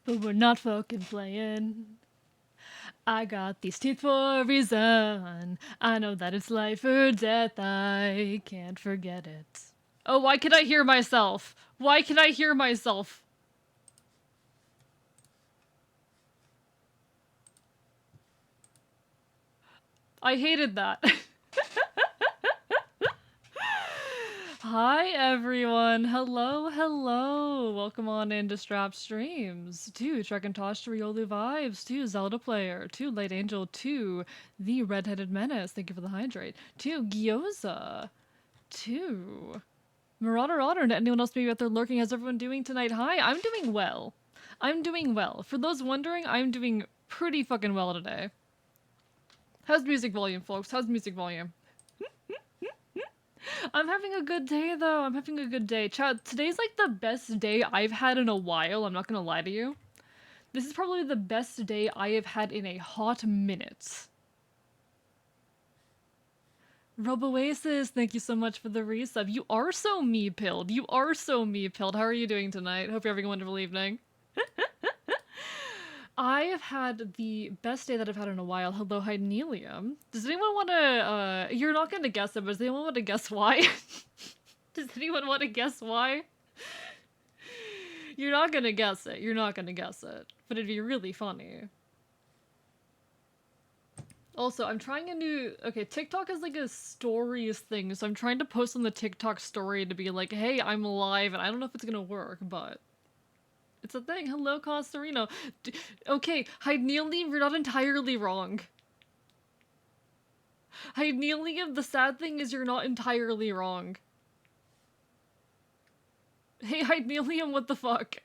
but we're not fucking playing. I got these teeth for a reason. I know that it's life or death. I can't forget it. Oh, why can I hear myself? Why can I hear myself? I hated that. Hi everyone. Hello, hello. Welcome on into Strap Streams. To Trek and Tosh to Riolu Vibes. To Zelda Player. To Light Angel. To The Redheaded Menace. Thank you for the hydrate. To Gyoza. To Marauder Otter and anyone else maybe out there lurking. How's everyone doing tonight? Hi, I'm doing well. I'm doing well. For those wondering, I'm doing pretty fucking well today. How's music volume, folks? How's music volume? I'm having a good day, though. I'm having a good day. Chat, today's like the best day I've had in a while. I'm not gonna lie to you. This is probably the best day I have had in a hot minute. Roboasis, thank you so much for the resub. You are so me-pilled. You are so me-pilled. How are you doing tonight? Hope you're having a wonderful evening. I have had the best day that I've had in a while. Hello, Hydnelium. Does anyone want to, you're not going to guess it, but does anyone want to guess why? Does anyone want to guess why? You're not going to guess it. You're not going to guess it. But it'd be really funny. Also, I'm trying a new... Okay, TikTok is like a stories thing, so I'm trying to post on the TikTok story to be like, hey, I'm live, and I don't know if it's gonna work, but... It's a thing. Hello, Costarino. Okay, Hydnelium, you're not entirely wrong. Hydnelium, the sad thing is you're not entirely wrong. Hey, Hydnelium, what the fuck?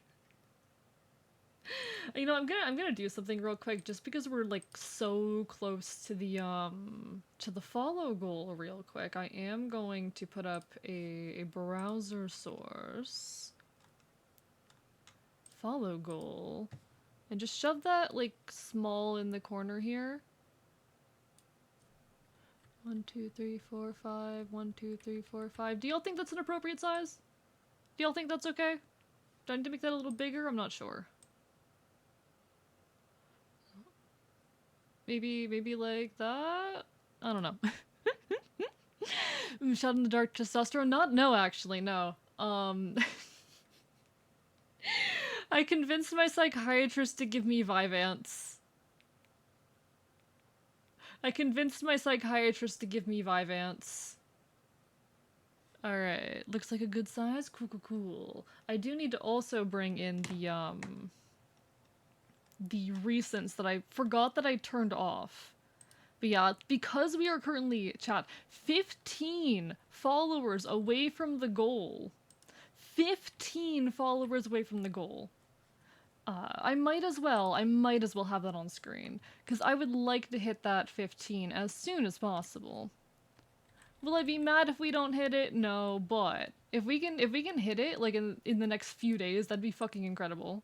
You know, I'm gonna do something real quick just because we're like so close to the follow goal real quick. I am going to put up a browser source follow goal and just shove that like small in the corner here. 1, 2, 3, 4, 5. 1, 2, 3, 4, 5. Do y'all think that's an appropriate size? Do y'all think that's okay? Do I need to make that a little bigger? I'm not sure. Maybe like that? I don't know. Shot in the dark testosterone? No, actually, no. I convinced my psychiatrist to give me Vyvanse. Alright, looks like a good size. Cool. I do need to also bring in the recents that I forgot that I turned off. But yeah, because we are currently, chat, 15 followers away from the goal. 15 followers away from the goal. I might as well have that on screen. Because I would like to hit that 15 as soon as possible. Will I be mad if we don't hit it? No, but if we can hit it like in the next few days, that'd be fucking incredible.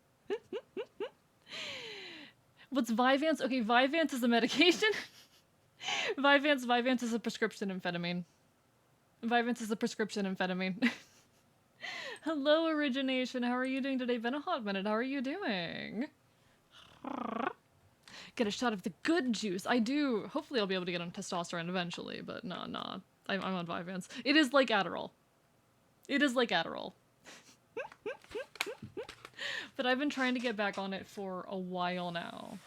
What's Vyvanse? Okay, Vyvanse is a medication. Vyvanse is a prescription amphetamine. Hello, Origination. How are you doing today? Been a hot minute. How are you doing? Get a shot of the good juice. I do. Hopefully I'll be able to get on testosterone eventually, but nah. I'm on Vyvanse. It is like Adderall. But I've been trying to get back on it for a while now.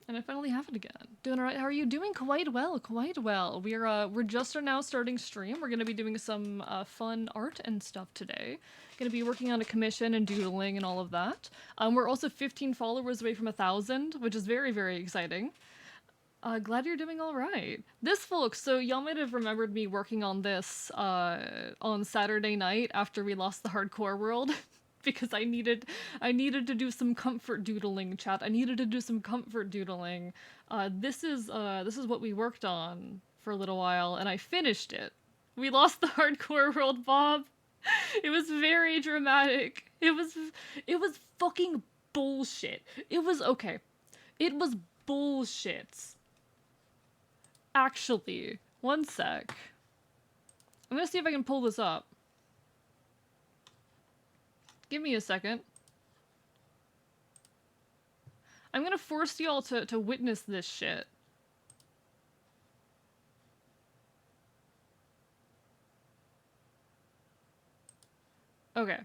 And I finally have it again. Doing alright. How are you doing? Quite well. We're just now starting stream. We're gonna be doing some fun art and stuff today. Gonna be working on a commission and doodling and all of that. We're also 15 followers away from 1,000, which is very, very exciting. Glad you're doing alright. This, folks, so y'all might have remembered me working on this on Saturday night after we lost the hardcore world. Because I needed to do some comfort doodling, chat. This is what we worked on for a little while, and I finished it. We lost the hardcore world, Bob. It was very dramatic. It was fucking bullshit. It was bullshit. Actually, one sec. I'm gonna see if I can pull this up. Give me a second. I'm gonna force y'all to witness this shit. Okay.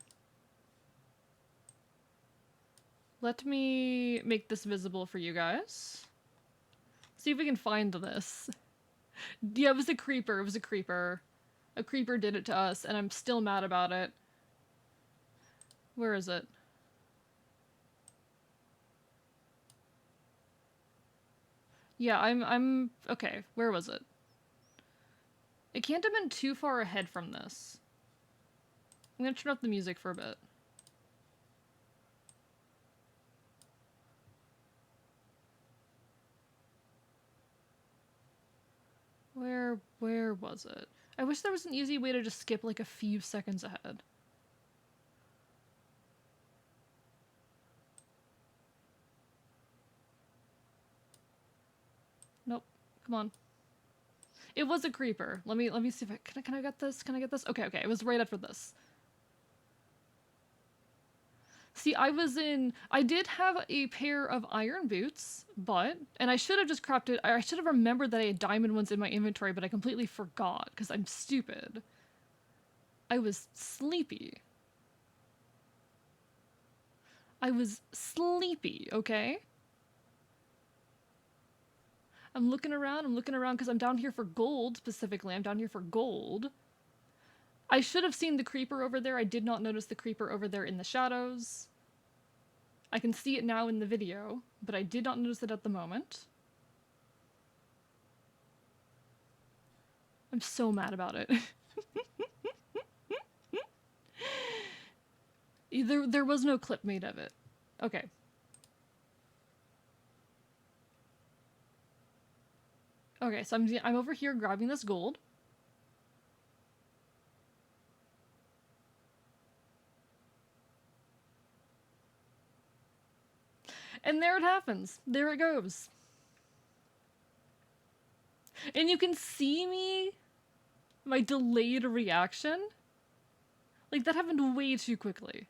Let me make this visible for you guys. See if we can find this. Yeah, it was a creeper. It was a creeper. A creeper did it to us, and I'm still mad about it. Where is it? Yeah, I'm... Okay, where was it? It can't have been too far ahead from this. I'm gonna turn up the music for a bit. Where was it? I wish there was an easy way to just skip like a few seconds ahead. Nope. Come on. It was a creeper. Let me see if can I get this? Can I get this? Okay, okay. It was right after this. See, I did have a pair of iron boots, and I should have just cropped it. I should have remembered that I had diamond ones in my inventory, but I completely forgot because I'm stupid. I was sleepy. I was sleepy, okay? I'm looking around because I'm down here for gold, specifically. I'm down here for gold. I should have seen the creeper over there. I did not notice the creeper over there in the shadows. I can see it now in the video, but I did not notice it at the moment. I'm so mad about it. There was no clip made of it. Okay. Okay, so I'm over here grabbing this gold. And there it happens. There it goes. And you can see me, my delayed reaction. Like, that happened way too quickly.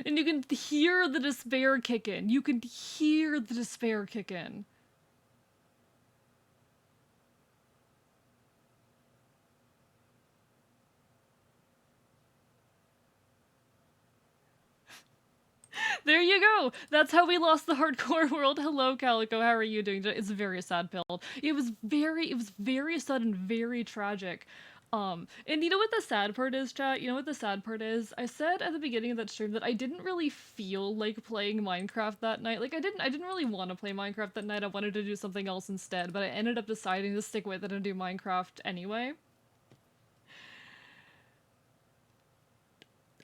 And you can hear the despair kick in. You can hear the despair kick in. There you go. That's how we lost the hardcore world. Hello, Calico. How are you doing today? It's a very sad build. It was very sudden, very tragic. And you know what the sad part is, chat? You know what the sad part is? I said at the beginning of that stream that I didn't really feel like playing Minecraft that night. Like, I didn't really want to play Minecraft that night. I wanted to do something else instead, but I ended up deciding to stick with it and do Minecraft anyway.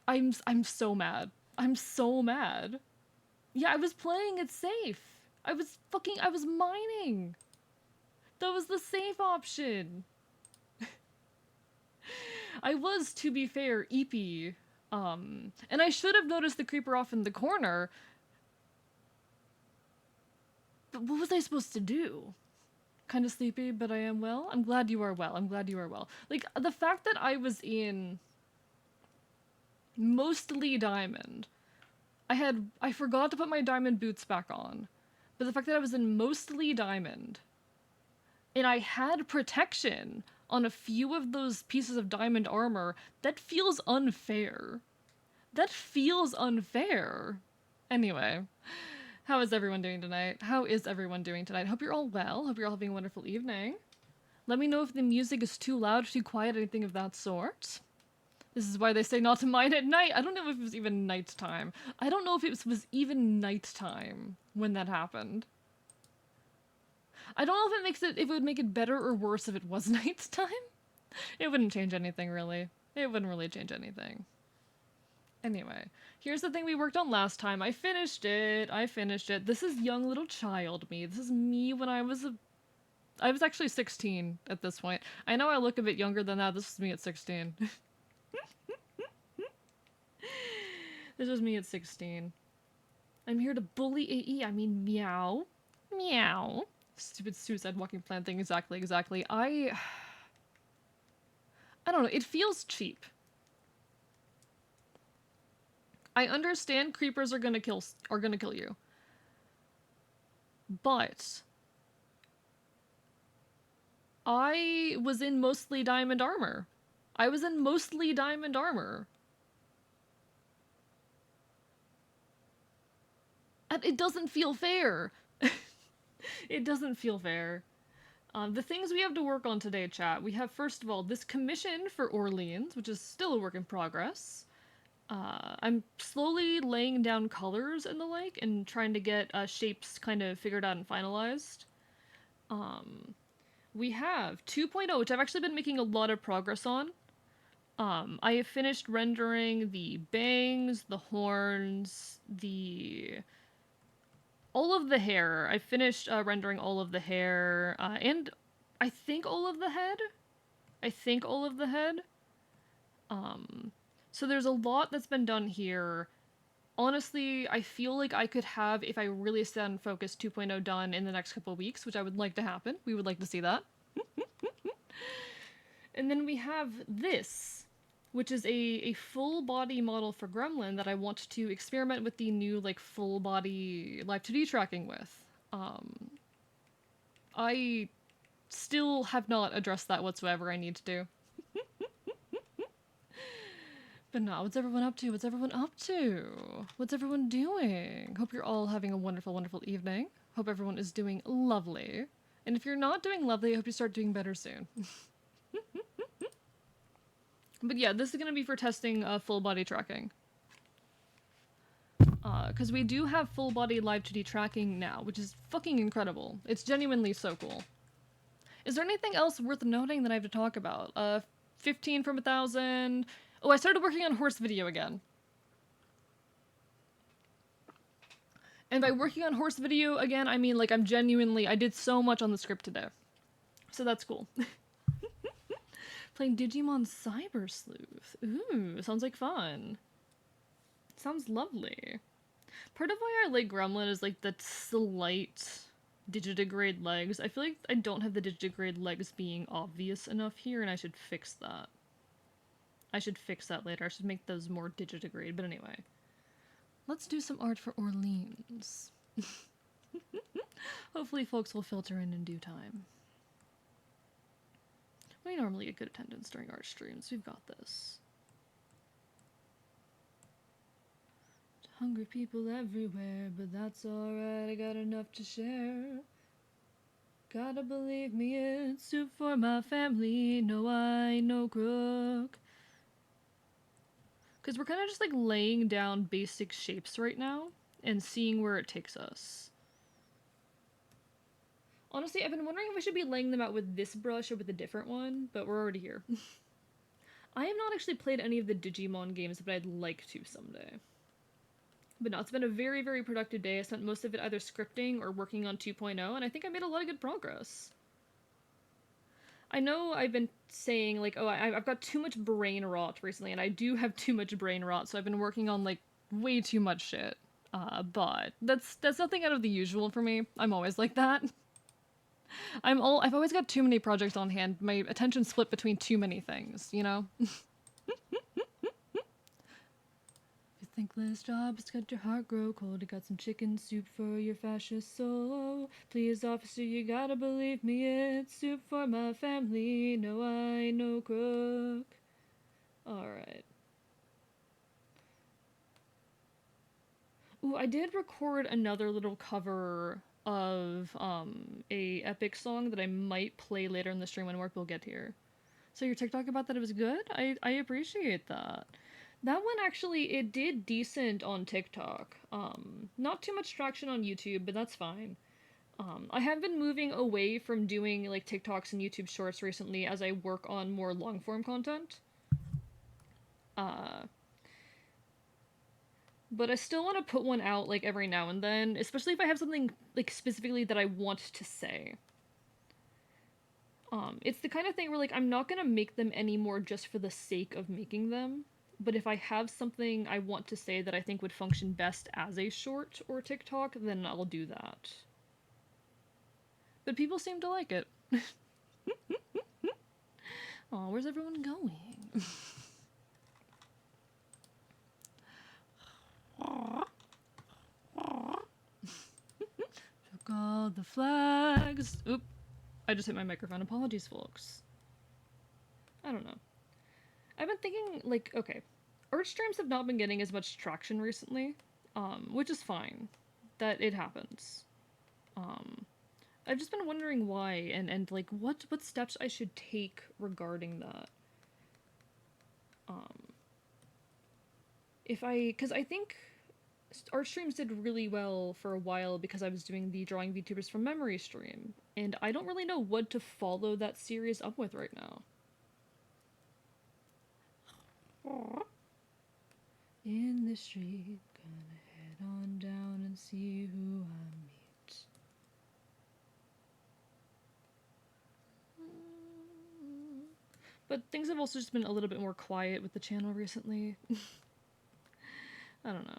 I'm so mad. I'm so mad. Yeah, I was playing it safe. I was mining. That was the safe option. I was, to be fair, EP. And I should have noticed the creeper off in the corner. But what was I supposed to do? Kind of sleepy, but I am well. I'm glad you are well. I'm glad you are well. Like, the fact that I was in mostly diamond. I forgot to put my diamond boots back on. But the fact that I was in mostly diamond, and I had protection on a few of those pieces of diamond armor, that feels unfair. That feels unfair. Anyway, how is everyone doing tonight? How is everyone doing tonight? Hope you're all well. Hope you're all having a wonderful evening. Let me know if the music is too loud, too quiet, anything of that sort. This is why they say not to mine at night. I don't know if it was even nighttime. I don't know if it was even nighttime when that happened. I don't know if it would make it better or worse if it was nighttime. It wouldn't change anything, really. It wouldn't really change anything. Anyway, here's the thing we worked on last time. I finished it. This is young little child me. This is me when I was actually 16 at this point. I know I look a bit younger than that. This was me at 16. This was me at 16. I'm here to bully AE. I mean, meow. Meow. Stupid suicide walking plant thing. Exactly. I don't know. It feels cheap. I understand creepers are gonna kill you. But I was in mostly diamond armor. And it doesn't feel fair. It doesn't feel fair. The things we have to work on today, chat. We have, first of all, this commission for Orleans, which is still a work in progress. I'm slowly laying down colors and the like, and trying to get shapes kind of figured out and finalized. We have 2.0, which I've actually been making a lot of progress on. I have finished rendering the bangs, the horns, all of the hair. I finished rendering all of the hair, and I think all of the head. So there's a lot that's been done here. Honestly, I feel like I could have, if I really set and focus, 2.0 done in the next couple of weeks, which I would like to happen. We would like to see that. And then we have this, which is a full body model for Gremlin that I want to experiment with the new like full body live 2D tracking with. I still have not addressed that whatsoever. I need to do. But no, what's everyone up to? What's everyone doing? Hope you're all having a wonderful, wonderful evening. Hope everyone is doing lovely. And if you're not doing lovely, I hope you start doing better soon. But yeah, this is going to be for testing full body tracking. Because we do have full body live 2D tracking now, which is fucking incredible. It's genuinely so cool. Is there anything else worth noting that I have to talk about? 15 from 1,000. Oh, I started working on horse video again. And by working on horse video again, I mean like I did so much on the script today. So that's cool. Playing Digimon Cyber Sleuth. Ooh, sounds like fun. Sounds lovely. Part of why I like Gremlin is like the slight digitigrade legs. I feel like I don't have the digitigrade legs being obvious enough here, and I should fix that. I should fix that later. I should make those more digitigrade, but anyway. Let's do some art for Orleans. Hopefully folks will filter in due time. We normally get good attendance during art streams. We've got this. Hungry people everywhere, but that's alright. I got enough to share. Gotta believe me, it's soup for my family. No, I ain't no crook. Because we're kind of just like laying down basic shapes right now and seeing where it takes us. Honestly, I've been wondering if I should be laying them out with this brush or with a different one, but we're already here. I have not actually played any of the Digimon games, but I'd like to someday. But no, it's been a very, very productive day. I spent most of it either scripting or working on 2.0, and I think I made a lot of good progress. I know I've been saying, like, oh, I've got too much brain rot recently, and I do have too much brain rot, so I've been working on, like, way too much shit. But that's nothing out of the usual for me. I'm always like that. I've always got too many projects on hand. My attention's split between too many things, you know? Thankless jobs got your heart grow cold. You got some chicken soup for your fascist soul. Please, officer, you gotta believe me. It's soup for my family. No, I ain't no crook. Alright. Ooh, I did record another little cover of a epic song that I might play later in the stream when more people get here. So your TikTok about that, it was good? I appreciate that. That one actually, it did decent on TikTok. Not too much traction on YouTube, but that's fine. I have been moving away from doing like TikToks and YouTube shorts recently as I work on more long form content. But I still want to put one out like every now and then, especially if I have something like specifically that I want to say. It's the kind of thing where like I'm not gonna make them anymore just for the sake of making them. But if I have something I want to say that I think would function best as a short or TikTok, then I'll do that. But people seem to like it. Oh, where's everyone going? Took all the flags. Oop. I just hit my microphone. Apologies, folks. I don't know. I've been thinking, like, okay, art streams have not been getting as much traction recently, which is fine. That it happens. I've just been wondering why, and like, what steps I should take regarding that. Because I think art streams did really well for a while because I was doing the Drawing VTubers from Memory stream, and I don't really know what to follow that series up with right now. In the street, gonna head on down and see who I meet. But things have also just been a little bit more quiet with the channel recently. I don't know.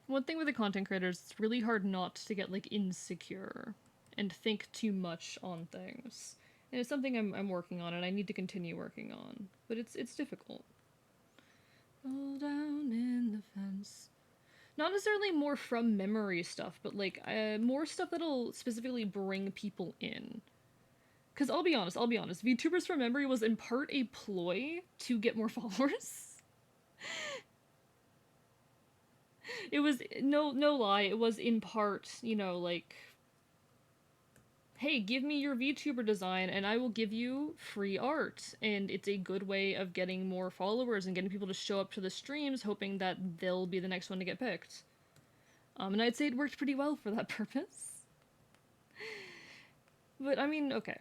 One thing with the content creators, it's really hard not to get, like, insecure and think too much on things. And it's something I'm working on and I need to continue working on. But it's difficult. Roll down in the fence. Not necessarily more from memory stuff, but, like, more stuff that'll specifically bring people in. Because I'll be honest, VTubers from Memory was in part a ploy to get more followers. It was, no lie, it was in part, you know, like, hey, give me your VTuber design and I will give you free art. And it's a good way of getting more followers and getting people to show up to the streams, hoping that they'll be the next one to get picked. And I'd say it worked pretty well for that purpose. But, I mean, okay.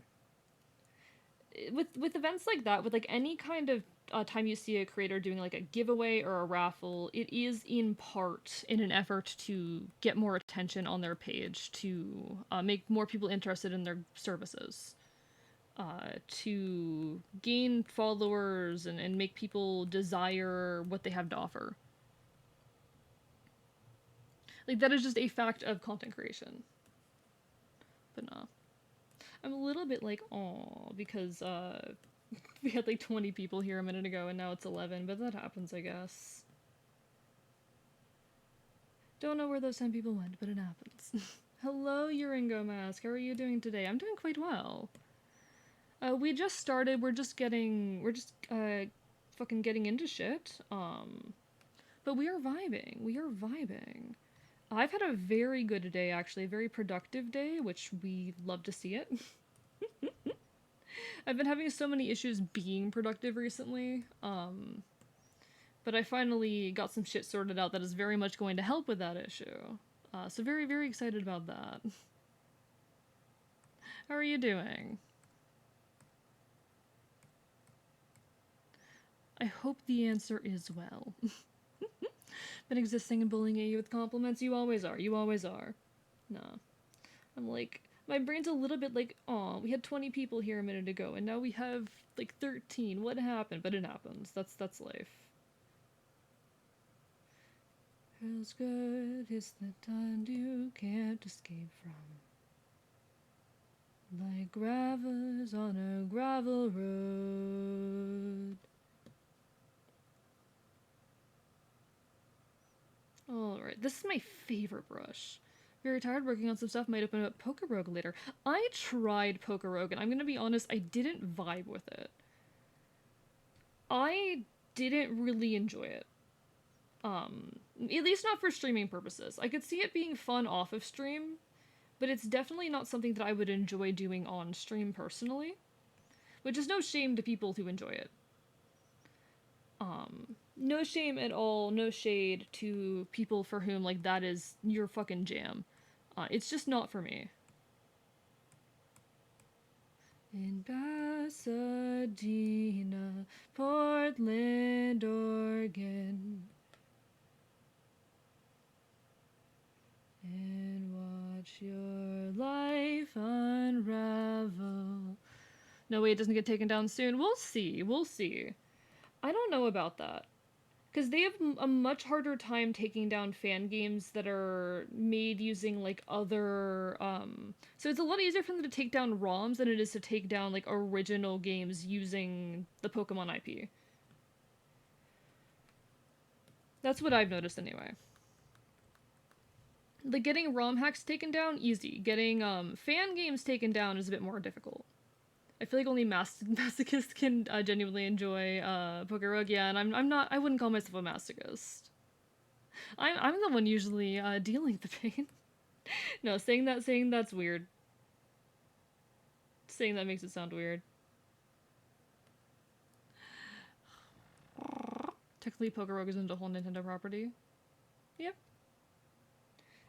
With events like that, with, like, any kind of time you see a creator doing, like, a giveaway or a raffle, it is in part in an effort to get more attention on their page, to make more people interested in their services, to gain followers and make people desire what they have to offer. Like, that is just a fact of content creation. But nah. I'm a little bit like, aw, because, we had like 20 people here a minute ago and now it's 11, but that happens, I guess. Don't know where those 10 people went, but it happens. Hello, Uringo Mask, how are you doing today? I'm doing quite well. We just started, we're just fucking getting into shit, but we are vibing. I've had a very good day, actually, a very productive day, which we love to see it. I've been having so many issues being productive recently, but I finally got some shit sorted out that is very much going to help with that issue. So very, very excited about that. How are you doing? I hope the answer is well. Been existing and bullying you with compliments? You always are. Nah. I'm like, my brain's a little bit like, aw, we had 20 people here a minute ago, and now we have, like, 13. What happened? But it happens. That's life. Feels good, it's the time you can't escape from. Like gravels on a gravel road. Alright, this is my favorite brush. Very tired working on some stuff, might open up Poker Rogue later. I tried Poker Rogue, and I'm gonna be honest, I didn't vibe with it. I didn't really enjoy it. At least not for streaming purposes. I could see it being fun off of stream, but it's definitely not something that I would enjoy doing on stream personally. Which is no shame to people who enjoy it. No shame at all, no shade to people for whom, like, that is your fucking jam. It's just not for me. In Pasadena, Portland, Oregon. And watch your life unravel. No way it doesn't get taken down soon. We'll see. I don't know about that. Because they have a much harder time taking down fan games that are made using, like, other, So it's a lot easier for them to take down ROMs than it is to take down, like, original games using the Pokemon IP. That's what I've noticed anyway. Like, getting ROM hacks taken down, easy. Getting, fan games taken down is a bit more difficult. I feel like only masochists can genuinely enjoy Poké Rogue. Yeah, and I'm not. I wouldn't call myself a masochist. I'm the one usually dealing the pain. No, saying that's weird. Saying that makes it sound weird. Technically, Poké Rogue isn't a whole Nintendo property. Yep.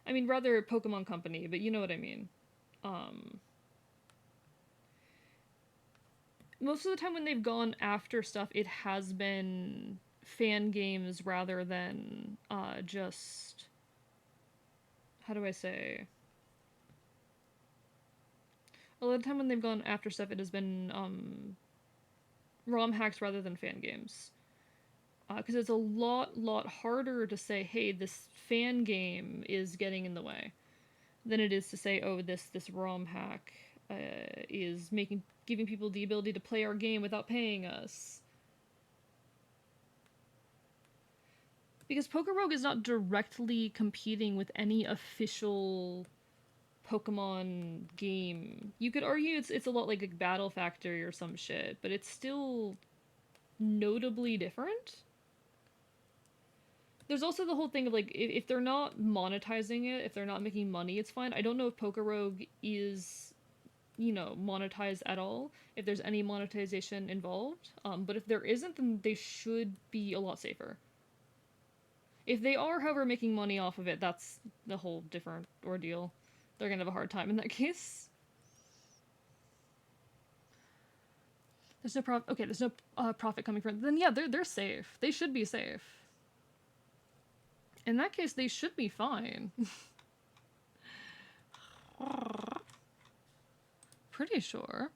I mean, rather Pokemon Company, but you know what I mean. Most of the time when they've gone after stuff, it has been fan games rather than just, how do I say? A lot of the time when they've gone after stuff, it has been ROM hacks rather than fan games. Because it's a lot harder to say, hey, this fan game is getting in the way, than it is to say, oh, this ROM hack is giving people the ability to play our game without paying us. Because Poké Rogue is not directly competing with any official Pokemon game. You could argue it's a lot like Battle Factory or some shit, but it's still notably different. There's also the whole thing of, like, if they're not monetizing it, if they're not making money, it's fine. I don't know if Poké Rogue is, monetized at all, if there's any monetization involved. But if there isn't, then they should be a lot safer. If they are, however, making money off of it, that's the whole different ordeal. They're gonna have a hard time in that case. There's no profit. Okay, there's no profit coming from it. Then yeah, they're safe. They should be safe. In that case, they should be fine. Pretty sure.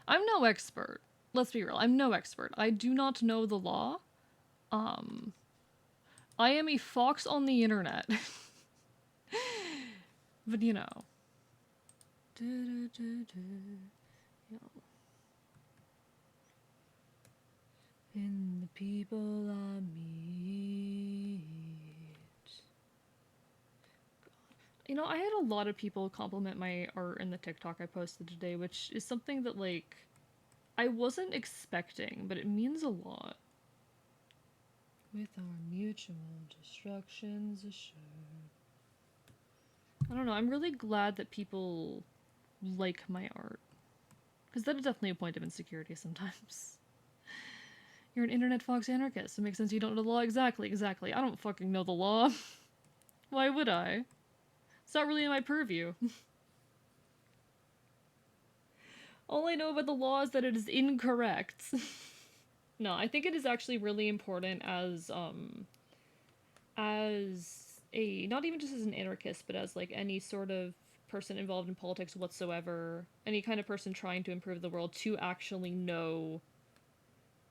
I'm no expert. Let's be real. I'm no expert. I do not know the law. I am a fox on the internet. But you know. In the people I meet. God. I had a lot of people compliment my art in the TikTok I posted today, which is something that, like, I wasn't expecting, but it means a lot. With our mutual destructions assured. I don't know, I'm really glad that people like my art. Because that is definitely a point of insecurity sometimes. You're an internet fox anarchist. It makes sense you don't know the law. Exactly. I don't fucking know the law. Why would I? It's not really in my purview. All I know about the law is that it is incorrect. No, I think it is actually really important as a, not even just as an anarchist, but as, like, any sort of person involved in politics whatsoever, any kind of person trying to improve the world, to actually know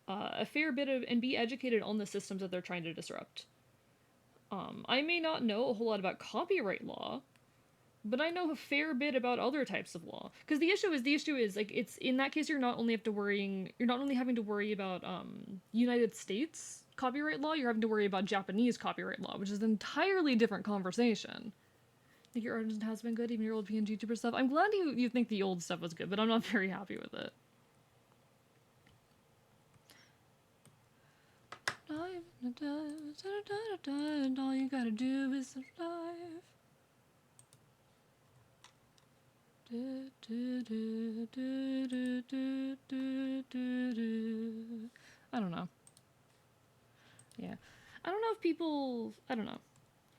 a fair bit of, and be educated on the systems that they're trying to disrupt. I may not know a whole lot about copyright law, but I know a fair bit about other types of law. Because the issue is, like, it's, in that case, you're not only having to worry about, United States copyright law, you're having to worry about Japanese copyright law, which is an entirely different conversation. I think your art has been good, even your old PNG YouTuber stuff. I'm glad you think the old stuff was good, but I'm not very happy with it. And all you gotta do is survive. I don't know. Yeah. I don't know if people... I don't know.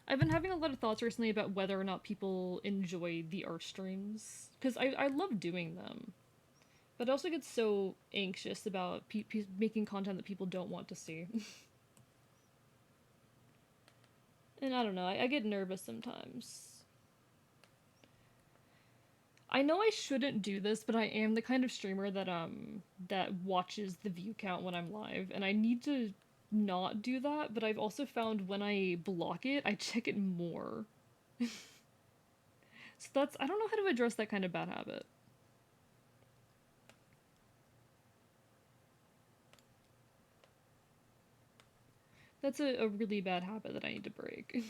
I've been having a lot of thoughts recently about whether or not people enjoy the art streams. Because I love doing them. But I also get so anxious about making content that people don't want to see. And I don't know, I get nervous sometimes. I know I shouldn't do this, but I am the kind of streamer that watches the view count when I'm live, and I need to not do that, but I've also found when I block it, I check it more. So that's, I don't know how to address that kind of bad habit. That's a really bad habit that I need to break.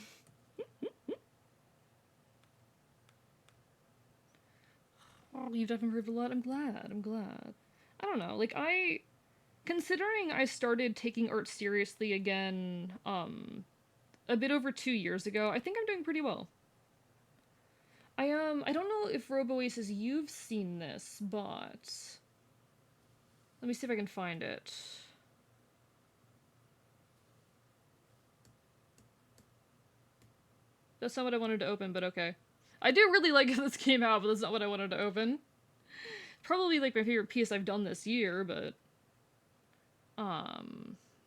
Oh, you've definitely improved a lot. I'm glad. I'm glad. I don't know. Like, considering I started taking art seriously again, a bit over 2 years ago, I think I'm doing pretty well. I don't know if RoboAces, you've seen this, but let me see if I can find it. That's not what I wanted to open, but okay. I do really like how this came out, but that's not what I wanted to open. Probably like my favorite piece I've done this year, but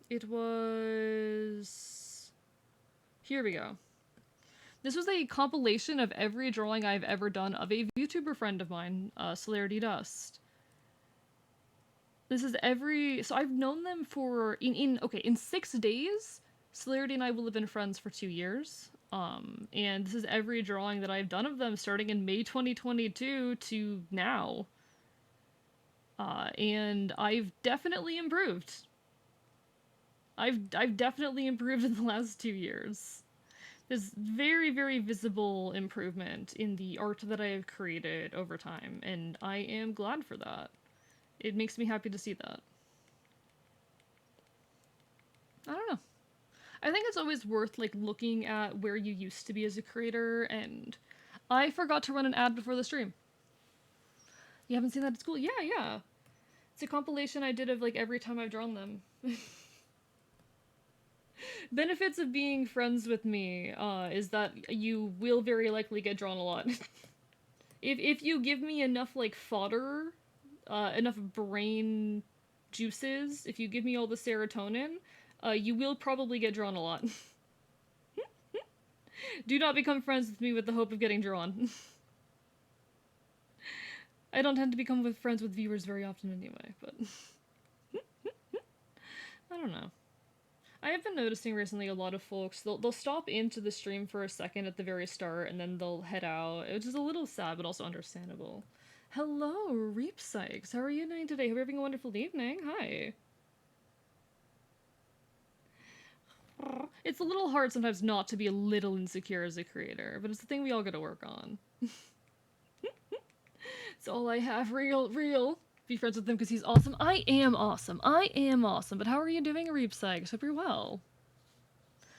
it was, here we go. This was a compilation of every drawing I've ever done of a YouTuber friend of mine, Celerity Dust. This is so I've known them for, in 6 days, Celerity and I will have been friends for 2 years. And this is every drawing that I've done of them starting in May 2022 to now. And I've definitely improved. I've definitely improved in the last 2 years. There's very, very visible improvement in the art that I have created over time, and I am glad for that. It makes me happy to see that. I don't know. I think it's always worth, like, looking at where you used to be as a creator, and I forgot to run an ad before the stream. You haven't seen that at school? Yeah. It's a compilation I did of, like, every time I've drawn them. Benefits of being friends with me is that you will very likely get drawn a lot. If you give me enough, like, fodder, enough brain juices, if you give me all the serotonin, you will probably get drawn a lot. Do not become friends with me with the hope of getting drawn. I don't tend to become friends with viewers very often anyway, but I don't know. I have been noticing recently a lot of folks, they'll stop into the stream for a second at the very start, and then they'll head out, which is a little sad, but also understandable. Hello, Reap Sykes. How are you doing today? Hope you're having a wonderful evening. Hi. It's a little hard sometimes not to be a little insecure as a creator, but it's the thing we all gotta work on. It's all I have. Real. Be friends with him because he's awesome. I am awesome. But how are you doing, Reap Sykes? Hope you're well.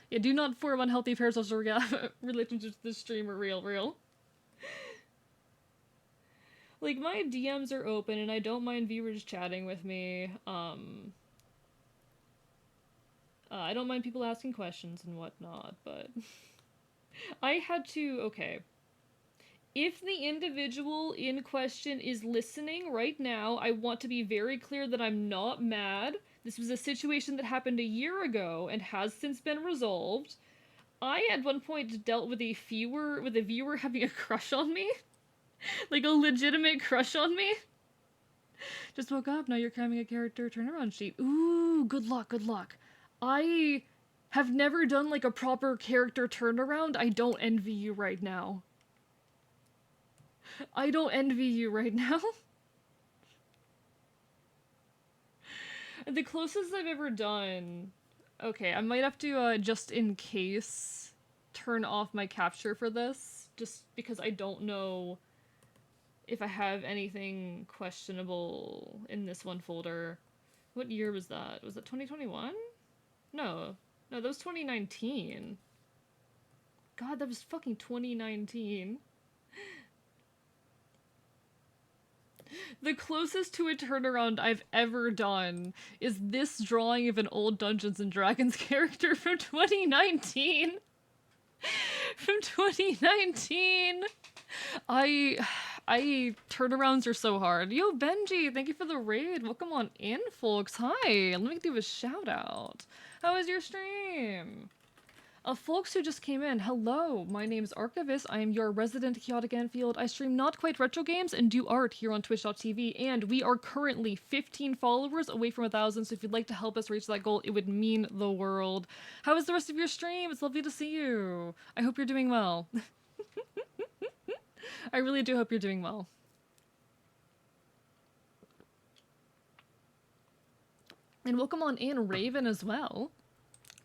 Yeah, do not form unhealthy parasocial relationships with this streamer. Real. Like, my DMs are open and I don't mind viewers chatting with me. I don't mind people asking questions and whatnot, but I had to, okay. If the individual in question is listening right now, I want to be very clear that I'm not mad. This was a situation that happened a year ago and has since been resolved. I at one point dealt with a viewer having a crush on me. Like a legitimate crush on me. Just woke up, now you're cramming a character turnaround sheet. Ooh, good luck. I have never done like a proper character turnaround. I don't envy you right now. The closest I've ever done... Okay, I might have to, just in case, turn off my capture for this. Just because I don't know if I have anything questionable in this one folder. What year was that? Was it 2021? No, that was 2019. God, that was fucking 2019. The closest to a turnaround I've ever done is this drawing of an old Dungeons & Dragons character from 2019. From 2019! Turnarounds are so hard. Yo, Benji, thank you for the raid. Welcome on in, folks. Hi, let me do a shout out. How was your stream? Folks who just came in, hello, my name's Archivist. I am your resident Chaotic Anfield. I stream not quite retro games and do art here on twitch.tv, and we are currently 15 followers away from 1,000, so if you'd like to help us reach that goal, it would mean the world. How is the rest of your stream? It's lovely to see you. I hope you're doing well. I really do hope you're doing well. And welcome on in, Raven, as well.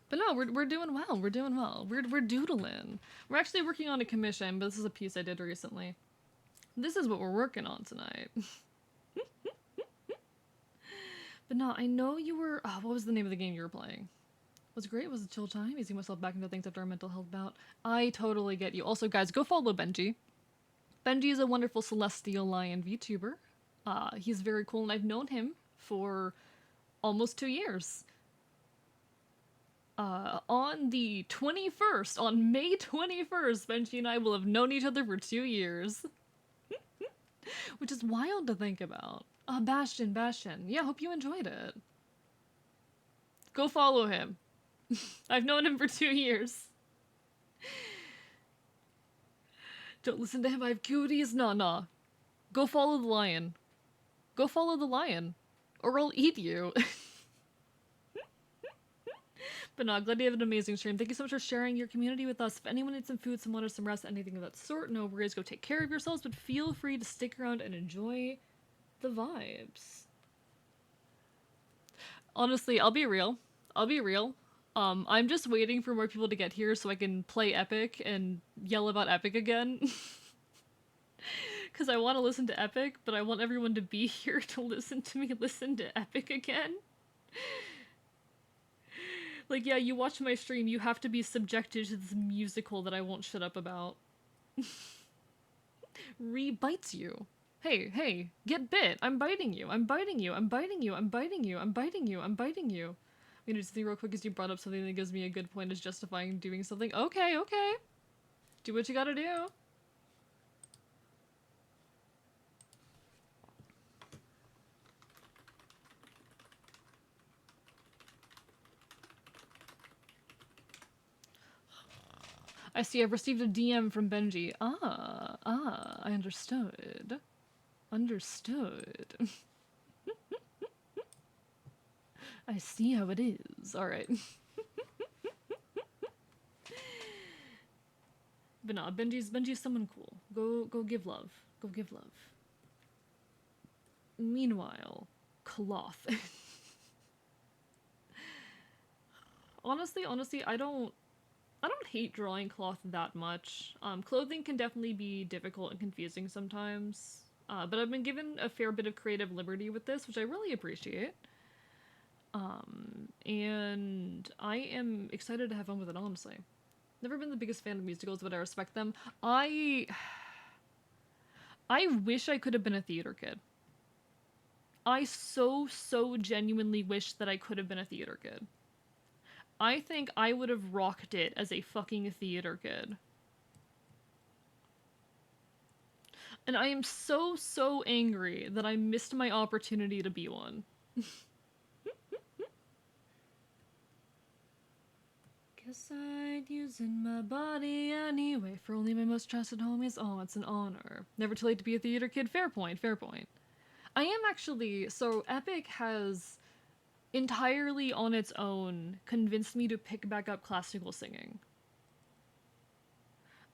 But no, we're doing well. We're doing well. We're doodling. We're actually working on a commission, but this is a piece I did recently. This is what we're working on tonight. But no, I know you were. Oh, what was the name of the game you were playing? Was it great? Was it chill time? Easing myself back into things after our mental health bout. I totally get you. Also, guys, go follow Benji. Benji is a wonderful Celestial Lion VTuber. He's very cool, and I've known him for almost 2 years. On the 21st, on May 21st, Benji and I will have known each other for 2 years. Which is wild to think about. Bastion. Yeah, hope you enjoyed it. Go follow him. I've known him for 2 years. Don't listen to him, I have cuties. Nah. Go follow the lion. Go follow the lion. Or I'll eat you. But no, glad you have an amazing stream. Thank you so much for sharing your community with us. If anyone needs some food, some water, some rest, anything of that sort, no worries. Go take care of yourselves, but feel free to stick around and enjoy the vibes. Honestly, I'll be real. I'm just waiting for more people to get here so I can play Epic and yell about Epic again. Because I want to listen to Epic, but I want everyone to be here to listen to me listen to Epic again. Like, yeah, you watch my stream, you have to be subjected to this musical that I won't shut up about. Re-bites you. Hey, get bit. I'm biting you. I'm biting you. I'm gonna do something real quick because you brought up something that gives me a good point as justifying doing something. Okay. Do what you gotta do. I see I've received a DM from Benji. I understood. I see how it is. Alright. But no, Benji's someone cool. Go give love. Go give love. Meanwhile, cloth. Honestly, I don't hate drawing cloth that much. Clothing can definitely be difficult and confusing sometimes. But I've been given a fair bit of creative liberty with this, which I really appreciate. And I am excited to have fun with it, honestly. Never been the biggest fan of musicals, but I respect them. I wish I could have been a theater kid. I so genuinely wish that I could have been a theater kid. I think I would have rocked it as a fucking theater kid. And I am so angry that I missed my opportunity to be one. Guess I'd using my body anyway for only my most trusted homies. Oh, it's an honor. Never too late to be a theater kid. Fair point. I am actually... So, Epic has... entirely on its own convinced me to pick back up classical singing.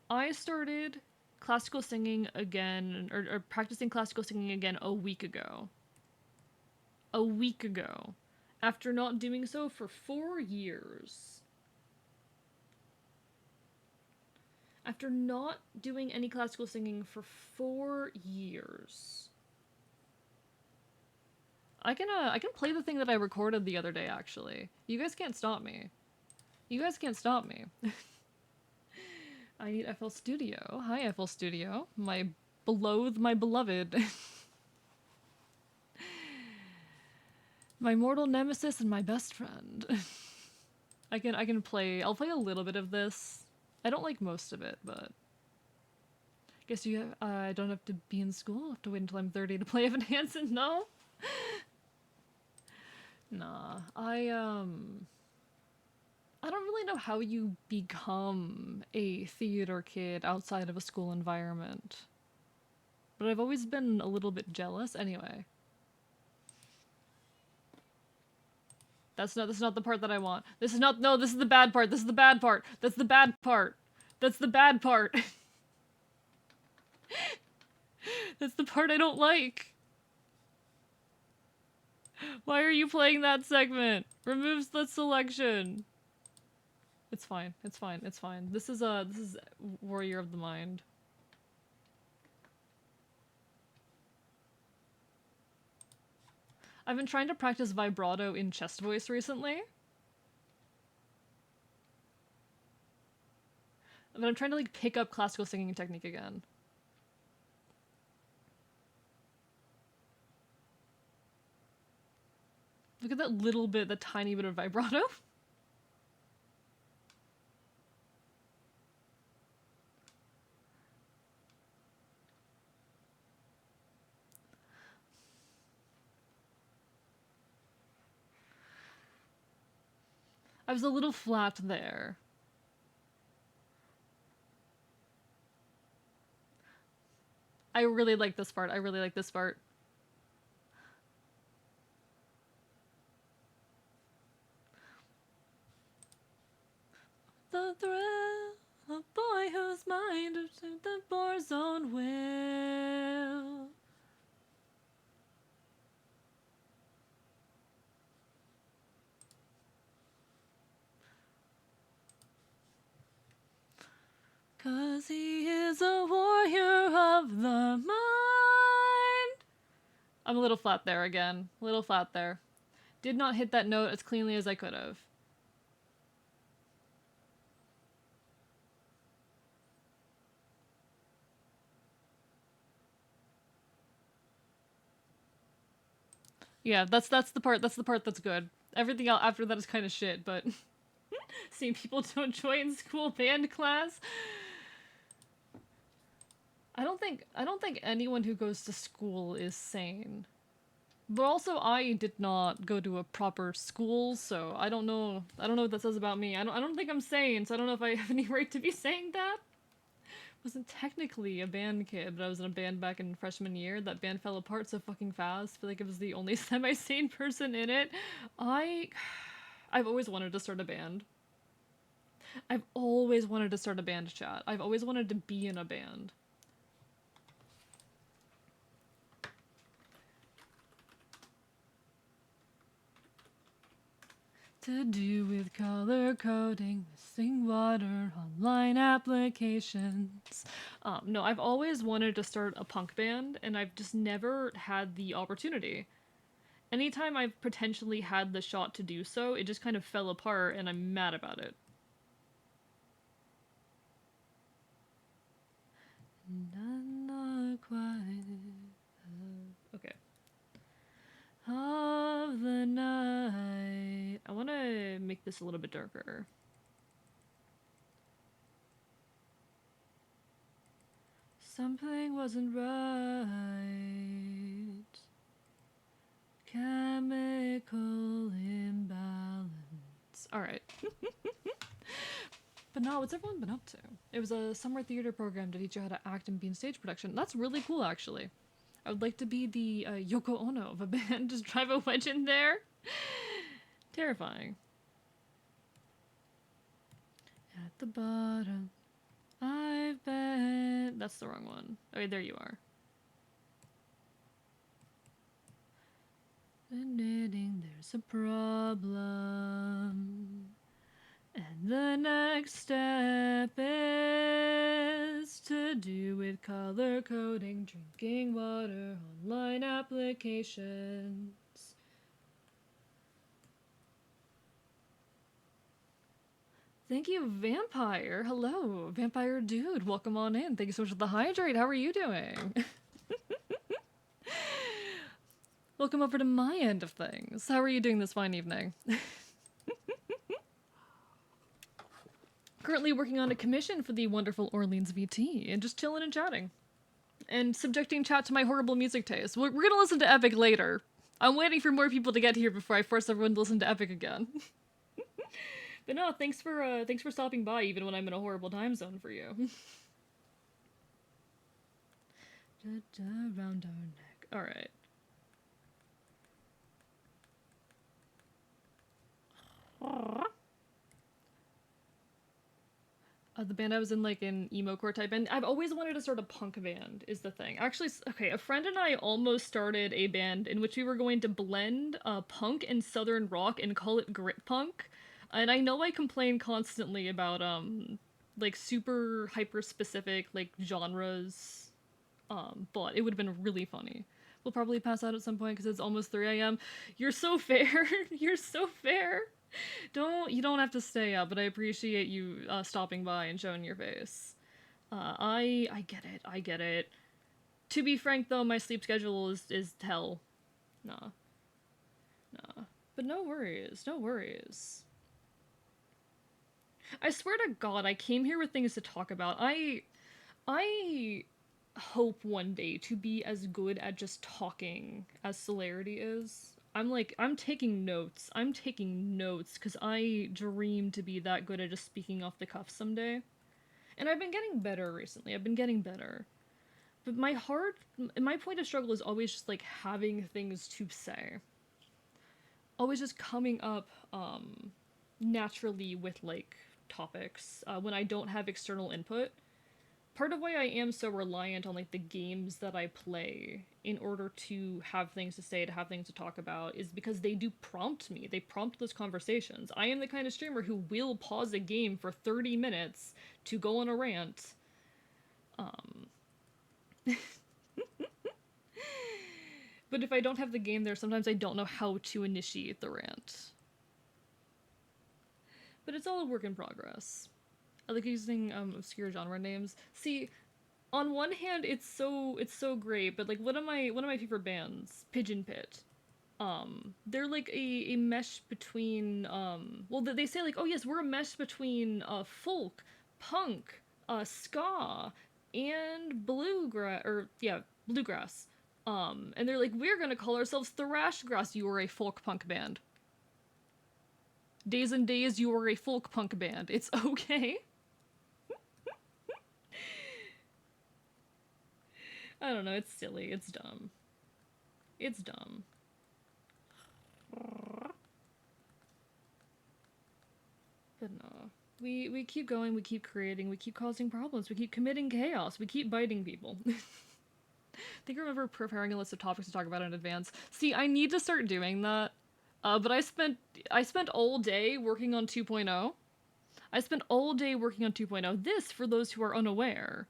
I started classical singing again, or practicing classical singing again a week ago. After not doing so for 4 years. After not doing any classical singing for 4 years. I can play the thing that I recorded the other day, actually. You guys can't stop me. I need FL Studio. Hi, FL Studio. My beloved. My mortal nemesis and my best friend. I'll play a little bit of this. I don't like most of it, but... Guess I don't have to be in school? I'll have to wait until I'm 30 to play Evan Hansen? No? Nah, I don't really know how you become a theater kid outside of a school environment. But I've always been a little bit jealous anyway. That's not the part that I want. This is not, no, this is the bad part. This is the bad part. That's the bad part. That's the bad part. That's the part I don't like. Why are you playing that segment? Removes the selection. It's fine. It's fine. It's fine. This is Warrior of the Mind. I've been trying to practice vibrato in chest voice recently. But I'm trying to like pick up classical singing technique again. Look at that little bit, the tiny bit of vibrato. I was a little flat there. I really like this part. I really like this part. The thrill of boy whose mind is the boar's own will. Cause he is a warrior of the mind. I'm a little flat there again. A little flat there. Did not hit that note as cleanly as I could have. Yeah, that's the part that's good. Everything else after that is kind of shit, but seeing people don't join school band class. I don't think anyone who goes to school is sane. But also I did not go to a proper school, so I don't know what that says about me. I don't think I'm sane, so I don't know if I have any right to be saying that. Wasn't technically a band kid, but I was in a band back in freshman year. That band fell apart so fucking fast. I feel like I was the only semi-sane person in it. I've always wanted to start a band. I've always wanted to start a band, chat. I've always wanted to be in a band. To do with color coding, missing water, online applications. No, I've always wanted to start a punk band, and I've just never had the opportunity. Anytime I've potentially had the shot to do so, it just kind of fell apart, and I'm mad about it. Okay. Of the night. I want to make this a little bit darker. Something wasn't right. Chemical imbalance. Alright. But no, what's everyone been up to? It was a summer theater program to teach you how to act and be in stage production. That's really cool, actually. I would like to be the Yoko Ono of a band. Just drive a wedge in there. Terrifying. At the bottom, I've been... That's the wrong one. Okay, there you are. Admitting there's a problem. And the next step is to do with color coding, drinking water, online applications. Thank you, Vampire. Hello, Vampire Dude. Welcome on in. Thank you so much for the hydrate. How are you doing? Welcome over to my end of things. How are you doing this fine evening? Currently working on a commission for the wonderful Orleans VT and just chilling and chatting. And subjecting chat to my horrible music taste. We're gonna listen to Epic later. I'm waiting for more people to get here before I force everyone to listen to Epic again. But no, thanks for stopping by even when I'm in a horrible time zone for you. Around our neck. All right. The band I was in, like, an emo-core type band. I've always wanted to start a punk band, is the thing. Actually, okay, a friend and I almost started a band in which we were going to blend punk and southern rock and call it grit punk. And I know I complain constantly about, like, super hyper-specific, like, genres, but it would have been really funny. We'll probably pass out at some point because it's almost 3 a.m. You're so fair. You're so fair. You don't have to stay up, but I appreciate you stopping by and showing your face. I get it. I get it. To be frank, though, my sleep schedule is hell. Nah, nah. But no worries. No worries. I swear to God, I came here with things to talk about. I hope one day to be as good at just talking as Celerity is. I'm taking notes. I'm taking notes because I dream to be that good at just speaking off the cuff someday. And I've been getting better recently. I've been getting better. But my point of struggle is always just like having things to say. Always just coming up naturally with like topics when I don't have external input. Part of why I am so reliant on like the games that I play in order to have things to say, to have things to talk about, is because they do prompt me. They prompt those conversations. I am the kind of streamer who will pause a game for 30 minutes to go on a rant. But if I don't have the game there, sometimes I don't know how to initiate the rant. But it's all a work in progress. I like using obscure genre names. See, on one hand, it's so great, but like one of my favorite bands, Pigeon Pit. They're like a mesh between well, they say like, oh yes, we're a mesh between folk, punk, ska, and bluegrass. And they're like, we're gonna call ourselves Thrash Grass. You are a folk punk band. Days and Days, you are a folk punk band. It's okay. I don't know, it's silly, it's dumb. It's dumb. But no. We keep going, we keep creating, we keep causing problems, we keep committing chaos, we keep biting people. I think I remember preparing a list of topics to talk about in advance. See, I need to start doing that. But I spent all day working on 2.0. I spent all day working on 2.0. This, for those who are unaware,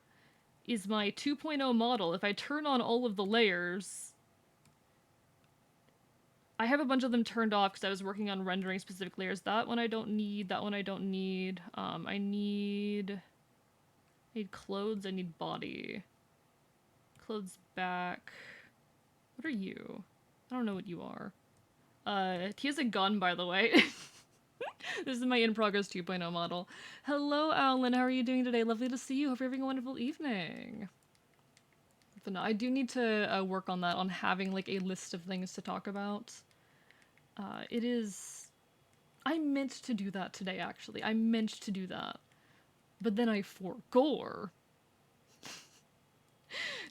is my 2.0 model. If I turn on all of the layers, I have a bunch of them turned off because I was working on rendering specific layers. That one I don't need. That one I don't need. I need clothes. I need body. Clothes back. What are you? I don't know what you are. He has a gun, by the way. This is my in-progress 2.0 model. Hello, Alan. How are you doing today? Lovely to see you. Hope you're having a wonderful evening. But no, I do need to work on that, on having, like, a list of things to talk about. It is... I meant to do that today, actually. I meant to do that. But then I forgore.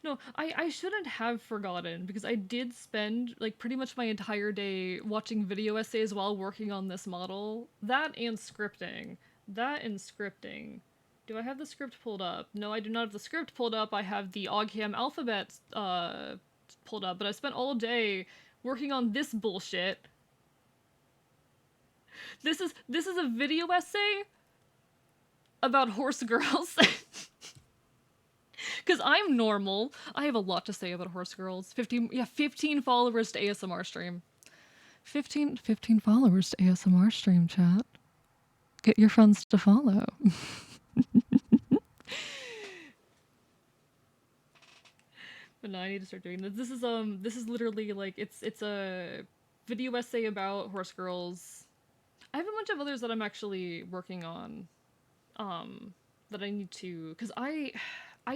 No, I shouldn't have forgotten, because I did spend, like, pretty much my entire day watching video essays while working on this model. That and scripting. That and scripting. Do I have the script pulled up? No, I do not have the script pulled up. I have the Ogham alphabet, pulled up, but I spent all day working on this bullshit. This is a video essay about horse girls. Because I'm normal. I have a lot to say about horse girls. 15 followers to ASMR stream. 15 followers to ASMR stream, chat. Get your friends to follow. But no, I need to start doing this. This is literally like, it's a video essay about horse girls. I have a bunch of others that I'm actually working on, that I need to, because I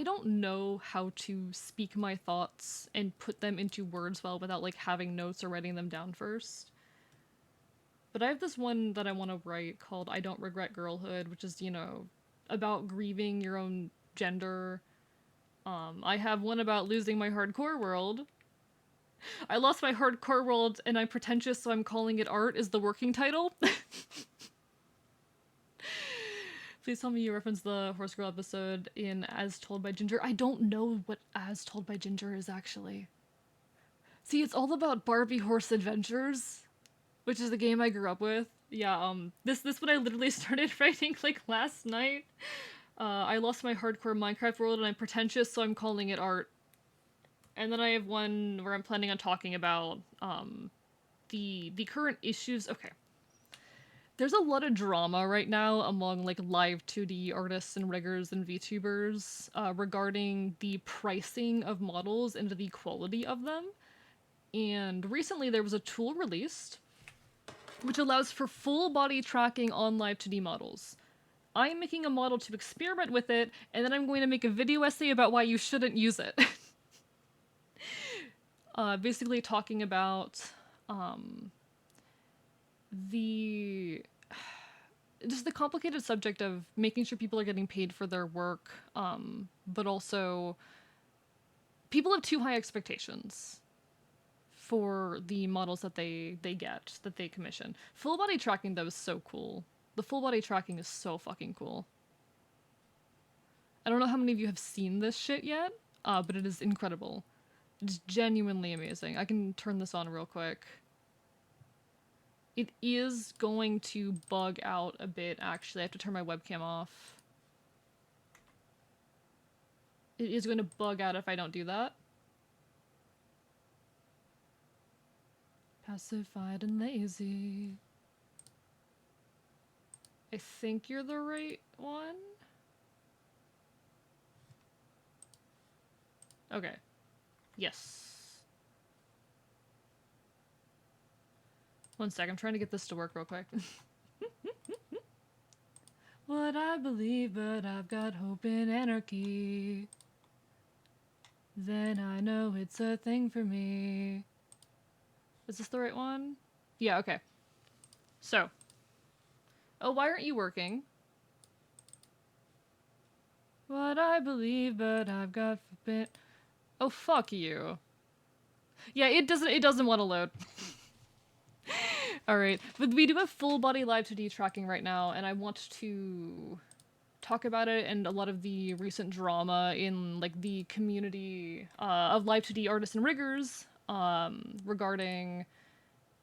don't know how to speak my thoughts and put them into words well without, like, having notes or writing them down first. But I have this one that I want to write called I Don't Regret Girlhood, which is, you know, about grieving your own gender. I have one about losing my hardcore world. I lost my hardcore world and I'm pretentious, so I'm calling it art is the working title. Please tell me you reference the Horse Girl episode in As Told by Ginger. I don't know what As Told by Ginger is, actually. See, it's all about Barbie Horse Adventures, which is the game I grew up with. Yeah, this one I literally started writing, like, last night. I lost my hardcore Minecraft world and I'm pretentious, so I'm calling it art. And then I have one where I'm planning on talking about, the current issues. Okay. There's a lot of drama right now among, like, live 2D artists and riggers and VTubers regarding the pricing of models and the quality of them. And recently there was a tool released which allows for full body tracking on live 2D models. I'm making a model to experiment with it, and then I'm going to make a video essay about why you shouldn't use it. Basically talking about just the complicated subject of making sure people are getting paid for their work, but also people have too high expectations for the models that they commission. Full body tracking, though, is so cool. The full body tracking is so fucking cool. I don't know how many of you have seen this shit yet, but it is incredible. It's genuinely amazing. I can turn this on real quick. It is going to bug out a bit, actually. I have to turn my webcam off. It is going to bug out if I don't do that. Pacified and lazy. I think you're the right one. Okay. Yes. One sec, I'm trying to get this to work real quick. What I believe, but I've got hope in anarchy. Then I know it's a thing for me. Is this the right one? Yeah, okay. So. Oh, why aren't you working? What I believe, but I've got forbid. Oh, fuck you. Yeah, it doesn't want to load. Alright, but we do have full body live 2D tracking right now, and I want to talk about it and a lot of the recent drama in, like, the community of live 2D artists and riggers regarding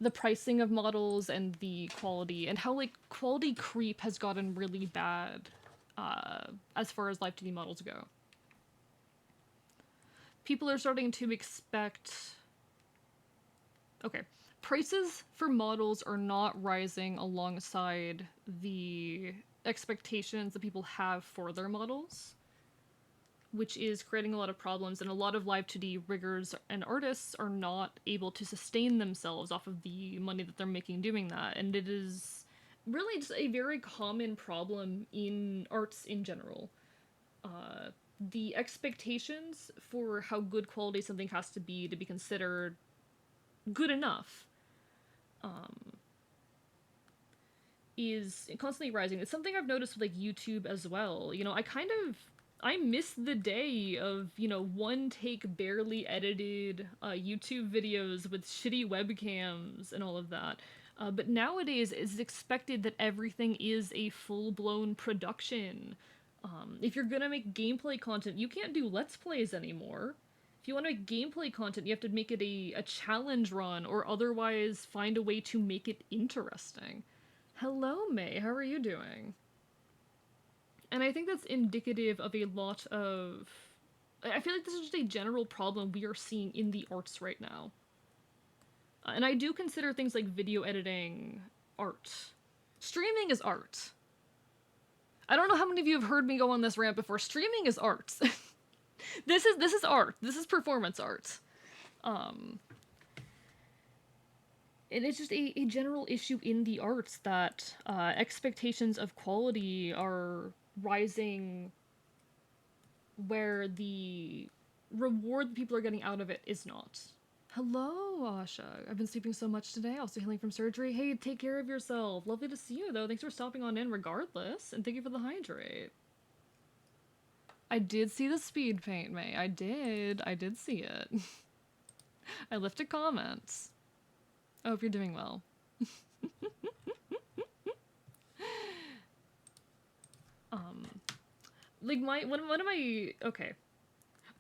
the pricing of models and the quality, and how, like, quality creep has gotten really bad as far as live 2D models go. People are starting to expect... Okay. Prices for models are not rising alongside the expectations that people have for their models, which is creating a lot of problems, and a lot of live 2D riggers and artists are not able to sustain themselves off of the money that they're making doing that, and it is really just a very common problem in arts in general. The expectations for how good quality something has to be considered good enough is constantly rising. It's something I've noticed with, like, YouTube as well. You know, I miss the day of, you know, one take barely edited YouTube videos with shitty webcams and all of that. But nowadays it's expected that everything is a full-blown production. If you're gonna make gameplay content, you can't do Let's Plays anymore. If you want to make gameplay content, you have to make it a challenge run, or otherwise find a way to make it interesting. Hello, May, how are you doing? And I think that's indicative of a lot of... I feel like this is just a general problem we are seeing in the arts right now. And I do consider things like video editing art. Streaming is art. I don't know how many of you have heard me go on this rant before. Streaming is art. This is art. This is performance art. And it's just a general issue in the arts that expectations of quality are rising where the reward that people are getting out of it is not. Hello, Asha. I've been sleeping so much today, also healing from surgery. Hey, take care of yourself. Lovely to see you, though. Thanks for stopping on in regardless, and thank you for the hydrate. I did see the speed paint, May. I did see it. I lifted comments. I hope you're doing well. Um, like one of my, okay.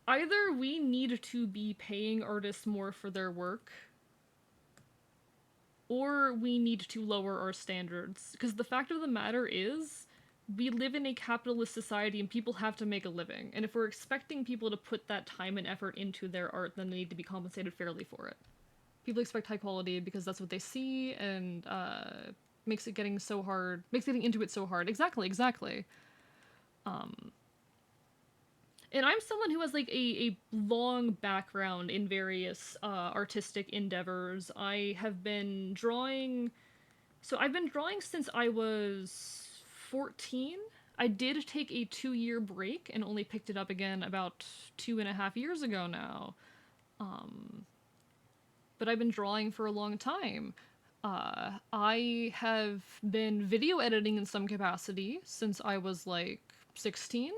Either we need to be paying artists more for their work, or we need to lower our standards. Because the fact of the matter is, we live in a capitalist society and people have to make a living. And if we're expecting people to put that time and effort into their art, then they need to be compensated fairly for it. People expect high quality because that's what they see, and makes it getting so hard, makes getting into it so hard. Exactly. And I'm someone who has like a long background in various artistic endeavors. I have been drawing, so I've been drawing since I was 14. I did take a 2-year break and only picked it up again about 2.5 years ago now. But I've been drawing for a long time. I have been video editing in some capacity since I was like 16.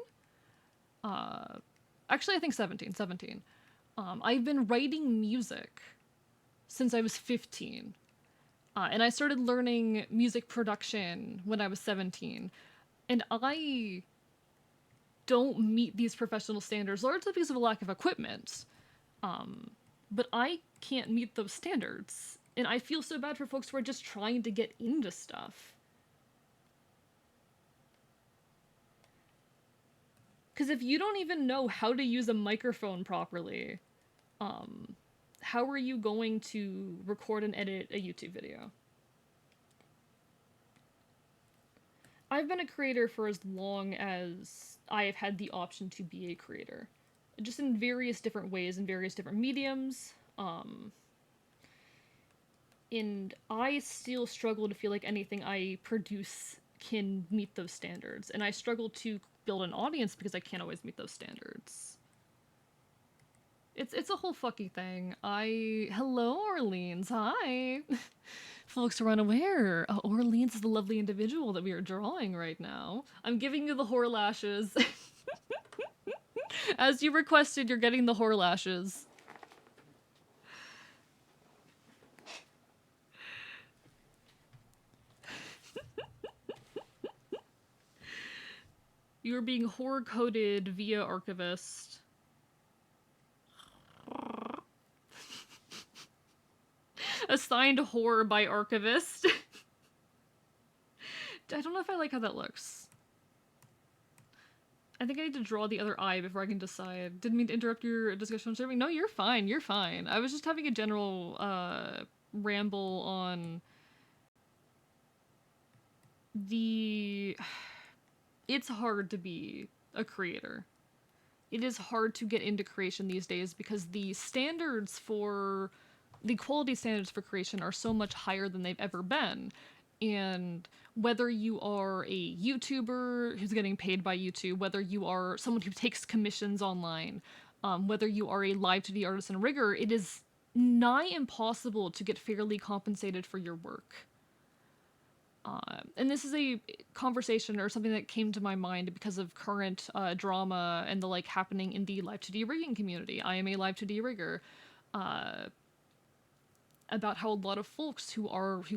Actually, I think 17. I've been writing music since I was 15. And I started learning music production when I was 17. And I don't meet these professional standards, largely because of a lack of equipment. But I can't meet those standards. And I feel so bad for folks who are just trying to get into stuff. Because if you don't even know how to use a microphone properly, how are you going to record and edit a YouTube video? I've been a creator for as long as I have had the option to be a creator. Just in various different ways, in various different mediums. And I still struggle to feel like anything I produce can meet those standards. And I struggle to build an audience because I can't always meet those standards. It's a whole fucking thing. Hello, Orleans. Hi. Folks are unaware. Orleans is the lovely individual that we are drawing right now. I'm giving you the whore lashes. As you requested, you're getting the whore lashes. You are being whore coded via Archivist. Assigned whore by Archivist. I don't know if I like how that looks. I think I need to draw the other eye before I can decide. Didn't mean to interrupt your discussion on streaming. No, you're fine. You're fine. I was just having a general ramble on the... It's hard to be a creator. It is hard to get into creation these days because the standards for... the quality standards for creation are so much higher than they've ever been. And whether you are a YouTuber who's getting paid by YouTube, whether you are someone who takes commissions online, whether you are a live-to-D artist and rigger, it is nigh impossible to get fairly compensated for your work. And this is a conversation or something that came to my mind because of current drama and the like happening in the live-to-D rigging community. I am a live-to-D rigger. About how a lot of folks who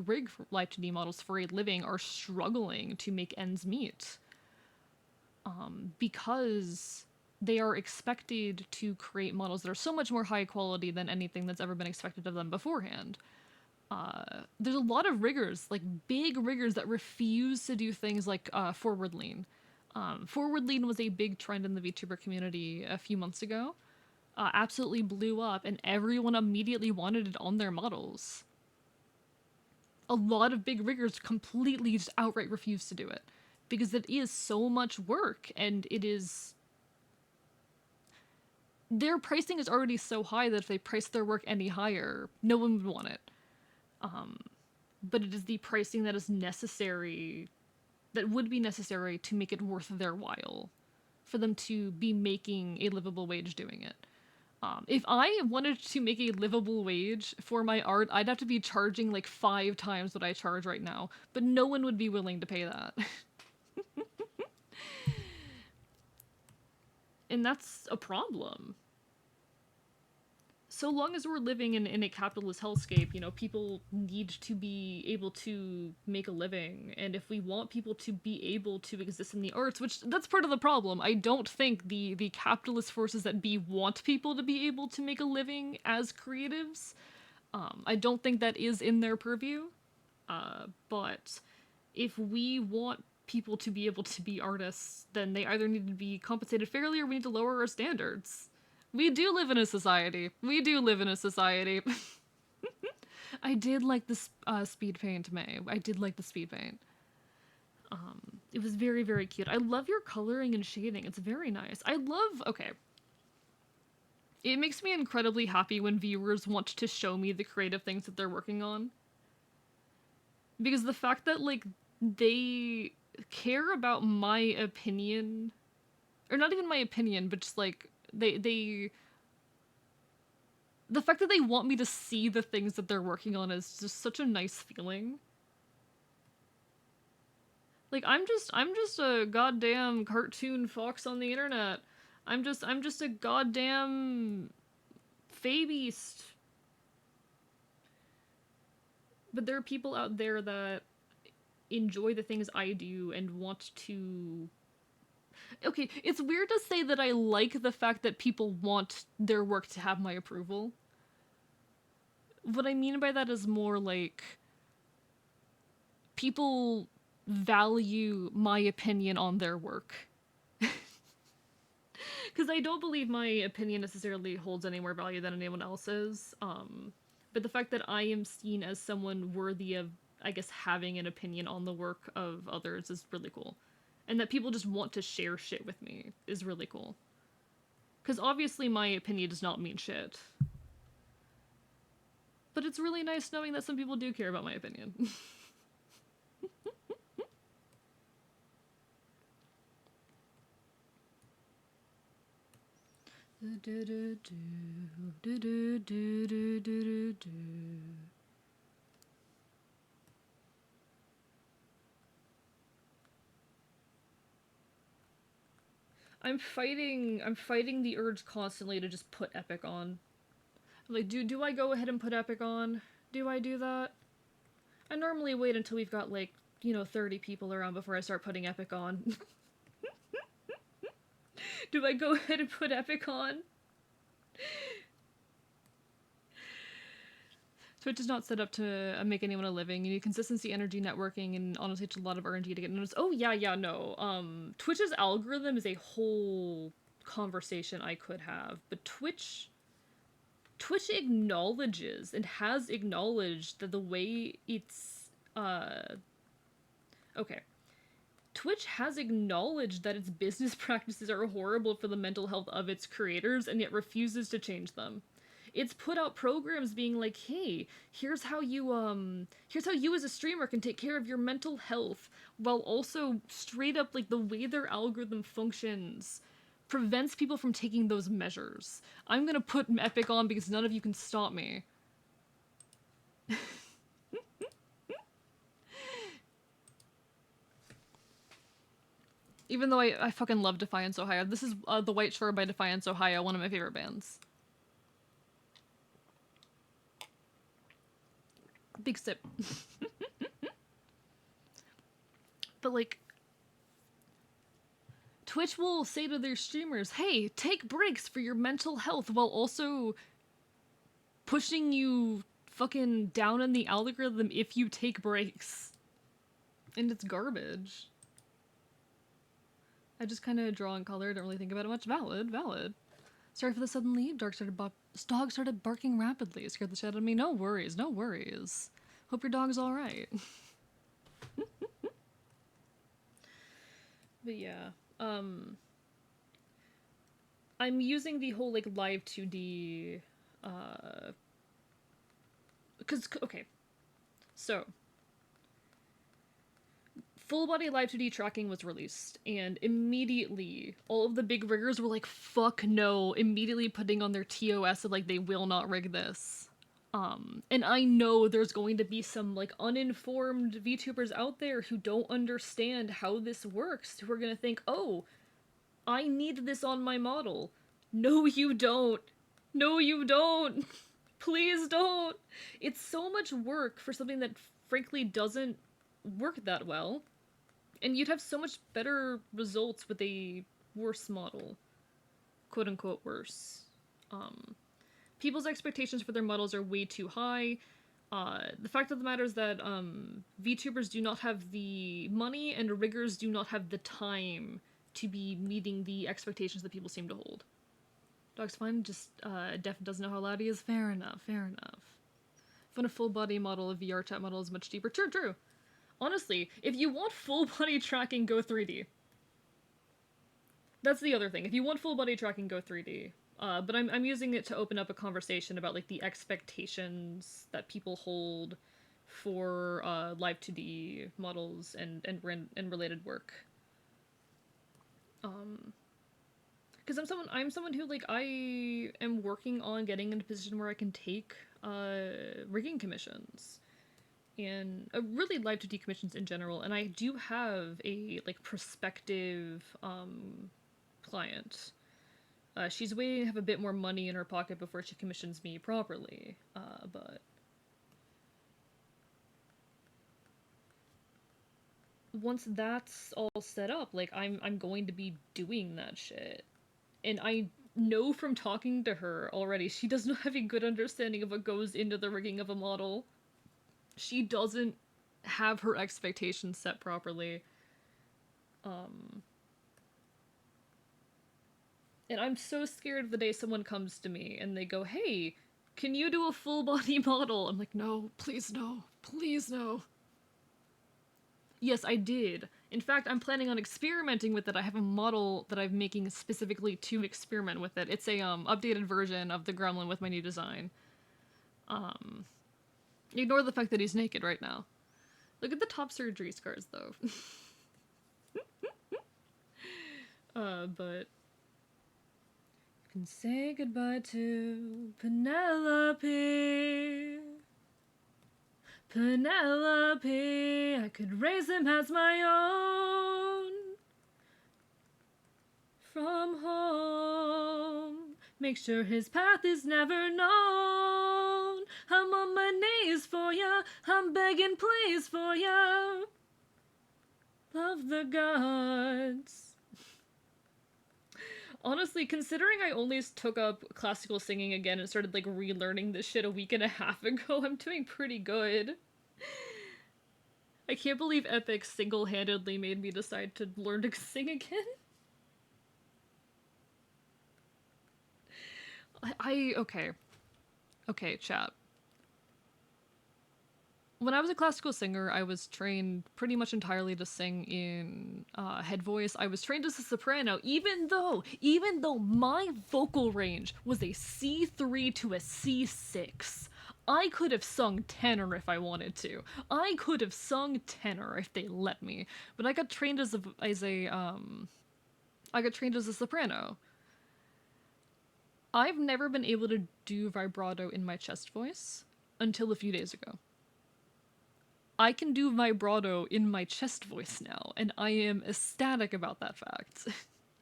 rig live-to-D models for a living are struggling to make ends meet. Because they are expected to create models that are so much more high quality than anything that's ever been expected of them beforehand. There's a lot of riggers, like big riggers, that refuse to do things like forward lean. Forward lean was a big trend in the VTuber community a few months ago. Absolutely blew up, and everyone immediately wanted it on their models. A lot of big riggers completely just outright refused to do it because it is so much work, and it is... their pricing is already so high that if they price their work any higher, no one would want it. But it is the pricing that is necessary, that would be necessary to make it worth their while, for them to be making a livable wage doing it. If I wanted to make a livable wage for my art, I'd have to be charging like 5 times what I charge right now, but no one would be willing to pay that. And that's a problem. So long as we're living in a capitalist hellscape, you know, people need to be able to make a living. And if we want people to be able to exist in the arts, which that's part of the problem, I don't think the capitalist forces that be want people to be able to make a living as creatives. I don't think that is in their purview. But if we want people to be able to be artists, then they either need to be compensated fairly or we need to lower our standards. We do live in a society. We do live in a society. I did like the speed paint, May. I did like the speed paint. It was very, very cute. I love your coloring and shading. It's very nice. Okay. It makes me incredibly happy when viewers want to show me the creative things that they're working on. Because the fact that, like, they care about my opinion, or not even my opinion, but just, like, the fact that they want me to see the things that they're working on is just such a nice feeling. Like, I'm just a goddamn cartoon fox on the internet. I'm just a goddamn beast. But there are people out there that enjoy the things I do and want to... Okay, it's weird to say that I like the fact that people want their work to have my approval. What I mean by that is more like... people value my opinion on their work. Because I don't believe my opinion necessarily holds any more value than anyone else's. But the fact that I am seen as someone worthy of, I guess, having an opinion on the work of others is really cool. And that people just want to share shit with me is really cool. Because obviously my opinion does not mean shit. But it's really nice knowing that some people do care about my opinion. I'm fighting the urge constantly to just put Epic on. Like, do I go ahead and put Epic on? Do I do that? I normally wait until we've got, like, 30 people around before I start putting Epic on. Do I go ahead and put Epic on? Twitch is not set up to make anyone a living. You need consistency, energy, networking, and honestly, it's a lot of RNG to get noticed. Oh, yeah, no. Twitch's algorithm is a whole conversation I could have, but Twitch acknowledges and has acknowledged that the way it's, okay. Twitch has acknowledged that its business practices are horrible for the mental health of its creators and yet refuses to change them. It's put out programs being like, hey, here's how you as a streamer can take care of your mental health, while also straight up, like, the way their algorithm functions prevents people from taking those measures. I'm gonna put Epic on because none of you can stop me. Even though I fucking love Defiance, Ohio. This is The White Shore by Defiance, Ohio, one of my favorite bands. Big sip. But, like, Twitch will say to their streamers, hey, take breaks for your mental health, while also pushing you fucking down in the algorithm if you take breaks. And it's garbage. I just kind of draw and color, don't really think about it much. Valid. Sorry for the sudden leave. Dog started barking rapidly. It scared the shit out of me. No worries. Hope your dog's alright. But yeah. I'm using the whole, like, live 2D, okay. So, full body live 2D tracking was released, and immediately all of the big riggers were like, fuck no, immediately putting on their TOS of like, they will not rig this. And I know there's going to be some like uninformed VTubers out there who don't understand how this works, who are gonna think, oh, I need this on my model. No, you don't. No, you don't. Please don't. It's so much work for something that frankly doesn't work that well. And you'd have so much better results with a worse model. Quote unquote worse. People's expectations for their models are way too high. The fact of the matter is that VTubers do not have the money and riggers do not have the time to be meeting the expectations that people seem to hold. Dog's fine, just Def doesn't know how loud he is. Fair enough, fair enough. If a full body model, a VR chat model is much cheaper. True, true. Honestly, if you want full body tracking, go 3D. That's the other thing. If you want full body tracking, go 3D. But I'm using it to open up a conversation about like the expectations that people hold for live 2D models and related work. Because I'm someone who like I am working on getting in a position where I can take rigging commissions and really live 2D commissions in general, and I do have a like prospective client. She's waiting to have a bit more money in her pocket before she commissions me properly, but once that's all set up, like I'm going to be doing that shit. And I know from talking to her already, she does not have a good understanding of what goes into the rigging of a model. She doesn't have her expectations set properly. And I'm so scared the day someone comes to me and they go, hey, can you do a full body model? I'm like, no, please no, please no. Yes, I did. In fact, I'm planning on experimenting with it. I have a model that I'm making specifically to experiment with it. It's a updated version of the gremlin with my new design. Ignore the fact that he's naked right now. Look at the top surgery scars, though. But you can say goodbye to Penelope. Penelope, I could raise him as my own. From home, make sure his path is never known. I'm on my knees for ya, I'm begging please for ya. Love the gods. Honestly, considering I only took up classical singing again and started like relearning this shit a week and a half ago, I'm doing pretty good. I can't believe Epic single-handedly made me decide to learn to sing again. Okay, chat. When I was a classical singer, I was trained pretty much entirely to sing in head voice. I was trained as a soprano, even though my vocal range was a C3 to a C6. I could have sung tenor if I wanted to. I could have sung tenor if they let me. But I got trained as a soprano. I've never been able to do vibrato in my chest voice until a few days ago. I can do vibrato in my chest voice now, and I am ecstatic about that fact.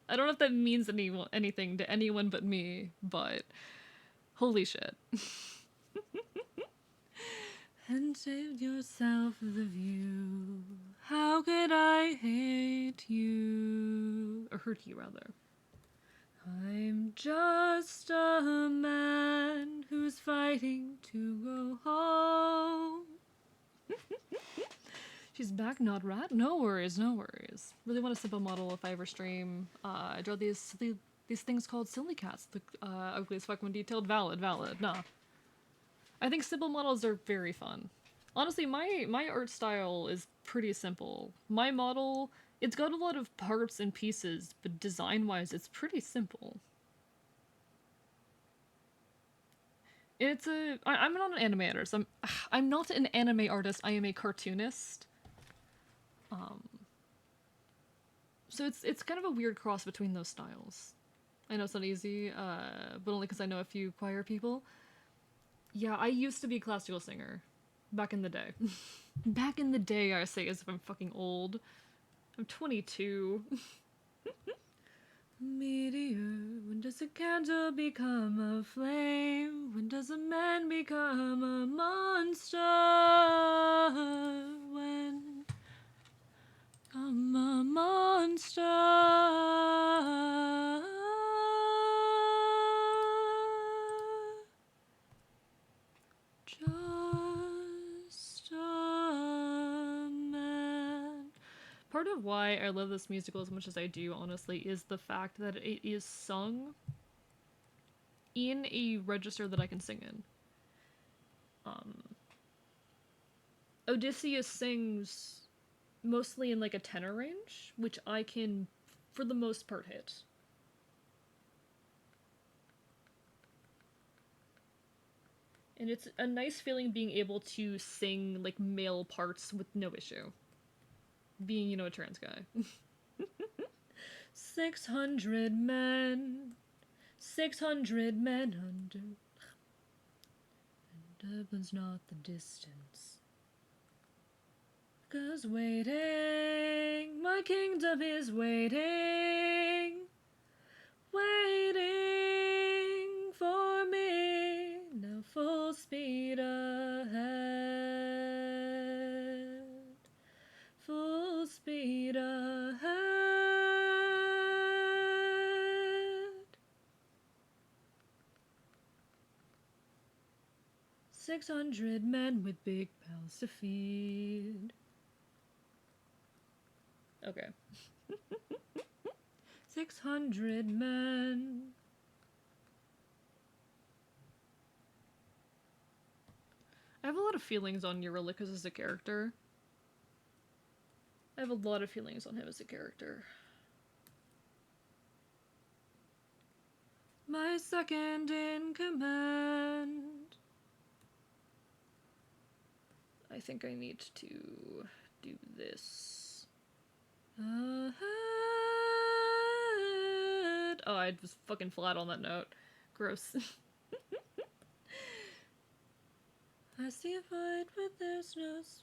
I don't know if that means anything to anyone but me, but holy shit. And save yourself the view. How could I hate you? Or hurt you, rather. I'm just a man who's fighting to go home. She's back, not rat? No worries, no worries. Really want a simple model if I ever stream. I draw these things called silly cats. The ugliest fucking detailed. Valid. Nah. I think simple models are very fun. Honestly, my art style is pretty simple. My model, it's got a lot of parts and pieces, but design-wise, it's pretty simple. I'm not an anime artist. I'm not an anime artist. I am a cartoonist. So it's kind of a weird cross between those styles. I know it's not easy, but only because I know a few choir people. Yeah, I used to be a classical singer. Back in the day. Back in the day, I say as if I'm fucking old. I'm 22. Meteor, when does a candle become a flame? When does a man become a monster? When I'm a monster. Just a man. Part of why I love this musical as much as I do, honestly, is the fact that it is sung in a register that I can sing in. Odysseus sings mostly in like a tenor range, which I can, for the most part, hit. And it's a nice feeling being able to sing like male parts with no issue. Being, you know, a trans guy. 600 men. 600 men under. And Dublin's not the distance. 'Cause waiting, my kingdom is waiting. Waiting for me. Now full speed ahead. Full speed ahead. 600 men with big pals to feed. Okay. 600 men. I have a lot of feelings on Eurylochus as a character. I have a lot of feelings on him as a character. My second in command. I think I need to do this. Ahead. Oh, I was fucking flat on that note. Gross. I see a void where there's no source.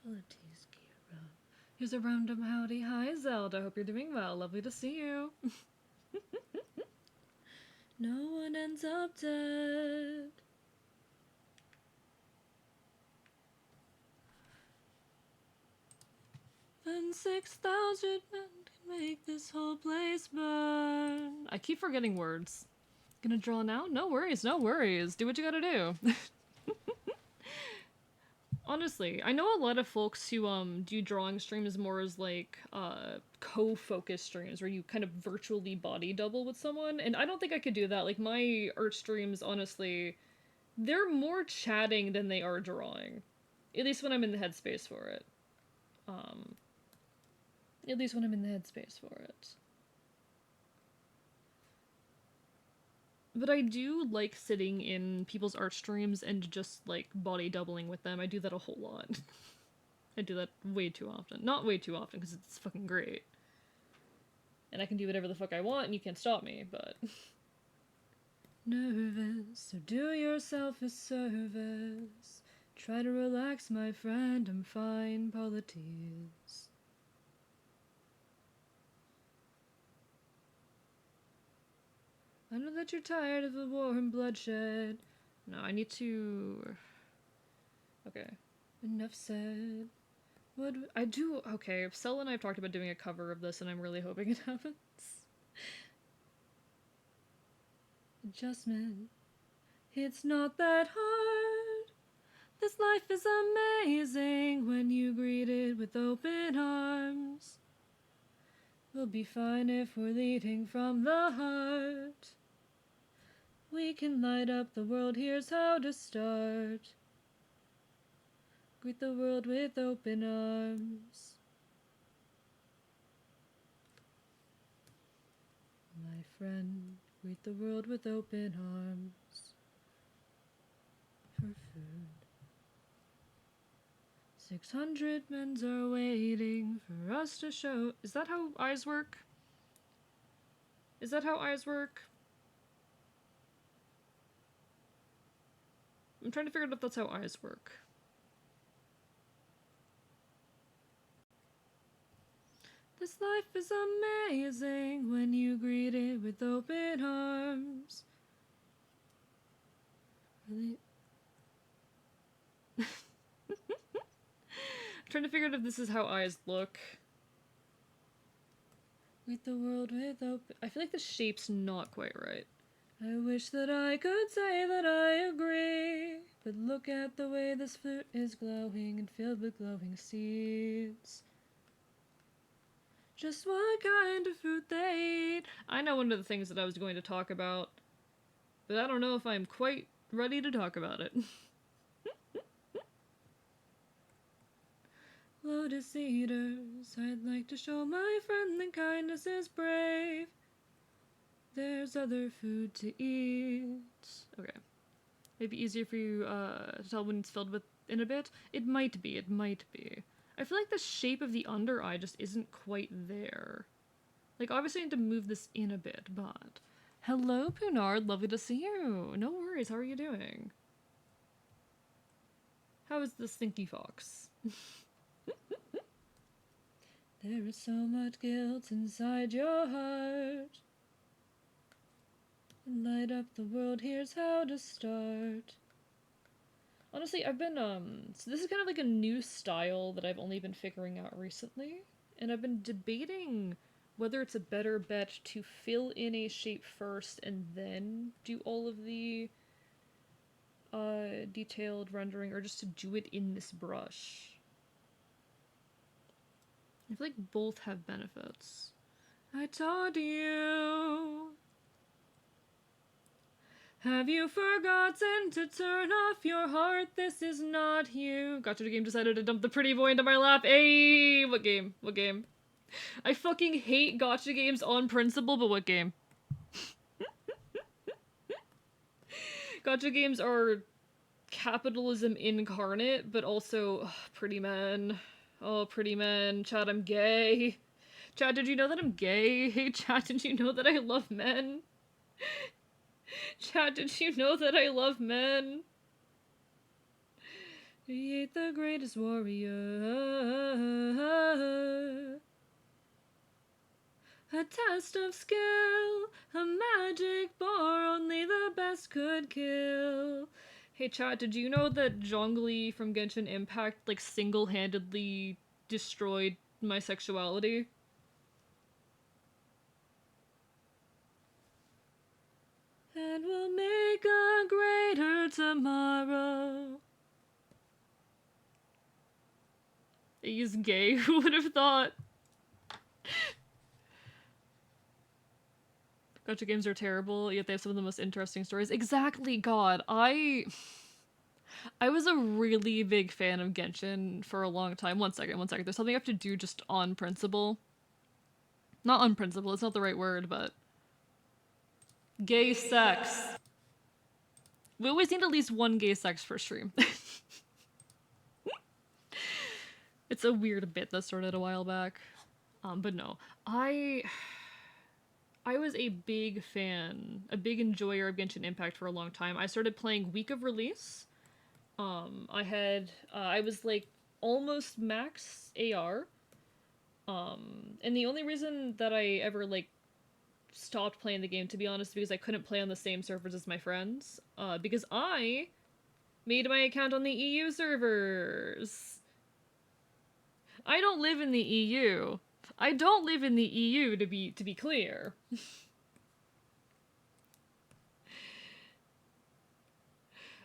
Apologies, Kira. Here's a random howdy. Hi, Zelda. Hope you're doing well. Lovely to see you. No one ends up dead. And 6,000 men can make this whole place burn. I keep forgetting words. Gonna draw now? No worries, no worries. Do what you gotta do. Honestly, I know a lot of folks who do drawing streams more as like co-focus streams where you kind of virtually body double with someone, and I don't think I could do that. Like my art streams, honestly, they're more chatting than they are drawing. At least when I'm in the headspace for it. At least when I'm in the headspace for it. But I do like sitting in people's art streams and just, like, body doubling with them. I do that a whole lot. I do that way too often. Not way too often, because it's fucking great. And I can do whatever the fuck I want, and you can't stop me, but... Nervous, so do yourself a service. Try to relax, my friend, I'm fine, Polites. I know that you're tired of the war and bloodshed. No, I need to... Okay. Enough said. What I do... Okay, Sel and I have talked about doing a cover of this, and I'm really hoping it happens. Adjustment. It's not that hard. This life is amazing when you greet it with open arms. We'll be fine if we're leading from the heart. We can light up the world, here's how to start. Greet the world with open arms. my friend, greet the world with open arms for food. 600 men are waiting for us to show. Is that how eyes work? Is that how eyes work? I'm trying to figure out if that's how eyes work. This life is amazing when you greet it with open arms. Really? I'm trying to figure out if this is how eyes look. Greet the world with open... I feel like the shape's not quite right. I wish that I could say that I agree, but look at the way this flute is glowing and filled with glowing seeds. Just what kind of fruit they eat. I know one of the things that I was going to talk about, but I don't know if I'm quite ready to talk about it. Lotus eaters, I'd like to show my friend that kindness is brave. There's other food to eat. Okay. Maybe easier for you to tell when it's filled with in a bit? It might be, it might be. I feel like the shape of the under eye just isn't quite there. Like, obviously I need to move this in a bit, but... Hello, Punard, lovely to see you. No worries, how are you doing? How is the stinky fox? There is so much guilt inside your heart. Light up the world, here's how to start. Honestly, I've been, so this is kind of like a new style that I've only been figuring out recently, and I've been debating whether it's a better bet to fill in a shape first and then do all of the, detailed rendering, or just to do it in this brush. I feel like both have benefits. I taught you. Have you forgotten to turn off your heart? This is not you. Gotcha, the game decided to dump the pretty boy into my lap. Hey, what game? What game? I fucking hate gotcha games on principle, but what game? Gotcha games are capitalism incarnate, but also pretty men. Oh, pretty men. Chad, I'm gay. Chad, did you know that I'm gay? Hey, Chad, did you know that I love men? Chad, did you know that I love men? He ain't the greatest warrior. A test of skill, a magic bar only the best could kill. Hey chat, did you know that Zhongli from Genshin Impact, like, single-handedly destroyed my sexuality? And we'll make a greater tomorrow. He's gay, who would have thought? Gacha games are terrible, yet they have some of the most interesting stories. Exactly, God. I was a really big fan of Genshin for a long time. One second. There's something I have to do just on principle. Not on principle, it's not the right word, but... Gay sex. We always need at least one gay sex per stream. It's a weird bit that started a while back. But no. I was a big fan, a big enjoyer of Genshin Impact for a long time. I started playing week of release. I was like almost max AR. And the only reason that I ever like stopped playing the game, to be honest, because I couldn't play on the same servers as my friends. Because I made my account on the EU servers. I don't live in the EU. I don't live in the EU, to be clear.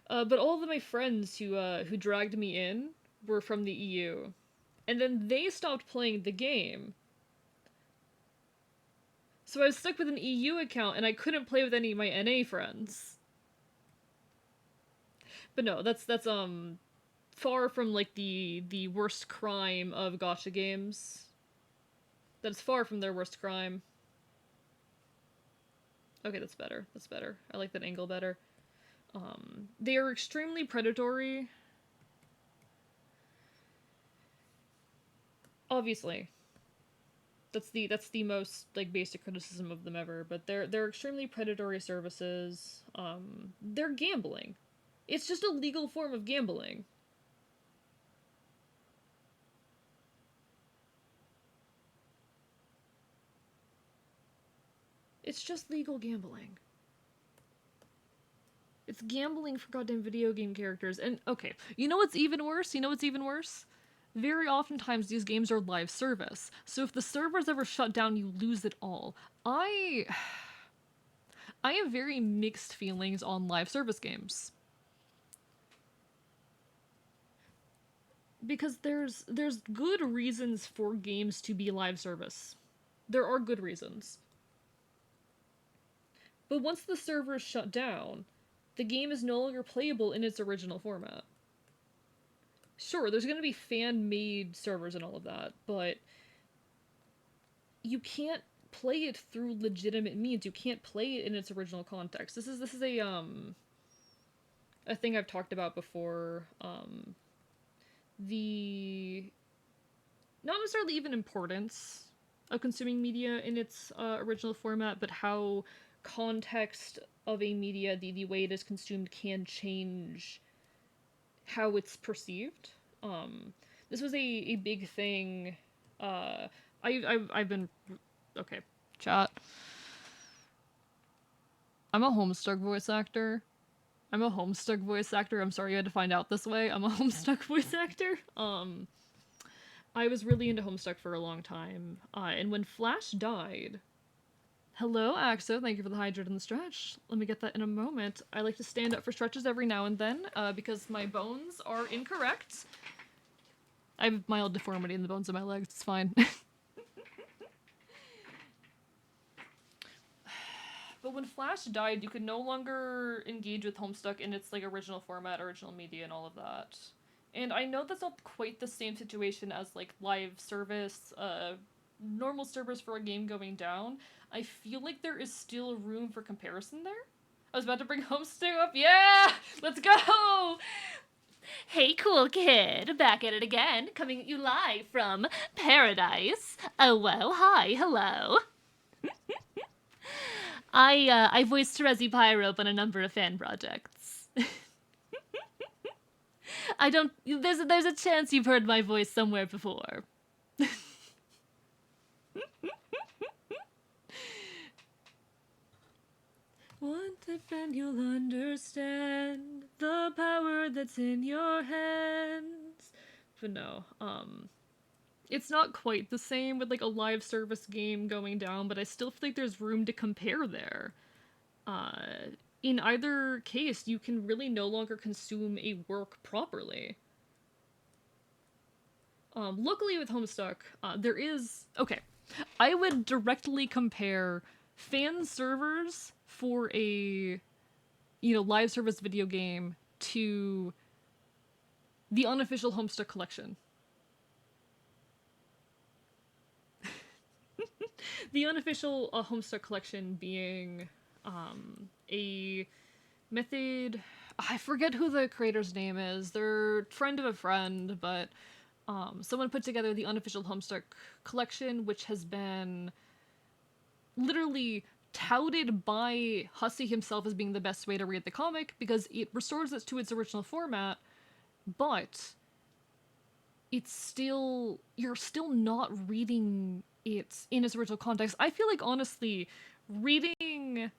But all of my friends who dragged me in were from the EU. And then they stopped playing the game. So I was stuck with an EU account and I couldn't play with any of my NA friends. But no, that's far from like the worst crime of gacha games. That's far from their worst crime. Okay, that's better. That's better. I like that angle better. They are extremely predatory. Obviously. That's the most like basic criticism of them ever, but they're extremely predatory services. They're gambling. It's just a legal form of gambling. It's just legal gambling. It's gambling for goddamn video game characters. And okay, you know what's even worse? You know what's even worse? Very oftentimes these games are live service. So if the servers ever shut down, you lose it all. I have very mixed feelings on live service games. Because there's good reasons for games to be live service. There are good reasons. But once the servers shut down, the game is no longer playable in its original format. Sure, there's going to be fan-made servers and all of that, but you can't play it through legitimate means. You can't play it in its original context. This is a thing I've talked about before. The not necessarily even importance of consuming media in its original format, but how context of a media, the way it is consumed, can change how it's perceived. This was a big thing. I've been okay. Chat. I'm a Homestuck voice actor. I'm sorry you had to find out this way. I'm a Homestuck voice actor. I was really into Homestuck for a long time. And when Flash died. Hello, Axo. Thank you for the hydrate and the stretch. Let me get that in a moment. I like to stand up for stretches every now and then, because my bones are incorrect. I have mild deformity in the bones of my legs. It's fine. But when Flash died, you could no longer engage with Homestuck in its like original format, original media, and all of that. And I know that's not quite the same situation as like live service, normal servers for a game going down. I feel like there is still room for comparison there. I was about to bring Homestuck up. Yeah! Let's go! Hey, cool kid. Back at it again. Coming at you live from Paradise. Oh, well, hi, hello. I voiced Terezi Pyrope on a number of fan projects. There's a chance you've heard my voice somewhere before. One and you'll understand the power that's in your hands. But no, it's not quite the same with like a live service game going down, but I still feel like there's room to compare there. In either case, you can really no longer consume a work properly. Luckily with Homestuck, there is... Okay, I would directly compare fan servers for a, live service video game to the unofficial Homestuck collection. The unofficial Homestuck collection being a method... I forget who the creator's name is. They're friend of a friend, but someone put together the unofficial Homestuck collection, which has been literally touted by Hussey himself as being the best way to read the comic, because it restores it to its original format, but it's still... You're still not reading it in its original context. I feel like, honestly, reading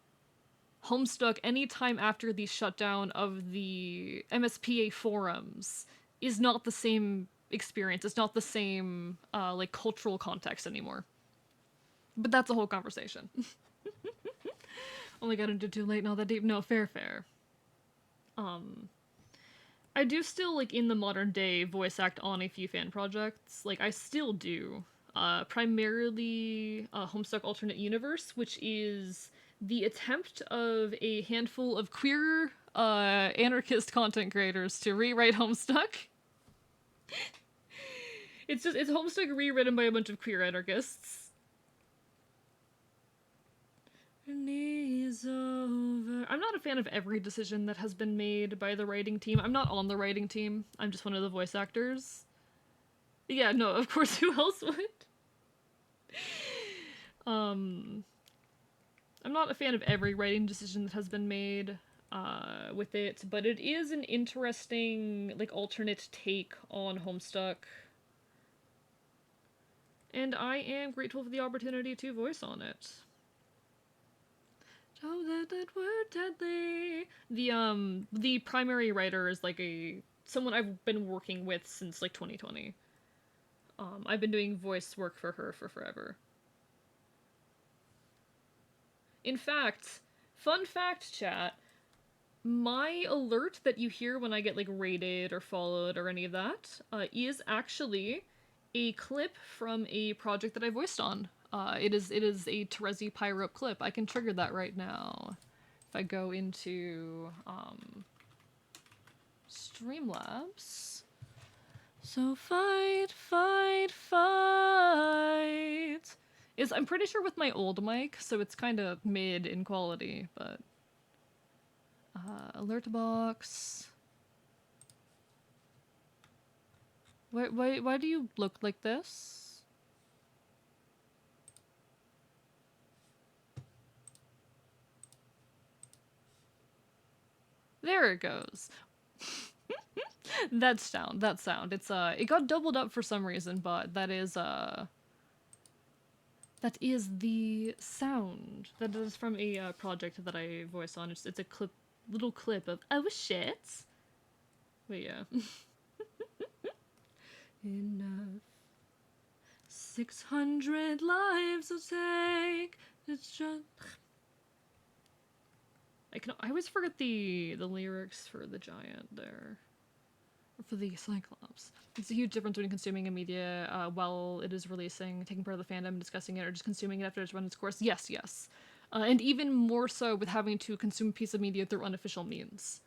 Homestuck anytime after the shutdown of the MSPA forums is not the same experience. It's not the same, cultural context anymore. But that's a whole conversation. Only got into too late and all that deep. No, fair. I do still, in the modern day, voice act on a few fan projects. I still do. Primarily Homestuck Alternate Universe, which is the attempt of a handful of queer anarchist content creators to rewrite Homestuck. It's Homestuck rewritten by a bunch of queer anarchists. Knees over. I'm not a fan of every decision that has been made by the writing team. I'm not on the writing team. I'm just one of the voice actors. Yeah, no, of course, who else would? I'm not a fan of every writing decision that has been made with it, but it is an interesting, like, alternate take on Homestuck. And I am grateful for the opportunity to voice on it. Oh, that word deadly. The primary writer is like someone I've been working with since like 2020. I've been doing voice work for her for forever. In fact, fun fact, chat, my alert that you hear when I get like raided or followed or any of that is actually a clip from a project that I voiced on. It is a Terezi Pyro clip. I can trigger that right now. If I go into Streamlabs. So fight, fight, fight. I'm pretty sure with my old mic, so it's kind of mid in quality, but alert box. Why do you look like this? There it goes. That sound. It's it got doubled up for some reason, but that is the sound. That is from a project that I voice on. It's a little clip of oh shit. But yeah. Enough. 600 lives will take. It's just. I always forget the lyrics for the giant there. Or for the Cyclops. It's a huge difference between consuming a media while it is releasing, taking part of the fandom, discussing it, or just consuming it after it's run its course. Yes, yes. And even more so with having to consume a piece of media through unofficial means.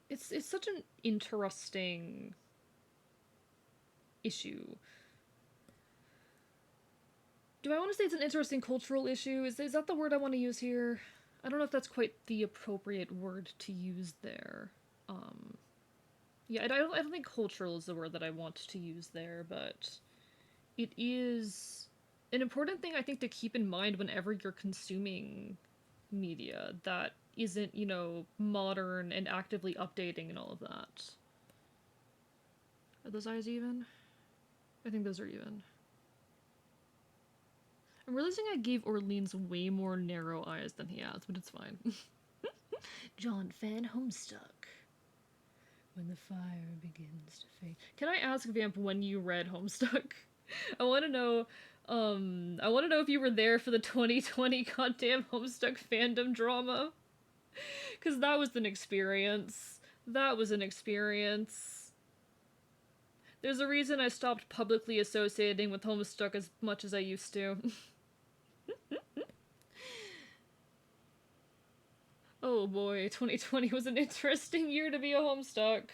It's such an interesting issue. Do I want to say it's an interesting cultural issue? Is that the word I want to use here? I don't know if that's quite the appropriate word to use there. Yeah, I don't think cultural is the word that I want to use there, but it is an important thing I think to keep in mind whenever you're consuming media that isn't, you know, modern and actively updating and all of that. Are those eyes even? I think those are even. I'm realizing I gave Orleans way more narrow eyes than he has, but it's fine. John Fan Homestuck. When the fire begins to fade. Can I ask, Vamp, when you read Homestuck? I want to know if you were there for the 2020 goddamn Homestuck fandom drama. Because that was an experience. That was an experience. There's a reason I stopped publicly associating with Homestuck as much as I used to. Oh boy, 2020 was an interesting year to be a Homestuck.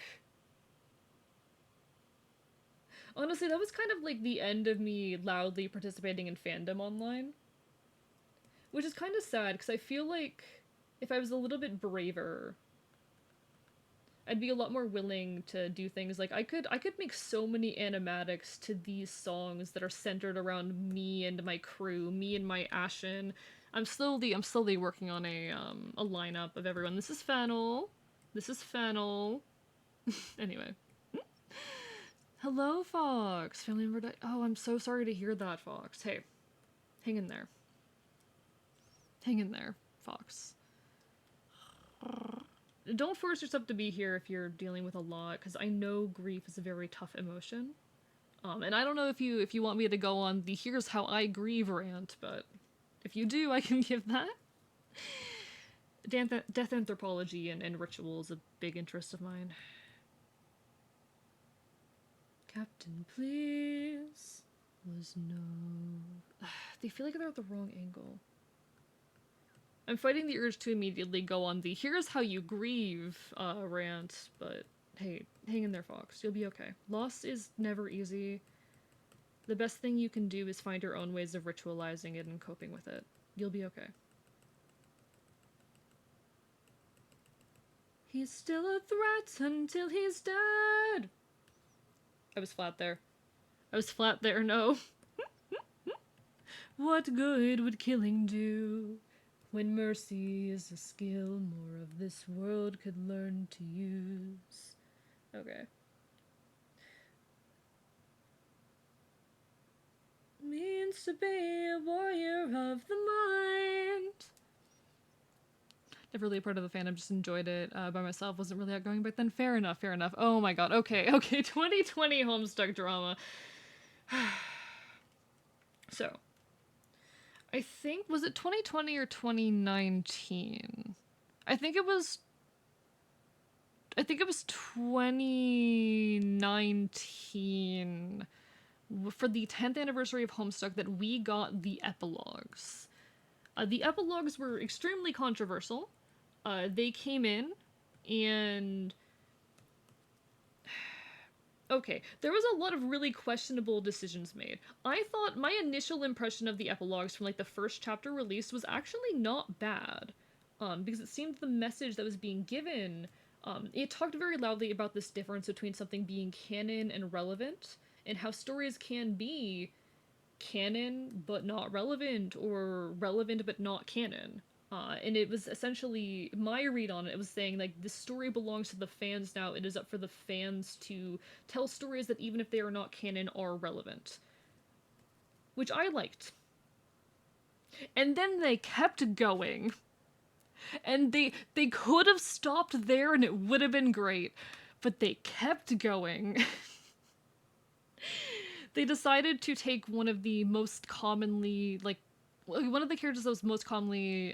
Honestly, that was kind of like the end of me loudly participating in fandom online. Which is kind of sad, because I feel like if I was a little bit braver, I'd be a lot more willing to do things like I could make so many animatics to these songs that are centered around me and my crew, me and my Ashen. I'm slowly working on a lineup of everyone. This is Fennel. This is Fennel. Anyway. Hello, Fox. Family member died. Oh, I'm so sorry to hear that, Fox. Hey, hang in there. Hang in there, Fox. Don't force yourself to be here if you're dealing with a lot, because I know grief is a very tough emotion. And I don't know if you want me to go on the here's how I grieve rant, but if you do, I can give that. Death anthropology and ritual is a big interest of mine. Captain, please. Was no... They feel like they're at the wrong angle. I'm fighting the urge to immediately go on the here's how you grieve rant, but hey, hang in there, Fox. You'll be okay. Loss is never easy. The best thing you can do is find your own ways of ritualizing it and coping with it. You'll be okay. He's still a threat until he's dead. I was flat there. No. What good would killing do? When mercy is a skill more of this world could learn to use. Okay. Means to be a warrior of the mind. Never really a part of the fandom, just enjoyed it by myself. Wasn't really outgoing back then. Fair enough. Oh my god. Okay. 2020 Homestuck drama. So, I think, was it 2020 or 2019? I think it was 2019 for the 10th anniversary of Homestuck that we got the epilogues. The epilogues were extremely controversial. They came in and... Okay, there was a lot of really questionable decisions made. I thought my initial impression of the epilogues from, like, the first chapter released was actually not bad. Because it seemed the message that was being given, it talked very loudly about this difference between something being canon and relevant, and how stories can be canon but not relevant, or relevant but not canon. And it was essentially, my read on it, was saying, like, this story belongs to the fans now. It is up for the fans to tell stories that, even if they are not canon, are relevant. Which I liked. And then they kept going. And they could have stopped there and it would have been great. But they kept going. They decided to take one of the most commonly, like, one of the characters that was most commonly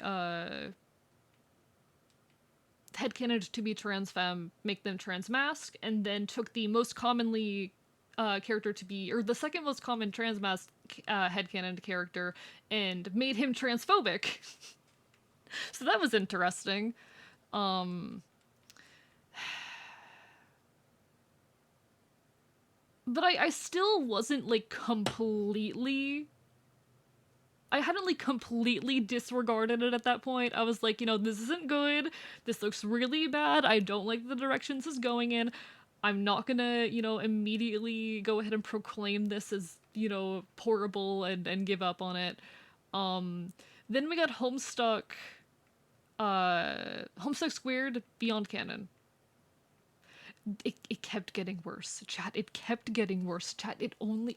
headcanoned to be trans femme, make them trans mask, and then took the most commonly character to be, or the second most common trans mask headcanoned character, and made him transphobic. So that was interesting. But I still wasn't, like, completely... I hadn't, like, completely disregarded it at that point. I was like, this isn't good. This looks really bad. I don't like the direction this is going in. I'm not gonna, immediately go ahead and proclaim this as, horrible and give up on it. Then we got Homestuck Squared Beyond Canon. It kept getting worse, chat. It kept getting worse, chat. It only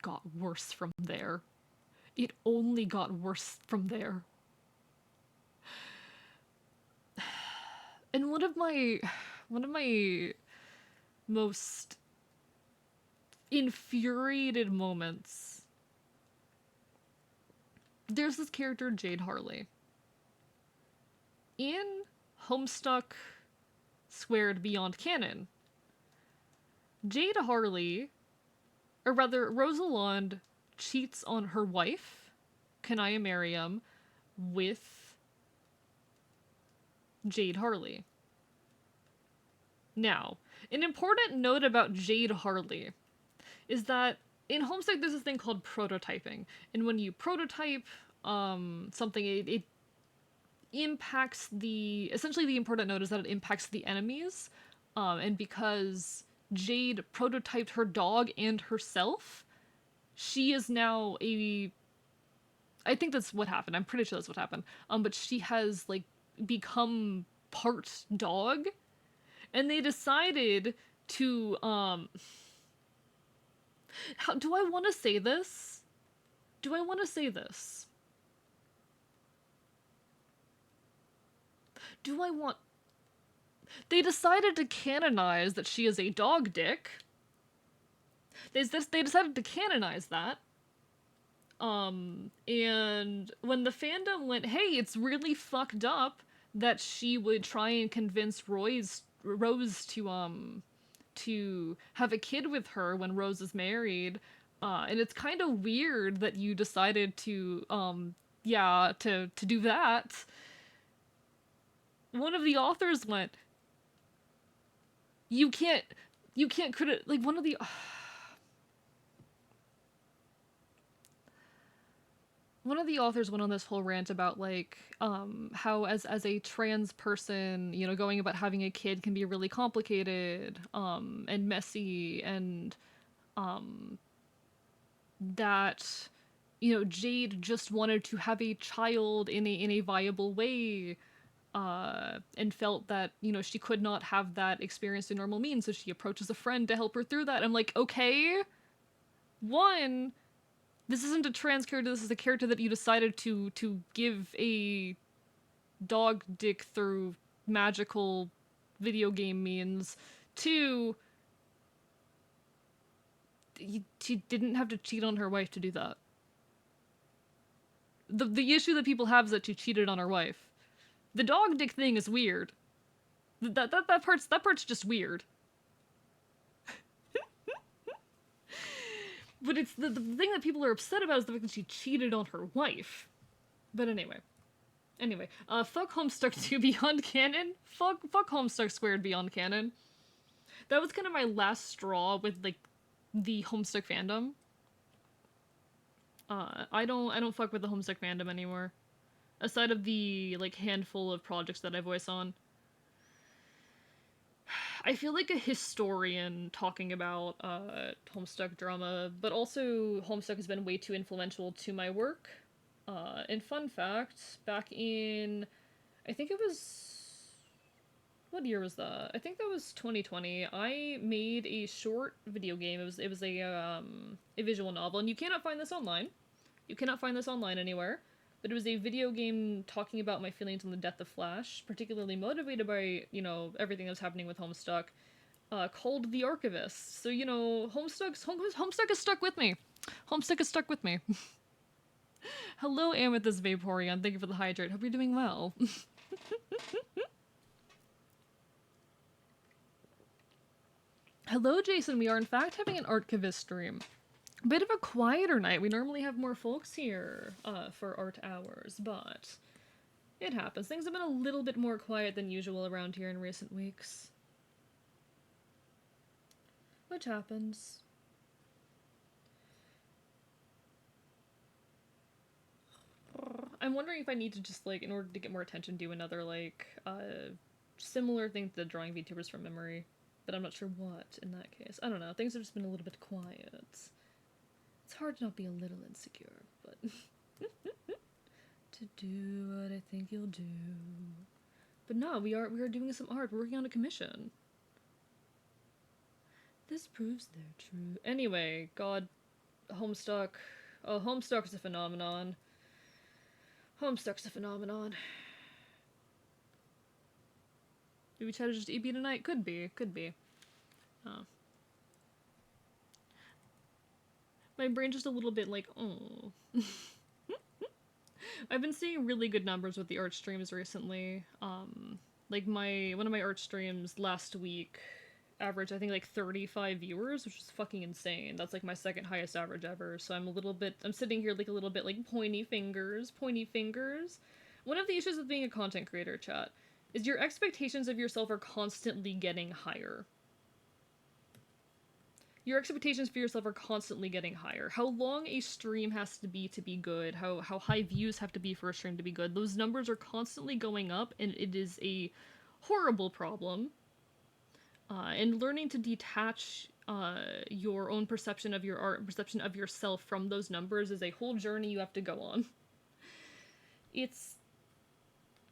got worse from there. It only got worse from there. And one of my most infuriated moments, there's this character, Jade Harley. In Homestuck Squared Beyond Canon, Jade Harley, or rather, Rosalind, cheats on her wife, Kanaya Merriam, with Jade Harley. Now, an important note about Jade Harley is that in Homestuck there's this thing called prototyping, and when you prototype something, it impacts essentially the important note is that it impacts the enemies, and because Jade prototyped her dog and herself, she is now I think that's what happened. I'm pretty sure that's what happened. But she has, like, become part dog. And they decided to, how do I want to say this? They decided to canonize that she is a dog dick. They decided to canonize that. And when the fandom went, hey, it's really fucked up that she would try and convince Rose to have a kid with her when Rose is married, and it's kind of weird that you decided to do that. One of the authors went, you can't credit, like, one of the one of the authors went on this whole rant about like how as a trans person, you know, going about having a kid can be really complicated and messy, and that, you know, Jade just wanted to have a child in a viable way, and felt that, you know, she could not have that experience in normal means, so she approaches a friend to help her through that. I'm like, okay, one, this isn't a trans character, this is a character that you decided to give a dog dick through magical video game means. Two, she didn't have to cheat on her wife to do that. The issue that people have is that she cheated on her wife. The dog dick thing is weird. That part's just weird. But it's the thing that people are upset about is the fact that she cheated on her wife. But anyway, fuck Homestuck 2 Beyond Canon. Fuck Homestuck Squared Beyond Canon. That was kind of my last straw with like the Homestuck fandom. I don't fuck with the Homestuck fandom anymore. Aside of the like handful of projects that I voice on. I feel like a historian talking about Homestuck drama, but also Homestuck has been way too influential to my work. And fun fact, back in, I think it was, what year was that? I think that was 2020. I made a short video game. It was a visual novel, and you cannot find this online. You cannot find this online anywhere. But it was a video game talking about my feelings on the death of Flash, particularly motivated by, you know, everything that's happening with Homestuck, called The Archivist. So, you know, Homestuck is stuck with me. Homestuck is stuck with me. Hello, Amethyst Vaporeon. Thank you for the hydrate. Hope you're doing well. Hello, Jason. We are, in fact, having an Archivist stream. Bit of a quieter night. We normally have more folks here for art hours, but it happens. Things have been a little bit more quiet than usual around here in recent weeks. Which happens. I'm wondering if I need to just, like, in order to get more attention, do another, like, similar thing to the drawing VTubers from memory. But I'm not sure what in that case. I don't know. Things have just been a little bit quiet. It's hard to not be a little insecure, but to do what I think you'll do. But no, we are doing some art. We're working on a commission. This proves they're true. Anyway, God, Homestuck. Oh, Homestuck's a phenomenon. Homestuck's a phenomenon. Maybe we try to just EP tonight? Could be. Oh. My brain's just a little bit like, oh. I've been seeing really good numbers with the art streams recently. Like one of my art streams last week averaged, I think, like 35 viewers, which is fucking insane. That's like my second highest average ever. So I'm sitting here like a little bit like pointy fingers. One of the issues with being a content creator, chat, is your expectations of yourself are constantly getting higher. Your expectations for yourself are constantly getting higher. How long a stream has to be good, how high views have to be for a stream to be good, those numbers are constantly going up, and it is a horrible problem. And learning to detach your own perception of your art and perception of yourself from those numbers is a whole journey you have to go on. It's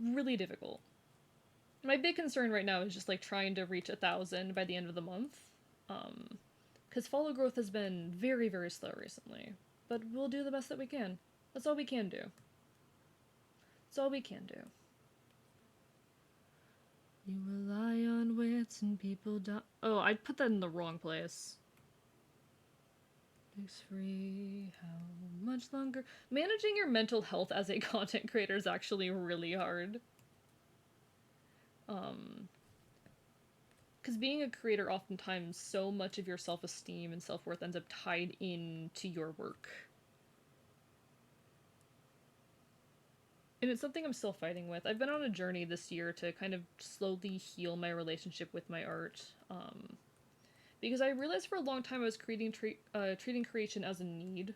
really difficult. My big concern right now is just like trying to reach 1,000 by the end of the month. Because follow growth has been very, very slow recently. But we'll do the best that we can. That's all we can do. That's all we can do. You rely on wits and people die. Oh, I put that in the wrong place. Breaks free, how much longer? Managing your mental health as a content creator is actually really hard. Because being a creator, oftentimes, so much of your self-esteem and self-worth ends up tied into your work. And it's something I'm still fighting with. I've been on a journey this year to kind of slowly heal my relationship with my art. Because I realized for a long time I was treating creation as a need.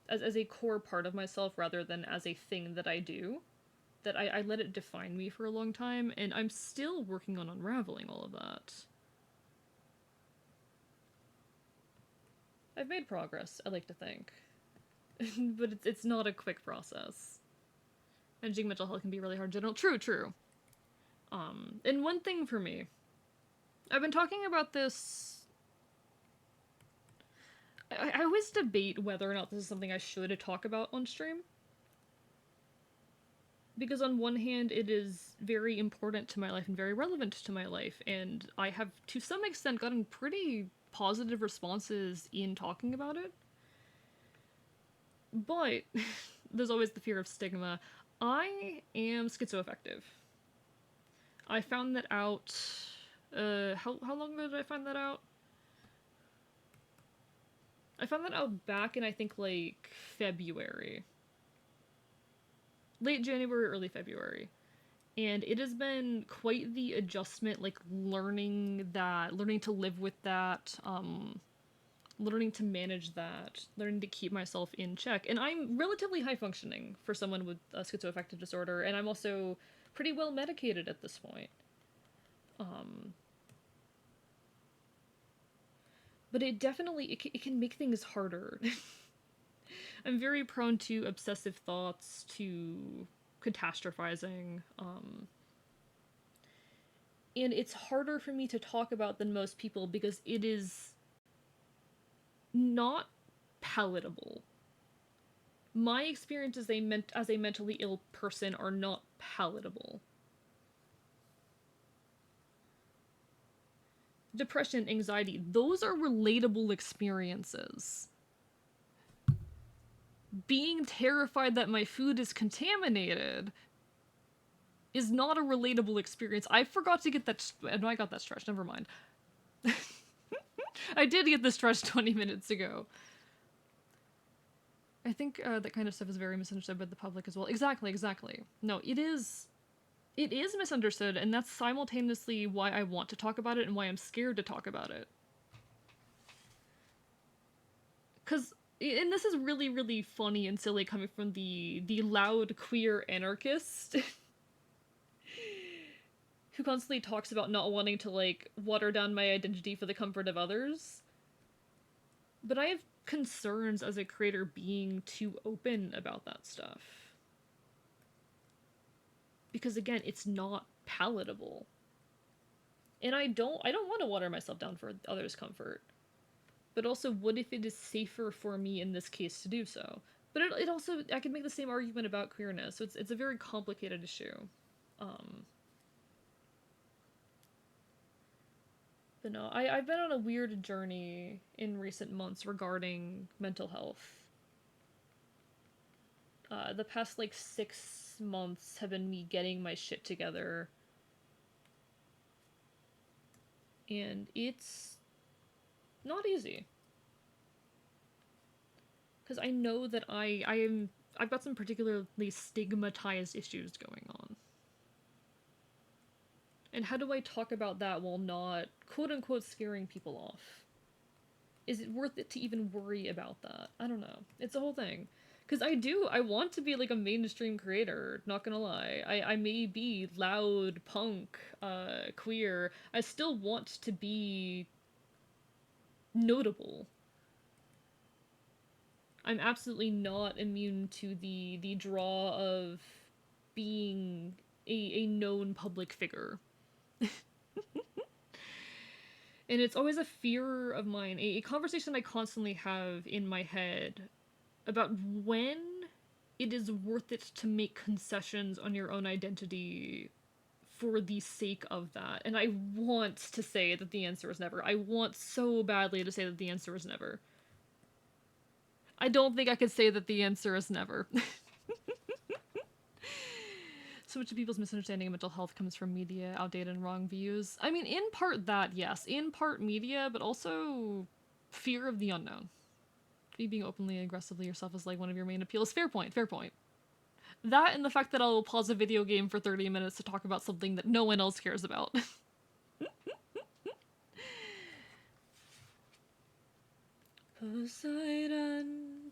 as a core part of myself rather than as a thing that I do. That I let it define me for a long time, and I'm still working on unraveling all of that. I've made progress, I like to think. But it's not a quick process. Managing mental health can be really hard in general. True. And one thing for me, I've been talking about this. I always debate whether or not this is something I should talk about on stream. Because on one hand, it is very important to my life and very relevant to my life, and I have, to some extent, gotten pretty positive responses in talking about it. But there's always the fear of stigma. I am schizoaffective. I found that out. How long ago did I find that out? I found that out back in, I think, like, February. Late January, early February. And it has been quite the adjustment, like, learning to live with that, learning to manage that, learning to keep myself in check. And I'm relatively high functioning for someone with a schizoaffective disorder, and I'm also pretty well medicated at this point. But it definitely, it can make things harder. I'm very prone to obsessive thoughts, to catastrophizing, and it's harder for me to talk about than most people because it is not palatable. My experiences as a mentally ill person are not palatable. Depression, anxiety, those are relatable experiences. Being terrified that my food is contaminated is not a relatable experience. I forgot to get that. No, I got that stretch. Never mind. I did get the stretch 20 minutes ago. I think that kind of stuff is very misunderstood by the public as well. Exactly. No, it is misunderstood, and that's simultaneously why I want to talk about it and why I'm scared to talk about it. And this is really, really funny and silly coming from the loud queer anarchist who constantly talks about not wanting to, like, water down my identity for the comfort of others. But I have concerns as a creator being too open about that stuff. Because again, it's not palatable. And I don't want to water myself down for others' comfort. But also, what if it is safer for me in this case to do so? But it also, I could make the same argument about queerness, so it's a very complicated issue. But no, I've been on a weird journey in recent months regarding mental health. The past, like, 6 months have been me getting my shit together. And it's not easy. Because I know that I've got some particularly stigmatized issues going on. And how do I talk about that while not, quote-unquote, scaring people off? Is it worth it to even worry about that? I don't know. It's a whole thing. Because I want to be, like, a mainstream creator, not gonna lie. I may be loud, punk, queer. I still want to be notable. I'm absolutely not immune to the draw of being a known public figure. And it's always a fear of mine, a conversation I constantly have in my head about when it is worth it to make concessions on your own identity for the sake of that. And I want to say that the answer is never. I want so badly to say that the answer is never. I don't think I could say that the answer is never. So much of people's misunderstanding of mental health comes from media, outdated and wrong views. I mean, in part that, yes. In part media, but also fear of the unknown. Being openly aggressively yourself is, like, one of your main appeals. Fair point. That and the fact that I'll pause a video game for 30 minutes to talk about something that no one else cares about. Poseidon,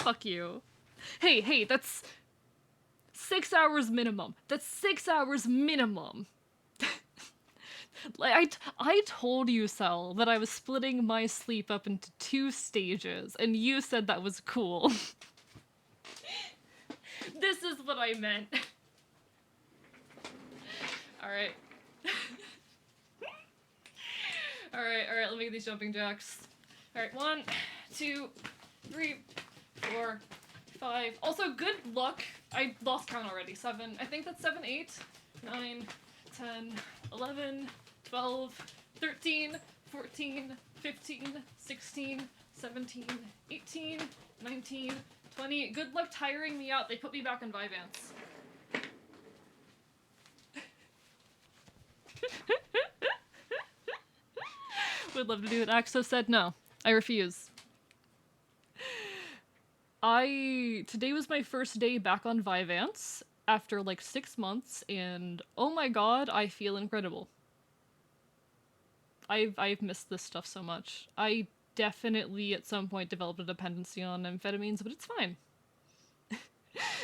Fuck you. Hey, that's 6 hours minimum. That's 6 hours minimum. Like, I told you, Sel, that I was splitting my sleep up into 2 stages, and you said that was cool. This is what I meant. Alright. Alright, let me get these jumping jacks. Alright, 1, 2, 3, 4, 5. Also, good luck. I lost count already. 7. I think that's 7, 8, 9, 10, 11, 12, 13, 14, 15, 16, 17, 18, 19, 20. Good luck tiring me out. They put me back in Vyvanse. Would love to do it. Axo said no. I refuse. Today was my first day back on Vyvanse after like 6 months, and oh my god, I feel incredible. I've missed this stuff so much. I definitely at some point developed a dependency on amphetamines, but it's fine.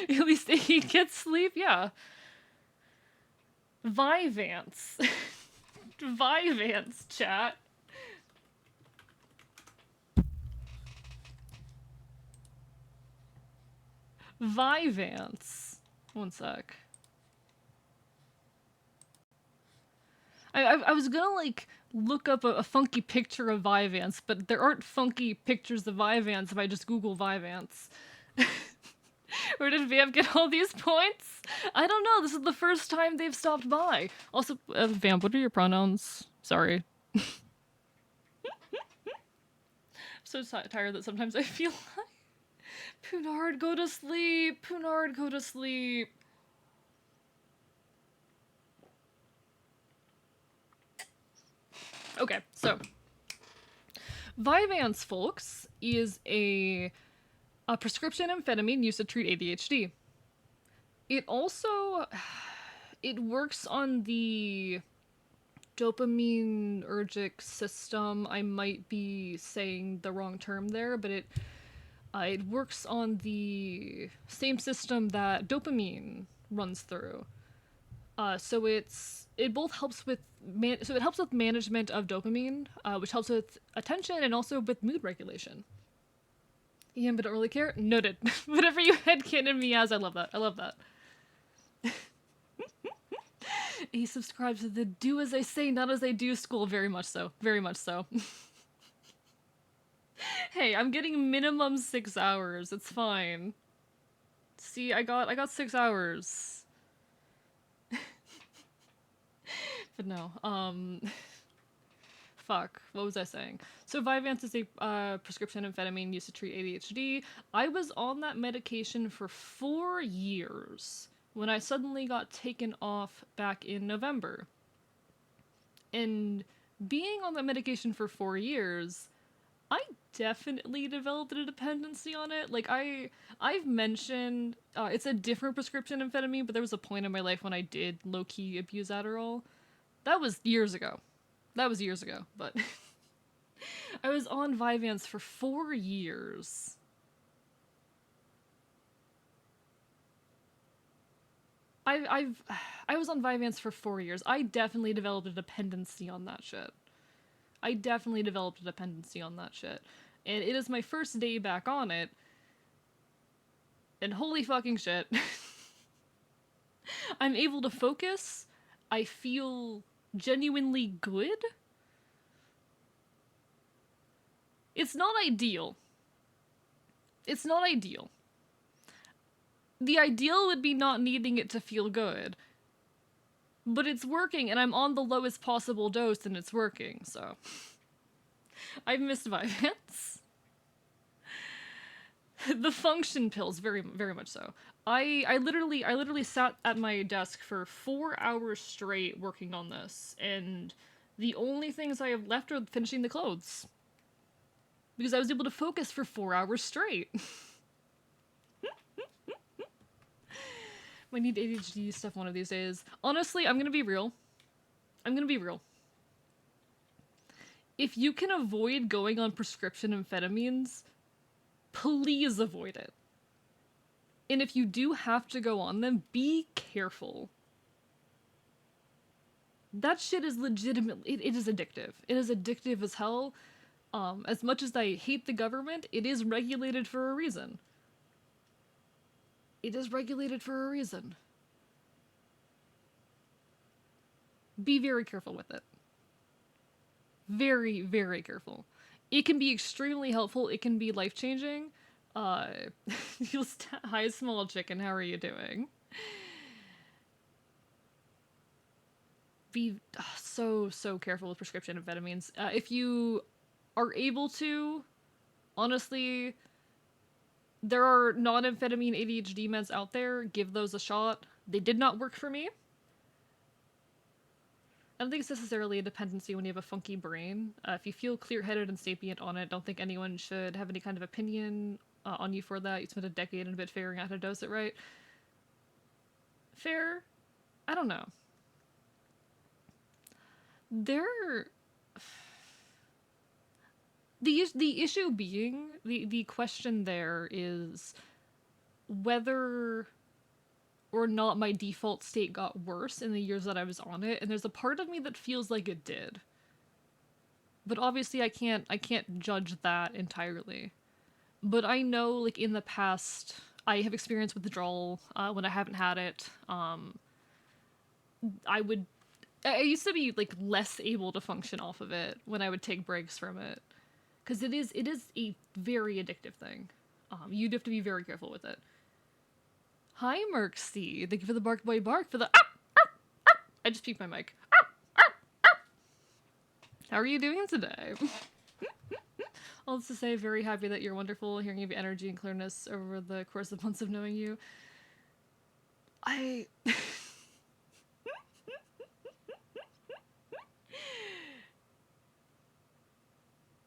At least he gets sleep, yeah. Vyvanse. Vyvanse, chat. Vyvanse. One sec. I was gonna, like, look up a funky picture of Vyvanse, but there aren't funky pictures of Vyvanse if I just Google Vyvanse. Where did Vamp get all these points? I don't know, this is the first time they've stopped by. Also, Vamp, what are your pronouns? Sorry. I'm so tired that sometimes I feel like... Poonard, go to sleep! Poonard, go to sleep! Okay, so... Vyvanse, folks, is a prescription amphetamine used to treat ADHD. It also... It works on the dopaminergic system. I might be saying the wrong term there, but it works on the same system that dopamine runs through. So it both helps with it helps with management of dopamine, which helps with attention and also with mood regulation. Ian, but don't really care. Noted. Whatever you headcanon me as, I love that. I love that. He subscribes to the do as I say, not as I do school. Very much so. Very much so. Hey, I'm getting minimum 6 hours. It's fine. See, I got 6 hours. But no, fuck, what was I saying? So Vyvanse is a prescription amphetamine used to treat ADHD. I was on that medication for 4 years when I suddenly got taken off back in November. And being on that medication for 4 years, I definitely developed a dependency on it. Like, I've mentioned, it's a different prescription amphetamine, but there was a point in my life when I did low-key abuse Adderall. That was years ago. But I was on Vyvanse for 4 years. I was on Vyvanse for 4 years. I definitely developed a dependency on that shit. And it is my first day back on it. And holy fucking shit. I'm able to focus. I feel genuinely good. It's not ideal. The ideal would be not needing it to feel good. But it's working, and I'm on the lowest possible dose, and it's working, so... I've missed Vyvanse. The function pills, very, very much so. I literally sat at my desk for 4 hours straight working on this, and the only things I have left are finishing the clothes. Because I was able to focus for 4 hours straight. I need ADHD stuff one of these days. Honestly, I'm gonna be real. If you can avoid going on prescription amphetamines, please avoid it. And if you do have to go on them, be careful. That shit is legitimately, it is addictive. It is addictive as hell. As much as I hate the government, it is regulated for a reason. It is regulated for a reason. Be very careful with it. Very, very careful. It can be extremely helpful. It can be life-changing. Hi, small chicken. How are you doing? Be so careful with prescription amphetamines. If you are able to, honestly, there are non-amphetamine ADHD meds out there. Give those a shot. They did not work for me. I don't think it's necessarily a dependency when you have a funky brain. If you feel clear-headed and sapient on it, don't think anyone should have any kind of opinion on you for that. You spent a decade and a bit figuring out how to dose it right. Fair? I don't know. The issue being, the question there is whether or not my default state got worse in the years that I was on it, and there's a part of me that feels like it did. But obviously I can't judge that entirely. But I know, like, in the past, I have experienced withdrawal when I haven't had it. I used to be, like, less able to function off of it when I would take breaks from it. Because it is a very addictive thing. You'd have to be very careful with it. Hi, Merksy. Thank you for the bark boy bark for the I just peeked my mic. How are you doing today? All this to say, very happy that you're wonderful, hearing of your energy and clearness over the course of months of knowing you.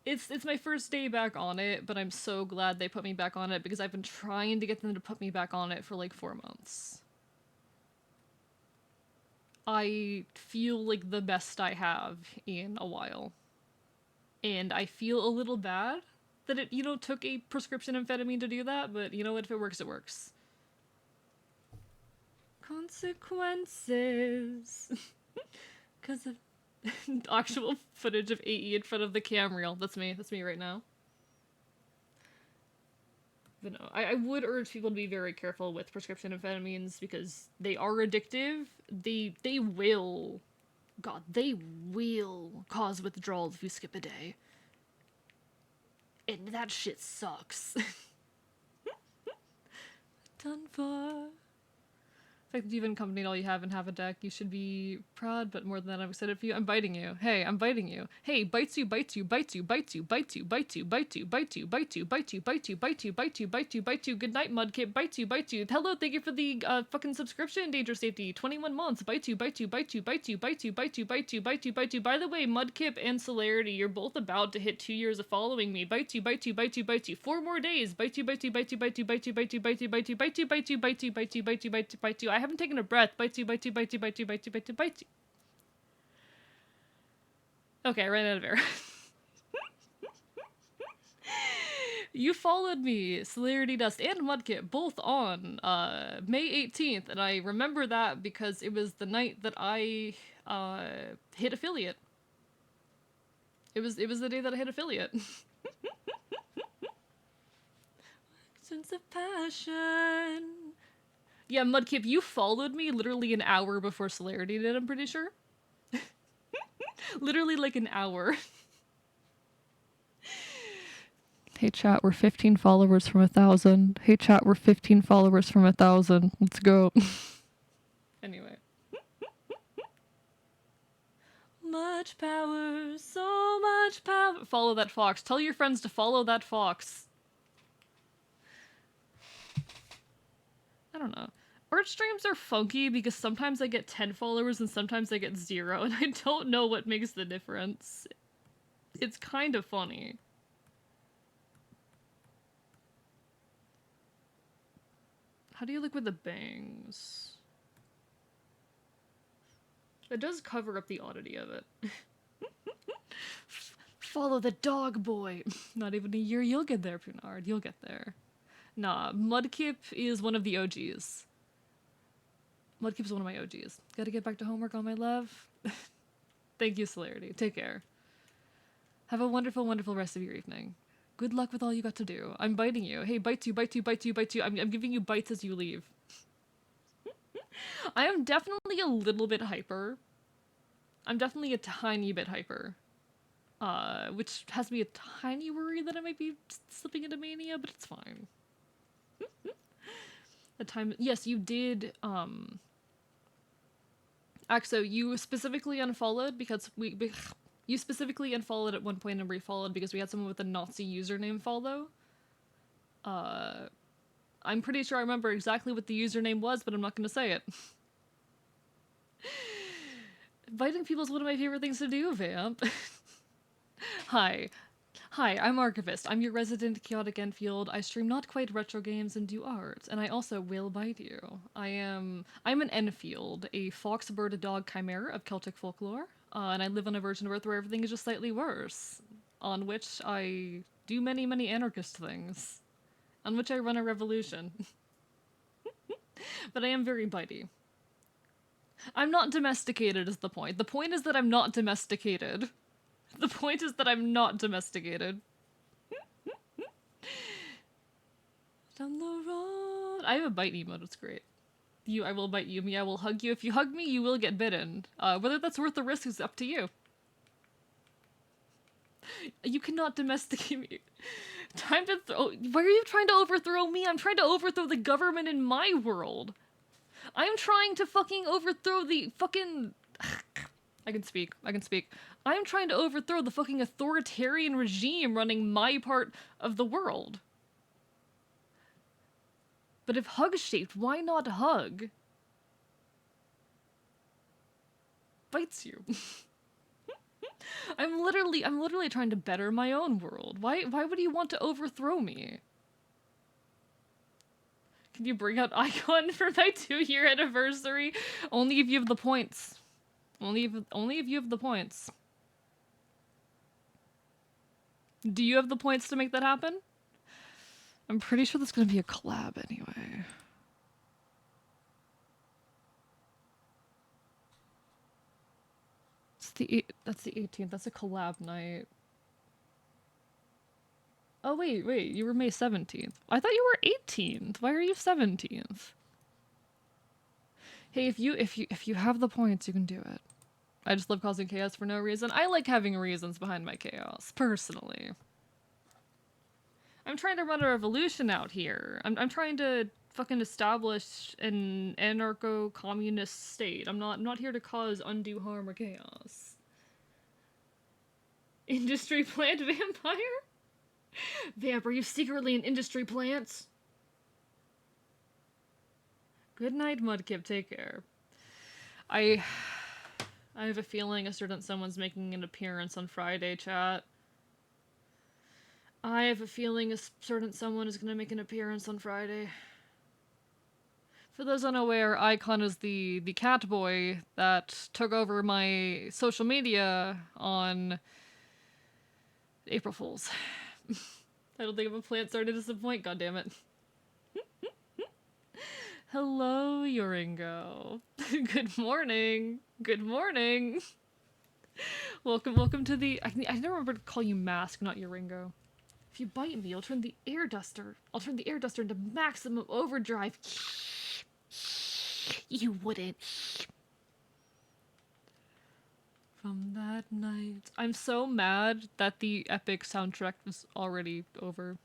It's my first day back on it, but I'm so glad they put me back on it because I've been trying to get them to put me back on it for like 4 months. I feel like the best I have in a while. And I feel a little bad that it, took a prescription amphetamine to do that, but you know what? If it works, it works. Consequences. Because of actual footage of AE in front of the cam reel. That's me right now. But no, I would urge people to be very careful with prescription amphetamines because they are addictive. They will cause withdrawals if you skip a day. And that shit sucks. Done for. The fact that you've accompanied all you have and have a deck, you should be proud, but more than that, I'm excited for you. I'm biting you. Hey, I'm biting you. Hey, bites you, bites you, bites you, bites you, bites you, bites you, bites you, bites you, bites you, bites you, bites you, bites you, bites you, bites you, bites you. Good night, Mudkip. Bites you, bites you. Hello, thank you for the fucking subscription, Danger Safety. 21 months. Bites you, bites you, bites you, bites you, bites you, bites you, bites you, bites you, bites you. By the way, Mudkip and Celerity, you're both about to hit 2 years of following me. Bites you, bites you, bites you, bites you. 4 more days. Bites you, bites you, bites you, bites you, bites you, bites you, bites you, bites you, bites you, bites you, bites you, bites you, bites you, bites you, bites you. I haven't taken a breath. Bites you, bites you, bites you, bites you, bites you, bites you, bites you. Okay, I ran out of air. You followed me, Celerity Dust and Mudkip, both on May 18th, and I remember that because it was the night that I hit affiliate. It was the day that I hit affiliate. Sense of passion. Yeah, Mudkip, you followed me literally an hour before Celerity did, I'm pretty sure. Literally like an hour. Hey chat, we're 15 followers from 1,000. Hey chat, we're 15 followers from 1,000. Let's go. Anyway. Much power, so much power. Follow that fox. Tell your friends to follow that fox. I don't know. Art streams are funky because sometimes I get 10 followers and sometimes I get 0, and I don't know what makes the difference. It's kind of funny. How do you look with the bangs? It does cover up the oddity of it. Follow the dog boy. Not even a year, you'll get there, Punard. You'll get there. Nah, Mudkip is one of the OGs. Mudkip's one of my OGs. Gotta get back to homework on my love. Thank you, Celerity. Take care. Have a wonderful, wonderful rest of your evening. Good luck with all you got to do. I'm biting you. Hey, bite you, bite you, bite you, bite you. I'm giving you bites as you leave. I am definitely a little bit hyper. I'm definitely a tiny bit hyper. Which has me a tiny worry that I might be slipping into mania, but it's fine. The time, yes, you did, Axo, you specifically unfollowed because you specifically unfollowed at one point and refollowed because we had someone with a Nazi username follow. I'm pretty sure I remember exactly what the username was, but I'm not gonna say it. Biting people is one of my favorite things to do, Vamp. Hi, I'm Archivist. I'm your resident chaotic Enfield. I stream not quite retro games and do art, and I also will bite you. I'm an Enfield, a fox, bird, dog chimera of Celtic folklore, and I live on a virgin earth where everything is just slightly worse, on which I do many, many anarchist things, on which I run a revolution. But I am very bitey. I'm not domesticated is the point. The point is that I'm not domesticated. The point is that I'm not domesticated. Down the road. I have a bite emote, it's great. You, I will bite you. Me, I will hug you. If you hug me, you will get bitten. Whether that's worth the risk is up to you. You cannot domesticate me. Time to throw. Why are you trying to overthrow me? I'm trying to overthrow the government in my world. I'm trying to fucking overthrow the fucking. I can speak. I'm trying to overthrow the fucking authoritarian regime running my part of the world. But if hug-shaped, why not hug? Bites you. I'm literally trying to better my own world. Why would you want to overthrow me? Can you bring out Icon for my 2-year anniversary? Only if you have the points. Only if you have the points. Do you have the points to make that happen? I'm pretty sure that's gonna be a collab anyway. That's the 18th. That's a collab night. Oh wait, you were May 17th. I thought you were 18th. Why are you 17th? Hey, if you have the points, you can do it. I just love causing chaos for no reason. I like having reasons behind my chaos, personally. I'm trying to run a revolution out here. I'm trying to fucking establish an anarcho-communist state. I'm not here to cause undue harm or chaos. Industry plant vampire? Vamp, are you secretly an industry plant? Good night, Mudkip. Take care. I have a feeling a certain someone's making an appearance on Friday, chat. I have a feeling a certain someone is gonna make an appearance on Friday. For those unaware, Icon is the cat boy that took over my social media on April Fools. I don't think I'm a plant starting to disappoint, goddammit. Hello, Yoringo. Good morning. Good morning. Welcome to the... I never remember to call you Mask, not Yoringo. If you bite me, I'll turn the air duster into maximum overdrive. You wouldn't. From that night. I'm so mad that the epic soundtrack was already over.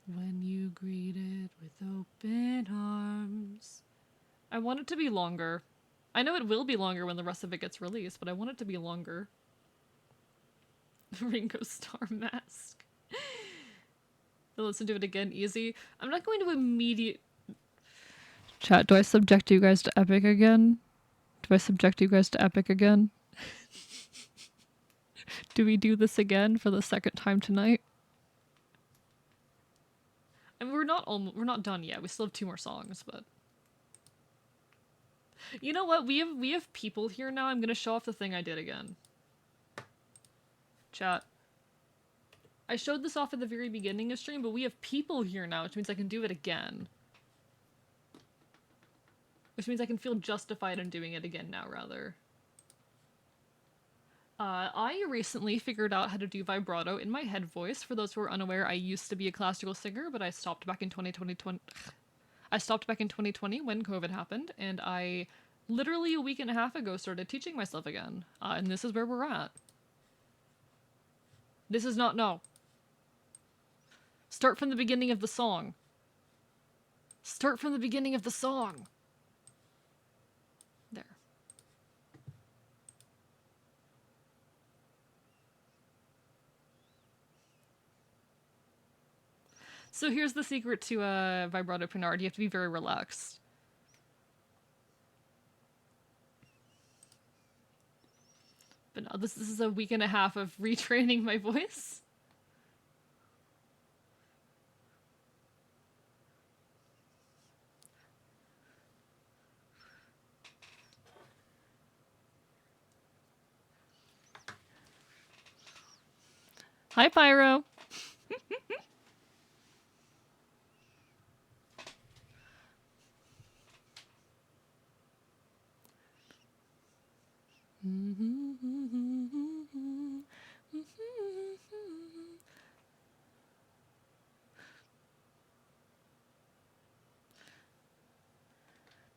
When you greeted with open arms. I want it to be longer. I know it will be longer when the rest of it gets released, but I want it to be longer. Ringo Starr Mask. I'll listen to it again, easy. I'm not going to immediate... Chat, do I subject you guys to epic again? Do we do this again for the second time tonight? I mean, we're not done yet. We still have 2 more songs, but... You know what? We have people here now. I'm gonna show off the thing I did again. Chat. I showed this off at the very beginning of stream, but we have people here now, which means I can do it again. Which means I can feel justified in doing it again now, rather. I recently figured out how to do vibrato in my head voice. For those who are unaware, I used to be a classical singer, but I stopped back in 2020. I stopped back in 2020 when COVID happened, and I literally a week and a half ago started teaching myself again. And this is where we're at. This is not, no. Start from the beginning of the song. Start from the beginning of the song. There. So here's the secret to vibrato Pinard. You have to be very relaxed. But no, this is a week and a half of retraining my voice. Hi, Pyro.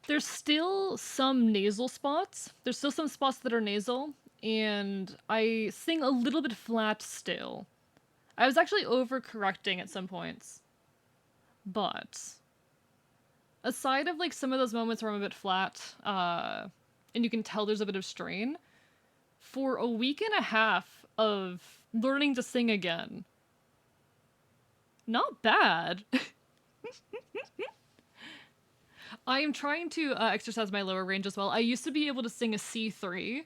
There's still some nasal spots. There's still some spots that are nasal, and I sing a little bit flat still. I was actually overcorrecting at some points. But aside of like some of those moments where I'm a bit flat, and you can tell there's a bit of strain, for a week and a half of learning to sing again, not bad. I am trying to exercise my lower range as well. I used to be able to sing a C3,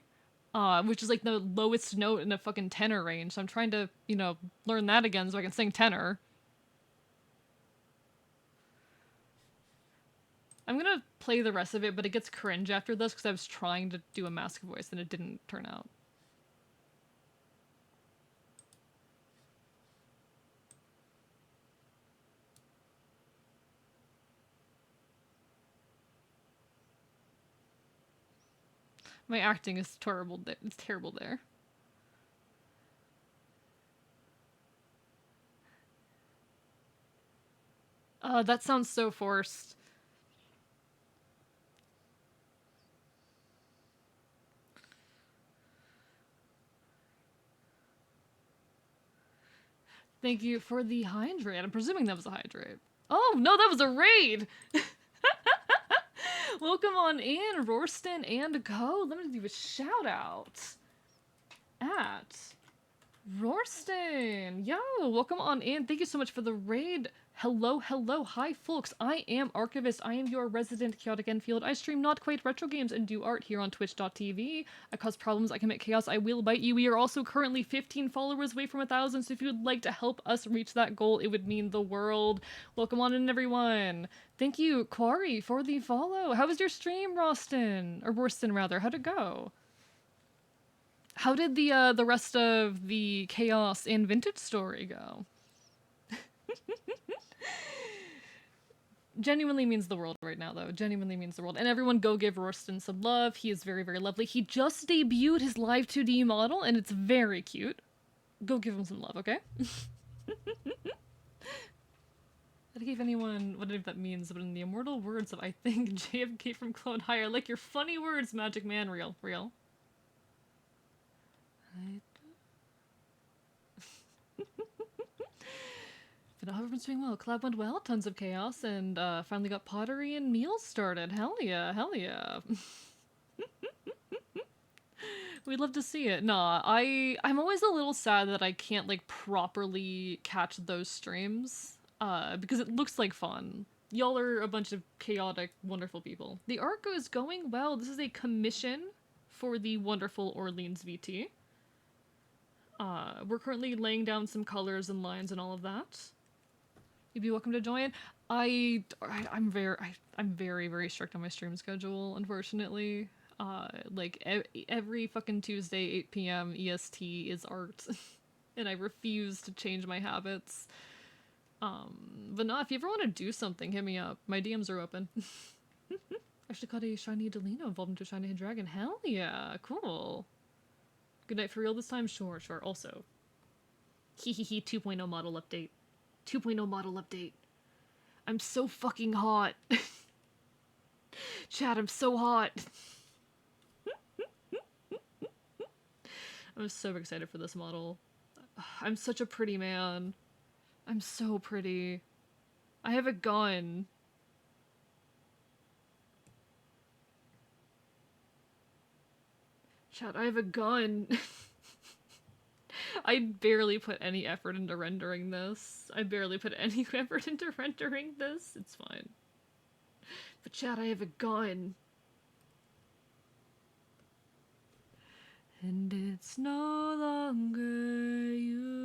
which is like the lowest note in a fucking tenor range. So I'm trying to, you know, learn that again so I can sing tenor. I'm gonna play the rest of it, but it gets cringe after this because I was trying to do a mask voice and it didn't turn out. My acting is terrible. It's terrible there. That sounds so forced. Thank you for the hydrate. I'm presuming that was a hydrate. Oh, no, that was a raid! Welcome on in, Rorston and Co. Let me do a shout out at Rorston. Yo, welcome on in. Thank you so much for the raid. Hello, hello. Hi, folks. I am Archivist. I am your resident Chaotic Enfield. I stream not quite retro games and do art here on twitch.tv. I cause problems. I commit chaos. I will bite you. We are also currently 15 followers away from 1,000, so if you would like to help us reach that goal, it would mean the world. Welcome on in, everyone. Thank you, Quarry, for the follow. How was your stream, Roston? Or Worston, rather. How'd it go? How did the rest of the Chaos and Vintage story go? Genuinely means the world right now, though. Genuinely means the world. And everyone go give Rorston some love. He is very, very lovely. He just debuted his Live 2D model, and it's very cute. Go give him some love, okay? I give anyone whatever that means, but in the immortal words of, I think, JFK from Clone High, I like your funny words, Magic Man. Real. Real. But everyone's doing well. Collab went well, tons of chaos, and finally got pottery and meals started. Hell yeah, hell yeah. We'd love to see it. Nah, I'm always a little sad that I can't like properly catch those streams, because it looks like fun. Y'all are a bunch of chaotic, wonderful people. The art is going well. This is a commission for the wonderful Orleans VT. We're currently laying down some colors and lines and all of that. You'd be welcome to join. I'm very, very strict on my stream schedule, unfortunately. Like every fucking Tuesday, 8 p.m. EST is art. and I refuse to change my habits. But no, if you ever want to do something, hit me up. My DMs are open. Actually caught a shiny Delino evolved into a shiny dragon. Hell yeah, cool. Good night for real this time? Sure, sure. Also, hehehe 2.0 model update. 2.0 model update. I'm so fucking hot. Chat, I'm so hot. I'm so excited for this model. I'm such a pretty man. I'm so pretty. I have a gun. Chat, I have a gun. I barely put any effort into rendering this. I barely put any effort into rendering this. It's fine. But chat, I have a gun. And it's no longer you.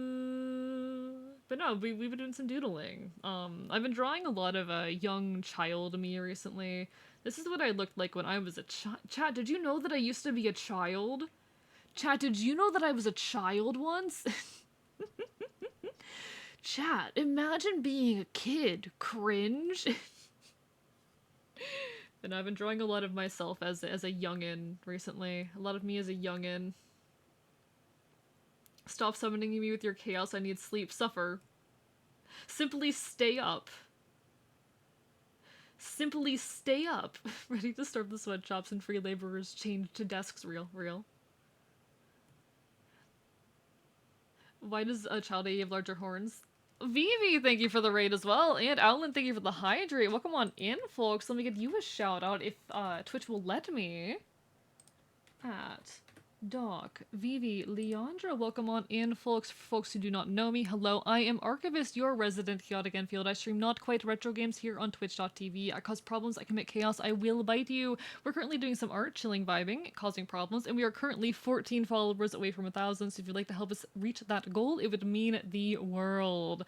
But no, we've been doing some doodling. I've been drawing a lot of young child me recently. This is what I looked like when I was a child. Chat, did you know that I used to be a child? Chat, did you know that I was a child once? Chat, imagine being a kid. Cringe. And I've been drawing a lot of myself as a youngin' recently. A lot of me as a youngin'. Stop summoning me with your chaos, I need sleep. Suffer. Simply stay up. Simply stay up. Ready to starve the sweatshops and free laborers change to desks. Real, real. Why does a child have larger horns? Vivi, thank you for the raid as well. And Alan, thank you for the hydrate. Welcome on in, folks. Let me give you a shout out if Twitch will let me. At Doc, Vivi, Leandra, welcome on in, folks. For folks who do not know me, hello, I am Archivist, your resident chaotic Enfield. I stream not quite retro games here on twitch.tv. I cause problems, I commit chaos, I will bite you. We're currently doing some art, chilling, vibing, causing problems, and we are currently 14 followers away from 1,000, so if you'd like to help us reach that goal, it would mean the world.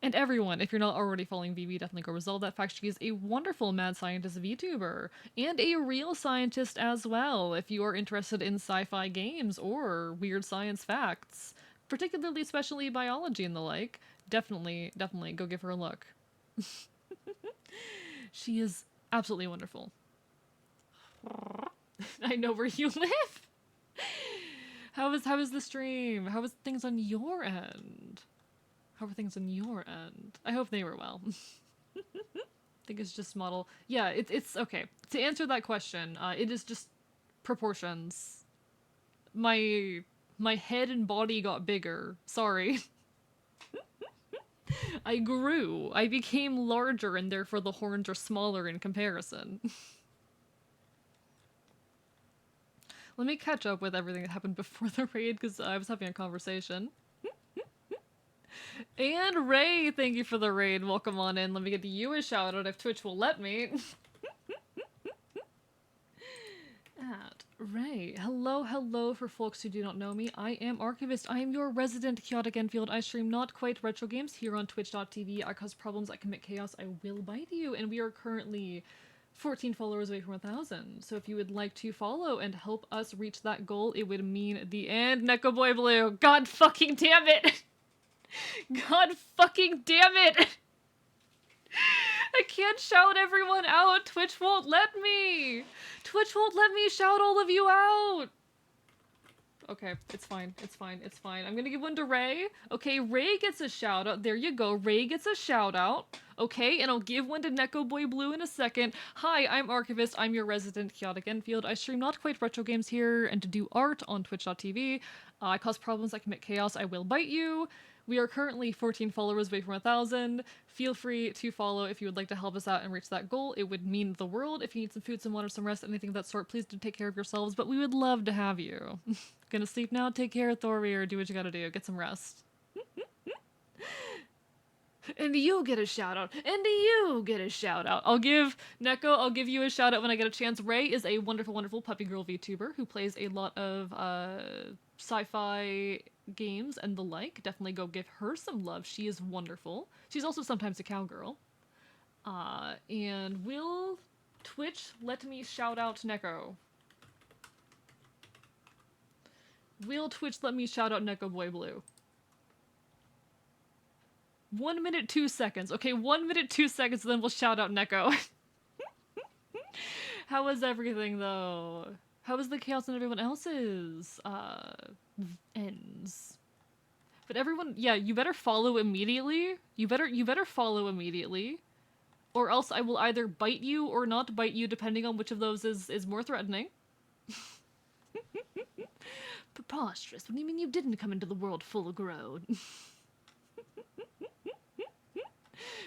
And everyone, if you're not already following Vivi, definitely go resolve that fact. She is a wonderful mad scientist VTuber and a real scientist as well. If you are interested in sci-fi games or weird science facts, particularly especially biology and the like, definitely go give her a look. She is absolutely wonderful. I know where you live. How is the stream? How is things on your end? How are things on your end? I hope they were well. I think it's just model. Yeah, it's okay. To answer that question, it is just proportions. My head and body got bigger. Sorry. I grew. I became larger, and therefore the horns are smaller in comparison. Let me catch up with everything that happened before the raid, because I was having a conversation. And Ray, thank you for the raid. Welcome on in. Let me get you a shout out if Twitch will let me. At Ray. Hello for folks who do not know me. I am Archivist. I am your resident chaotic Enfield. I stream not quite retro games here on twitch.tv. I cause problems, I commit chaos, I will bite you. And we are currently 14 followers away from 1,000. So if you would like to follow and help us reach that goal, it would mean the end. Neko Boy Blue. God fucking damn it. God fucking damn it! I can't shout everyone out! Twitch won't let me! Twitch won't let me shout all of you out! Okay, it's fine. I'm gonna give one to Ray. Okay, Ray gets a shout out. There you go. Ray gets a shout out. Okay, and I'll give one to Neko Boy Blue in a second. Hi, I'm Archivist. I'm your resident chaotic Enfield. I stream not quite retro games here and to do art on twitch.tv. I cause problems, I commit chaos, I will bite you. We are currently 14 followers away from 1,000. Feel free to follow if you would like to help us out and reach that goal. It would mean the world. If you need some food, some water, some rest, anything of that sort, please do take care of yourselves, but we would love to have you. Gonna sleep now? Take care, Thorir. Do what you gotta do. Get some rest. And you get a shout out. And you get a shout out. I'll give you a shout out when I get a chance. Ray is a wonderful puppy girl VTuber who plays a lot of sci-fi games and the like. Definitely go give her some love. She is wonderful. She's also sometimes a cowgirl. And will Twitch let me shout out Neko? Will Twitch let me shout out Neko Boy Blue? 1 minute, 2 seconds. Okay, 1 minute, 2 seconds, then we'll shout out Neko. How was everything, though? How was the chaos and everyone else's, ends? But everyone, yeah, you better follow immediately. You better follow immediately. Or else I will either bite you or not bite you, depending on which of those is more threatening. Preposterous. What do you mean you didn't come into the world full grown?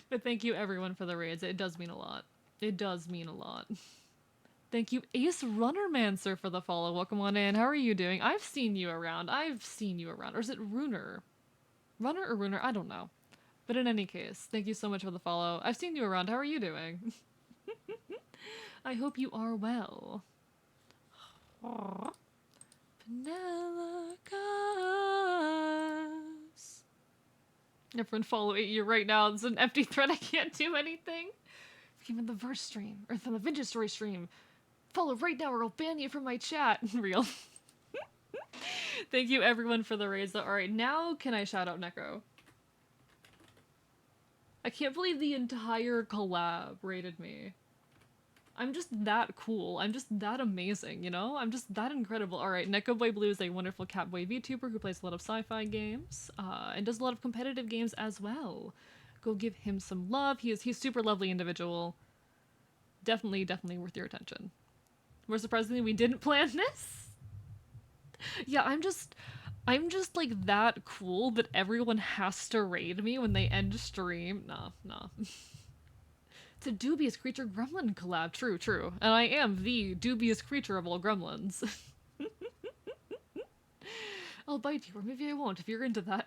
But thank you everyone for the raids. It does mean a lot. It does mean a lot. Thank you, Ace Runnermancer, for the follow. Welcome on in. How are you doing? I've seen you around. I've seen you around. Or is it Runer? Runner or Runer? I don't know. But in any case, thank you so much for the follow. I've seen you around. How are you doing? I hope you are well. Penelope. Everyone follow 8U right now. It's an empty thread. I can't do anything. Even the verse stream, or from the vintage story stream. Follow right now or I'll ban you from my chat. Real. Thank you everyone for the raids. Alright, now can I shout out Neko? I can't believe the entire collab rated me. I'm just that cool. I'm just that amazing, you know? I'm just that incredible. Alright, Neko Boy Blue is a wonderful Catboy VTuber who plays a lot of sci-fi games, and does a lot of competitive games as well. Go give him some love. He's super lovely individual. Definitely worth your attention. More surprisingly, we didn't plan this. Yeah, I'm just like that cool that everyone has to raid me when they end stream. Nah. It's a dubious creature gremlin collab. True. And I am the dubious creature of all gremlins. I'll bite you, or maybe I won't if you're into that.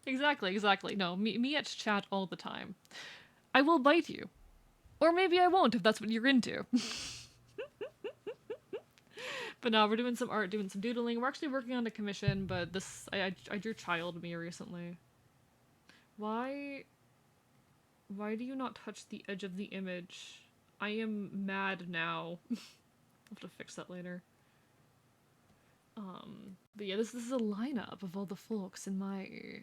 Exactly. No, me at chat all the time. I will bite you. Or maybe I won't if that's what you're into. But no, we're doing some art, doing some doodling. We're actually working on a commission, but this I drew Child Me recently. Why do you not touch the edge of the image? I am mad now. I'll have to fix that later. But yeah, this is a lineup of all the folks in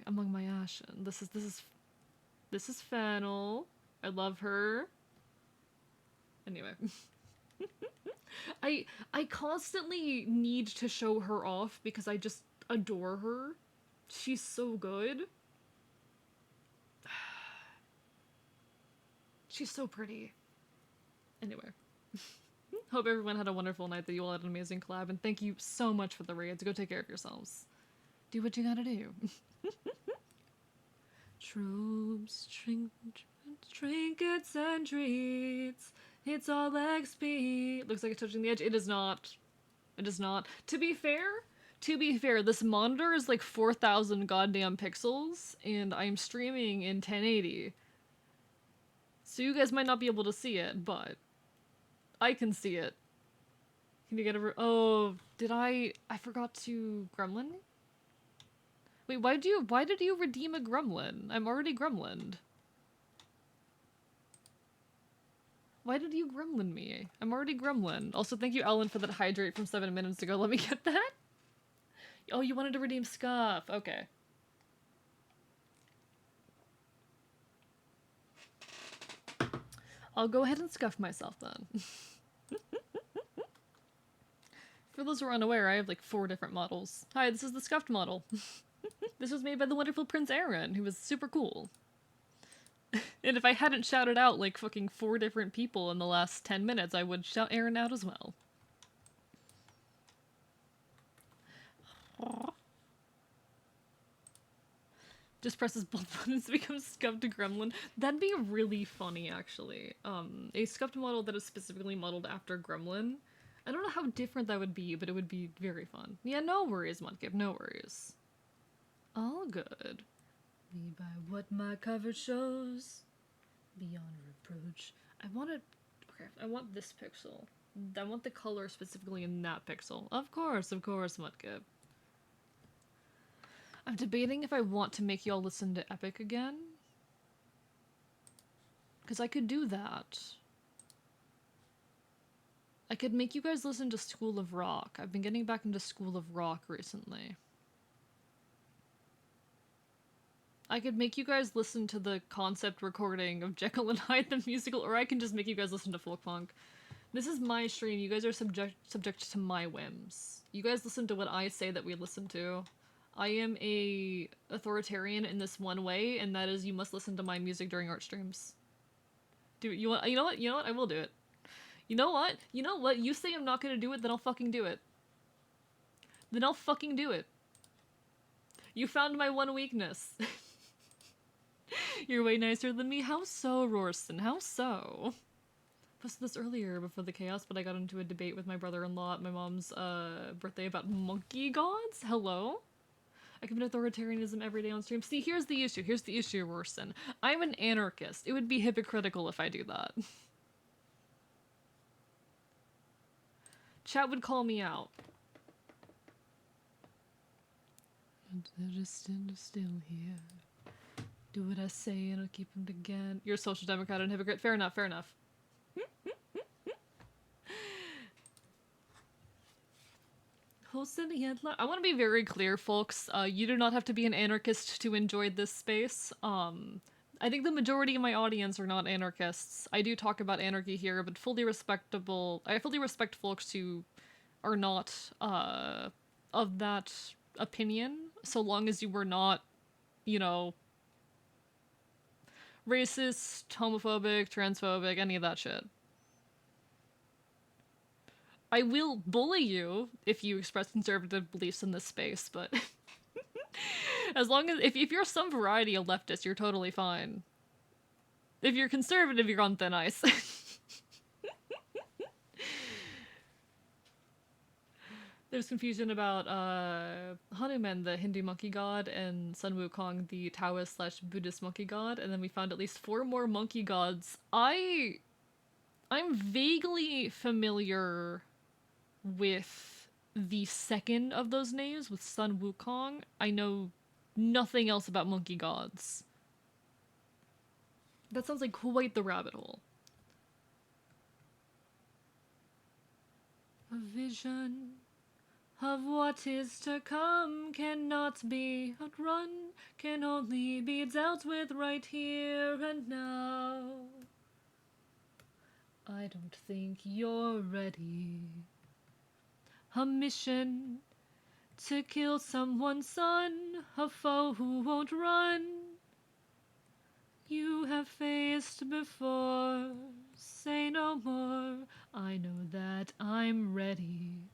among my ashen. This is Fennel. I love her. Anyway. I constantly need to show her off because I just adore her. She's so good. She's so pretty. Anyway. Hope everyone had a wonderful night, that you all had an amazing collab, and thank you so much for the raids. Go take care of yourselves. Do what you gotta do. Tropes, trinkets, and treats. It's all XP. Looks like it's touching the edge. It is not. It is not. To be fair, this monitor is like 4,000 goddamn pixels, and I'm streaming in 1080. So you guys might not be able to see it, but I can see it. Can you get over? Oh, did I forgot to gremlin? Wait, why did you redeem a gremlin? I'm already gremlined. Why did you gremlin me? I'm already gremlin. Also, thank you, Ellen, for that hydrate from 7 minutes ago. Let me get that. Oh, you wanted to redeem Scuff. Okay. I'll go ahead and scuff myself then. For those who are unaware, I have like 4 different models. Hi, this is the scuffed model. This was made by the wonderful Prince Aaron, who was super cool. And if I hadn't shouted out like fucking 4 different people in the last 10 minutes, I would shout Aaron out as well. Just presses both buttons to become scuffed gremlin. That'd be really funny, actually. A scuffed model that is specifically modeled after gremlin. I don't know how different that would be, but it would be very fun. Yeah, no worries, Mudkip, no worries. All good. Me by what my cover shows. Beyond reproach. I want this pixel. I want the color specifically in that pixel. Of course, Mudkip. I'm debating if I want to make y'all listen to Epic again. Because I could do that. I could make you guys listen to School of Rock. I've been getting back into School of Rock recently. I could make you guys listen to the concept recording of Jekyll and Hyde the musical, or I can just make you guys listen to folk punk. This is my stream. You guys are subject to my whims. You guys listen to what I say that we listen to. I am a authoritarian in this one way, and that is you must listen to my music during art streams. Do you want? You know what? You know what? I will do it. You know what? You know what? You say I'm not gonna do it, then I'll fucking do it. Then I'll fucking do it. You found my one weakness. You're way nicer than me. How so, Rorson? How so? I posted this earlier before the chaos, but I got into a debate with my brother-in-law at my mom's birthday about monkey gods. Hello? I commit authoritarianism every day on stream. See, here's the issue. Here's the issue, Rorson. I'm an anarchist. It would be hypocritical if I do that. Chat would call me out. They're still here. Do what I say and I'll keep them again. You're a social democrat and hypocrite. Fair enough, fair enough. I want to be very clear, folks. You do not have to be an anarchist to enjoy this space. I think the majority of my audience are not anarchists. I do talk about anarchy here, but I fully respect folks who are not of that opinion, so long as you were not, you know, racist, homophobic, transphobic, any of that shit. I will bully you if you express conservative beliefs in this space, but as long as if you're some variety of leftist, you're totally fine. If you're conservative, you're on thin ice. There's confusion about Hanuman, the Hindu monkey god, and Sun Wukong, the Taoist/Buddhist monkey god, and then we found at least 4 more monkey gods. I'm vaguely familiar with the second of those names, with Sun Wukong. I know nothing else about monkey gods. That sounds like quite the rabbit hole. A vision of what is to come cannot be outrun, can only be dealt with right here and now. I don't think you're ready. A mission to kill someone's son, a foe who won't run. You have faced before, say no more. I know that I'm ready.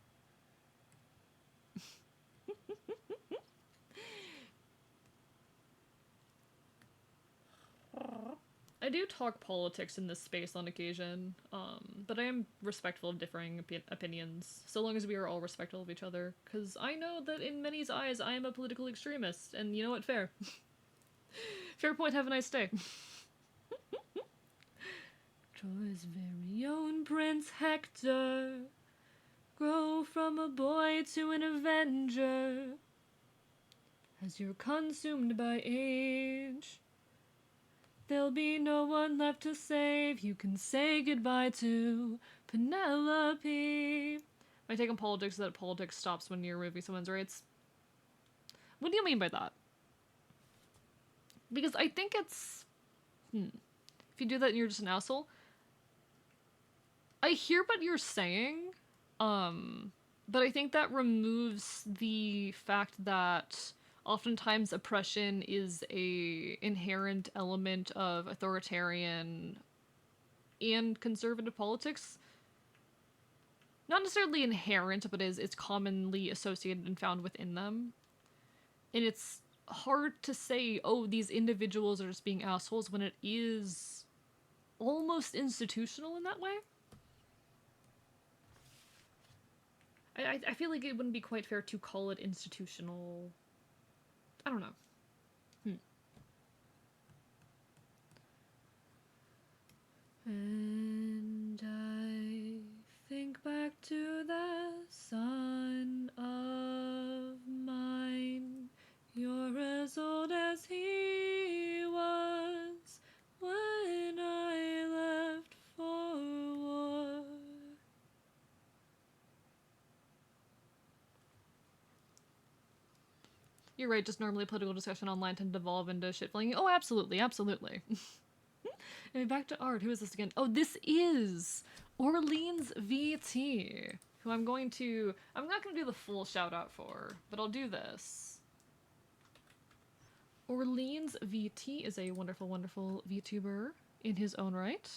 I do talk politics in this space on occasion, but I am respectful of differing opinions, so long as we are all respectful of each other, because I know that in many's eyes I am a political extremist, and you know what, fair. Fair point, have a nice day. Troy's very own Prince Hector, grow from a boy to an avenger, as you're consumed by age. There'll be no one left to save. You can say goodbye to Penelope. My take on politics is that politics stops when you're removing someone's rights. What do you mean by that? Because I think it's... If you do that and you're just an asshole. I hear what you're saying, but I think that removes the fact that oftentimes oppression is a inherent element of authoritarian and conservative politics. Not necessarily inherent, but it's commonly associated and found within them. And it's hard to say, oh, these individuals are just being assholes, when it is almost institutional in that way. I feel like it wouldn't be quite fair to call it institutional. I don't know. And I think back to the son of mine. You're as old as he was when I left for war. You're right, just normally political discussion online tend to devolve into shit flinging. Oh, absolutely, absolutely. Anyway, back to art. Who is this again? Oh, this is Orleans VT, who I'm not going to do the full shout out for, but I'll do this. Orleans VT is a wonderful, wonderful VTuber in his own right.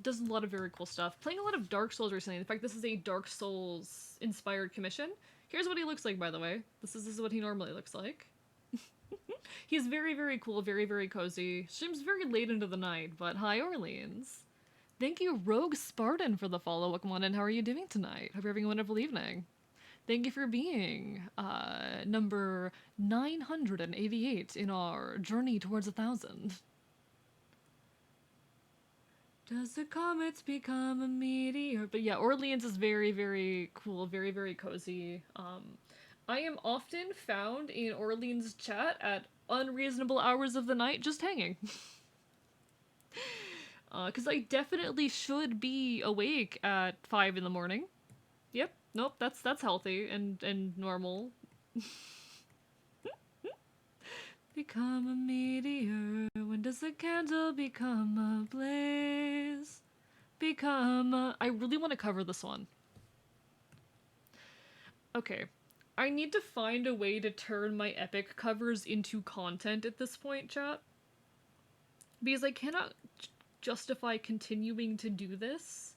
Does a lot of very cool stuff. Playing a lot of Dark Souls recently. In fact, this is a Dark Souls inspired commission. Here's what he looks like, by the way. This is what he normally looks like. He's very, very cool, very, very cozy. Streams very late into the night, but hi, Orleans. Thank you, Rogue Spartan, for the follow. Welcome on in. How are you doing tonight? Hope you're having a wonderful evening. Thank you for being number 988 in our journey towards 1,000. Does the comet become a meteor? But yeah, Orleans is very, very cool, very, very cozy. I am often found in Orleans' chat at unreasonable hours of the night, just hanging. Because I definitely should be awake at 5 in the morning. Yep, nope, that's healthy and normal. Become a meteor. When does a candle become a blaze? I really want to cover this one. Okay. I need to find a way to turn my epic covers into content at this point, chat. Because I cannot justify continuing to do this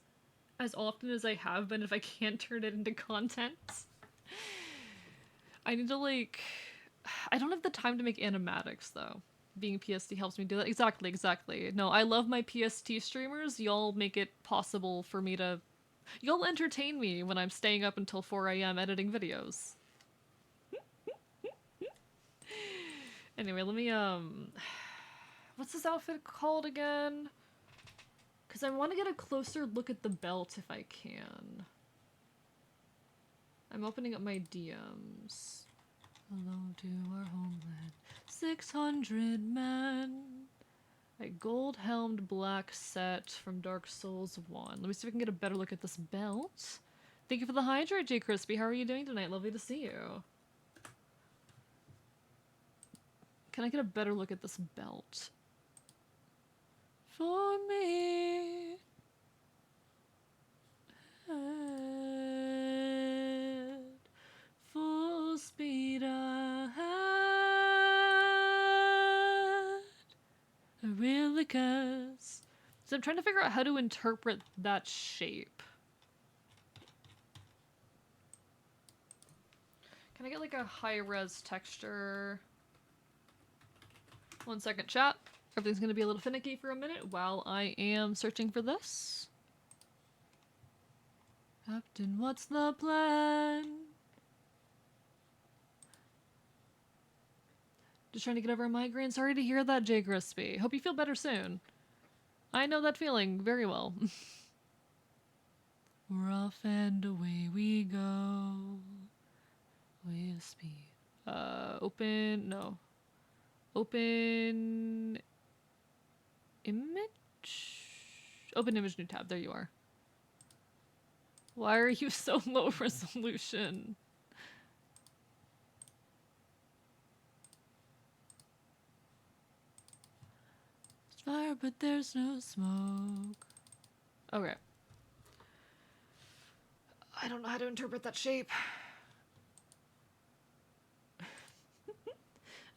as often as I have been if I can't turn it into content. I need to, like... I don't have the time to make animatics, though. Being PST helps me do that. Exactly. No, I love my PST streamers. Y'all make it possible for me to... Y'all entertain me when I'm staying up until 4 AM editing videos. Anyway, let me, what's this outfit called again? Because I want to get a closer look at the belt if I can. I'm opening up my DMs. Hello to our homeland. 600 men. A gold-helmed black set from Dark Souls 1. Let me see if I can get a better look at this belt. Thank you for the hydrate, J. Crispy. How are you doing tonight? Lovely to see you. Can I get a better look at this belt? For me. Head. Full speed ahead. I really guess. So I'm trying to figure out how to interpret that shape. Can I get like a high-res texture? 1 second, chat. Everything's gonna be a little finicky for a minute while I am searching for this. Captain, what's the plan? Just trying to get over a migraine. Sorry to hear that, Jay Crispy. Hope you feel better soon. I know that feeling very well. We're off and away we go. With speed. Open... no. Open... image? Open image, new tab. There you are. Why are you so low resolution? There's fire, but there's no smoke. Okay. I don't know how to interpret that shape.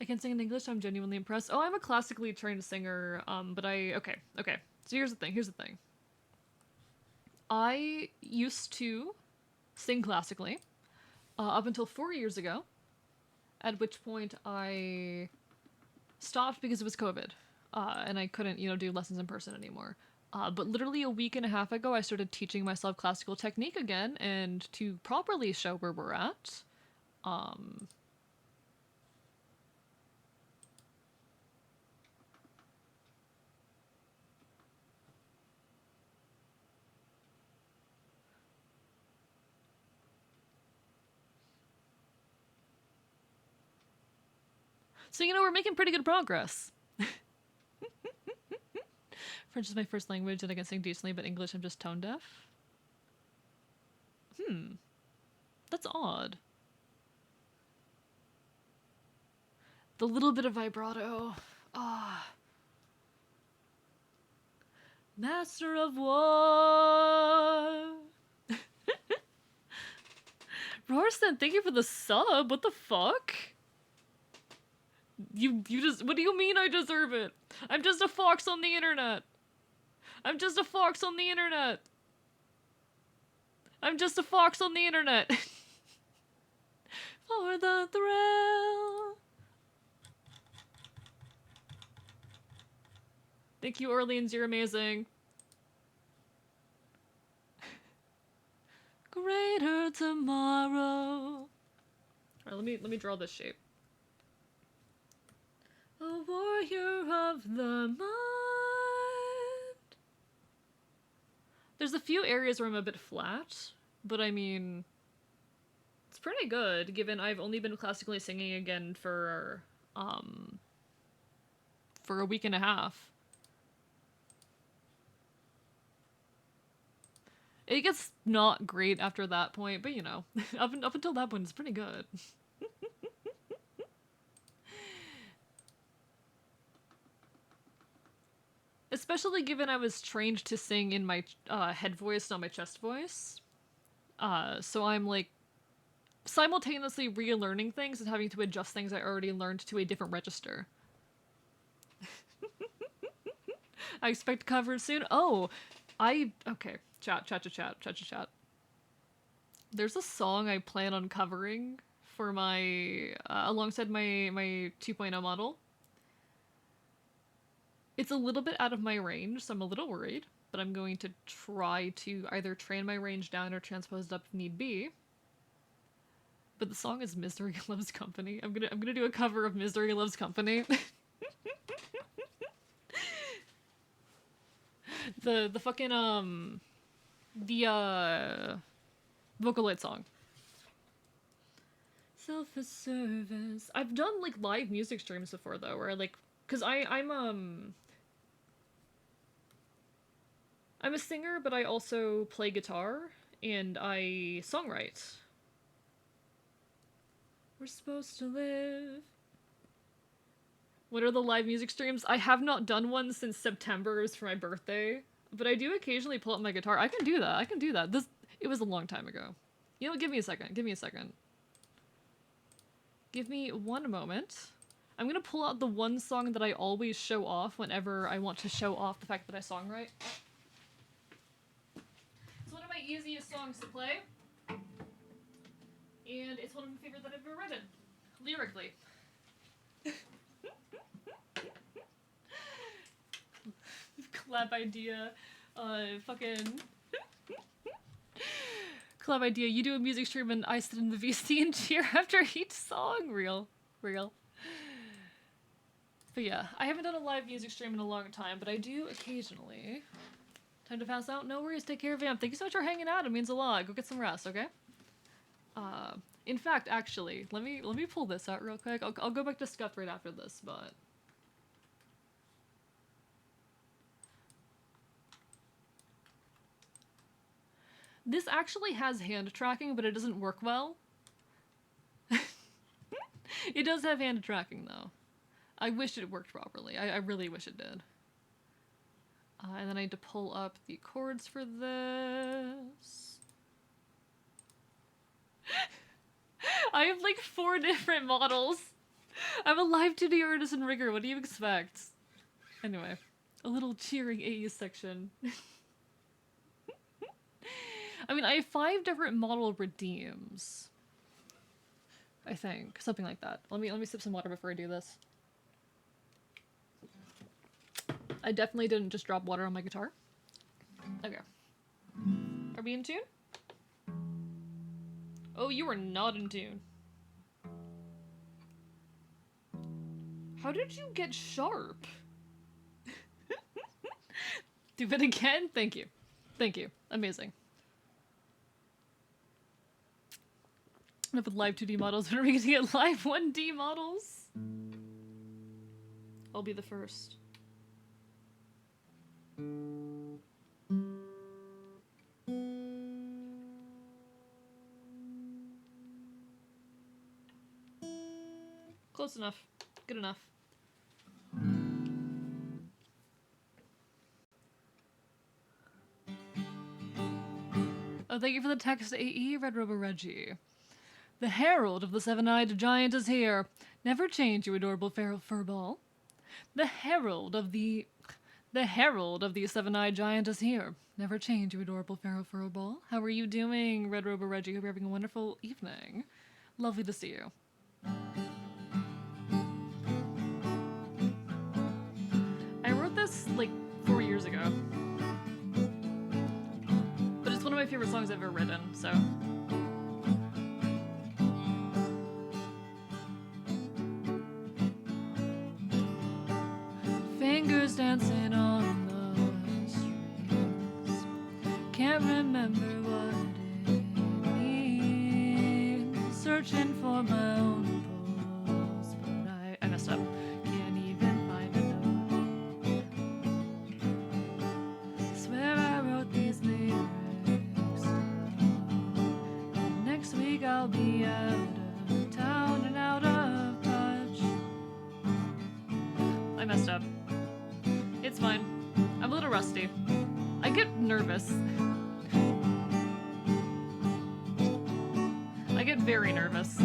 I can sing in English. I'm genuinely impressed. Oh, I'm a classically trained singer, but okay. So here's the thing. I used to sing classically up until 4 years ago, at which point I stopped because it was COVID, and I couldn't, do lessons in person anymore. But literally a week and a half ago, I started teaching myself classical technique again, and to properly show where we're at, so, we're making pretty good progress. French is my first language and I can sing decently, but English I'm just tone deaf. That's odd. The little bit of vibrato. Ah. Master of War. Rorston, thank you for the sub. What the fuck? You just, what do you mean I deserve it? I'm just a fox on the internet. I'm just a fox on the internet. I'm just a fox on the internet. For the thrill. Thank you, Orleans, you're amazing. Greater tomorrow. Alright, let me draw this shape. A warrior of the mind. There's a few areas where I'm a bit flat, but I mean, it's pretty good given I've only been classically singing again for a week and a half. It gets not great after that point, but you know, up until that point, it's pretty good. Especially given I was trained to sing in my head voice, not my chest voice. So I'm like simultaneously relearning things and having to adjust things I already learned to a different register. I expect coverage soon. Oh, okay. Chat. There's a song I plan on covering for my, alongside my 2.0 model. It's a little bit out of my range, so I'm a little worried, but I'm going to try to either train my range down or transpose it up if need be. But the song is Misery Loves Company. I'm gonna do a cover of Misery Loves Company. the fucking the Vocaloid song. Self-service. I've done like live music streams before though, where like, cause I'm a singer, but I also play guitar and I songwrite. We're supposed to live. What are the live music streams? I have not done one since September. It was for my birthday. But I do occasionally pull up my guitar. I can do that. It was a long time ago. You know, give me a second. Give me one moment. I'm gonna pull out the one song that I always show off whenever I want to show off the fact that I songwrite. It's one of my easiest songs to play. And it's one of my favorite that I've ever written. Lyrically. Collab idea. Fucking... Collab idea. You do a music stream and I sit in the VC and cheer after each song. Real. But yeah, I haven't done a live music stream in a long time, but I do occasionally. Time to pass out? No worries, take care, Vamp. Thank you so much for hanging out, it means a lot. Go get some rest, okay? In fact, actually, let me pull this out real quick. I'll go back to Scuff right after this, but... This actually has hand tracking, but it doesn't work well. It does have hand tracking, though. I wish it worked properly. I really wish it did. And then I need to pull up the chords for this. I have like 4 different models. I'm a live 2D artist in Rigor. What do you expect? Anyway, a little cheering AE section. I mean, I have 5 different model redeems. I think. Something like that. Let me sip some water before I do this. I definitely didn't just drop water on my guitar. Okay. Are we in tune? Oh, you are not in tune. How did you get sharp? Do it again? Thank you. Thank you. Amazing. Enough with live 2D models. When are we going to get live 1D models? I'll be the first. Close enough. Good enough. Oh, thank you for the text, AE Red Robo Reggie. The herald of the seven-eyed giant is here. Never change, you adorable furball. The herald of the seven-eyed giant is here. Never change, you adorable furball. How are you doing, Red Robo Reggie? Hope you're having a wonderful evening. Lovely to see you. I wrote this like 4 years ago. But it's one of my favorite songs I've ever written, so. Fingers dancing on the strings. Can't remember what it means. Searching for my own pulse, but I messed up. Can't even find a note. Swear I wrote these lyrics down. Next week I'll be out of town and out of touch. I messed up. It's fine. I'm a little rusty. I get nervous. I get very nervous.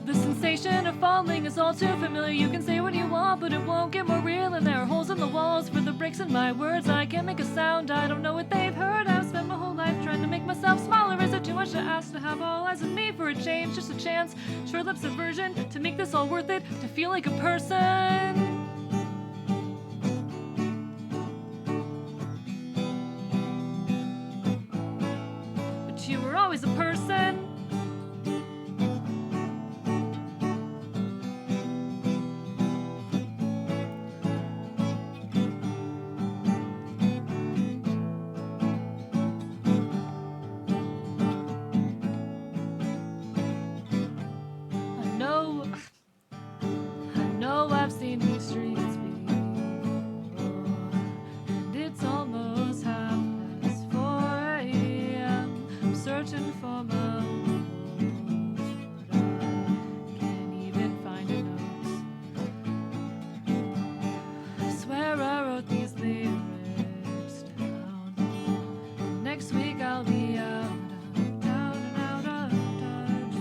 The sensation of falling is all too familiar. You can say what you want, but it won't get more real. And there are holes in the walls for the breaks in my words. I can't make a sound, I don't know what they've heard. I've spent my whole life trying to make myself smaller. Is it too much to ask to have all eyes on me for a change? Just a chance, short lips aversion, to make this all worth it, to feel like a person. But you were always a person. I've seen these streets before, and it's almost 4:30 a.m. I'm searching for my own voice, but I can't even find a note. I swear I wrote these lyrics down. Next week I'll be out of town and out of touch.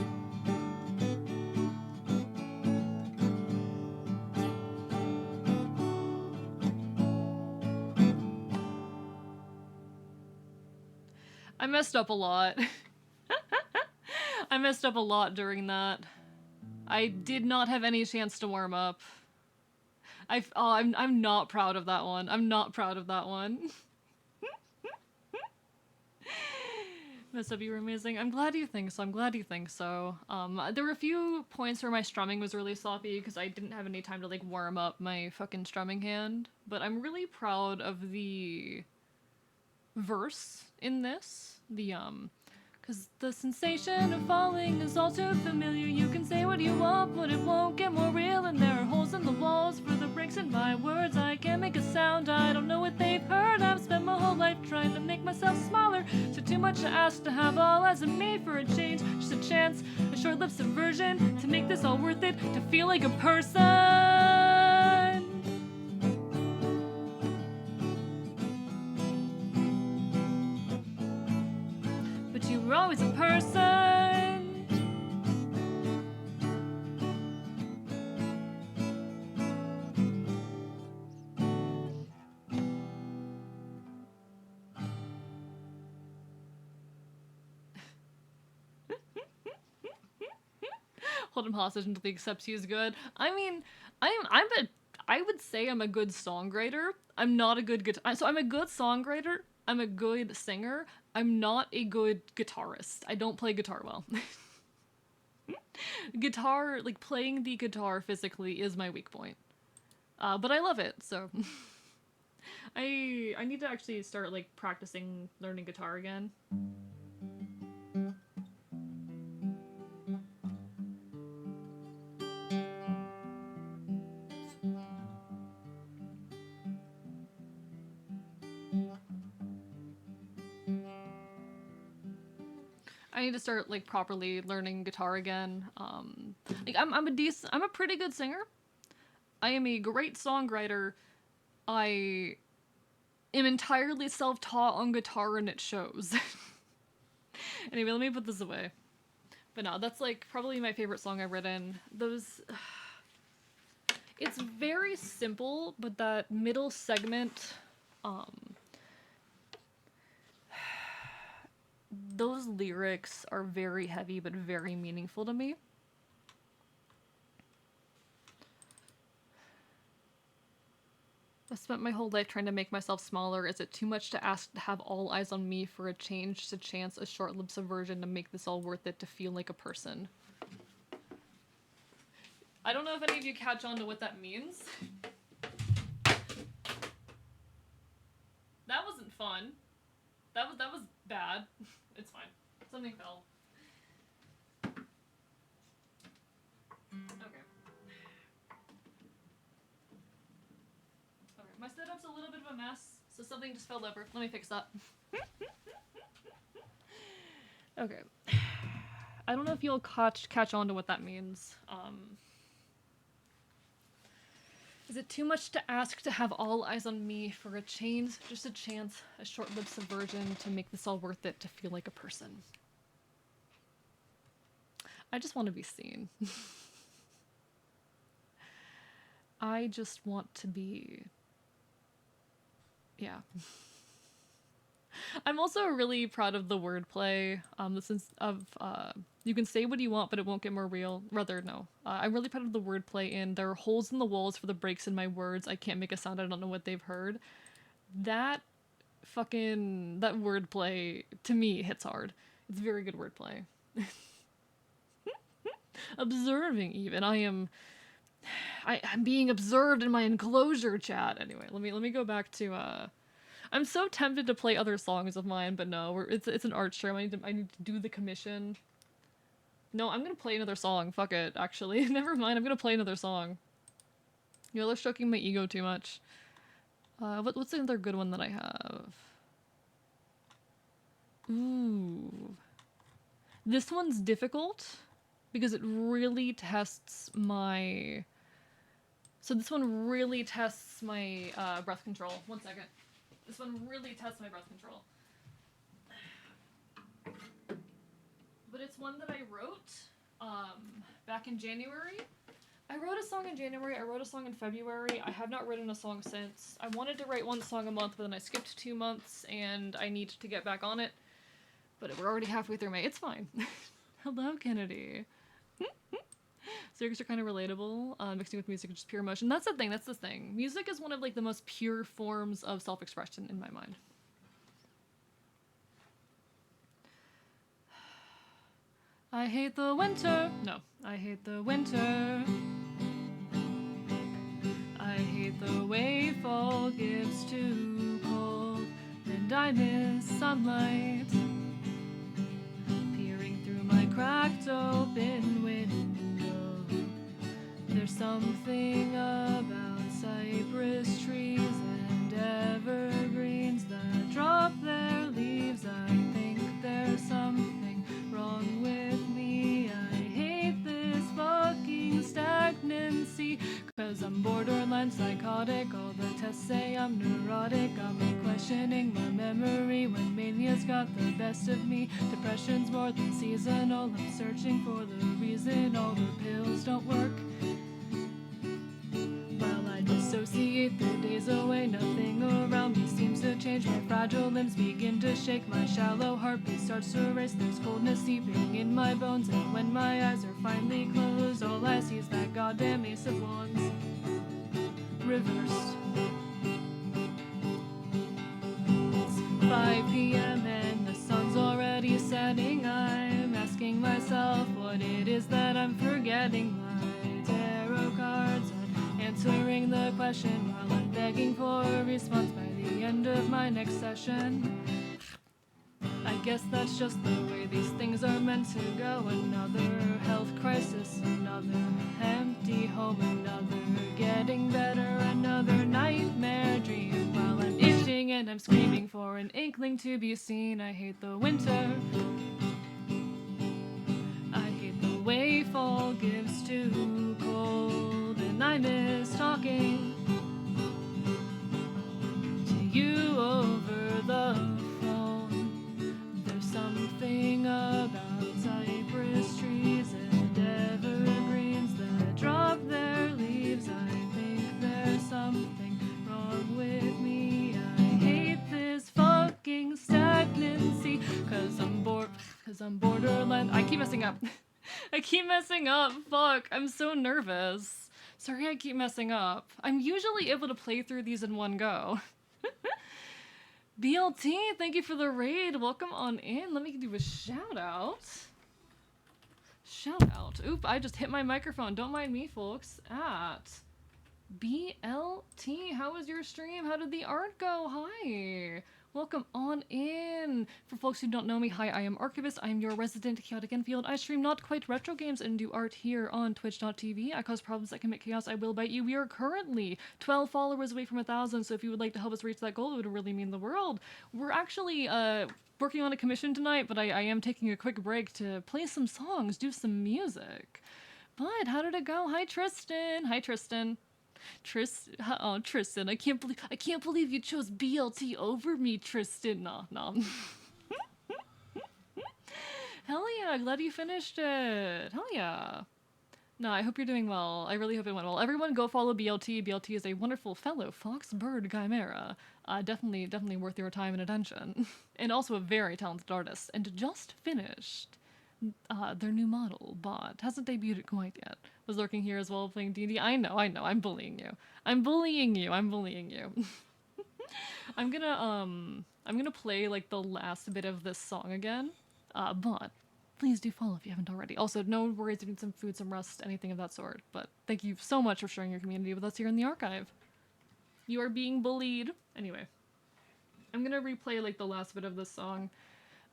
I messed up a lot. I messed up a lot during that. I did not have any chance to warm up. I'm not proud of that one. I'm not proud of that one. Messed up, you were amazing. I'm glad you think so. I'm glad you think so. There were a few points where my strumming was really sloppy because I didn't have any time to like warm up my fucking strumming hand. But I'm really proud of the verse in this. Cause the sensation of falling is all too familiar. You can say what you want, but it won't get more real. And there are holes in the walls for the breaks in my words. I can't make a sound, I don't know what they've heard. I've spent my whole life trying to make myself smaller. So too much to ask to have all eyes on me for a change. Just a chance, a short-lived subversion, to make this all worth it, to feel like a person. But you were always a person. Hold him hostage until he accepts he is good. I mean, I would say I'm a good songwriter. I'm not a good guitar. So I'm a good songwriter. I'm a good singer. I'm not a good guitarist. I don't play guitar well. Guitar, like playing the guitar physically is my weak point. But I love it, so. I need to actually start like practicing learning guitar again. I need to start like properly learning guitar again. Like I'm a pretty good singer. I am a great songwriter. I am entirely self-taught on guitar and it shows. Anyway, let me put this away. But no, that's like probably my favorite song I've written. Those it's very simple, but that middle segment those lyrics are very heavy but very meaningful to me. I spent my whole life trying to make myself smaller. Is it too much to ask to have all eyes on me for a change, just a chance, a short-lived subversion to make this all worth it, to feel like a person? I don't know if any of you catch on to what that means. That wasn't fun. That was bad. It's fine. Something fell. Okay. Okay, my setup's a little bit of a mess, so something just fell over. Let me fix that. Okay. I don't know if you'll catch on to what that means. Is it too much to ask to have all eyes on me for a change, just a chance, a short-lived subversion to make this all worth it, to feel like a person? I just want to be seen. I just want to be... Yeah. I'm also really proud of the wordplay. The sense of you can say what you want, but it won't get more real. Rather, no. I'm really proud of the wordplay in there are holes in the walls for the breaks in my words. I can't make a sound. I don't know what they've heard. That wordplay to me hits hard. It's very good wordplay. Observing even. I'm being observed in my enclosure chat. Anyway, let me go back to I'm so tempted to play other songs of mine, but no, it's an art stream. I need to do the commission. No, I'm gonna play another song. Fuck it, actually. Never mind, I'm gonna play another song. Y'all are stroking my ego too much. What's another good one that I have? Ooh. This one's difficult because it really tests my... So this one really tests my breath control. One second. This one really tests my breath control. But it's one that I wrote back in January. I wrote a song in January, I wrote a song in February. I have not written a song since. I wanted to write one song a month, but then I skipped 2 months, and I need to get back on it. But we're already halfway through May. It's fine. Hello, Kennedy. Lyrics are kind of relatable. Mixing with music is just pure emotion. That's the thing. Music is one of like the most pure forms of self-expression in my mind. I hate the winter. No, I hate the winter. I hate the way fall gets too cold, and I miss sunlight peering through my cracked open window. There's something about cypress trees and evergreens that drop their leaves. I think there's something wrong with me. I hate this fucking stagnancy, 'cause I'm borderline psychotic. All the tests say I'm neurotic. Got me questioning my memory when mania's got the best of me. Depression's more than seasonal. I'm searching for the reason all the pills don't work. Dissociate the days away, nothing around me seems to change. My fragile limbs begin to shake, my shallow heartbeat starts to race. There's coldness seeping in my bones, and when my eyes are finally closed, all I see is that goddamn Ace of Wands reversed. It's 5 p.m. and the sun's already setting. I'm asking myself what it is that I'm forgetting. My tarot cards answering the question while I'm begging for a response by the end of my next session. I guess that's just the way these things are meant to go. Another health crisis, another empty home, another getting better, another nightmare dream. While I'm itching and I'm screaming for an inkling to be seen. I hate the winter. way fall gives too cold, and I miss talking to you over the phone. There's something about cypress trees and evergreens that drop their leaves. I think there's something wrong with me. I hate this fucking stagnancy, cause I'm borderline. I keep messing up. I keep messing up. Fuck, I'm so nervous. Sorry I keep messing up. I'm usually able to play through these in one go. BLT, thank you for the raid. Welcome on in. Let me do a shout out. Shout out. Oop, I just hit my microphone. Don't mind me, folks. At BLT, how was your stream? How did the art go? Hi. Welcome on in. For folks who don't know me, hi, I am Archivist. I am your resident chaotic Enfield. I stream not quite retro games and do art here on twitch.tv. I cause problems that commit chaos. I will bite you. We are currently 12 followers away from 1,000, so if you would like to help us reach that goal, it would really mean the world. We're actually working on a commission tonight, but I am taking a quick break to play some songs, do some music. But how did it go? Hi, Tristan. Hi, Tristan. Tristan, I can't believe you chose BLT over me, Tristan. No. Hell yeah, glad you finished it. Hell yeah. No, I hope you're doing well. I really hope it went well. Everyone go follow BLT. BLT is a wonderful fellow fox bird chimera. Definitely worth your time and attention. And also a very talented artist. And just finished their new model, bot. Hasn't debuted it quite yet. Was lurking here as well playing D&D. I know, I'm bullying you. I'm bullying you. I'm gonna play like the last bit of this song again. But please do follow if you haven't already. Also, no worries if you need some food, some rest, anything of that sort. But thank you so much for sharing your community with us here in the archive. You are being bullied. Anyway, I'm gonna replay like the last bit of this song.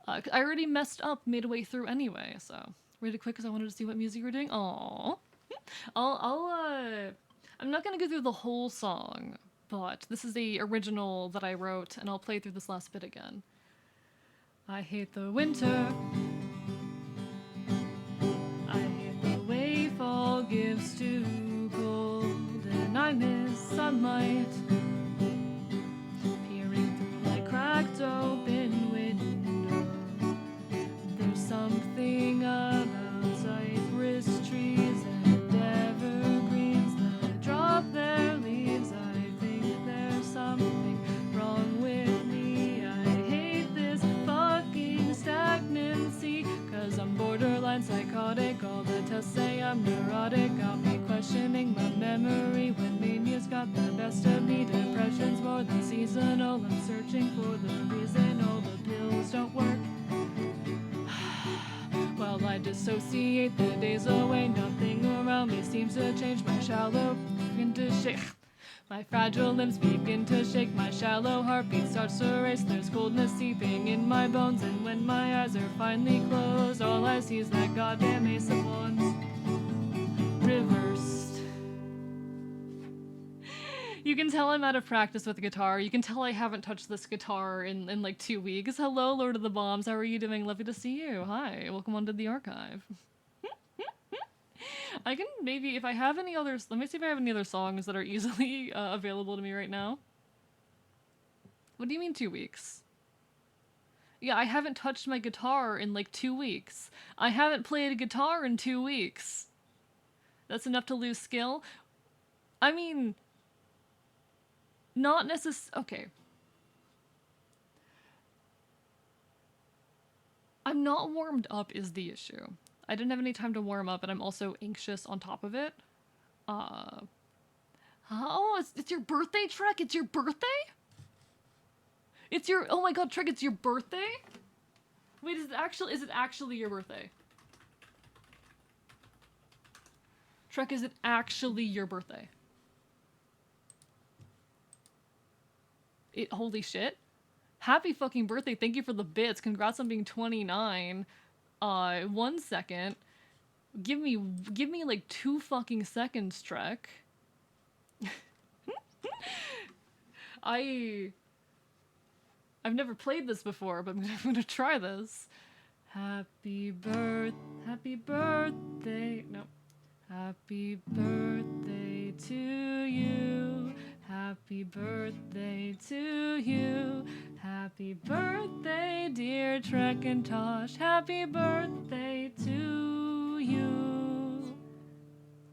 I already messed up midway through anyway, so read it quick because I wanted to see what music you were doing. Aww. I'm not gonna go through the whole song, but this is the original that I wrote, and I'll play through this last bit again. I hate the winter. I hate the way fall gives too cold, and I miss sunlight peering through my cracked open window. There's something about cypress trees and evergreens that drop their leaves. I think there's something wrong with me. I hate this fucking stagnancy, cause I'm borderline psychotic. All the tests say I'm neurotic. Got me questioning my memory when mania's got the best of me. Depression's more than seasonal. I'm searching for the reason all the pills don't work. While I dissociate the days away, nothing around me seems to change. My shallow begin to shake. My fragile limbs begin to shake. My shallow heartbeat starts to race. There's coldness seeping in my bones, and when my eyes are finally closed, all I see is that goddamn Ace of Wands reversed. You can tell I'm out of practice with the guitar. You can tell I haven't touched this guitar in like 2 weeks. Hello, Lord of the Bombs. How are you doing? Lovely to see you. Hi. Welcome onto the archive. I can maybe, if I have any others, let me see if I have any other songs that are easily available to me right now. What do you mean 2 weeks? Yeah, I haven't touched my guitar in like 2 weeks. I haven't played a guitar in 2 weeks. That's enough to lose skill? I mean, not necessarily. Okay. I'm not warmed up is the issue. I didn't have any time to warm up, and I'm also anxious on top of it. Oh, it's your birthday, Trek? It's your birthday? It's your, oh my god, Trek, it's your birthday? Wait, is it actually your birthday? Trek, is it actually your birthday? Holy shit. Happy fucking birthday. Thank you for the bits. Congrats on being 29. 1 second. Give me like 2 fucking seconds, Trek. I've never played this before, but I'm gonna try this. Happy birthday, no. Happy birthday to you. Happy birthday to you. Happy birthday, dear Trek and Tosh. Happy birthday to you.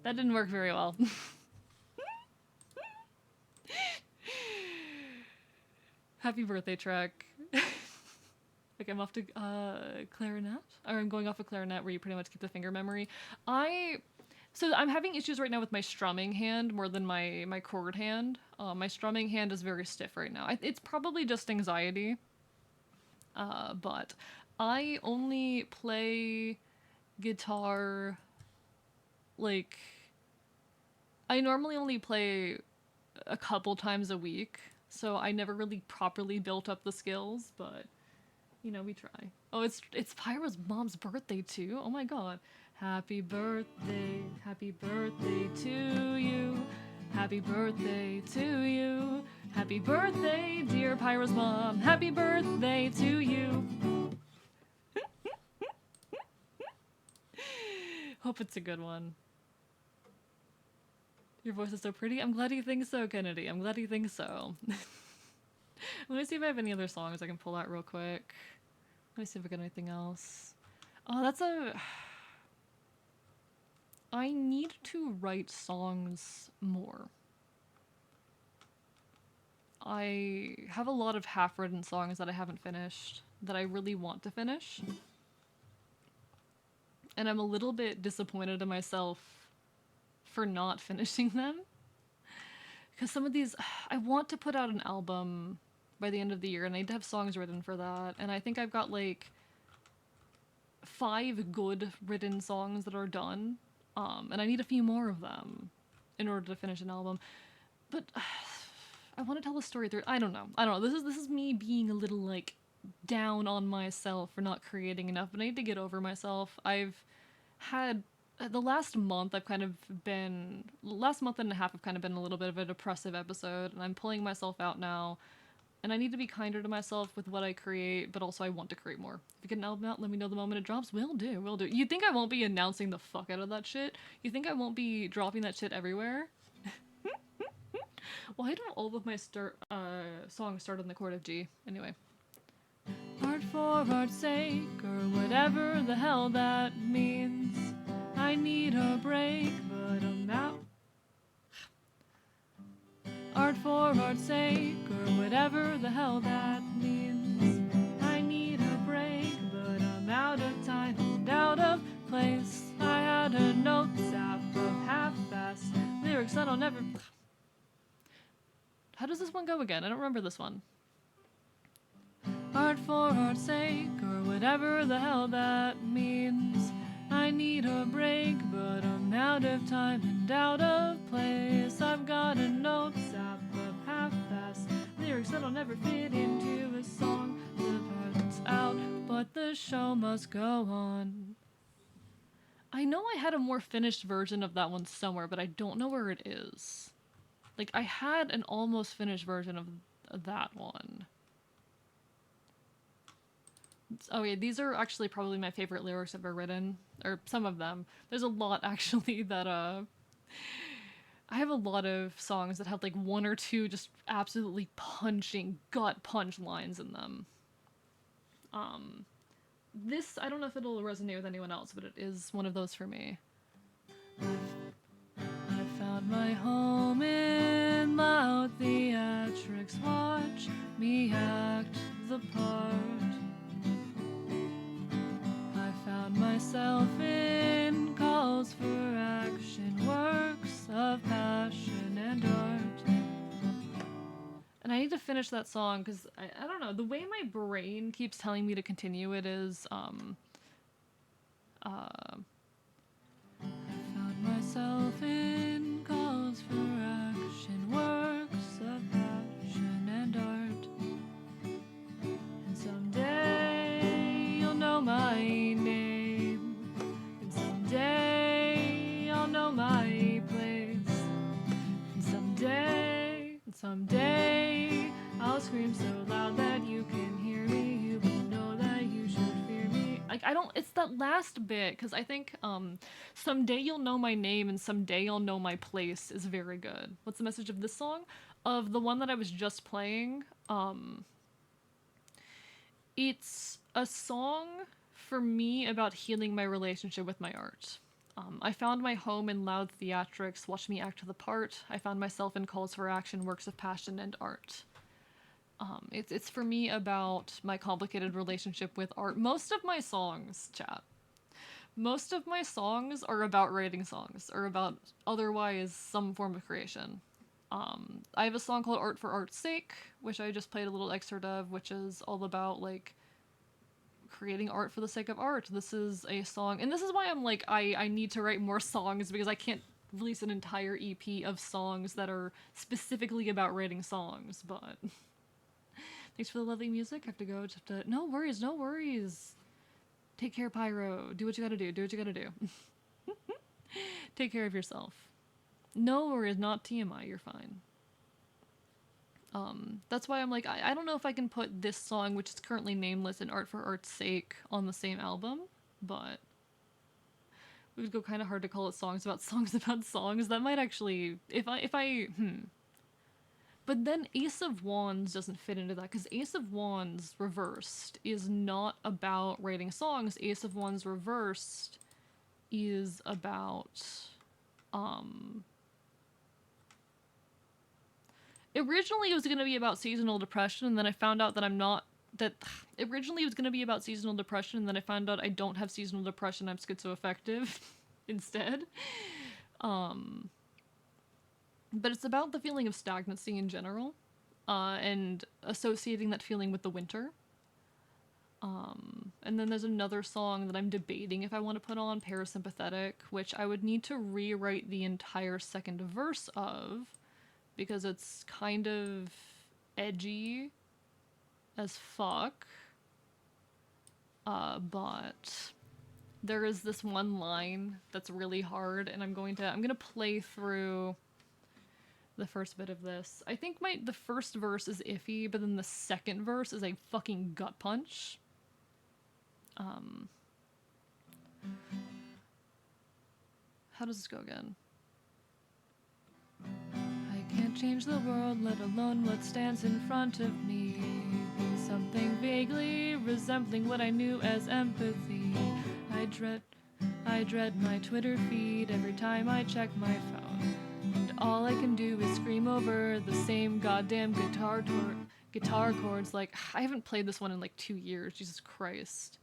That didn't work very well. Happy birthday, Trek. Okay, I'm off to clarinet. Or I'm going off a clarinet where you pretty much keep the finger memory. So I'm having issues right now with my strumming hand more than my chord hand. My strumming hand is very stiff right now. It's probably just anxiety. But I only play guitar, like, I normally only play a couple times a week, so I never really properly built up the skills, but, you know, we try. Oh, it's Pyra's mom's birthday too? Oh my god. Happy birthday to you. Happy birthday to you. Happy birthday, dear Pyra's mom. Happy birthday to you. Hope it's a good one. Your voice is so pretty. I'm glad you think so, Kennedy. I'm glad you think so. Let me see if I have any other songs I can pull out real quick. Let me see if I got anything else. Oh, that's a... I need to write songs more. I have a lot of half-written songs that I haven't finished that I really want to finish. And I'm a little bit disappointed in myself for not finishing them. Because some of these... I want to put out an album by the end of the year, and I need to have songs written for that. And I think I've got, like, 5 good written songs that are done. And I need a few more of them in order to finish an album. But I want to tell a story through. I don't know. This is me being a little, like, down on myself for not creating enough. But I need to get over myself. I've had the last month and a half I've kind of been a little bit of a depressive episode, and I'm pulling myself out now. And I need to be kinder to myself with what I create, but also I want to create more. If you get an album out, let me know the moment it drops. Will do. You think I won't be announcing the fuck out of that shit? You think I won't be dropping that shit everywhere? Why do all of my songs start on the chord of G? Anyway. Art for art's sake, or whatever the hell that means. I need a break, but I'm out. Art for art's sake, or whatever the hell that means. I need a break, but I'm out of time and out of place. I had a note zap of half-assed lyrics that I'll never... How does this one go again? I don't remember this one. Art for art's sake, or whatever the hell that means. I need a break, but I'm out of time and out of place. I've got a note zap of half-assed lyrics that'll never fit into a song. The part's out, but the show must go on. I know I had a more finished version of that one somewhere, but I don't know where it is. Like, I had an almost finished version of that one. Oh yeah, these are actually probably my favorite lyrics I've ever written. Or some of them. There's a lot actually that I have a lot of songs that have like 1 or 2 just absolutely punching, gut punch lines in them. This, I don't know if it'll resonate with anyone else, but it is one of those for me. I found my home in loud theatrics. Watch me act the part. Found myself in calls for action, works of passion and art. And I need to finish that song because I don't know, the way my brain keeps telling me to continue it is I found myself in calls for action, works of passion and art. And someday you'll know my name, and someday I'll know my place, and someday I'll scream so loud that you can hear me. You will know that you should fear me. I like, I don't, it's that last bit, because I think, someday you'll know my name and someday you'll know my place is very good. What's the message of this song? Of the one that I was just playing, it's a song for me about healing my relationship with my art. I found my home in loud theatrics, watch me act the part. I found myself in calls for action, works of passion, and art. It's for me about my complicated relationship with art. Most of my songs, chat, most of my songs are about writing songs, or about otherwise some form of creation. I have a song called Art for Art's Sake, which I just played a little excerpt of, which is all about, like, creating art for the sake of art. This is a song, and this is why I'm like, I need to write more songs, because I can't release an entire EP of songs that are specifically about writing songs, but... Thanks for the lovely music. I have to go. Just have to... No worries, no worries. Take care, Pyro. Do what you gotta do. Do what you gotta do. Take care of yourself. No worries, not TMI. You're fine. That's why I'm like, I don't know if I can put this song, which is currently nameless, and Art for Art's Sake on the same album, but it would go kind of hard to call it songs about songs about songs. That might actually, But then Ace of Wands doesn't fit into that, because Ace of Wands reversed is not about writing songs. Ace of Wands reversed is about, originally it was going to be about seasonal depression, and then I found out that originally it was going to be about seasonal depression, and then I found out I don't have seasonal depression, I'm schizoaffective instead. But it's about the feeling of stagnancy in general, and associating that feeling with the winter. And then there's another song that I'm debating if I want to put on, Parasympathetic, which I would need to rewrite the entire second verse of, because it's kind of edgy as fuck. But there is this one line that's really hard, and I'm gonna play through the first bit of this. I think the first verse is iffy, but then the second verse is a fucking gut punch. How does this go again? I can't change the world, let alone what stands in front of me. Something vaguely resembling what I knew as empathy. I dread my Twitter feed every time I check my phone. And all I can do is scream over the same goddamn guitar chords. Like, I haven't played this one in like 2 years, Jesus Christ.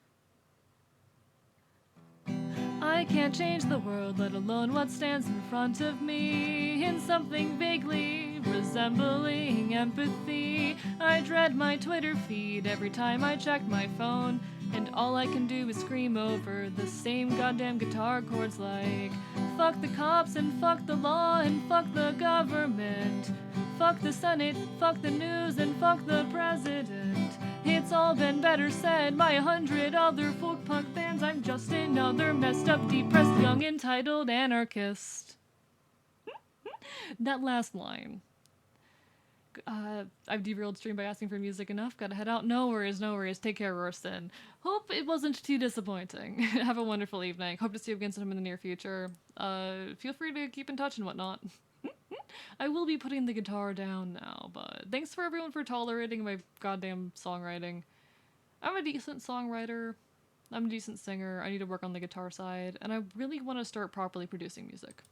I can't change the world, let alone what stands in front of me. In something vaguely resembling empathy. I dread my Twitter feed every time I check my phone. And all I can do is scream over the same goddamn guitar chords like, fuck the cops and fuck the law and fuck the government. Fuck the Senate, fuck the news, and fuck the president. It's all been better said by 100 other folk punk bands. I'm just another messed up, depressed, young, entitled anarchist. That last line. I've derailed stream by asking for music enough. Gotta head out. No worries, no worries. Take care, Rorston. Hope it wasn't too disappointing. Have a wonderful evening. Hope to see you again sometime in the near future. Feel free to keep in touch and whatnot. I will be putting the guitar down now, but thanks for everyone for tolerating my goddamn songwriting. I'm a decent songwriter. I'm a decent singer. I need to work on the guitar side, and I really want to start properly producing music.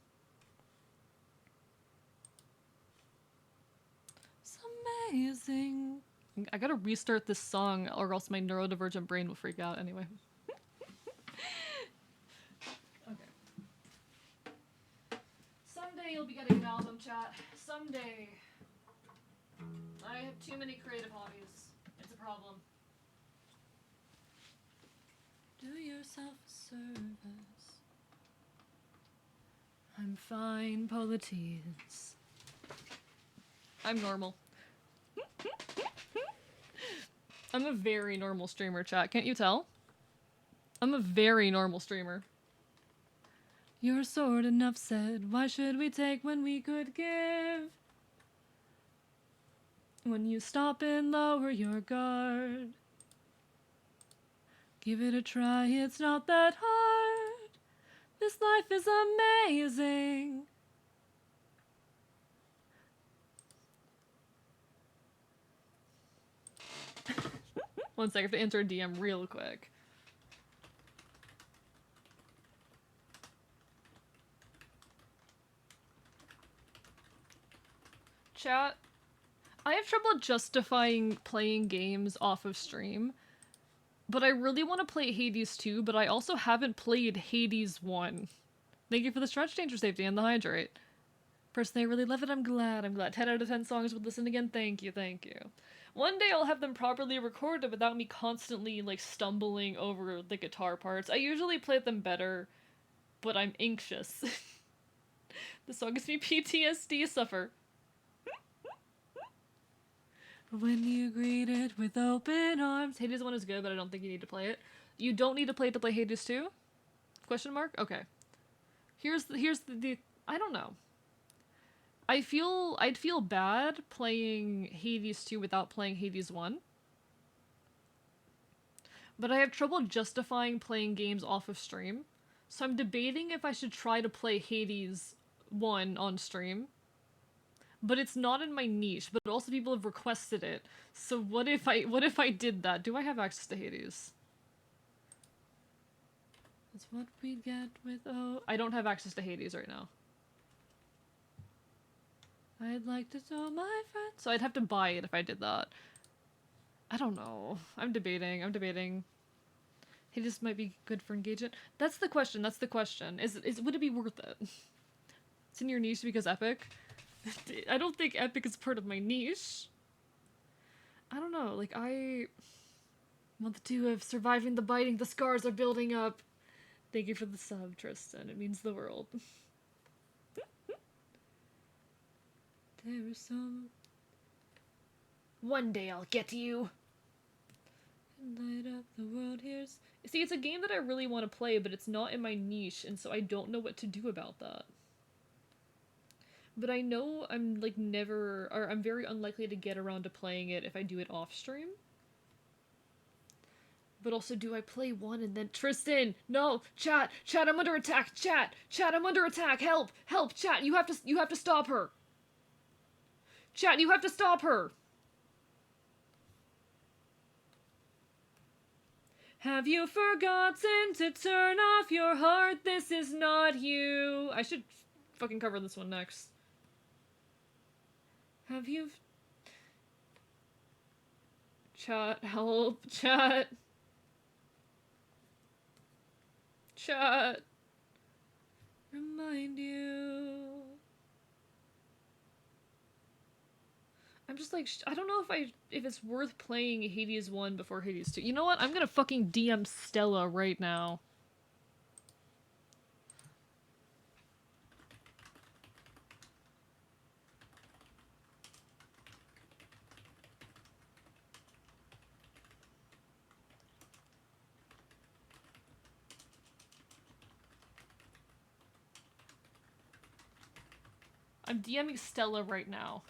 It's amazing. I gotta restart this song or else my neurodivergent brain will freak out anyway. Someday you'll be getting an album, chat. Someday. I have too many creative hobbies. It's a problem. Do yourself a service. I'm fine, Polites. I'm normal. I'm a very normal streamer, chat. Can't you tell? I'm a very normal streamer. Your sword enough said, why should we take when we could give? When you stop and lower your guard. Give it a try, it's not that hard. This life is amazing. One sec, I have to answer a DM real quick. Chat, I have trouble justifying playing games off of stream, but I really want to play Hades 2, but I also haven't played Hades 1. Thank you for the stretch, danger, safety, and the hydrate. Personally, I really love it. I'm glad. 10 out of 10 songs would listen again. Thank you, thank you. One day I'll have them properly recorded without me constantly, like, stumbling over the guitar parts. I usually play them better, but I'm anxious. The song gives me PTSD, suffer. When you greet it with open arms. Hades 1 is good, but I don't think you need to play it. You don't need to play it to play Hades 2? Question mark? Okay. Here's the I don't know. I'd feel bad playing Hades 2 without playing Hades 1. But I have trouble justifying playing games off of stream. So I'm debating if I should try to play Hades 1 on stream. But it's not in my niche, but also people have requested it. So what if I did that? Do I have access to Hades? That's what we get with I don't have access to Hades right now. I'd like to tell my friends. So I'd have to buy it if I did that. I don't know. I'm debating. Hades might be good for engagement. That's the question. Would it be worth it? It's in your niche because Epic. I don't think Epic is part of my niche. I don't know, like, I want the two of surviving the biting, the scars are building up. Thank you for the sub, Tristan, it means the world. There is some... One day I'll get to you. And light up the world, here's... See, it's a game that I really want to play, but it's not in my niche, and so I don't know what to do about that. But I know I'm, like, I'm very unlikely to get around to playing it if I do it off stream. But also, do I play one and then... Tristan! No! Chat! Chat, I'm under attack! Chat! Chat, I'm under attack! Help! Help! Chat, you have to stop her! Chat, you have to stop her! Have you forgotten to turn off your heart? This is not you! I should fucking cover this one next. Have you... Chat, help, chat. Chat. Remind you. I'm just like, I don't know if it's worth playing Hades 1 before Hades 2. You know what? I'm gonna fucking DM Stella right now. I'm DMing Stella right now.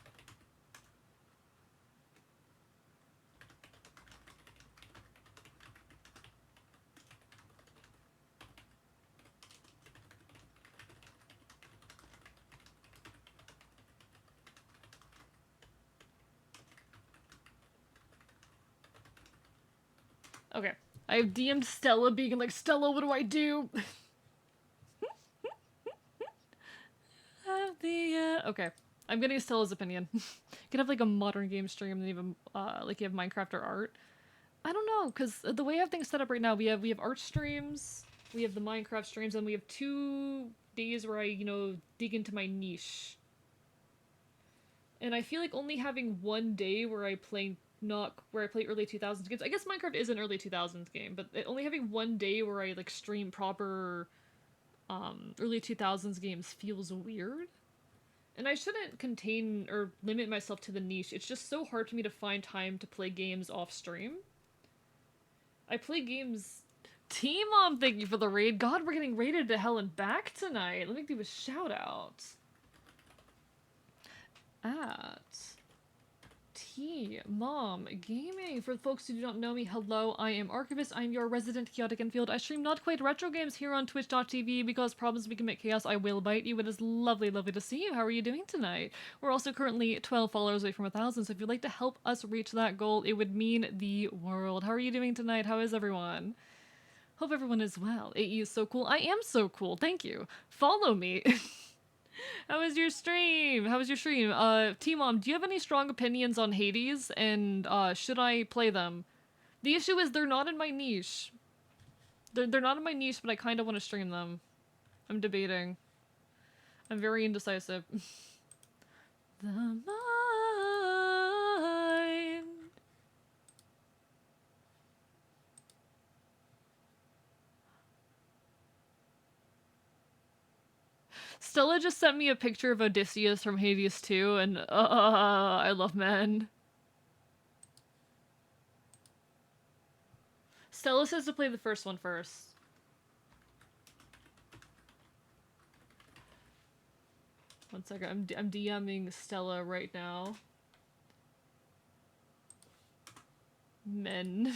Okay. I have DM'd Stella being like, Stella, what do I do? Okay. I'm getting Stella's opinion. You could have like a modern game stream and even like you have Minecraft or art. I don't know, because the way I have things set up right now, we have art streams, we have the Minecraft streams, and we have 2 days where I, you know, dig into my niche. And I feel like only having 1 day where I play early 2000s games. I guess Minecraft is an early 2000s game, but only having 1 day where I like stream proper early 2000s games feels weird. And I shouldn't contain or limit myself to the niche. It's just so hard for me to find time to play games off stream. I play games... T-Mom, thank you for the raid. God, we're getting raided to hell and back tonight. Let me do a shout out. At T-Mom Gaming. For the folks who do not know me, hello, I am Archivist. I'm your resident chaotic infield. I stream not quite retro games here on twitch.tv because problems we commit chaos, I will bite you. It is lovely, lovely to see you. How are you doing tonight? We're also currently 12 followers away from 1,000, so if you'd like to help us reach that goal, it would mean the world. How are you doing tonight? How is everyone? Hope everyone is well. AE is so cool. I am so cool. Thank you. Follow me. How was your stream? How was your stream? T-Mom, do you have any strong opinions on Hades? And, should I play them? The issue is they're not in my niche. They're not in my niche, but I kind of want to stream them. I'm debating. I'm very indecisive. The mind. Stella just sent me a picture of Odysseus from Hades 2, and I love men. Stella says to play the first one first. One second, I'm DMing Stella right now. Men.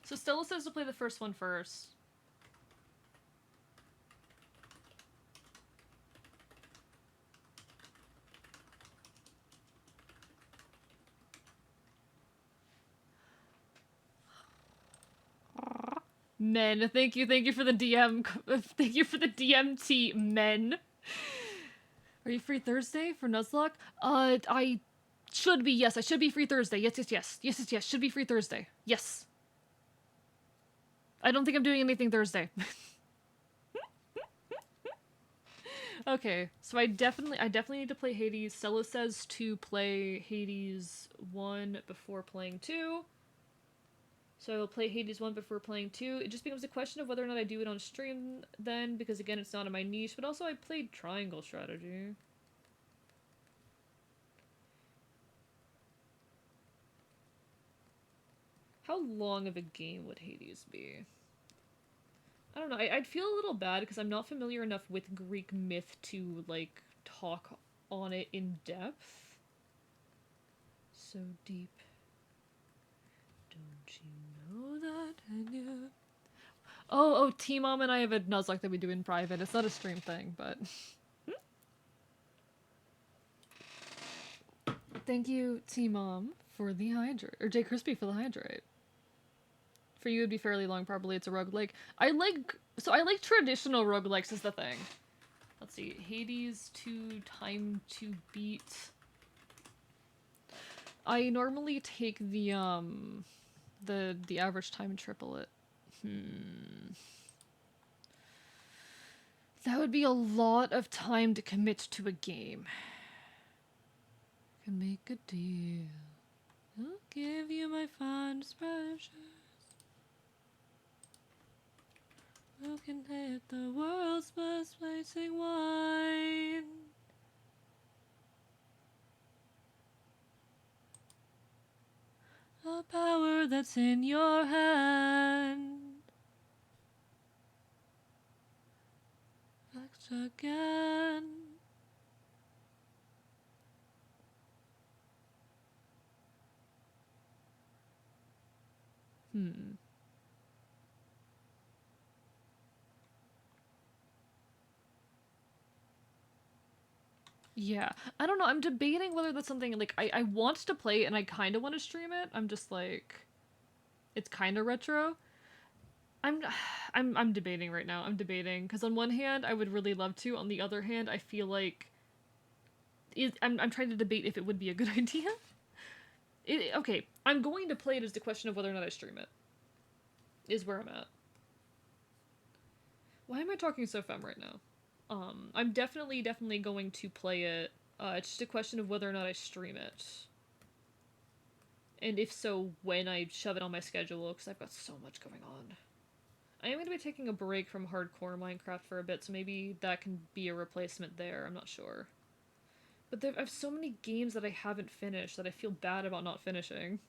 So Stella says to play the first one first. Men, thank you for the DM, thank you for the DMT, men. Are you free Thursday for Nuzlocke? I should be, yes, I should be free Thursday, yes, should be free Thursday, yes. I don't think I'm doing anything Thursday. Okay, so I definitely need to play Hades. Stella says to play Hades 1 before playing 2. So I'll play Hades 1 before playing 2. It just becomes a question of whether or not I do it on stream then, because again, it's not in my niche, but also I played Triangle Strategy. How long of a game would Hades be? I don't know, I'd feel a little bad because I'm not familiar enough with Greek myth to, like, talk on it in depth. So deep. Don't you know that I knew? Oh, T-Mom and I have a Nuzlocke that we do in private. It's not a stream thing, but... Thank you, T-Mom, for the hydrate. Or J. Crispy for the hydrate. For you, it'd be fairly long, probably. It's a roguelike. I like traditional roguelikes is the thing. Let's see. Hades 2 Time to Beat. I normally take the average time and triple it. That would be a lot of time to commit to a game. Can make a deal. I'll give you my fondest treasures. Who can hit the world's best racing wine? A power that's in your hand. Next again. Yeah, I don't know, I'm debating whether that's something, like, I want to play and I kind of want to stream it. I'm just like, it's kind of retro. I'm debating right now. I'm debating, because on one hand, I would really love to. On the other hand, I feel like I'm trying to debate if it would be a good idea. Okay, I'm going to play it as the question of whether or not I stream it. Is where I'm at. Why am I talking so femme right now? I'm definitely going to play it. It's just a question of whether or not I stream it. And if so, when I shove it on my schedule, because I've got so much going on. I am going to be taking a break from hardcore Minecraft for a bit, so maybe that can be a replacement there, I'm not sure. But I have so many games that I haven't finished that I feel bad about not finishing.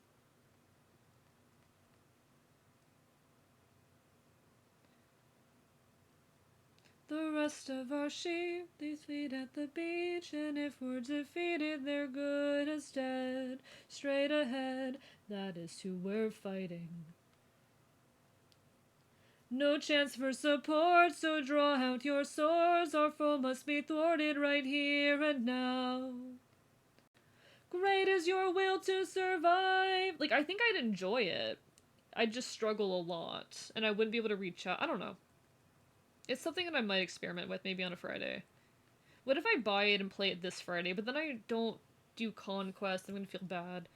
The rest of our sheep, they feed at the beach, and if we're defeated, they're good as dead. Straight ahead, that is who we're fighting. No chance for support, so draw out your swords. Our foe must be thwarted right here and now. Great is your will to survive. Like, I think I'd enjoy it. I'd just struggle a lot, and I wouldn't be able to reach out. I don't know. It's something that I might experiment with, maybe on a Friday. What if I buy it and play it this Friday, but then I don't do Conquest? I'm gonna feel bad.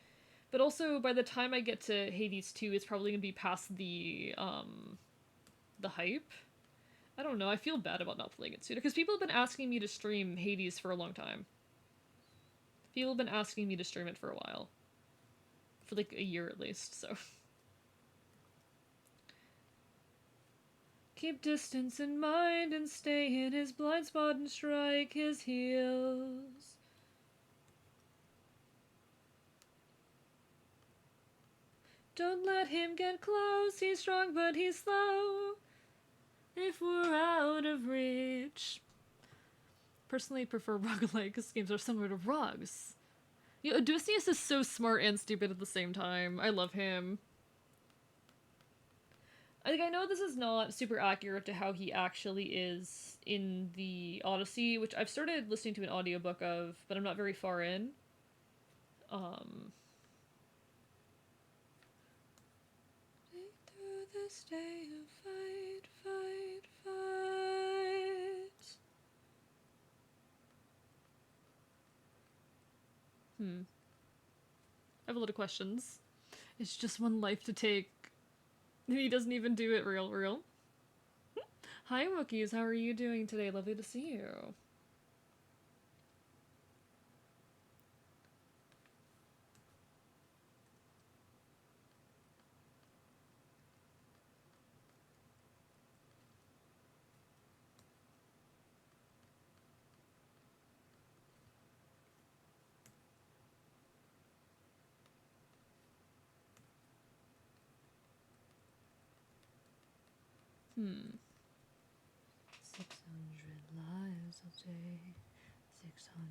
But also, by the time I get to Hades 2, it's probably gonna be past the hype. I don't know, I feel bad about not playing it sooner, because people have been asking me to stream Hades for a long time. People have been asking me to stream it for a while. For like a year at least, so... Keep distance in mind and stay in his blind spot and strike his heels. Don't let him get close, he's strong but he's slow. If we're out of reach. Personally prefer roguelike because games are similar to rugs. Odysseus is so smart and stupid at the same time. I love him. I know this is not super accurate to how he actually is in the Odyssey, which I've started listening to an audiobook of, but I'm not very far in. Through this day of fight, fight, fight. I have a lot of questions. It's just one life to take. He doesn't even do it real. Hi, Wookiees. How are you doing today? Lovely to see you. Hmm. 600 lives a day. 600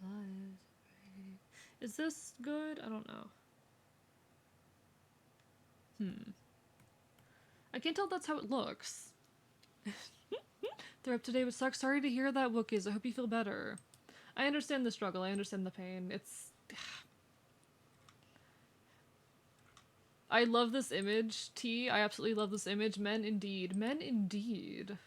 lives a day. Is this good? I don't know. I can't tell if that's how it looks. They're up to date with sucks. Sorry to hear that, Wookiees. I hope you feel better. I understand the struggle. I understand the pain. It's... I love this image, T. I absolutely love this image. Men indeed. Men indeed.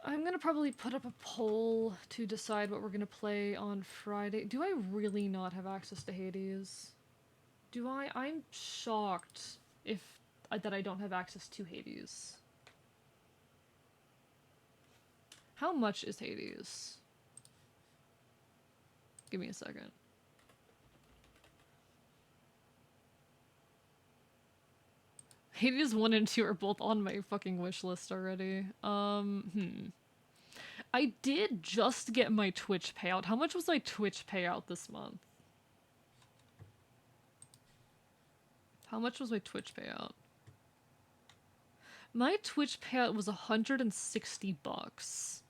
I'm gonna probably put up a poll to decide what we're gonna play on Friday. Do I really not have access to Hades? Do I? I'm shocked if that I don't have access to Hades. How much is Hades? Give me a second. Hades 1 and 2 are both on my fucking wish list already. I did just get my Twitch payout. How much was my Twitch payout this month? How much was my Twitch payout? My Twitch payout was $160.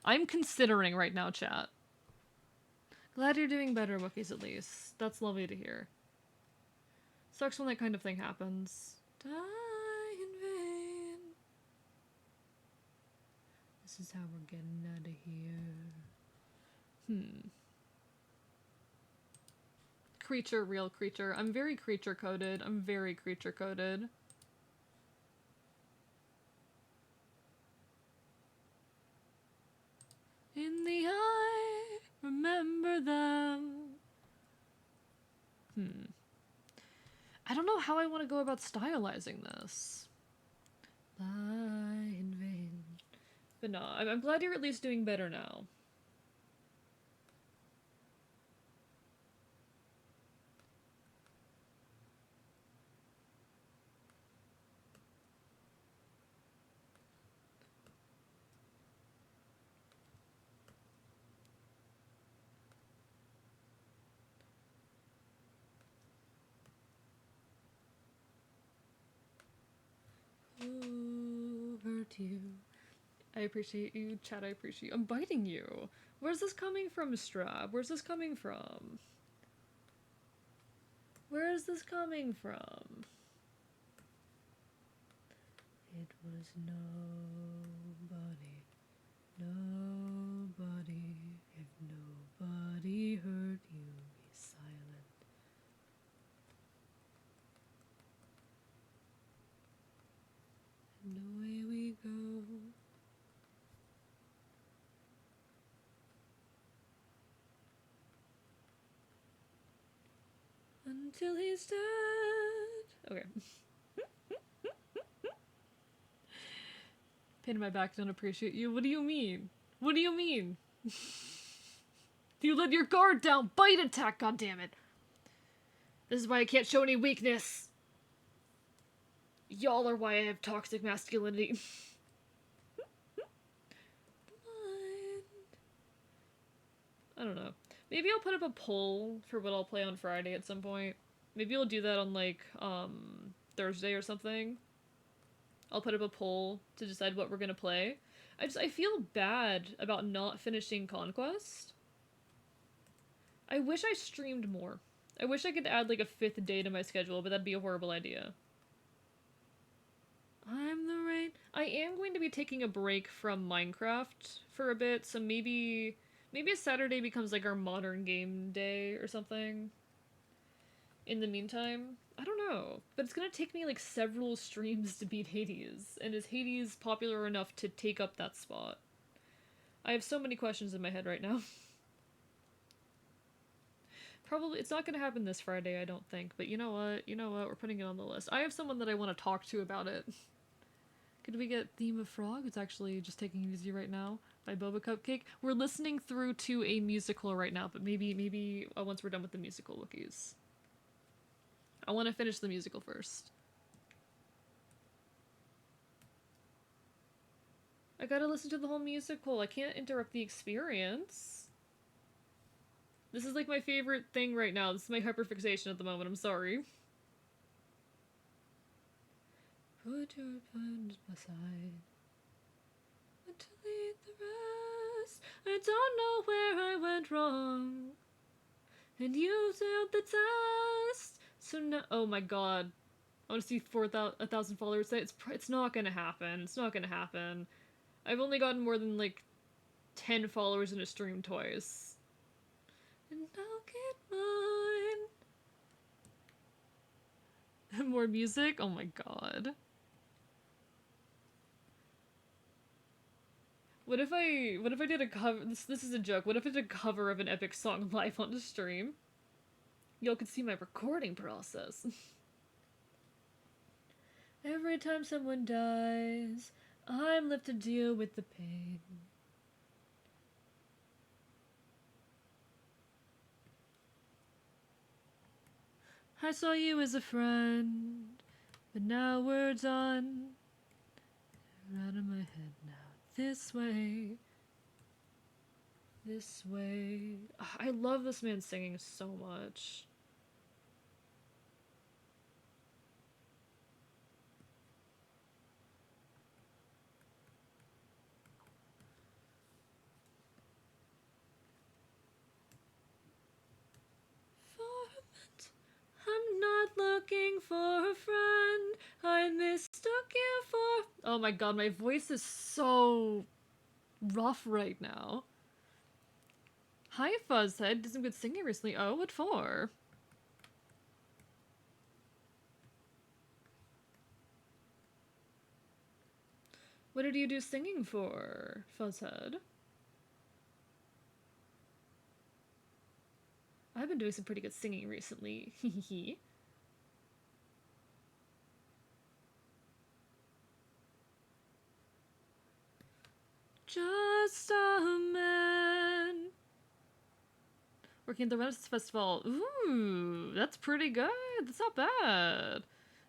I'm considering right now, chat. Glad you're doing better, Wookiees, at least. That's lovely to hear. Sucks when that kind of thing happens. Die in vain. This is how we're getting out of here. Creature, real creature. I'm very creature coded. I'm very creature coded. In the eye, remember them. I don't know how I want to go about stylizing this. Lie in vain. But no, I'm glad you're at least doing better now. Who hurt you? I appreciate you, chat. I appreciate you. I'm biting you. Where's this coming from, Strab? Where's this coming from? Where is this coming from? It was nobody, nobody. If nobody hurt you, be silent. And away we go. Until he's dead. Okay. Pain in my back, don't appreciate you. What do you mean? What do you mean? You let your guard down. Bite attack, goddammit. This is why I can't show any weakness. Y'all are why I have toxic masculinity. I don't know. Maybe I'll put up a poll for what I'll play on Friday at some point. Maybe I'll do that on, like, Thursday or something. I'll put up a poll to decide what we're gonna play. I feel bad about not finishing Conquest. I wish I streamed more. I wish I could add, like, a 5th day to my schedule, but that'd be a horrible idea. I'm the rain. I am going to be taking a break from Minecraft for a bit, so maybe Saturday becomes, like, our modern game day or something. In the meantime, I don't know. But it's gonna take me, like, several streams to beat Hades. And is Hades popular enough to take up that spot? I have so many questions in my head right now. Probably, it's not gonna happen this Friday, I don't think. But you know what? We're putting it on the list. I have someone that I want to talk to about it. Could we get Theme of Frog? It's actually just taking it easy right now. By Boba Cupcake. We're listening through to a musical right now, but maybe once we're done with the musical wikis. I want to finish the musical first. I gotta listen to the whole musical. I can't interrupt the experience. This is like my favorite thing right now. This is my hyperfixation at the moment. I'm sorry. Put your plans aside. To lead the rest. I don't know where I went wrong. And you failed the test. So now, oh my god. I want to see 1,000 followers. It's not gonna happen. It's not gonna happen. I've only gotten more than like 10 followers in a stream twice. And I'll get mine. More music? Oh my god. What if I did a cover? This is a joke. What if I did a cover of an epic song live on the stream? Y'all could see my recording process. Every time someone dies, I'm left to deal with the pain. I saw you as a friend, but now we're done. You're out of my head now. This way. This way. I love this man singing so much. I'm not looking for a friend. I mistook you for... Oh my god, my voice is so rough right now. Hi, Fuzzhead. Did some good singing recently. Oh, what for? What did you do singing for, Fuzzhead? I've been doing some pretty good singing recently. Hehehe. Just a man. Working at the Renaissance Festival. Ooh, that's pretty good. That's not bad.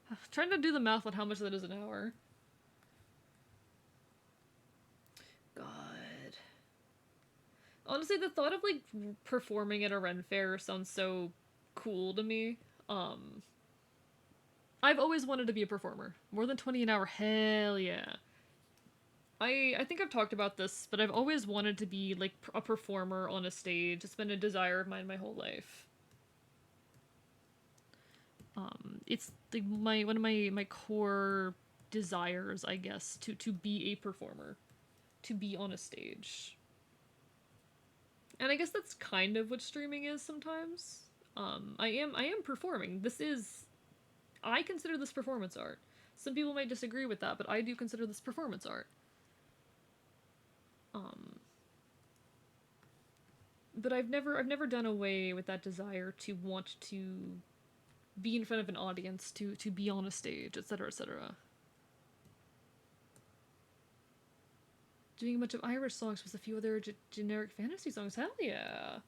I'm trying to do the math on how much that is an hour. God. Honestly, the thought of, like, performing at a Ren Fair sounds so cool to me. I've always wanted to be a performer. More than 20 an hour, hell yeah. I think I've talked about this, but I've always wanted to be like a performer on a stage. It's been a desire of mine my whole life. It's like one of my core desires, I guess, to be a performer, to be on a stage. And I guess that's kind of what streaming is sometimes. I am performing. I consider this performance art. Some people might disagree with that, but I do consider this performance art. But I've never done away with that desire to want to be in front of an audience, to be on a stage, etc., etc. Doing a bunch of Irish songs with a few other generic fantasy songs. Hell yeah.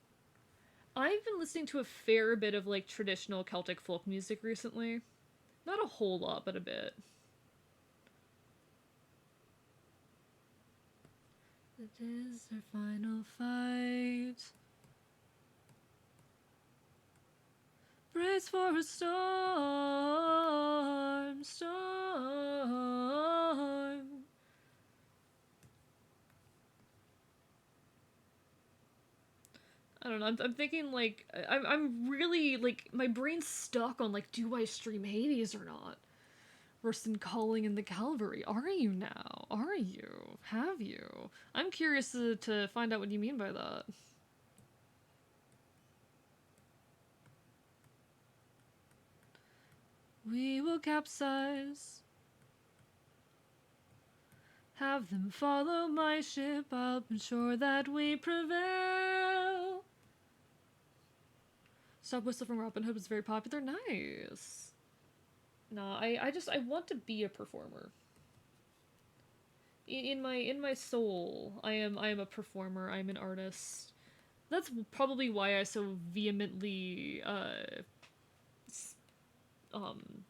I've been listening to a fair bit of like traditional Celtic folk music recently. Not a whole lot, but a bit. It is our final fight. Brace for a storm. I don't know. I'm thinking like I'm really like my brain's stuck on like, do I stream Hades or not? Worse than calling in the Calvary. Are you now? Are you? Have you? I'm curious to find out what you mean by that. We will capsize. Have them follow my ship. I'll ensure that we prevail. Stop Whistle from Robin Hood was very popular. Nice. Nah, I want to be a performer. In my soul, I am a performer. I'm an artist. That's probably why I so vehemently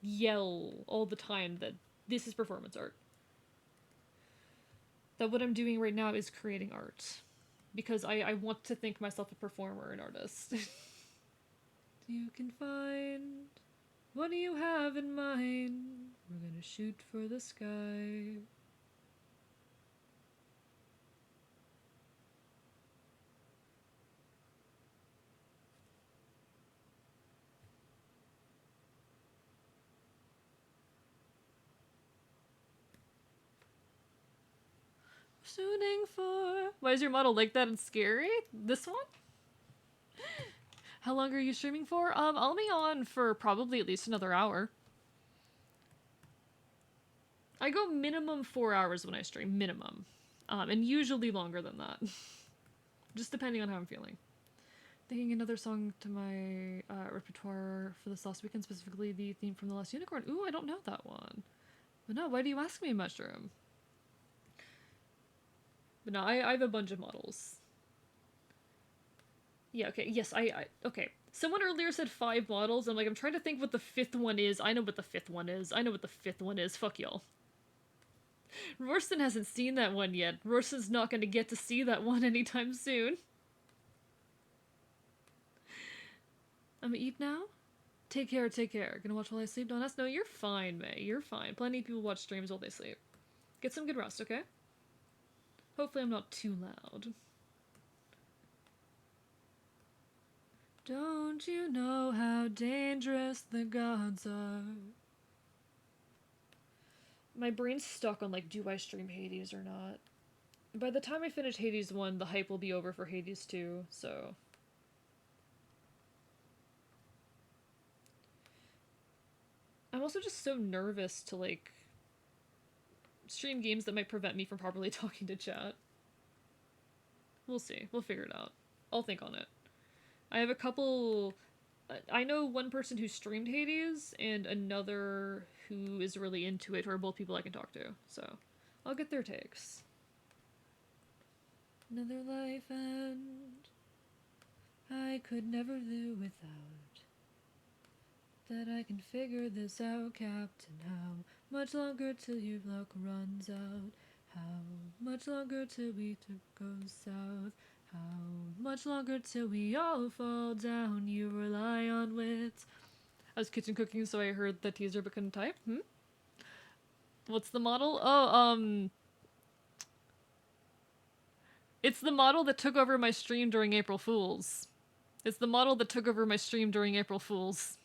yell all the time that this is performance art. That what I'm doing right now is creating art. Because I want to think myself a performer, an artist. You can find... What do you have in mind? We're gonna shoot for the sky. Shooting for... Why is your model like that and scary? This one? How long are you streaming for? I'll be on for probably at least another hour. I go minimum 4 hours when I stream, minimum. And usually longer than that. Just depending on how I'm feeling. Thinking another song to my repertoire for this last weekend, specifically the theme from The Last Unicorn. Ooh, I don't know that one. But no, why do you ask me, Mushroom? But no, I have a bunch of models. Yeah, okay, yes, okay. Someone earlier said 5 models. I'm like, I'm trying to think what the 5th one is. I know what the 5th one is. I know what the 5th one is. Fuck y'all. Rorston hasn't seen that one yet. Rorston's not gonna get to see that one anytime soon. I'm gonna eat now? Take care, take care. Gonna watch while I sleep? Don't ask. No, you're fine, May. You're fine. Plenty of people watch streams while they sleep. Get some good rest, okay? Hopefully I'm not too loud. Don't you know how dangerous the gods are? My brain's stuck on like, do I stream Hades or not? By the time I finish Hades 1, the hype will be over for Hades 2, so... I'm also just so nervous to like stream games that might prevent me from properly talking to chat. We'll see. We'll figure it out. I'll think on it. I have a couple... I know one person who streamed Hades, and another who is really into it, who are both people I can talk to. So, I'll get their takes. Another life and I could never do without. That I can figure this out, Captain. How much longer till your luck runs out? How much longer till we go south? How much longer till we all fall down? You rely on wits, I was kitchen cooking, so I heard the teaser but couldn't type. What's the model? Oh, it's the model that took over my stream during April Fools. It's the model that took over my stream during April Fools.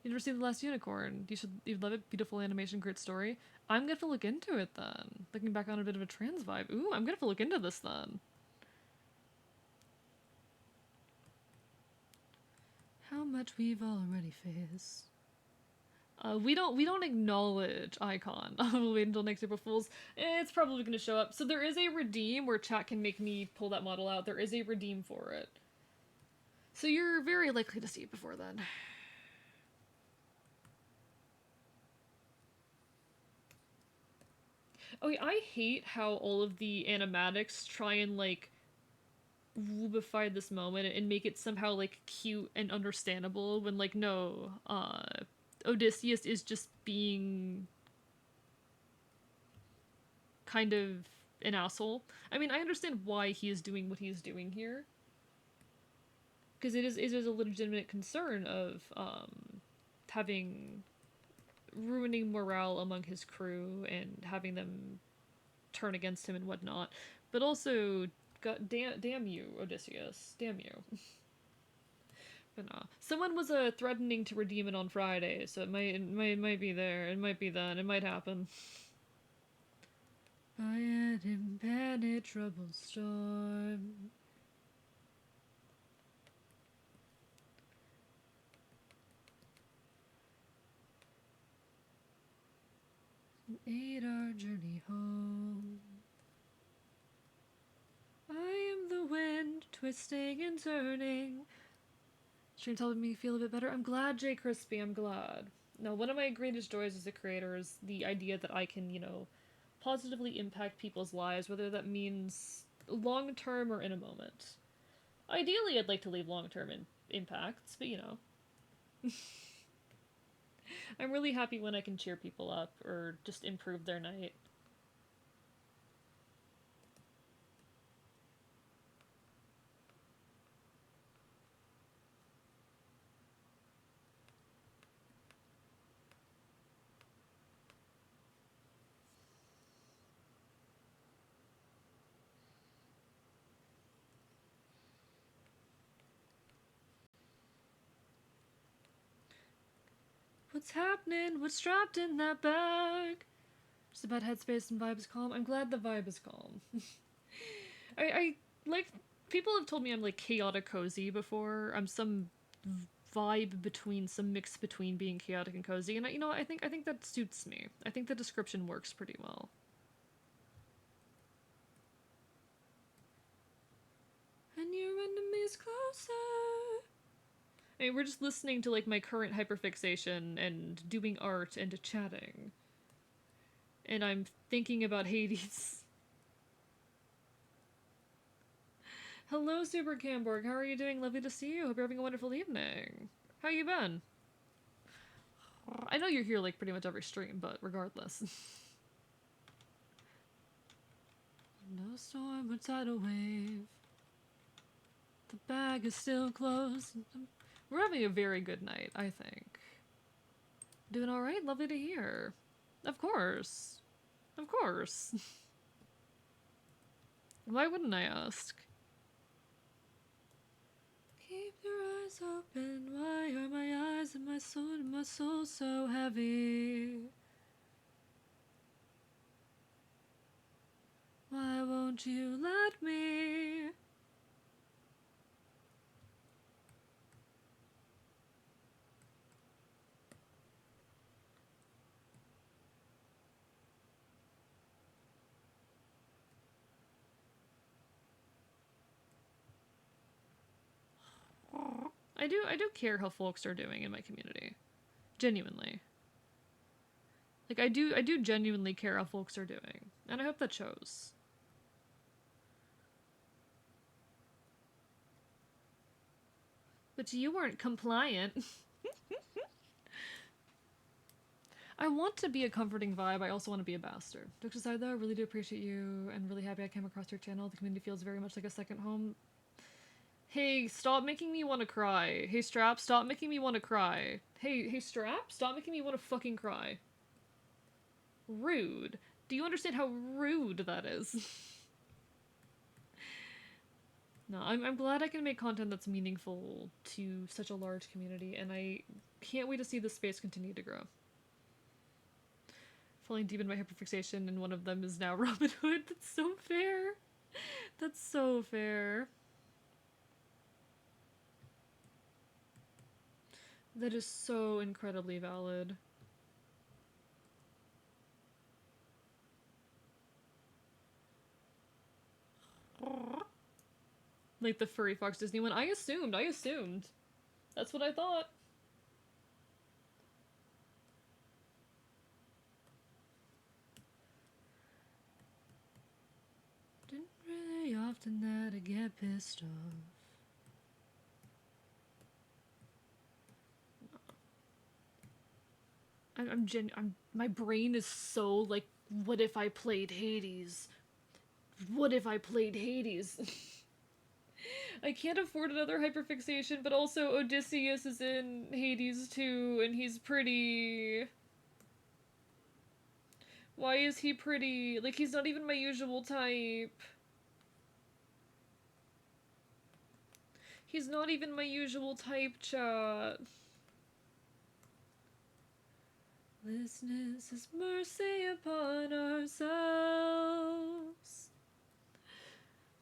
You never seen The Last Unicorn? You'd love it. Beautiful animation, great story. I'm gonna have to look into it then. Looking back on a bit of a trans vibe. Ooh, I'm gonna have to look into this then. How much we've already faced. We don't acknowledge Icon. We'll wait until next April Fools. It's probably gonna show up. So there is a redeem where chat can make me pull that model out. There is a redeem for it. So you're very likely to see it before then. Okay, I hate how all of the animatics try and like rubify this moment and make it somehow like cute and understandable when like no, Odysseus is just being kind of an asshole. I mean, I understand why he is doing what he is doing here. Because it is a legitimate concern of having ruining morale among his crew and having them turn against him and whatnot. But also, God, damn you, Odysseus. Damn you. But nah. Someone was threatening to redeem it on Friday, so it might be there. It might be then. It might happen. I had impenetrable storm. Ate our journey home. I am the wind, twisting and turning. Stream's helping me feel a bit better. I'm glad, Jay Crispy, I'm glad. No, one of my greatest joys as a creator is the idea that I can, you know, positively impact people's lives, whether that means long term or in a moment. Ideally, I'd like to leave long term impacts, but you know. I'm really happy when I can cheer people up or just improve their night. What's happening? What's trapped in that bag? Just about headspace and vibe is calm. I'm glad the vibe is calm. I like, people have told me I'm like chaotic cozy before. I'm some vibe between, some mix between being chaotic and cozy, and you know, I think that suits me. I think the description works pretty well. And your enemy's closer. I mean, we're just listening to like my current hyperfixation and doing art and chatting. And I'm thinking about Hades. Hello, Super Camborg. How are you doing? Lovely to see you. Hope you're having a wonderful evening. How you been? I know you're here like pretty much every stream, but regardless. No storm or tidal wave. The bag is still closed. We're having a very good night, I think. Doing alright? Lovely to hear. Of course. Of course. Why wouldn't I ask? Keep your eyes open. Why are my eyes and my soul so heavy? Why won't you let me? I do care how folks are doing in my community. Genuinely. Like, I do genuinely care how folks are doing. And I hope that shows. But you weren't compliant. I want to be a comforting vibe. I also want to be a bastard. Dr. Zai, I really do appreciate you and really happy I came across your channel. The community feels very much like a second home. Hey, stop making me want to cry. Hey, Strap, stop making me want to cry. Hey, Strap, stop making me want to fucking cry. Rude. Do you understand how rude that is? No, I'm glad I can make content that's meaningful to such a large community, and I can't wait to see this space continue to grow. Falling deep in my hyperfixation, and one of them is now Robin Hood. That's so fair. That's so fair. That is so incredibly valid. Like the furry fox Disney one. I assumed. That's what I thought. Didn't really often that I get pissed off. My brain is so like, what if I played Hades? What if I played Hades? I can't afford another hyperfixation, but also Odysseus is in Hades too, and he's pretty. Why is he pretty? Like, he's not even my usual type. He's not even my usual type, chat. Listeners, His mercy upon ourselves.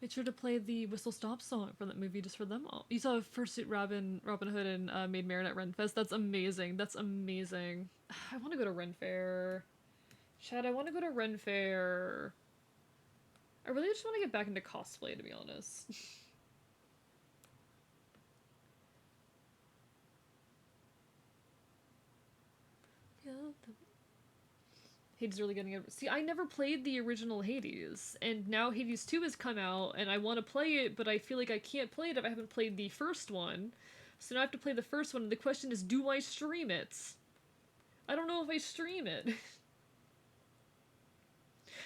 Make sure to play the Whistle Stop song from that movie just for them all. You saw Fursuit Robin Hood and Maid Marian at Renfest. That's amazing. That's amazing. I want to go to Ren Fair. Chad, I want to go to Ren Fair. I really just want to get back into cosplay, to be honest. Hades really getting it. See, I never played the original Hades, and now Hades 2 has come out, and I want to play it, but I feel like I can't play it if I haven't played the first one. So now I have to play the first one, and the question is, do I stream it? I don't know if I stream it.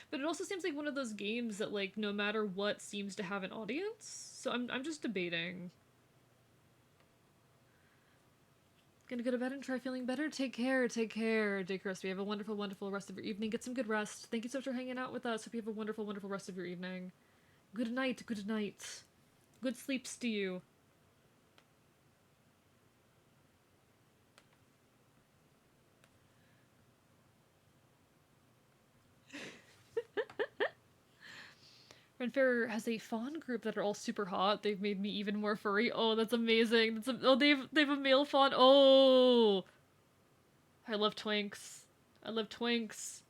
But it also seems like one of those games that, like, no matter what seems to have an audience. So I'm just debating. Gonna go to bed and try feeling better. Take care, Day Crispy. Have a wonderful, wonderful rest of your evening. Get some good rest. Thank you so much for hanging out with us. Hope you have a wonderful, wonderful rest of your evening. Good night, good night. Good sleeps to you. Renfair has a fawn group that are all super hot. They've made me even more furry. Oh, that's amazing. Oh, they've a male fawn. Oh, I love twinks. I love twinks.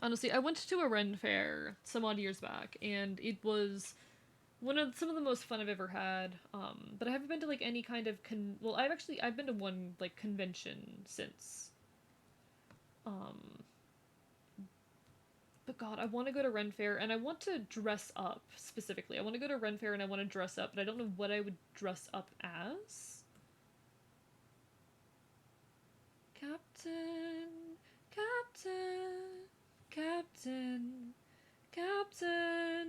Honestly, I went to a Ren fair some odd years back, and it was some of the most fun I've ever had. But I haven't been to like any kind of well, I've been to one like convention since. But God, I want to go to Ren Fair, and I want to dress up specifically. I want to go to Ren Fair, and I want to dress up, but I don't know what I would dress up as. Captain, Captain, Captain, Captain.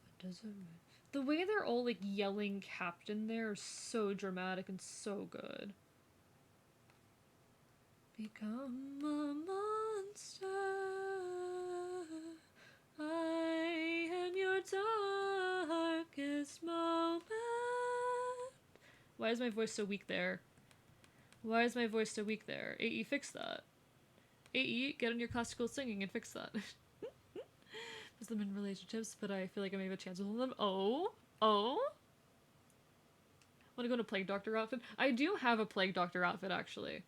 What does it mean? The way they're all like yelling Captain there is so dramatic and so good. Become a monster. I am your darkest moment. Why is my voice so weak there? Why is my voice so weak there? AE, fix that. AE, get on your classical singing and fix that. With them in relationships, but I feel like I may have a chance with them. Oh? Want to go to Plague Doctor outfit? I do have a Plague Doctor outfit, actually.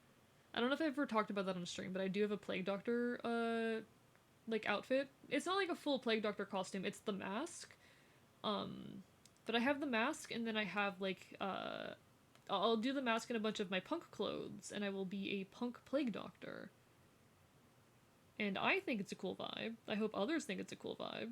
I don't know if I've ever talked about that on stream, but I do have a Plague Doctor, like, outfit. It's not like a full Plague Doctor costume, it's the mask. But I have the mask, and then I have, like, I'll do the mask in a bunch of my punk clothes, and I will be a punk Plague Doctor. And I think it's a cool vibe. I hope others think it's a cool vibe.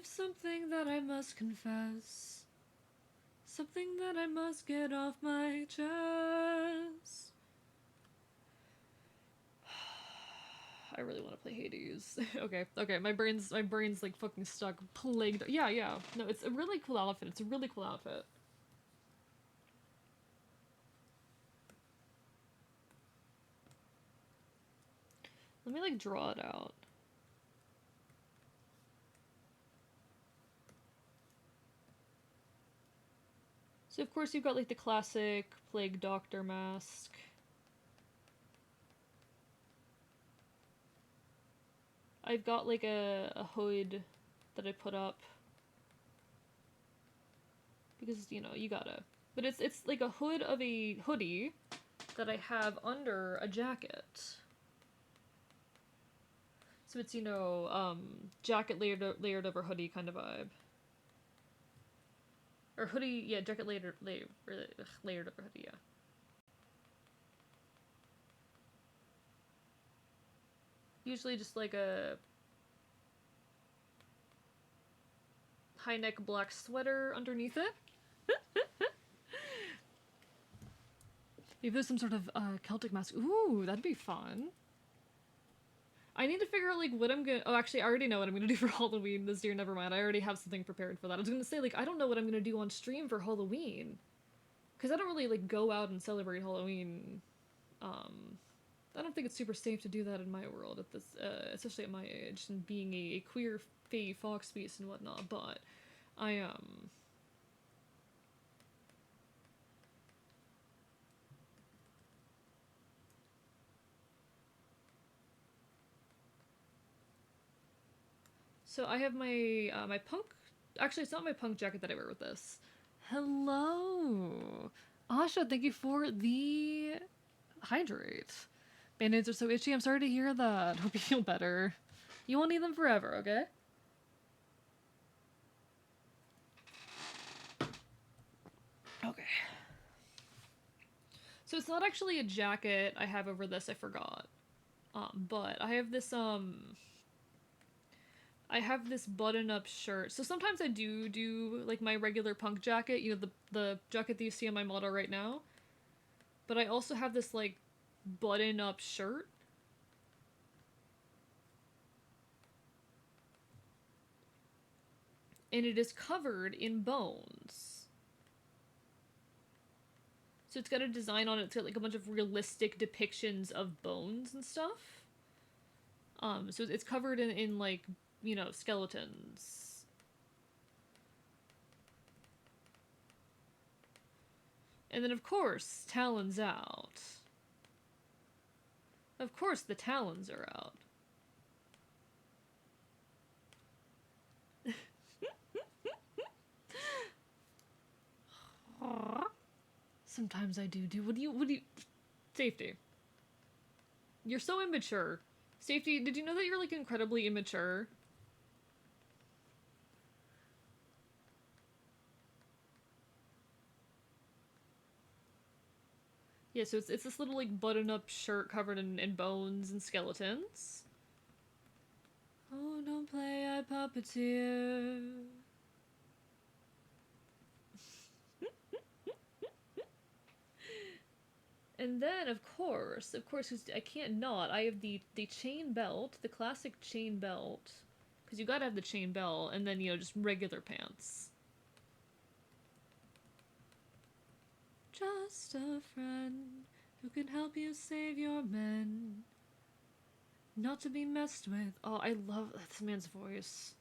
something that I must confess. Something that I must get off my chest. I really want to play Hades. okay, my brain's like fucking stuck. Plagued. Yeah. No, it's a really cool outfit. It's a really cool outfit. Let me like draw it out. So of course you've got like the classic Plague Doctor mask. I've got like a hood that I put up. Because, you know, you gotta. But it's like a hood of a hoodie that I have under a jacket. So it's, you know, jacket layered over hoodie kind of vibe. Or hoodie, yeah, jacket layered over hoodie, yeah. Usually just like a high neck black sweater underneath it. Maybe there's some sort of Celtic mask. Ooh, that'd be fun. I need to figure out, like, what I'm gonna... Oh, actually, I already know what I'm gonna do for Halloween this year. Never mind. I already have something prepared for that. I was gonna say, like, I don't know what I'm gonna do on stream for Halloween. Because I don't really, like, go out and celebrate Halloween. I don't think it's super safe to do that in my world, at this, especially at my age, and being a queer fae fox beast and whatnot, but I, So I have my, my punk... Actually, it's not my punk jacket that I wear with this. Hello! Asha, thank you for the hydrate. Band-aids are so itchy, I'm sorry to hear that. Hope you feel better. You won't need them forever, okay? Okay. So it's not actually a jacket I have over this, I forgot. But I have this, I have this button-up shirt. So sometimes I do like my regular punk jacket, you know, the jacket that you see on my model right now. But I also have this like button-up shirt. And it is covered in bones. So it's got a design on it, it's got like a bunch of realistic depictions of bones and stuff. So it's covered in like, you know, skeletons. And then, of course, talons out. Of course, the talons are out. Sometimes I do. What do you... Safety. You're so immature. Safety, did you know that you're, like, incredibly immature? Yeah, so it's this little, like, button-up shirt covered in bones and skeletons. Oh, don't play, I puppeteer. And then, of course, I can't not, I have the chain belt, the classic chain belt. Because you gotta have the chain belt, and then, you know, just regular pants. Just a friend who can help you save your men. Not to be messed with. Oh, I love this man's voice.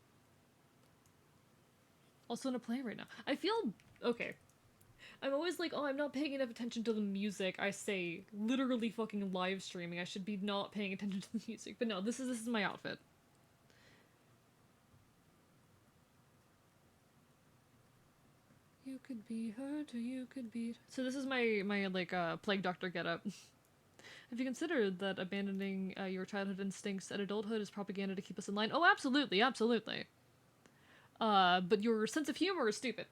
Also in a play right now. I feel... Okay. I'm always like, oh, I'm not paying enough attention to the music. I say, literally fucking live streaming. I should be not paying attention to the music. But no, this is my outfit. You could be hurt or you could be... So this is my like, Plague Doctor getup. Have you considered that abandoning your childhood instincts at adulthood is propaganda to keep us in line? Oh, absolutely, absolutely. But your sense of humor is stupid.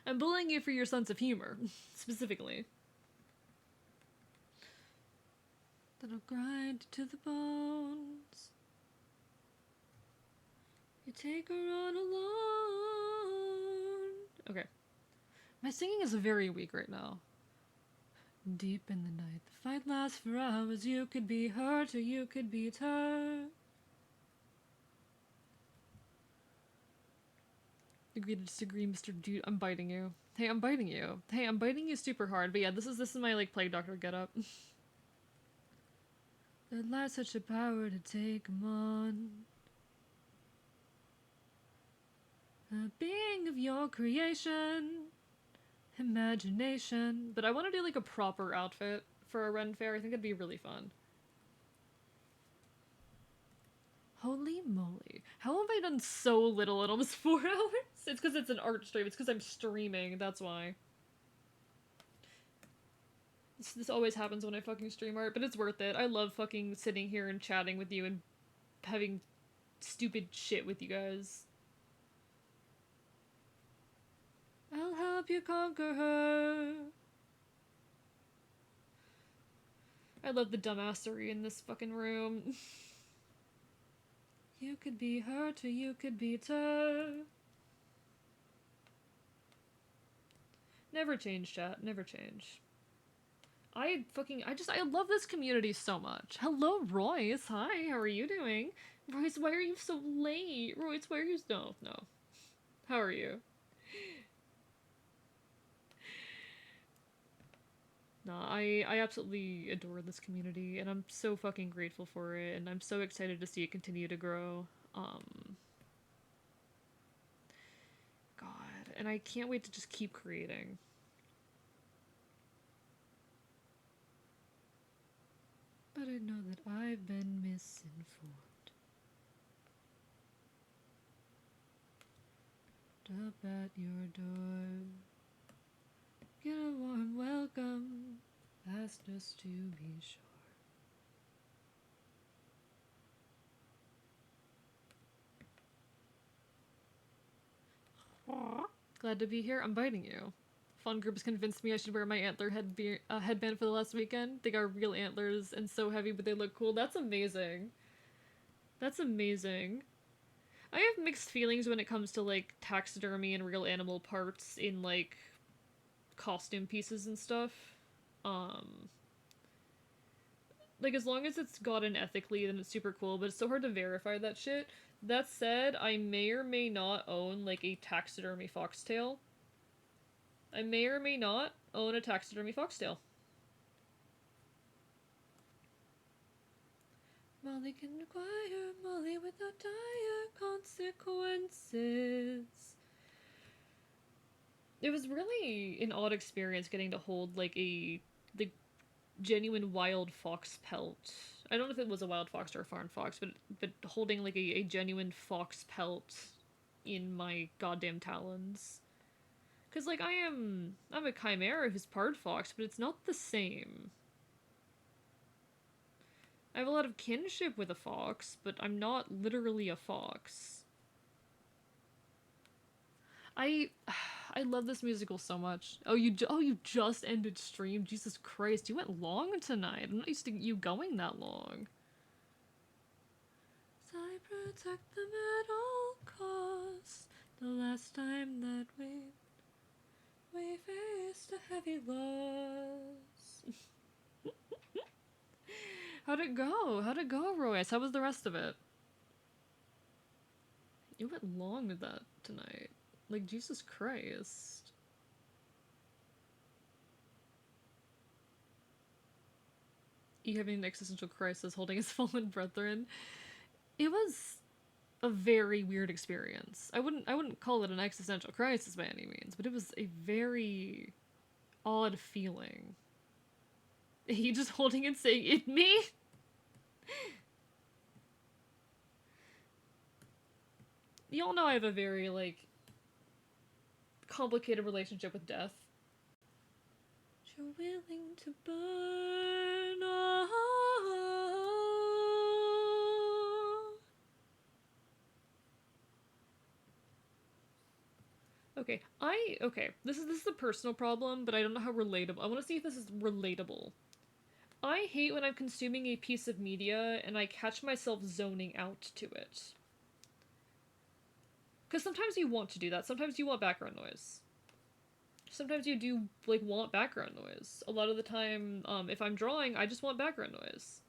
I'm bullying you for your sense of humor, specifically. That'll grind to the bones. could take her on alone. Okay. My singing is very weak right now. Deep in the night, the fight lasts for hours. You could be hurt or you could beat her. Agree to disagree, Mr. Dude. I'm biting you. Hey, I'm biting you. Hey, I'm biting you super hard. But yeah, this is my like plague doctor getup. That lies such a power to take 'em on. A being of your creation, imagination. But I want to do like a proper outfit for a Ren Fair. I think it'd be really fun. Holy moly. How have I done so little in almost 4 hours? It's because it's an art stream. It's because I'm streaming. That's why. This always happens when I fucking stream art, but it's worth it. I love fucking sitting here and chatting with you and having stupid shit with you guys. I'll help you conquer her. I love the dumbassery in this fucking room. You could be hurt or you could beat her. Never change, chat. Never change. I love this community so much. Hello, Royce. Hi, how are you doing? Royce, why are you so late? Royce, why are you... No. How are you? Nah, I absolutely adore this community, and I'm so fucking grateful for it, and I'm so excited to see it continue to grow. God, and I can't wait to just keep creating. But I know that I've been misinformed. Up at your door. Get a warm welcome. That's just to be sure. Glad to be here. I'm biting you. Fun groups convinced me I should wear my antler headband for the last weekend. They got real antlers and so heavy, but they look cool. That's amazing. That's amazing. I have mixed feelings when it comes to, like, taxidermy and real animal parts in, like, costume pieces and stuff. Like, as long as it's gotten ethically, then it's super cool, but it's so hard to verify that shit. That said, I may or may not own, like, a taxidermy foxtail. I may or may not own a taxidermy foxtail. Molly can acquire Molly without dire consequences. It was really an odd experience getting to hold, like, the genuine wild fox pelt. I don't know if it was a wild fox or a farm fox, but holding, like, a genuine fox pelt in my goddamn talons. Because, like, I'm a chimera who's part fox, but it's not the same. I have a lot of kinship with a fox, but I'm not literally a fox. I love this musical so much. Oh, you just ended stream? Jesus Christ, you went long tonight. I'm not used to you going that long. I protect them at all costs. The last time that we faced a heavy loss. How'd it go, Royce? How was the rest of it? You went long with that tonight. Like, Jesus Christ. You having an existential crisis holding his fallen brethren. It was a very weird experience. I wouldn't call it an existential crisis by any means, but it was a very odd feeling. He just holding and saying, "It me?" Y'all know I have a very, like, complicated relationship with death. You're willing to burn all. Okay, this is a personal problem, but I don't know how relatable. I want to see if this is relatable. I hate when I'm consuming a piece of media and I catch myself zoning out to it. Because sometimes you want to do that. Sometimes you want background noise. Sometimes you do, like, want background noise. A lot of the time, if I'm drawing, I just want background noise.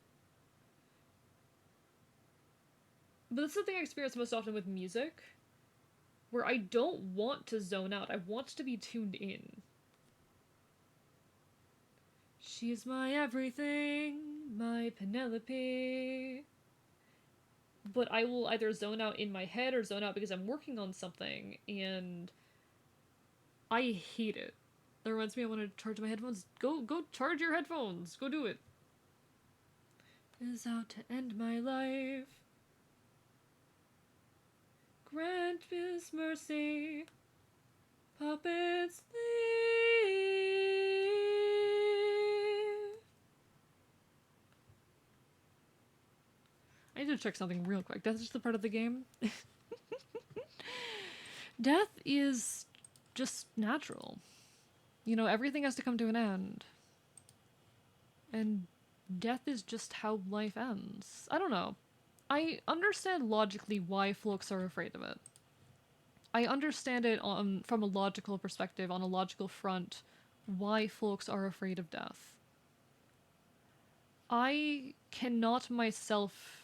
But that's the thing I experience most often with music, where I don't want to zone out. I want to be tuned in. She's my everything, my Penelope. But I will either zone out in my head or zone out because I'm working on something, and I hate it. That reminds me I want to charge my headphones. Go charge your headphones. Go do it. Is out to end my life. Grant His mercy. Puppets leave. I need to check something real quick. That's just the part of the game. Death is just natural. You know, everything has to come to an end. And death is just how life ends. I don't know. I understand logically why folks are afraid of it. I understand it from a logical perspective, on a logical front, why folks are afraid of death. I cannot myself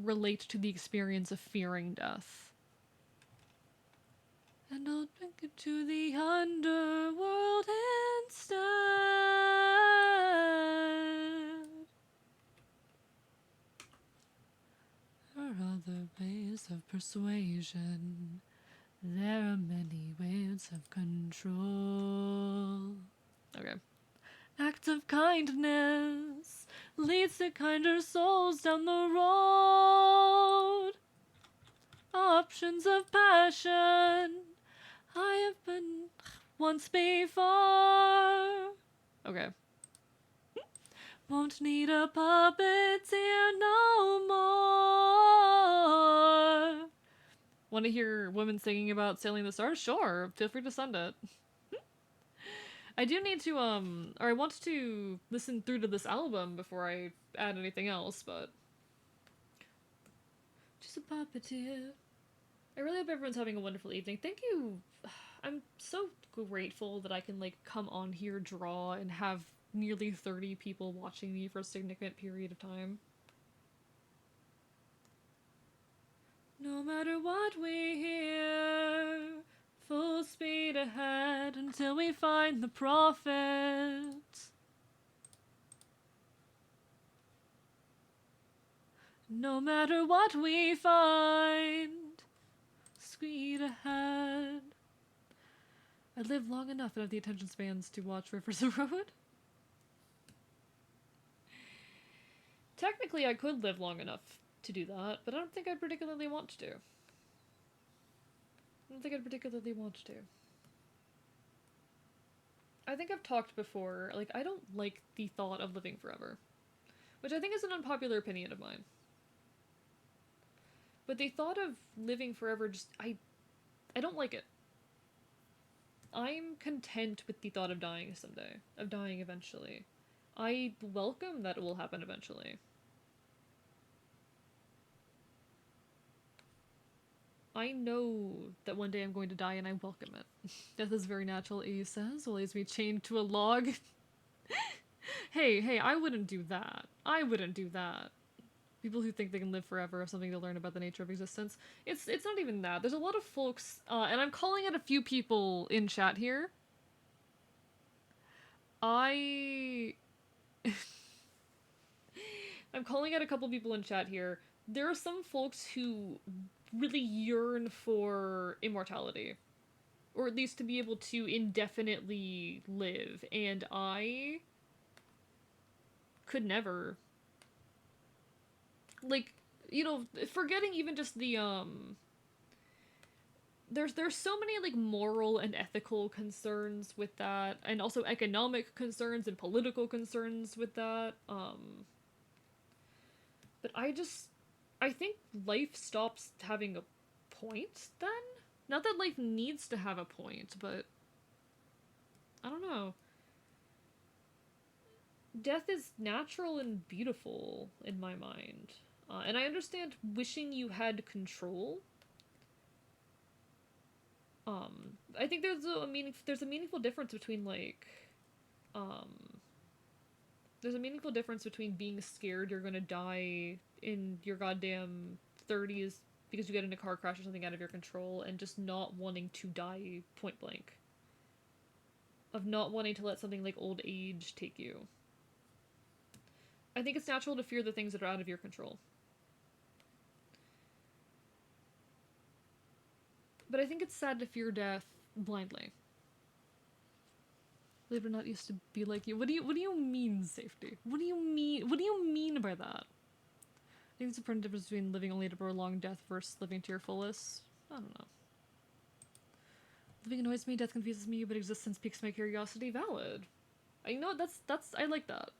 relate to the experience of fearing death. And I'll bring it to the underworld instead. There are other ways of persuasion. There are many ways of control. Okay. Act of kindness leads to kinder souls down the road. Options of passion I have been once before. Okay. Won't need a puppeteer no more. Want to hear women singing about sailing the stars? Sure, feel free to send it. I do need to, or I want to listen through to this album before I add anything else, but... Just a puppeteer. I really hope everyone's having a wonderful evening. Thank you. I'm so grateful that I can, like, come on here, draw, and have nearly 30 people watching me for a significant period of time. No matter what we hear, full speed ahead until we find the prophet. No matter what we find, speed ahead. I live long enough and have the attention spans to watch Rivers of Road. Technically, I could live long enough to do that, but I don't think I'd particularly want to. I think I've talked before, like, I don't like the thought of living forever. Which I think is an unpopular opinion of mine. But the thought of living forever just, I don't like it. I'm content with the thought of dying someday. Of dying eventually. I welcome that it will happen eventually. I know that one day I'm going to die and I welcome it. Death is very natural, A says, while he has me chained to a log. Hey, I wouldn't do that. I wouldn't do that. People who think they can live forever have something to learn about the nature of existence. It's not even that. There's a lot of folks, and I'm calling it a few people in chat here. I'm calling out a couple people in chat here. There are some folks who really yearn for immortality. Or at least to be able to indefinitely live. And I could never. Like, you know, forgetting even just the, There's so many, like, moral and ethical concerns with that, and also economic concerns and political concerns with that, but I think life stops having a point then? Not that life needs to have a point, but I don't know. Death is natural and beautiful in my mind. And I understand wishing you had control. I think there's a meaningful difference between like, um, there's a meaningful difference between being scared you're gonna die in your goddamn 30s because you get in a car crash or something out of your control, and just not wanting to die point blank. Of not wanting to let something like old age take you. I think it's natural to fear the things that are out of your control. But I think it's sad to fear death blindly. They were not used to be like you. What do you mean safety? What do you mean by that? I think there's a important difference between living only to prolong death versus living to your fullest. I don't know. Living annoys me, death confuses me, but existence piques my curiosity. Valid. I know that's I like that.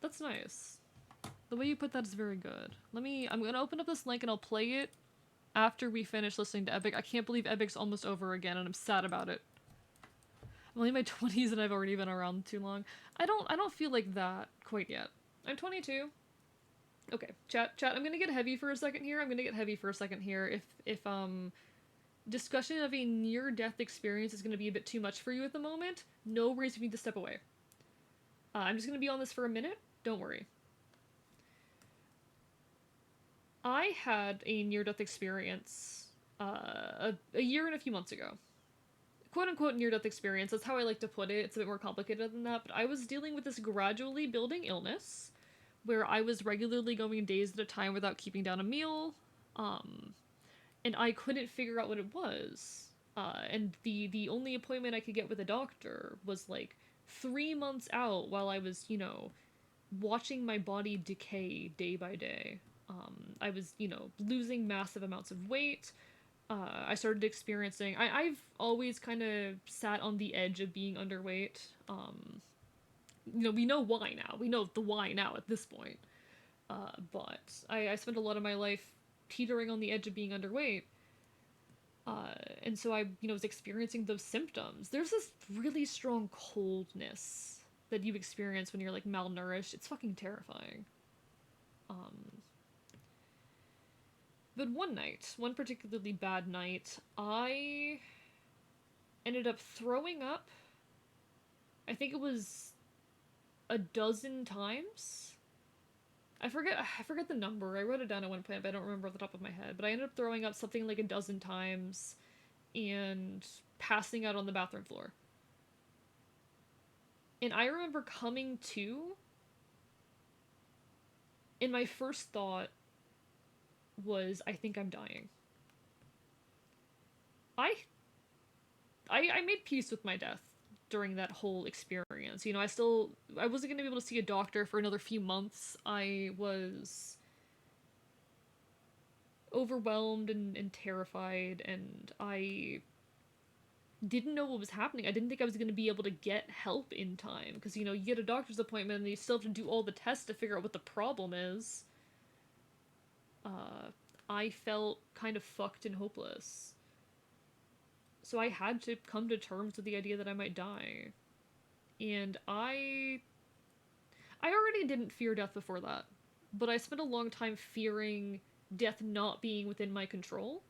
That's nice. The way you put that is very good. I'm gonna open up this link and I'll play it after we finish listening to Epic. I can't believe Epic's almost over again and I'm sad about it. I'm only in my 20s and I've already been around too long. I don't feel like that quite yet. I'm 22. Okay, chat, I'm gonna get heavy for a second here. If discussion of a near-death experience is gonna be a bit too much for you at the moment, no worries, you need to step away. I'm just gonna be on this for a minute. Don't worry. I had a near-death experience a year and a few months ago. Quote-unquote near-death experience, that's how I like to put it. It's a bit more complicated than that, but I was dealing with this gradually building illness where I was regularly going days at a time without keeping down a meal, and I couldn't figure out what it was. And the only appointment I could get with a doctor was like 3 months out while I was, watching my body decay day by day. I was, losing massive amounts of weight. I started experiencing... I've always kind of sat on the edge of being underweight. We know why now. We know the why now at this point. But I spent a lot of my life teetering on the edge of being underweight. And so I, was experiencing those symptoms. There's this really strong coldness that you experience when you're, like, malnourished. It's fucking terrifying. But one particularly bad night, I ended up throwing up. I think it was a dozen times. I forget the number. I wrote it down at one point, but I don't remember off the top of my head. But I ended up throwing up something like a dozen times and passing out on the bathroom floor. And I remember coming to, and my first thought was, I think I'm dying. I made peace with my death during that whole experience. I wasn't going to be able to see a doctor for another few months. I was overwhelmed and terrified, and I didn't know what was happening. I didn't think I was going to be able to get help in time, because, you get a doctor's appointment and you still have to do all the tests to figure out what the problem is. I felt kind of fucked and hopeless. So I had to come to terms with the idea that I might die. And I already didn't fear death before that, but I spent a long time fearing death not being within my control.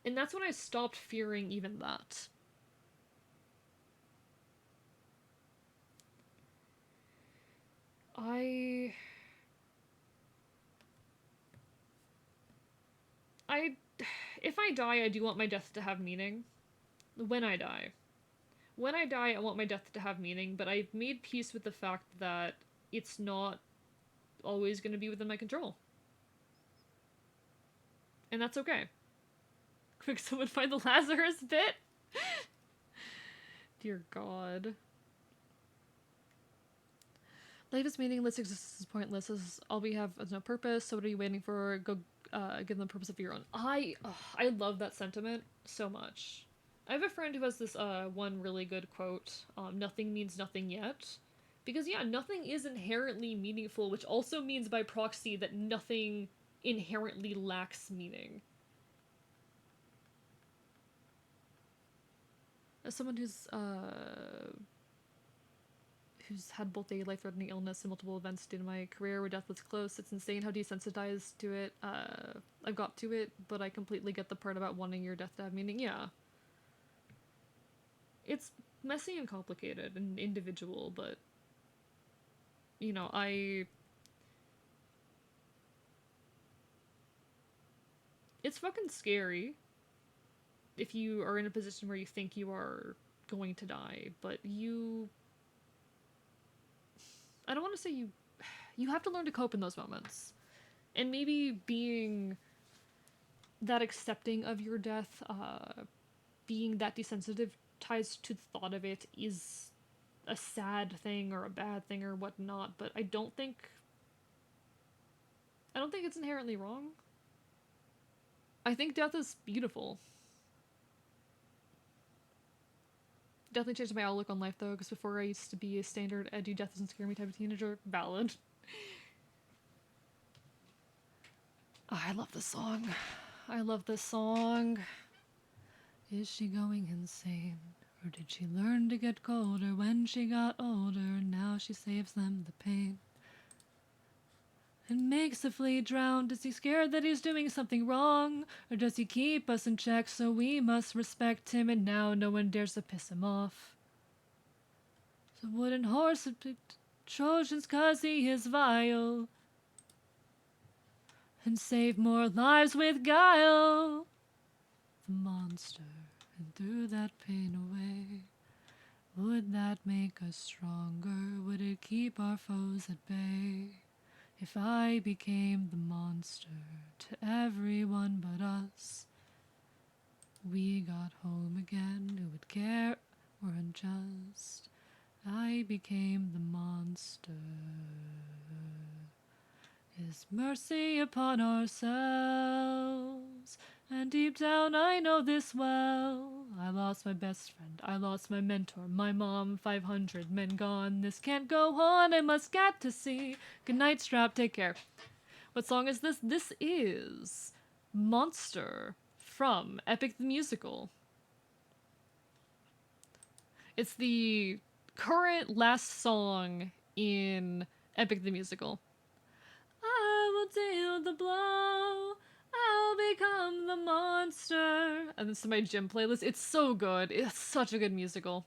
And that's when I stopped fearing even that. If I die, I do want my death to have meaning. When I die, I want my death to have meaning, but I've made peace with the fact that it's not always going to be within my control. And that's okay. Quick, someone find the Lazarus bit? Dear God. Life is meaningless, existence is pointless. All we have is no purpose, so what are you waiting for? Go give them the purpose of your own. I love that sentiment so much. I have a friend who has this one really good quote, nothing means nothing yet. Because yeah, nothing is inherently meaningful, which also means by proxy that nothing inherently lacks meaning. As someone who's had both a life-threatening illness and multiple events due to my career where death was close. It's insane how desensitized to it I've got to it, but I completely get the part about wanting your death to have meaning. Yeah. It's messy and complicated and individual, but, you know, it's fucking scary if you are in a position where you think you are going to die, but I don't want to say you have to learn to cope in those moments. And maybe being that accepting of your death, being that desensitized to the thought of it is a sad thing or a bad thing or whatnot, but I don't think it's inherently wrong. I think death is beautiful. Definitely changed my outlook on life though, because before I used to be a standard edu death doesn't scare me type of teenager. Valid. Oh, I love this song. I love this song. Is she going insane? Or did she learn to get colder when she got older? Now she saves them the pain. And makes the flea drown. Is he scared that he's doing something wrong? Or does he keep us in check so we must respect him and now no one dares to piss him off? The wooden horse had picked Trojans 'cause he is vile and save more lives with guile. The monster and threw that pain away. Would that make us stronger? Would it keep our foes at bay? If I became the monster to everyone but us, we got home again, who would care or unjust? I became the monster. Is mercy upon ourselves? And deep down I know this well. I lost my best friend, I lost my mentor, my mom, 500 men gone. This can't go on, I must get to sea. Good night, Strap, take care. What song is this? This is Monster from Epic the Musical. It's the current last song in Epic the Musical. I will deal the blow. I'll become the monster. And this is my gym playlist. It's so good. It's such a good musical.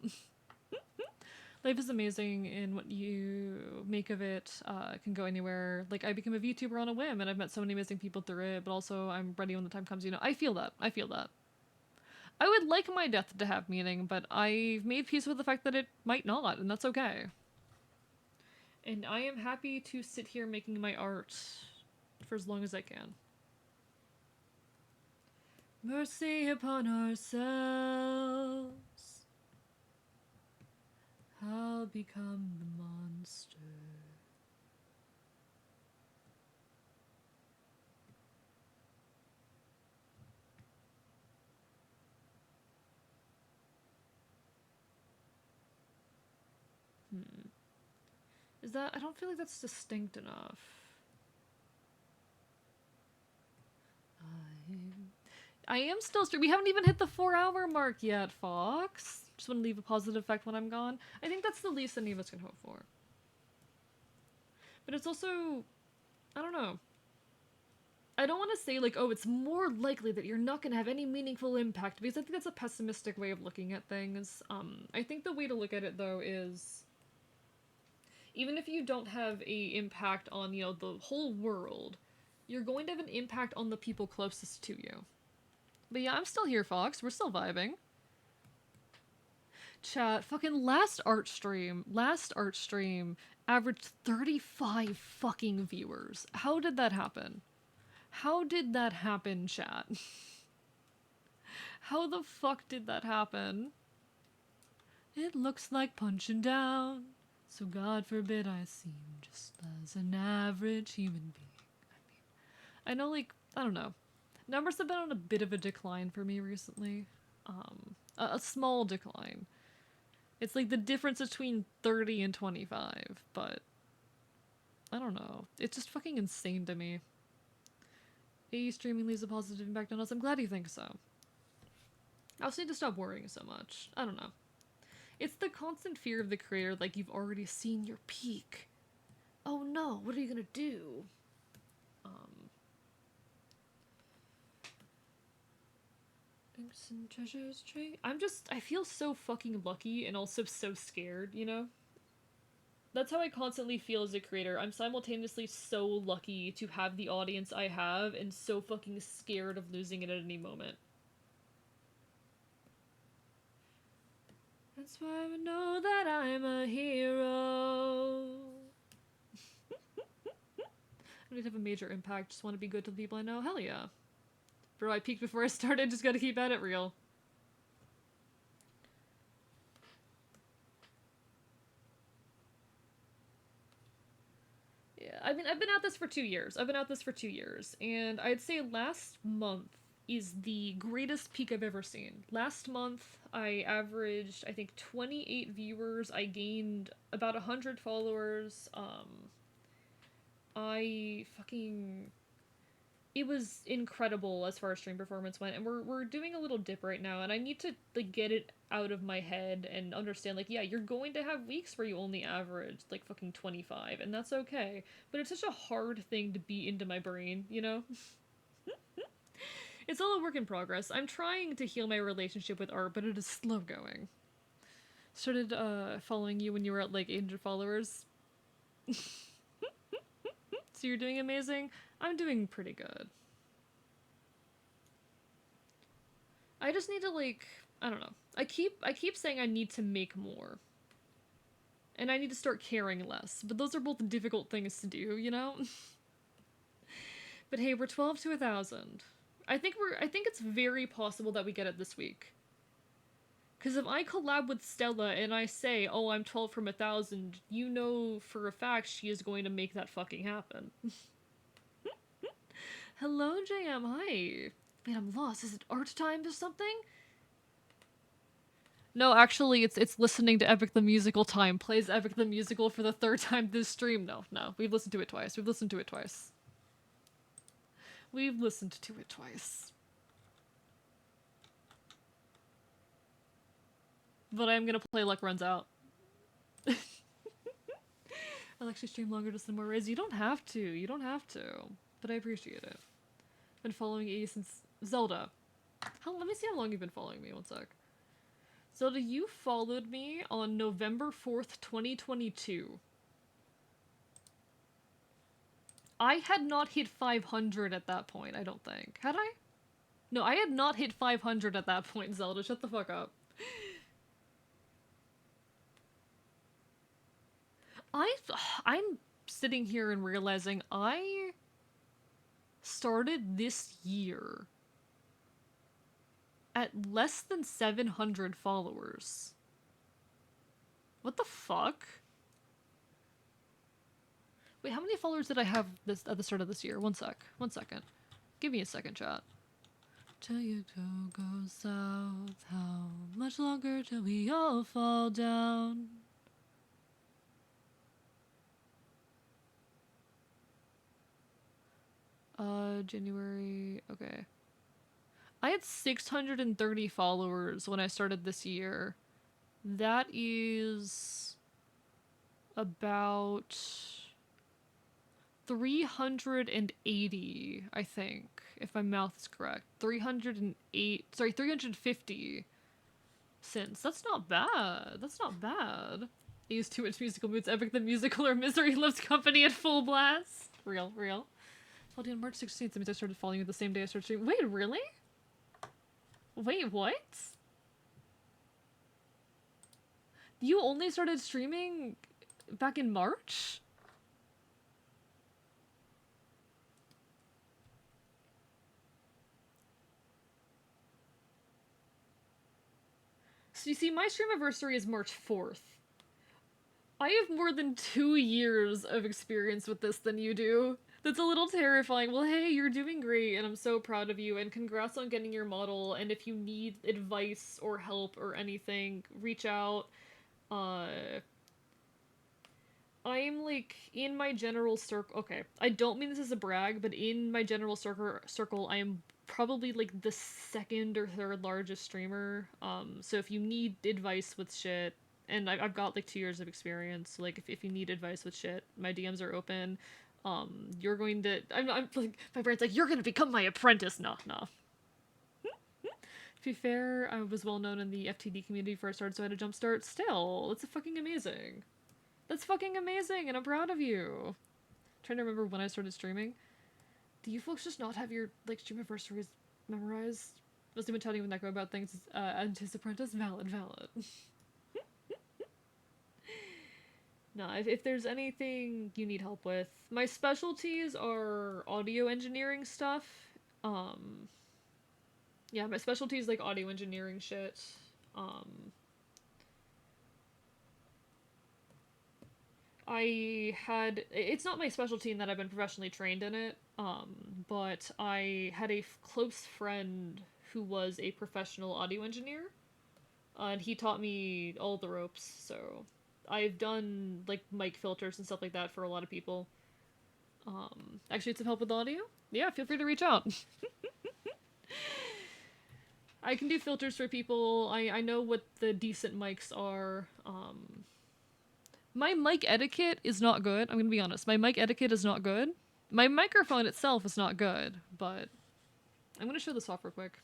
Life is amazing, and what you make of it can go anywhere. Like, I became a VTuber on a whim, and I've met so many amazing people through it, but also I'm ready when the time comes, you know. I feel that. I would like my death to have meaning, but I've made peace with the fact that it might not, and that's okay. And I am happy to sit here making my art for as long as I can. Mercy upon ourselves. I'll become the monster. Is that... I don't feel like that's distinct enough. I am still we haven't even hit the 4-hour mark yet, Fox. Just want to leave a positive effect when I'm gone. I think that's the least any of us can hope for. But it's also... I don't know. I don't want to say, like, oh, it's more likely that you're not going to have any meaningful impact, because I think that's a pessimistic way of looking at things. I think the way to look at it, though, is... even if you don't have a impact on, you know, the whole world, you're going to have an impact on the people closest to you. But yeah, I'm still here, Fox. We're still vibing. Chat, fucking last art stream averaged 35 fucking viewers. How did that happen? How did that happen, chat? How the fuck did that happen? It looks like punching down, so God forbid I seem just as an average human being. I know, like, I don't know. Numbers have been on a bit of a decline for me recently. A small decline. It's like the difference between 30 and 25, but I don't know. It's just fucking insane to me. AE streaming leaves a positive impact on us. I'm glad you think so. I also need to stop worrying so much. I don't know. It's the constant fear of the creator, like you've already seen your peak. Oh no, what are you gonna do? Thanks and treasures tree. I feel so fucking lucky and also so scared, you know? That's how I constantly feel as a creator. I'm simultaneously so lucky to have the audience I have and so fucking scared of losing it at any moment. That's why I know that I'm a hero. I don't have a major impact, just want to be good to the people I know. Hell yeah. Bro, I peaked before I started, just gotta keep at it real. Yeah, I mean, I've been at this for 2 years. And I'd say last month is the greatest peak I've ever seen. Last month, I averaged, I think, 28 viewers. I gained about 100 followers. I fucking... It was incredible as far as stream performance went, and we're doing a little dip right now, and I need to, like, get it out of my head and understand, like, yeah, you're going to have weeks where you only average, like, fucking 25, and that's okay, but it's such a hard thing to beat into my brain, you know? It's all a work in progress. I'm trying to heal my relationship with art, but it is slow going. Started, following you when you were at, like, 800 followers. So you're doing amazing? I'm doing pretty good. I just need to, like, I don't know. I keep saying I need to make more. And I need to start caring less. But those are both difficult things to do, you know? But hey, we're 12 to 1,000. I think it's very possible that we get it this week. Because if I collab with Stella and I say, oh, I'm 12 from 1,000, you know for a fact she is going to make that fucking happen. Hello, JM, hi. Wait, I'm lost. Is it art time or something? No, actually, it's listening to Epic the Musical time. Plays Epic the Musical for the 3rd time this stream. No, we've listened to it twice. We've listened to it twice. But I am gonna play Luck Runs Out. I'll actually stream longer to send more rays. You don't have to. But I appreciate it. Been following E since Zelda. Let me see how long you've been following me. One sec. Zelda, you followed me on November 4th, 2022. I had not hit 500 at that point, I don't think. Had I? No, I had not hit 500 at that point, Zelda. Shut the fuck up. I'm sitting here and realizing I started this year at less than 700 followers. What the fuck? Wait, how many followers did I have at the start of this year? One second. Give me a second, chat. Till you two go south, how much longer till we all fall down? January, okay. I had 630 followers when I started this year. That is about 380, I think, if my math is correct. 350 since. That's not bad. I use too much musical moods. Epic the Musical or Misery Loves Company at full blast. Real. Well, on March 16th, that means I started following you the same day I started streaming. Wait, really? Wait, what? You only started streaming back in March? So you see, my stream anniversary is March 4th. I have more than 2 years of experience with this than you do. That's a little terrifying. Well, hey, you're doing great, and I'm so proud of you, and congrats on getting your model, and if you need advice or help or anything, reach out. I'm, like, in my general circle... Okay, I don't mean this as a brag, but in my general circle, I am probably, like, the 2nd or 3rd largest streamer. So if you need advice with shit, And I've got like 2 years of experience. Like if you need advice with shit, my DMs are open. You're going to. I'm like my brain's like you're gonna become my apprentice. Nah, nah. To be fair, I was well known in the FTD community before I started, so I had a jump start. Still, that's fucking amazing. That's fucking amazing, and I'm proud of you. I'm trying to remember when I started streaming. Do you folks just not have your like stream anniversaries memorized? Was even telling you with Neko about things and his apprentice? Valid, valid. No, if there's anything you need help with, my specialties are audio engineering stuff. Um, yeah, my specialty is like audio engineering shit. It's not my specialty in that I've been professionally trained in it, but I had a close friend who was a professional audio engineer, and he taught me all the ropes, so I've done, like, mic filters and stuff like that for a lot of people. Actually, need some help with audio? Yeah, feel free to reach out. I can do filters for people. I know what the decent mics are. My mic etiquette is not good. I'm gonna be honest. My mic etiquette is not good. My microphone itself is not good, but I'm gonna show this off real quick.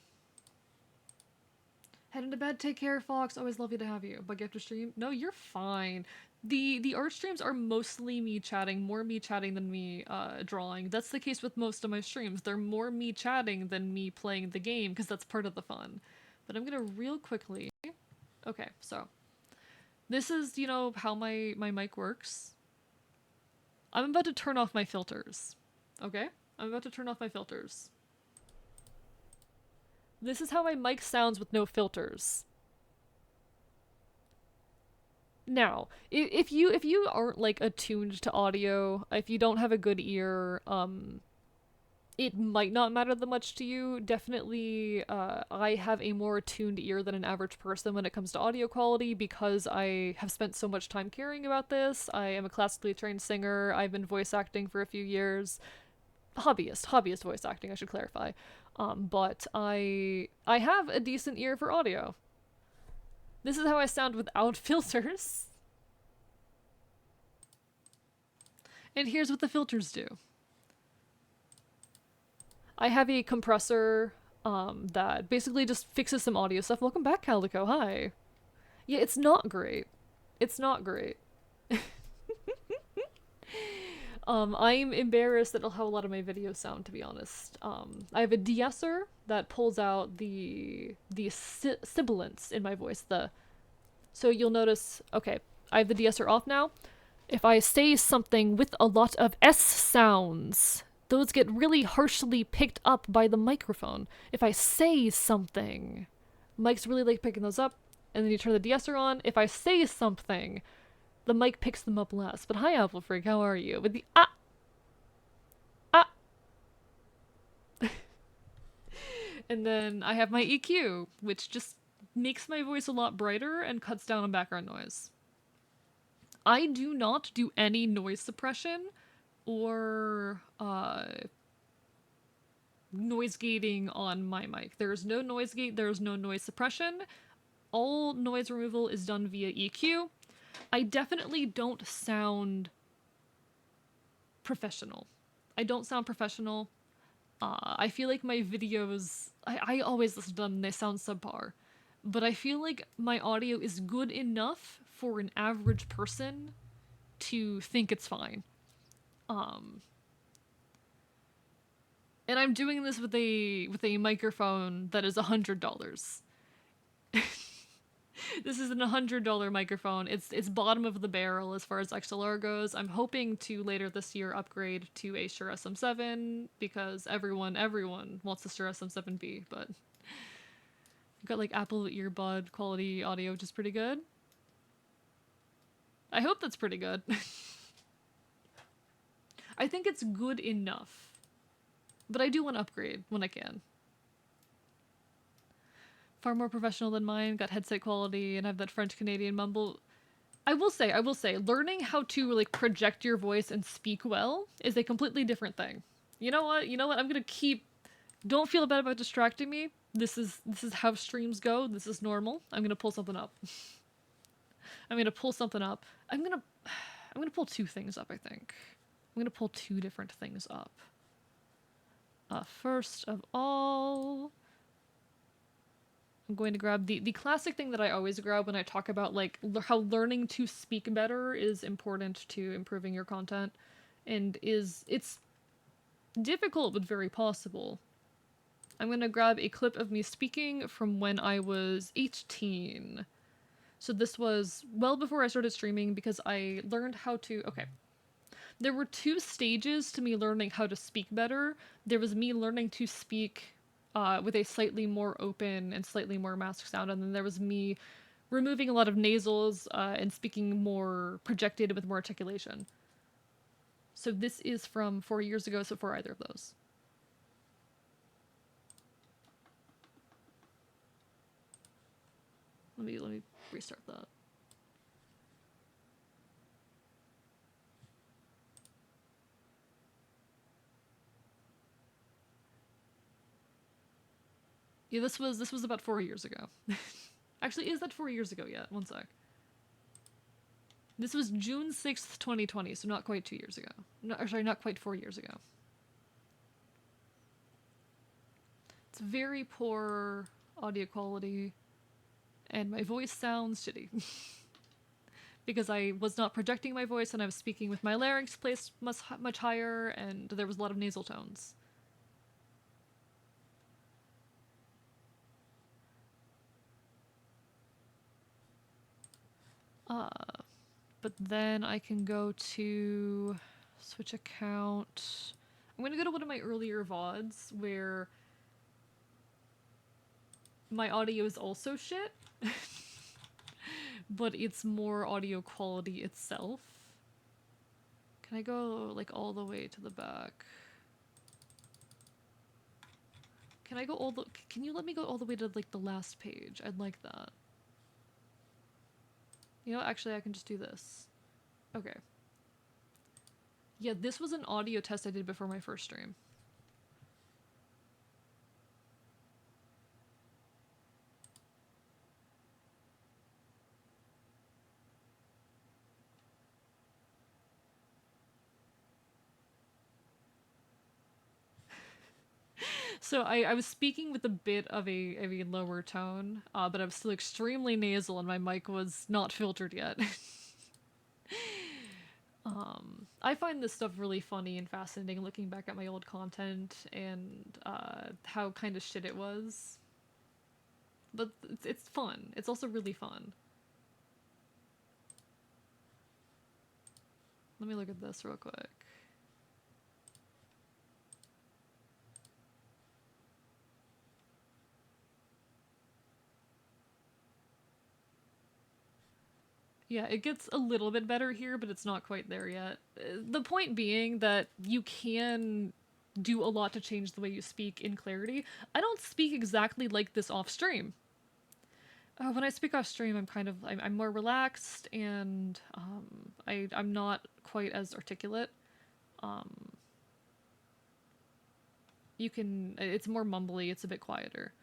Heading to bed. Take care, Fox. Always lovely to have you. Bug after stream? No, you're fine. The art streams are mostly me chatting, more me chatting than me drawing. That's the case with most of my streams. They're more me chatting than me playing the game, because that's part of the fun. But I'm gonna real quickly... Okay, so... This is, you know, how my mic works. I'm about to turn off my filters. Okay? I'm about to turn off my filters. This is how my mic sounds with no filters. Now, if you aren't like attuned to audio, if you don't have a good ear, it might not matter that much to you. Definitely, I have a more attuned ear than an average person when it comes to audio quality because I have spent so much time caring about this. I am a classically trained singer. I've been voice acting for a few years. Hobbyist voice acting, I should clarify. But I have a decent ear for audio. This is how I sound without filters. And here's what the filters do. I have a compressor that basically just fixes some audio stuff. Welcome back, Calico. Hi. Yeah, it's not great. It's not great. I'm embarrassed at how a lot of my videos sound, to be honest. I have a de-esser that pulls out the sibilance in my voice. So you'll notice, okay, I have the de-esser off now. If I say something with a lot of S sounds, those get really harshly picked up by the microphone. If I say something, mic's really like picking those up, and then you turn the de-esser on. If I say something, the mic picks them up less. But hi, Apple Freak, how are you? With the ah. And then I have my EQ, which just makes my voice a lot brighter and cuts down on background noise. I do not do any noise suppression or noise gating on my mic. There is no noise gate, there is no noise suppression. All noise removal is done via EQ. I definitely don't sound professional. I don't sound professional. I feel like my videos, I always listen to them and they sound subpar. But I feel like my audio is good enough for an average person to think it's fine. And I'm doing this with a microphone that is $100. This is an $100 microphone. It's bottom of the barrel as far as XLR goes. I'm hoping to later this year upgrade to a Shure SM7 because everyone wants the Shure SM7B, but I've got like Apple earbud quality audio, which is pretty good. I hope that's pretty good. I think it's good enough, but I do want to upgrade when I can. Far more professional than mine, got headset quality, and have that French-Canadian mumble. I will say, learning how to like project your voice and speak well is a completely different thing. You know what? I'm gonna keep... Don't feel bad about distracting me. This is how streams go. This is normal. I'm gonna pull something up. I'm gonna pull something up. I'm gonna pull two things up, I think. I'm gonna pull two different things up. First of all, I'm going to grab the classic thing that I always grab when I talk about like how learning to speak better is important to improving your content, and it's difficult but very possible. I'm gonna grab a clip of me speaking from when I was 18. So this was well before I started streaming because I learned how to. Okay. There were two stages to me learning how to speak better. There was me learning to speak with a slightly more open and slightly more masked sound, and then there was me removing a lot of nasals and speaking more projected with more articulation. So this is from 4 years ago, so for either of those. Let me restart that. Yeah, this was about 4 years ago. Actually, is that 4 years ago yet? One sec. This was June 6th, 2020, so not quite 2 years ago. No, sorry, not quite 4 years ago. It's very poor audio quality, and my voice sounds shitty. Because I was not projecting my voice and I was speaking with my larynx placed much higher, and there was a lot of nasal tones. But then I can go to switch account. I'm gonna go to one of my earlier VODs where my audio is also shit, but it's more audio quality itself. Can I go like all the way to the back? Can I go all the? Can you let me go all the way to like the last page? I'd like that. You know, actually, I can just do this. Okay. Yeah, this was an audio test I did before my first stream. So I was speaking with a bit of a lower tone, but I was still extremely nasal and my mic was not filtered yet. I find this stuff really funny and fascinating looking back at my old content and how kind of shit it was. But it's fun. It's also really fun. Let me look at this real quick. Yeah, it gets a little bit better here, but it's not quite there yet. The point being that you can do a lot to change the way you speak in clarity. I don't speak exactly like this off stream. When I speak off stream, I'm more relaxed and I'm not quite as articulate. It's more mumbly, it's a bit quieter.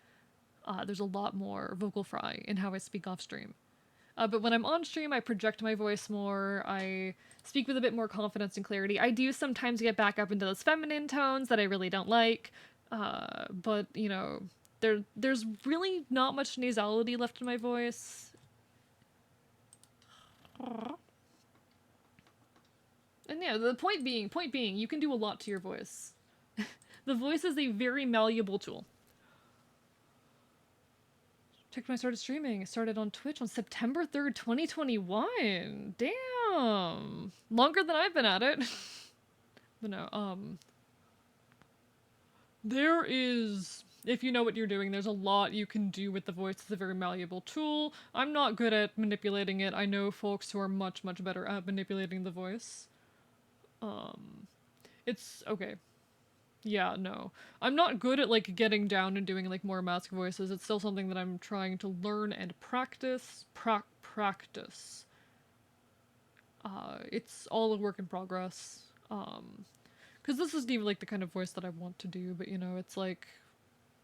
There's a lot more vocal fry in how I speak off stream. But when I'm on stream, I project my voice more. I speak with a bit more confidence and clarity. I do sometimes get back up into those feminine tones that I really don't like. But, you know, there's really not much nasality left in my voice. And yeah, the point being, you can do a lot to your voice. The voice is a very malleable tool. Checked when I started streaming. I started on Twitch on September 3rd, 2021. Damn. Longer than I've been at it. But no, there is, if you know what you're doing, there's a lot you can do with the voice. It's a very malleable tool. I'm not good at manipulating it. I know folks who are much, much better at manipulating the voice. It's okay. Yeah, no. I'm not good at, like, getting down and doing, like, more mask voices. It's still something that I'm trying to learn and practice. Practice. It's all a work in progress. Because this isn't even, like, the kind of voice that I want to do, but, you know, it's, like,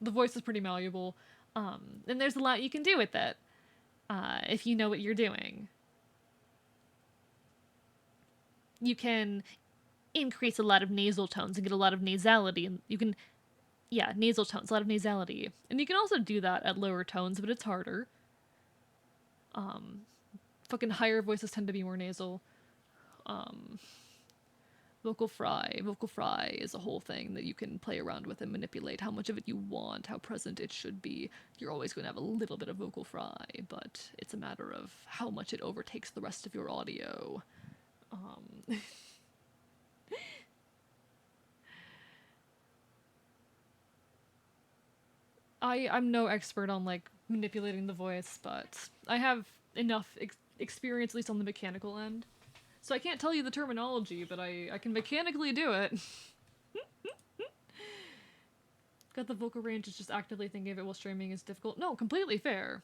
the voice is pretty malleable. And there's a lot you can do with it, if you know what you're doing. you can increase a lot of nasal tones and get a lot of nasality, and you can, yeah, nasal tones, a lot of nasality. And you can also do that at lower tones, but it's harder. Fucking higher voices tend to be more nasal. Um, Vocal fry is a whole thing that you can play around with and manipulate how much of it you want, how present it should be. You're always going to have a little bit of vocal fry, but it's a matter of how much it overtakes the rest of your audio. I'm no expert on like manipulating the voice, but I have enough experience, at least on the mechanical end. So I can't tell you the terminology, but I can mechanically do it. Got the vocal range is just actively thinking of it while streaming is difficult. No, completely fair.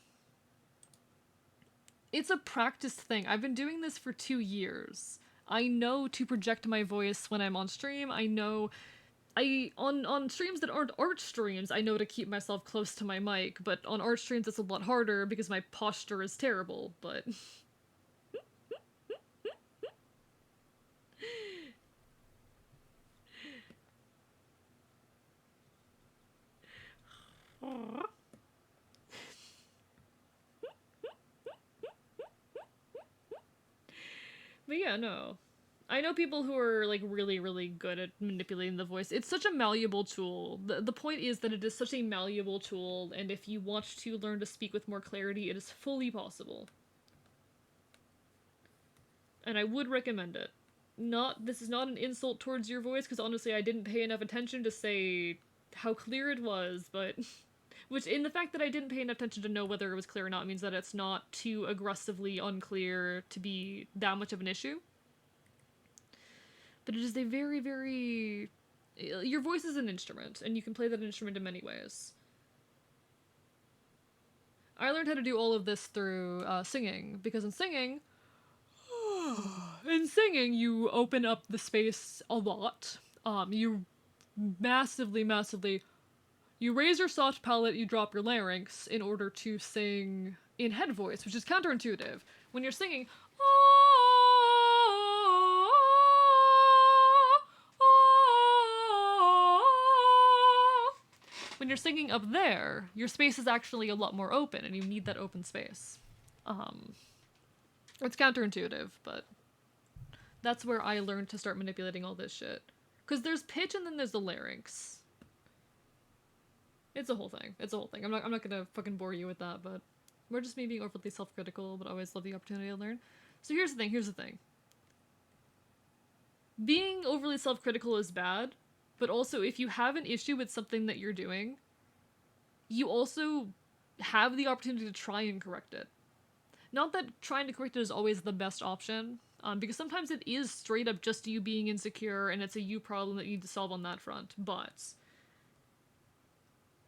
It's a practice thing. I've been doing this for 2 years. I know to project my voice when I'm on stream. I know on streams that aren't art streams, I know to keep myself close to my mic, but on art streams it's a lot harder because my posture is terrible, but but yeah, no. I know people who are like really, really good at manipulating the voice. It's such a malleable tool. The point is that it is such a malleable tool, and if you want to learn to speak with more clarity, it is fully possible. And I would recommend it. This is not an insult towards your voice, because honestly I didn't pay enough attention to say how clear it was, but which in the fact that I didn't pay enough attention to know whether it was clear or not means that it's not too aggressively unclear to be that much of an issue. But it is a very, very... Your voice is an instrument, and you can play that instrument in many ways. I learned how to do all of this through singing, because in singing, you open up the space a lot. You massively, massively... You raise your soft palate, you drop your larynx in order to sing in head voice, which is counterintuitive. When you're singing, when you're singing up there, your space is actually a lot more open, and you need that open space. It's counterintuitive, but that's where I learned to start manipulating all this shit. Because there's pitch and then there's the larynx. It's a whole thing. I'm not gonna fucking bore you with that, but we're just me being overly self-critical, but I always love the opportunity to learn. So here's the thing. Being overly self-critical is bad, but also if you have an issue with something that you're doing, you also have the opportunity to try and correct it. Not that trying to correct it is always the best option, because sometimes it is straight up just you being insecure and it's a you problem that you need to solve on that front, but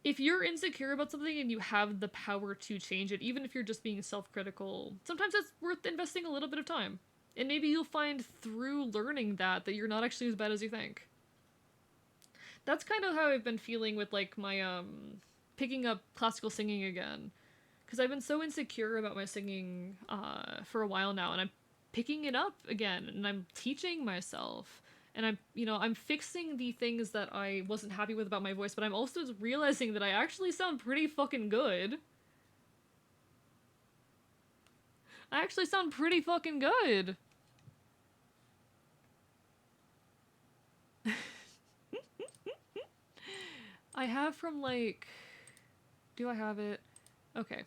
if you're insecure about something and you have the power to change it, even if you're just being self-critical, sometimes it's worth investing a little bit of time. And maybe you'll find through learning that you're not actually as bad as you think. That's kind of how I've been feeling with like my picking up classical singing again. Because I've been so insecure about my singing for a while now, and I'm picking it up again, and I'm teaching myself. And I'm fixing the things that I wasn't happy with about my voice, but I'm also realizing that I actually sound pretty fucking good. I actually sound pretty fucking good. I have from like... Do I have it? Okay.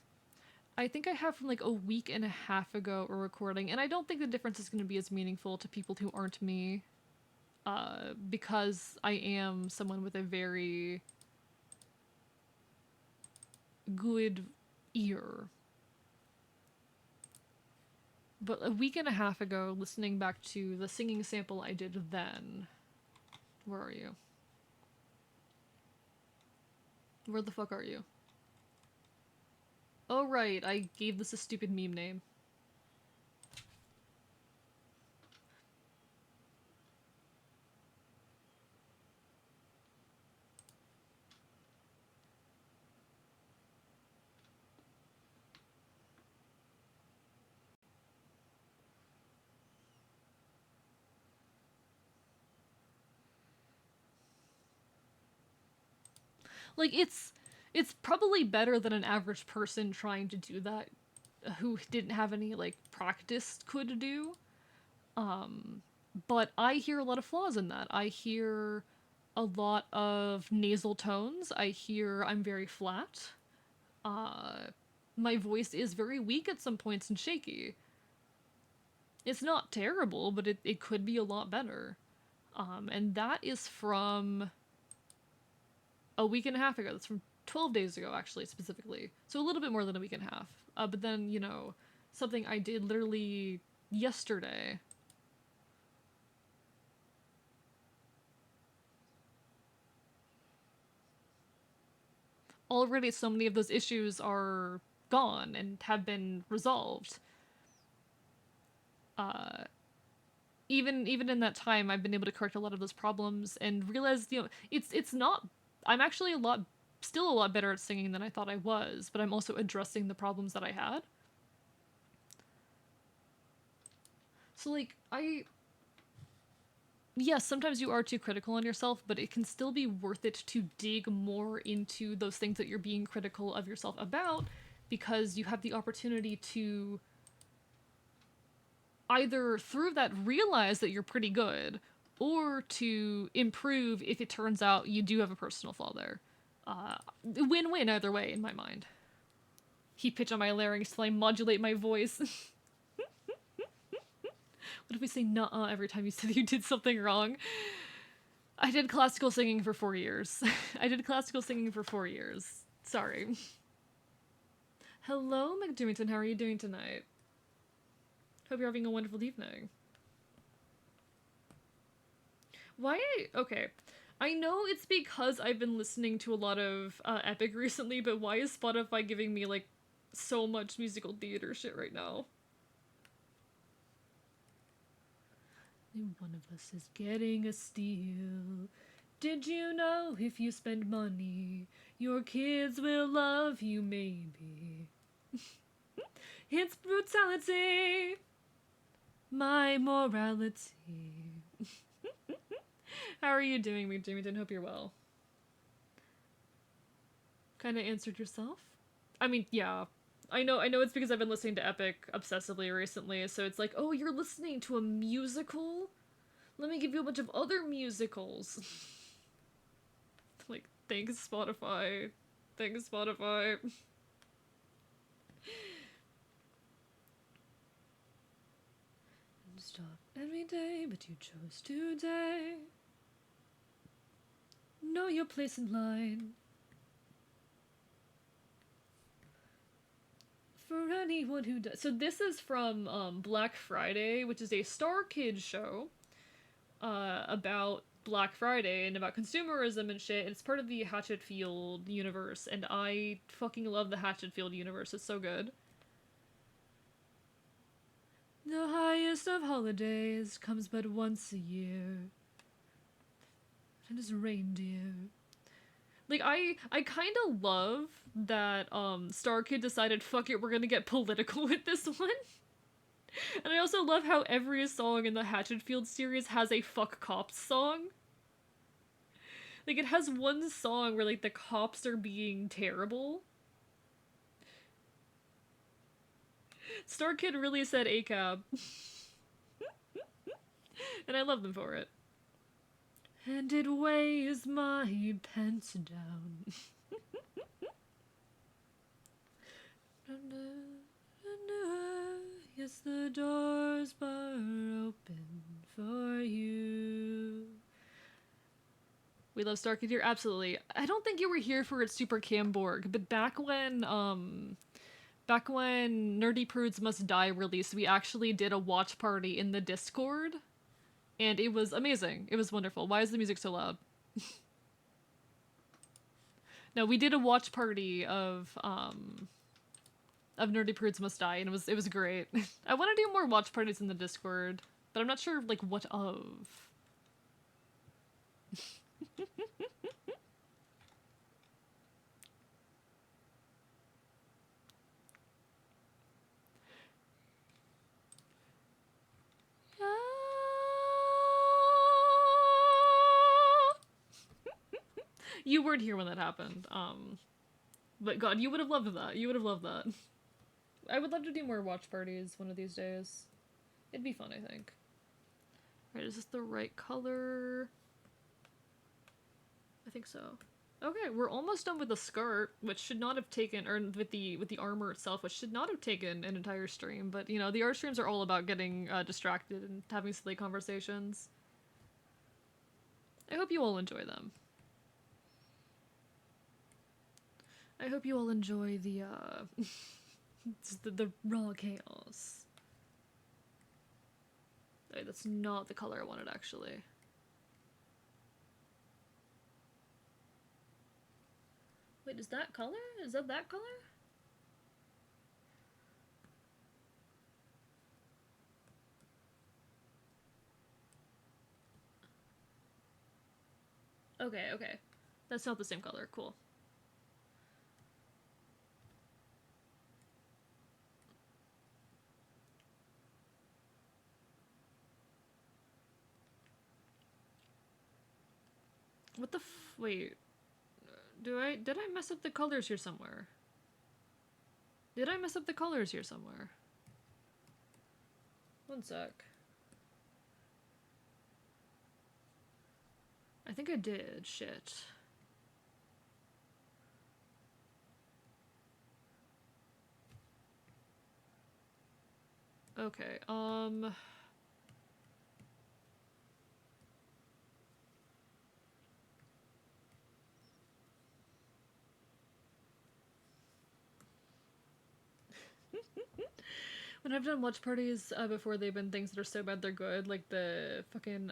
I think I have from like a week and a half ago a recording, and I don't think the difference is going to be as meaningful to people who aren't me. Because I am someone with a very good ear. But a week and a half ago, listening back to the singing sample I did then... Where are you? Where the fuck are you? Oh right, I gave this a stupid meme name. Like, it's probably better than an average person trying to do that who didn't have any, like, practice could do. But I hear a lot of flaws in that. I hear a lot of nasal tones. I hear I'm very flat. My voice is very weak at some points and shaky. It's not terrible, but it could be a lot better. And that is from a week and a half ago. That's from 12 days ago, actually, specifically. So a little bit more than a week and a half. But then, you know, something I did literally yesterday. Already so many of those issues are gone and have been resolved. Even in that time, I've been able to correct a lot of those problems and realize, you know, it's not. I'm actually still a lot better at singing than I thought I was, but I'm also addressing the problems that I had. So like yes, sometimes you are too critical on yourself, but it can still be worth it to dig more into those things that you're being critical of yourself about, because you have the opportunity to either through that realize that you're pretty good, or to improve if it turns out you do have a personal flaw there. Win-win either way in my mind. He pitch on my larynx till I modulate my voice. What if we say nuh-uh every time you said you did something wrong? I did classical singing for 4 years. I did classical singing for 4 years. Sorry. Hello, McDewington. How are you doing tonight? Hope you're having a wonderful evening. Why? Okay. I know it's because I've been listening to a lot of Epic recently, but why is Spotify giving me, like, so much musical theater shit right now? One of us is getting a steal. Did you know if you spend money, your kids will love you, maybe? It's brutality, my morality. How are you doing, me, Jamie? Hope you're well. Kinda answered yourself? I mean, yeah. I know it's because I've been listening to Epic obsessively recently, so it's like, oh, you're listening to a musical? Let me give you a bunch of other musicals. Like, thanks, Spotify. Thanks, Spotify. Stop every day, but you chose today. Know your place in line. For anyone who does. So this is from Black Friday, which is a Star Kids show about Black Friday and about consumerism and shit. It's part of the Hatchetfield universe, and I fucking love the Hatchetfield universe. It's so good. The highest of holidays comes but once a year. And is reindeer. Like, I kind of love that Star Kid decided, fuck it, we're gonna get political with this one. And I also love how every song in the Hatchetfield series has a fuck cops song. Like, it has one song where, like, the cops are being terrible. Star Kid really said ACAB. And I love them for it. And it weighs my pants down. Yes, the doors are open for you. We love Star Kid here, absolutely. I don't think you were here for its Super Camborg, but back when Nerdy Prudes Must Die released, we actually did a watch party in the Discord, and it was amazing. It was wonderful. Why is the music so loud? No, we did a watch party of Nerdy Prudes Must Die, and it was great. I want to do more watch parties in the Discord, but I'm not sure, like, what of. You weren't here when that happened. But God, you would have loved that. You would have loved that. I would love to do more watch parties one of these days. It'd be fun, I think. Right, is this the right color? I think so. Okay, we're almost done with the skirt, which should not have taken, or with the armor itself, which should not have taken an entire stream. But you know, the art streams are all about getting distracted and having silly conversations. I hope you all enjoy them. I hope you all enjoy the the raw chaos. Wait, that's not the color I wanted actually. Wait, is that color? Is that color? Okay, okay. That's not the same color. Cool. What the wait. Did I mess up the colors here somewhere? Did I mess up the colors here somewhere? One sec. I think I did. Shit. Okay, when I've done watch parties before, they've been things that are so bad they're good, like the fucking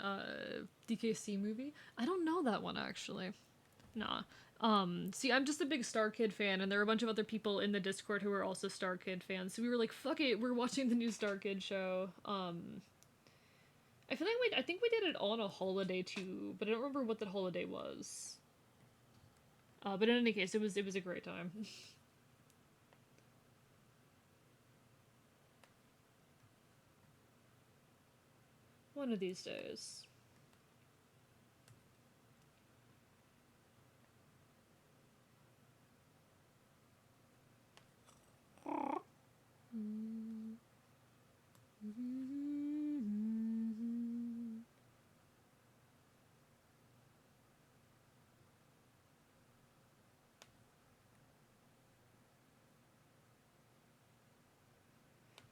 DKC movie. I don't know that one actually. Nah. See, I'm just a big Star Kid fan, and there are a bunch of other people in the Discord who are also Star Kid fans. So we were like, "Fuck it, we're watching the new Star Kid show." I feel like I think we did it on a holiday too, but I don't remember what that holiday was. But in any case, it was a great time. One of these days.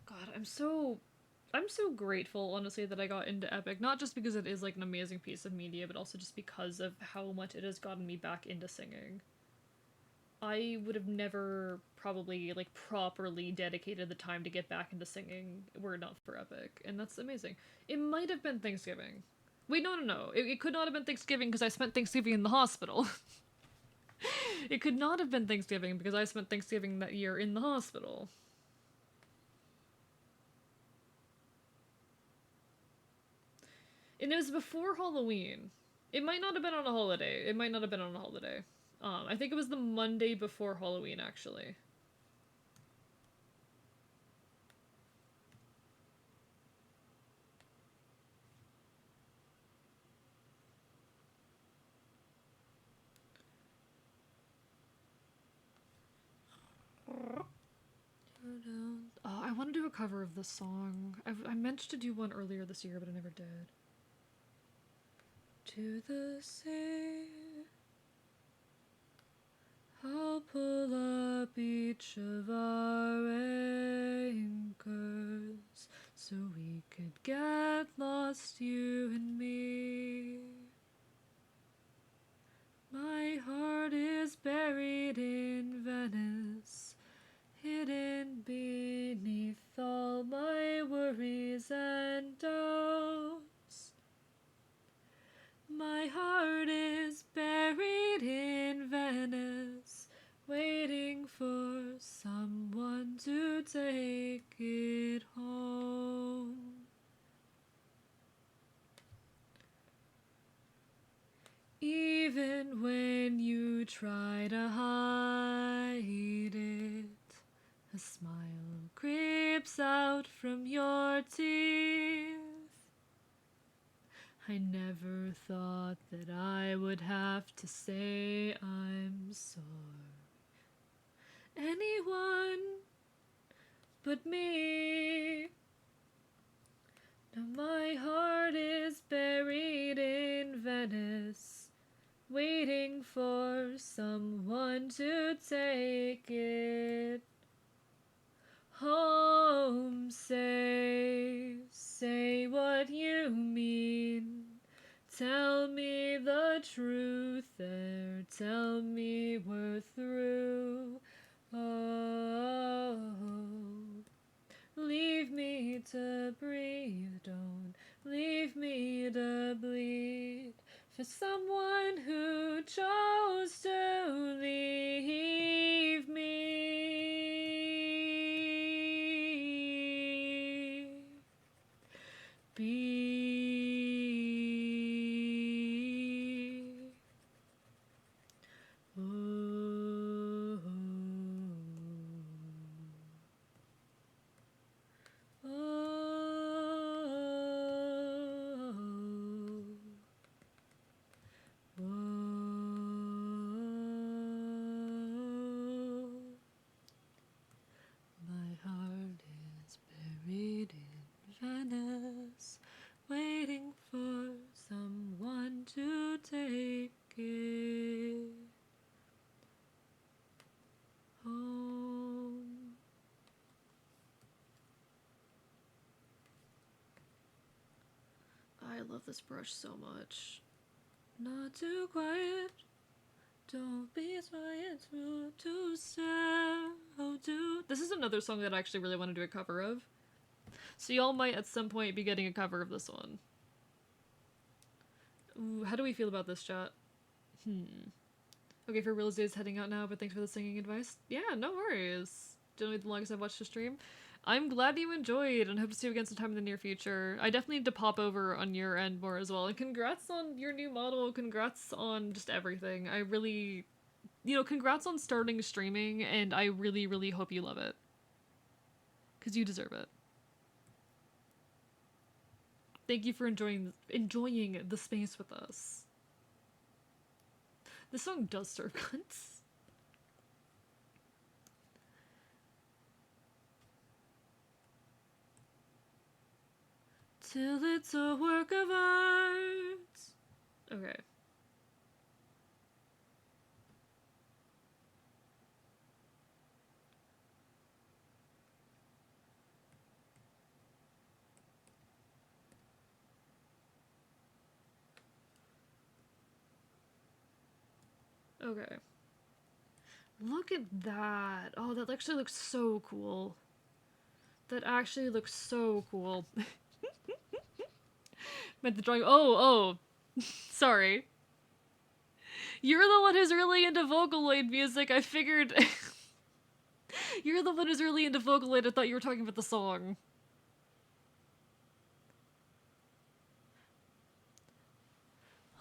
God, I'm so grateful, honestly, that I got into Epic. Not just because it is like an amazing piece of media, but also just because of how much it has gotten me back into singing. I would have never probably like properly dedicated the time to get back into singing were it not for Epic, and that's amazing. It might have been Thanksgiving. Wait, no. It could not have been Thanksgiving because I spent Thanksgiving in the hospital. It could not have been Thanksgiving because I spent Thanksgiving that year in the hospital. And it was before Halloween. It might not have been on a holiday. It might not have been on a holiday. I think it was the Monday before Halloween, actually. Oh, I want to do a cover of this song. I meant to do one earlier this year, but I never did. To the sea, I'll pull up each of our anchors so we could get lost, you and me. My heart is buried in Venice, hidden beneath all my worries and doubts. My heart is buried in Venice, waiting for someone to take it home. Even when you try to hide it, a smile creeps out from your teeth. I never thought that I would have to say I'm sorry. Anyone but me. Now my heart is buried in Venice, waiting for someone to take it home. Say what you mean. Tell me the truth there. Tell me we're through. Oh, leave me to breathe. Don't leave me to bleed. For someone who chose to leave me be. Oh, oh, oh, my heart is buried in Venice, waiting for someone to take it home. I love this brush so much. Not too quiet. Don't be shy, it's rude to stare. Oh, do. This is another song that I actually really want to do a cover of. So y'all might at some point be getting a cover of this one. Ooh, how do we feel about this, chat? Okay, for real, Zay's heading out now, but thanks for the singing advice. Yeah, no worries. Generally the longest I've watched a stream. I'm glad you enjoyed and hope to see you again sometime in the near future. I definitely need to pop over on your end more as well. And congrats on your new model. Congrats on just everything. I really, congrats on starting streaming, and I really, really hope you love it. Because you deserve it. Thank you for enjoying the space with us. This song does serve cunts. Till it's a work of art. Okay. Okay. Look at that. Oh, that actually looks so cool. That actually looks so cool. Meant the drawing. Oh. Sorry. You're the one who's really into Vocaloid music. I figured. You're the one who's really into Vocaloid. I thought you were talking about the song.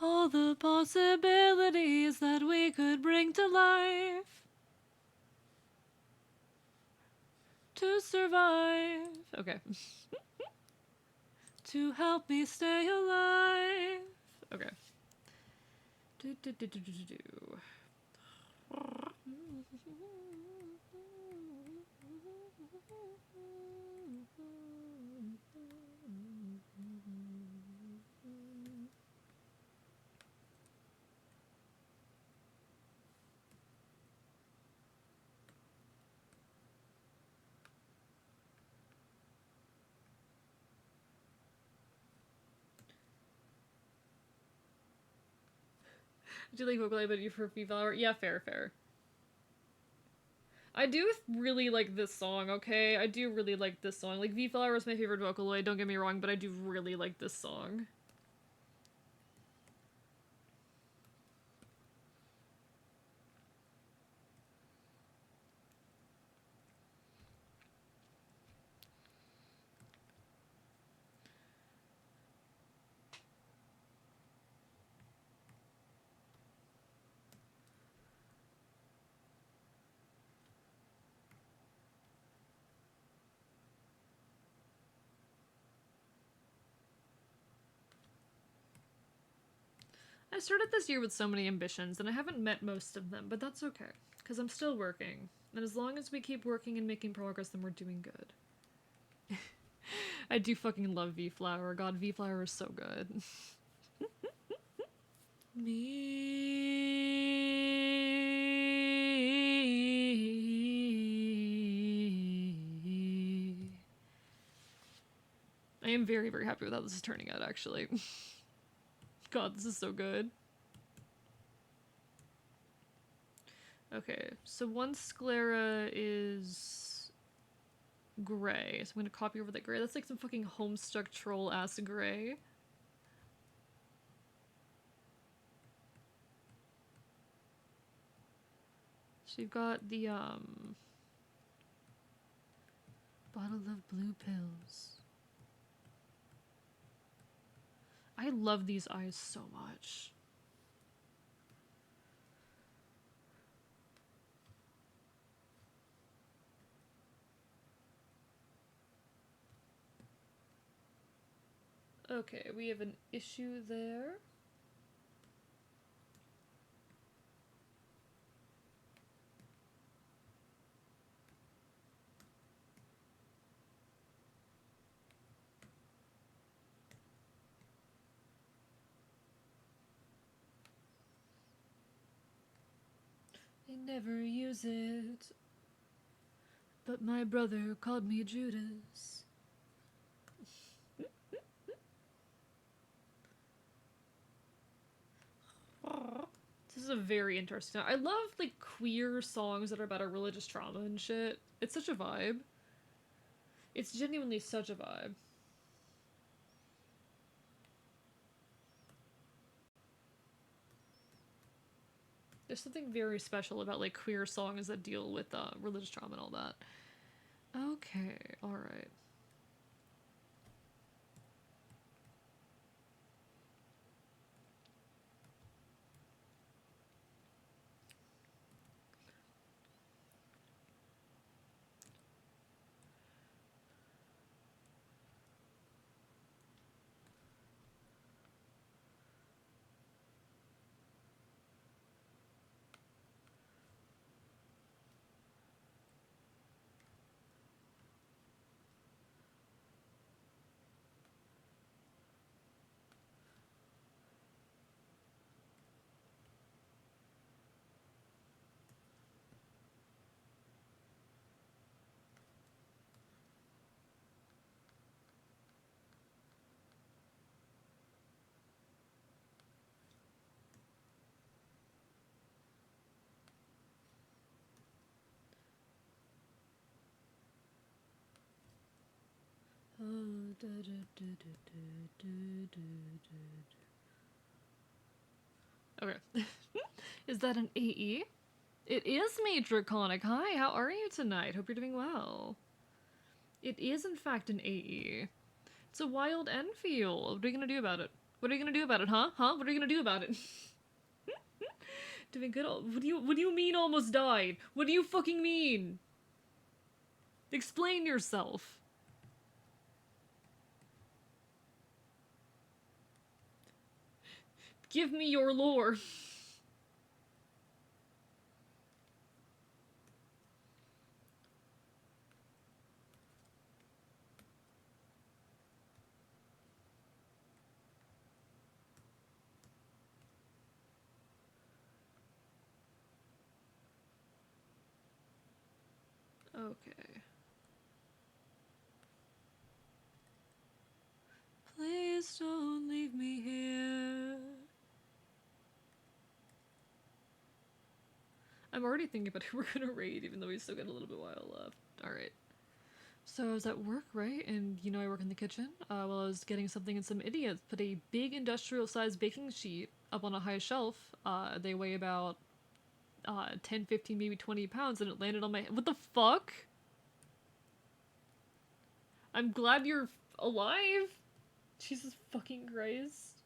All the possibilities that we could bring to life. To survive. Okay. To help me stay alive. Okay. Do. Do you like Vocaloid, but you prefer Valor? Yeah, fair. I do really like this song, okay? I do really like this song. Like, V-Flower is my favorite Vocaloid, don't get me wrong, but I do really like this song. I started this year with so many ambitions, and I haven't met most of them, but that's okay, because I'm still working. And as long as we keep working and making progress, then we're doing good. I do fucking love V-Flower. God, V-Flower is so good. Me. I am very, very happy with how this is turning out, actually. God, this is so good. Okay, so one sclera is gray, so I'm gonna copy over that gray. That's like some fucking Homestuck troll ass gray. So you've got the bottle of blue pills. I love these eyes so much. Okay, we have an issue there. I never use it, but my brother called me Judas. This is a very interesting. I love like queer songs that are about our religious trauma and shit. It's such a vibe. It's genuinely such a vibe. There's something very special about like queer songs that deal with religious trauma and all that. Okay, alright. Okay. Is that an AE? It is Matriconic. Hi, how are you tonight? Hope you're doing well. It is, in fact, an AE. It's a wild Enfield. What are you gonna do about it? What are you gonna do about it, huh? Huh? What are you gonna do about it? Doing good. What do you mean almost died? What do you fucking mean? Explain yourself. Give me your lore. Okay. Please don't leave me here. I'm already thinking about who we're gonna raid, even though we still got a little bit while left. Alright. So I was at work, right? And you know I work in the kitchen. While I was getting something and some idiots put a big industrial-sized baking sheet up on a high shelf. They weigh about 10, 15, maybe 20 pounds, and it landed on my head. What the fuck? I'm glad you're alive. Jesus fucking Christ.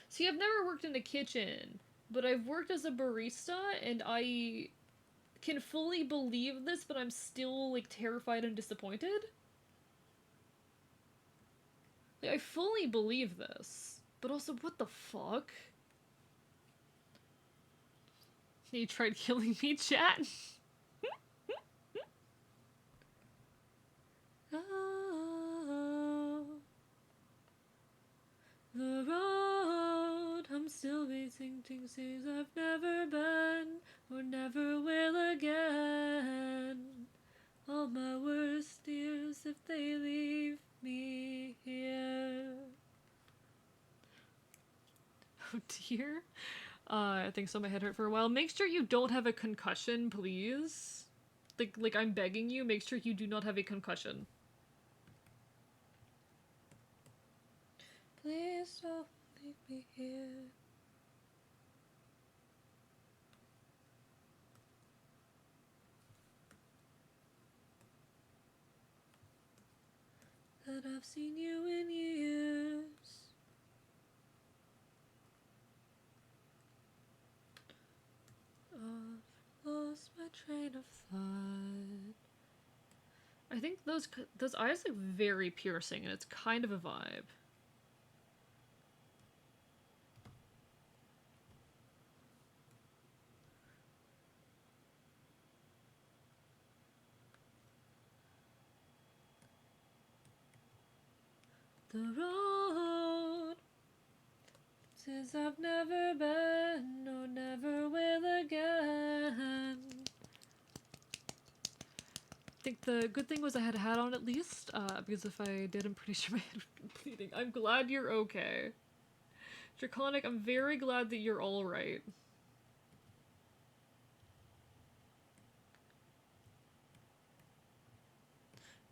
See, I've never worked in a kitchen, but I've worked as a barista, and I can fully believe this, but I'm still, like, terrified and disappointed. Like, I fully believe this. But also, what the fuck? You tried killing me, chat? Oh, the road I'm still waiting to see I've never been or never will again. All my worst fears if they leave me here. Oh dear. I think so. My head hurt for a while. Make sure you don't have a concussion, please. Like I'm begging you, make sure you do not have a concussion. Please don't leave me here. That I've seen you in years. I've lost my train of thought. I think those eyes look very piercing, and it's kind of a vibe. The road says I've never been or never will again. I think the good thing was I had a hat on at least, because if I did, I'm pretty sure my head would be bleeding. I'm glad you're okay. Draconic, I'm very glad that you're alright.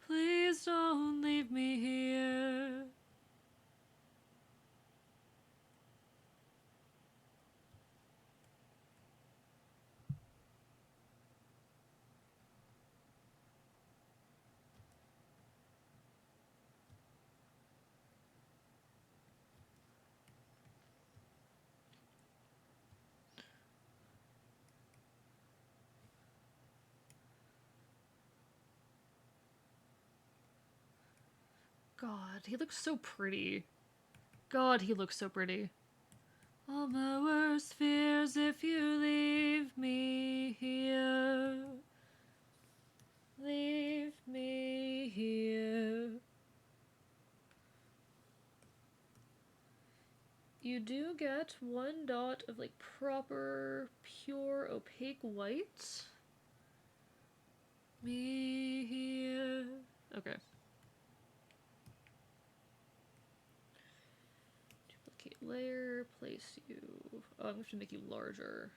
Please don't leave me here. God, he looks so pretty. God, he looks so pretty. All my worst fears if you leave me here. Leave me here. You do get 1 dot of like proper, pure, opaque white. Me here. Okay. Duplicate layer, place you. Oh, I'm going to have to make you larger.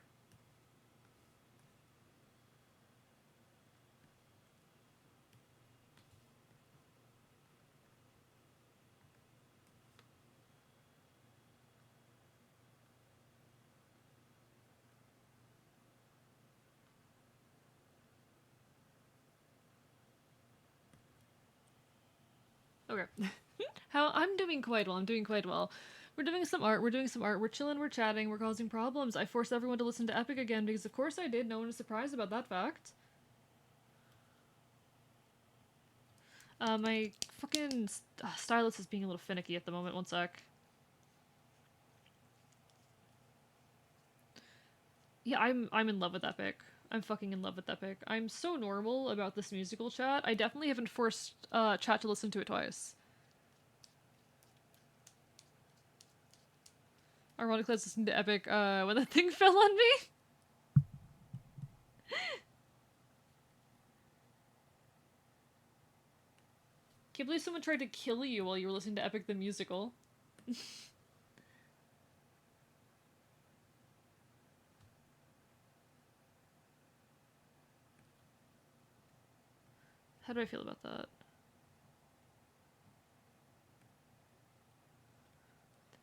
Okay. How I'm doing quite well. I'm doing quite well. We're doing some art. We're chilling. We're chatting. We're causing problems. I forced everyone to listen to Epic again because, of course, I did. No one is surprised about that fact. My fucking stylus is being a little finicky at the moment. 1 sec. Yeah, I'm in love with Epic. I'm fucking in love with Epic. I'm so normal about this musical chat. I definitely haven't forced chat to listen to it twice. Ironically, I was listening to Epic when that thing fell on me. Can't believe someone tried to kill you while you were listening to Epic the Musical. How do I feel about that?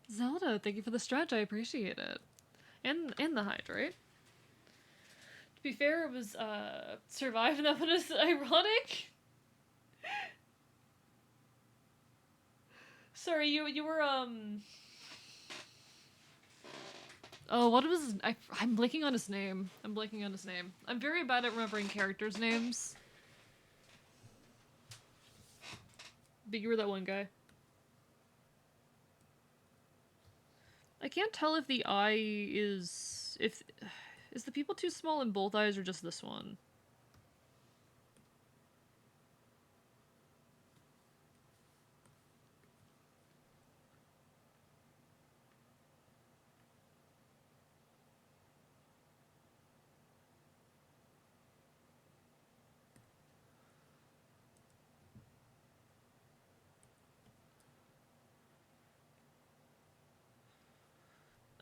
Zelda, thank you for the stretch. I appreciate it. And the hydrate. To be fair, it was survive and that one is ironic. Sorry, you were oh, what was his... I'm blanking on his name. I'm very bad at remembering characters' names. But you were that one guy. I can't tell if the eye is... Is the pupil too small in both eyes or just this one?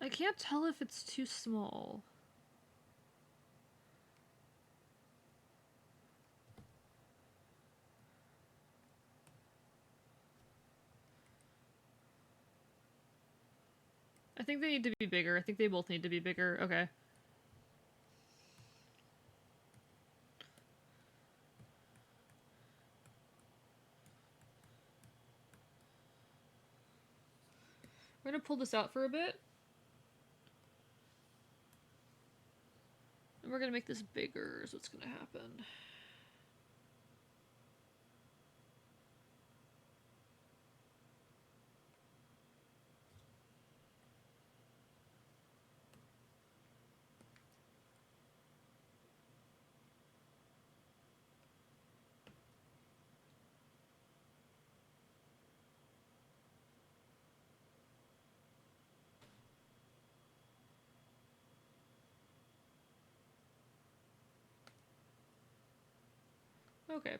I can't tell if it's too small. I think they need to be bigger. I think they both need to be bigger. Okay. We're gonna pull this out for a bit. And we're gonna make this bigger is what's gonna happen. Okay.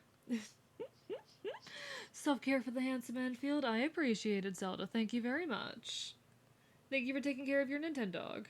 Self-care for the handsome Anfield. I appreciate it, Zelda. Thank you very much. Thank you for taking care of your Nintendo.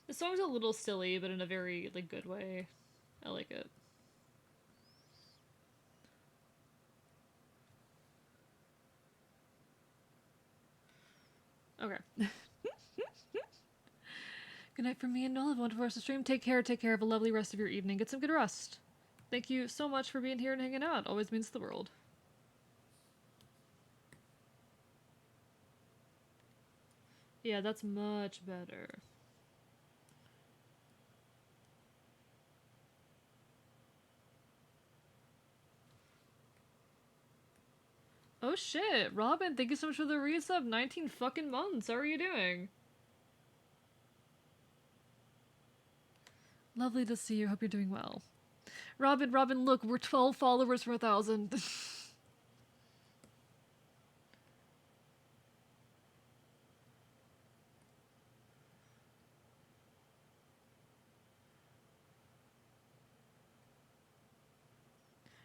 The song's a little silly, but in a very, like, good way. I like it. Okay. Good night from me and Noel. Have a wonderful rest of the stream. Take care. Take care. Have a lovely rest of your evening. Get some good rest. Thank you so much for being here and hanging out. Always means the world. Yeah, that's much better. Oh shit, Robin, thank you so much for the resub. 19 fucking months. How are you doing? Lovely to see you. Hope you're doing well. Robin, look, we're 12 followers from 1,000.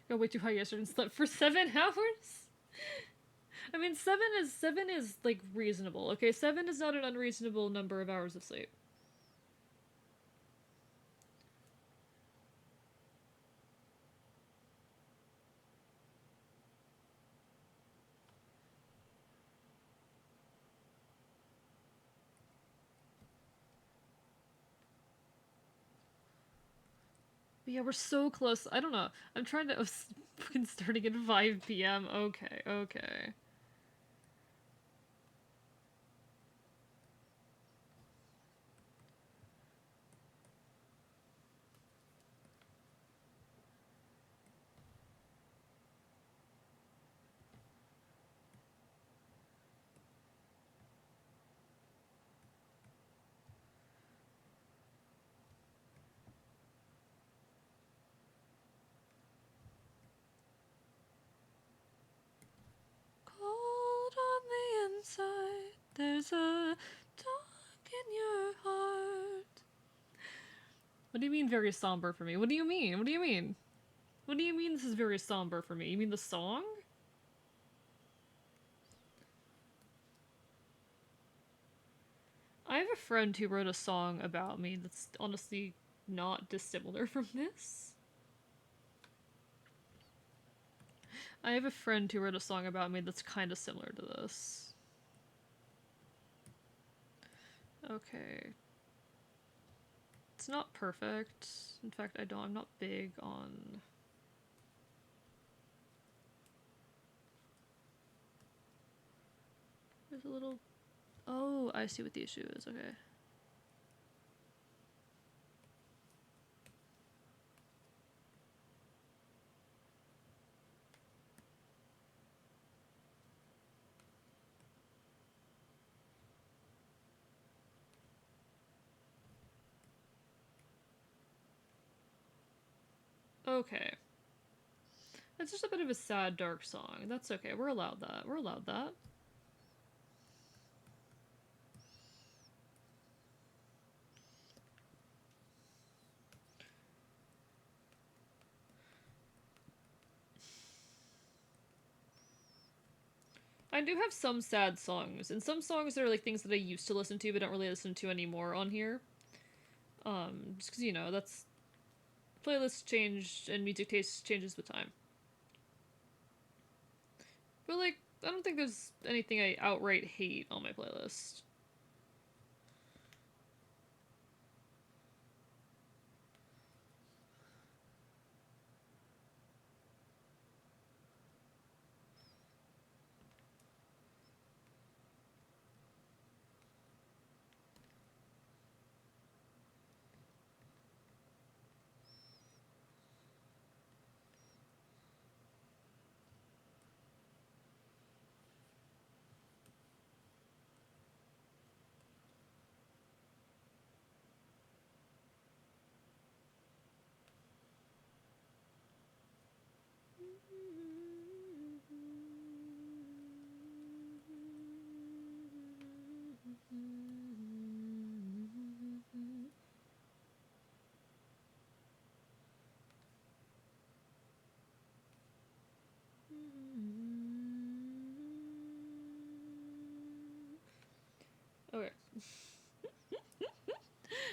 Got way too high yesterday and slept for 7 hours? I mean, 7 is like reasonable. Okay, 7 is not an unreasonable number of hours of sleep. But yeah, we're so close. I don't know. I'm trying to... fucking starting at 5 p.m. Okay, okay. What do you mean very somber for me? What do you mean? What do you mean? What do you mean this is very somber for me? You mean the song? I have a friend who wrote a song about me that's honestly not dissimilar from this. I have a friend who wrote a song about me that's kind of similar to this. Okay. It's not perfect. In fact, I'm not big on... There's a little... Oh, I see what the issue is, okay. Okay. It's just a bit of a sad, dark song. That's okay. We're allowed that. We're allowed that. I do have some sad songs, and some songs that are like things that I used to listen to but don't really listen to anymore on here. Just because, you know, that's... Playlists change and music taste changes with time. But, like, I don't think there's anything I outright hate on my playlist. Okay.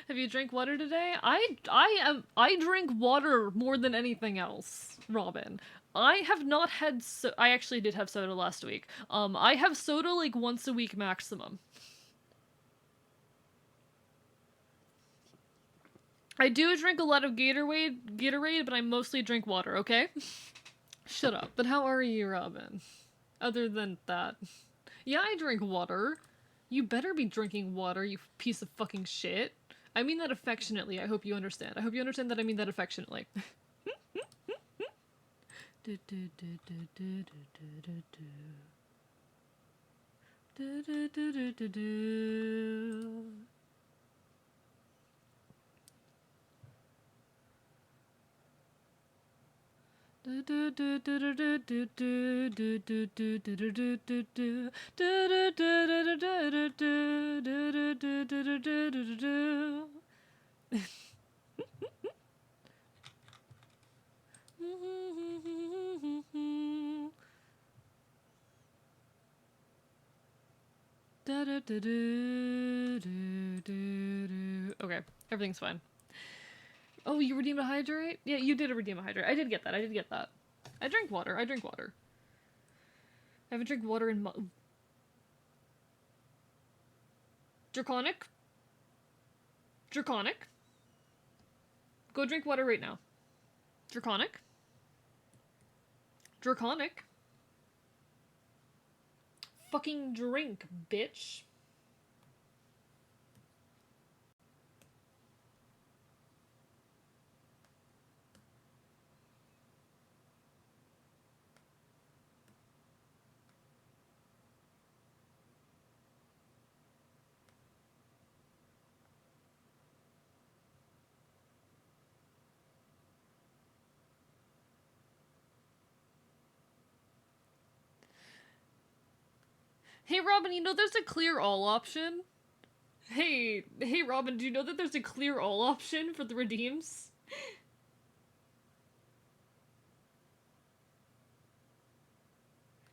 Have you drank water today? I drink water more than anything else, Robin. I have not had I actually did have soda last week. I have soda like once a week maximum. I do drink a lot of Gatorade, but I mostly drink water, okay? Shut up. But how are you, Robin? Other than that. Yeah, I drink water. You better be drinking water, you piece of fucking shit. I mean that affectionately. I hope you understand. I hope you understand that I mean that affectionately. Okay, everything's fine. Oh, you redeemed a hydrate? Yeah, you did redeem a hydrate. I did get that. I did get that. I drink water. I drink water. I haven't drank water in Draconic? Draconic? Go drink water right now. Draconic? Draconic? Fucking drink, bitch. Hey, Robin, you know there's a clear all option? Hey, Robin, do you know that there's a clear all option for the redeems?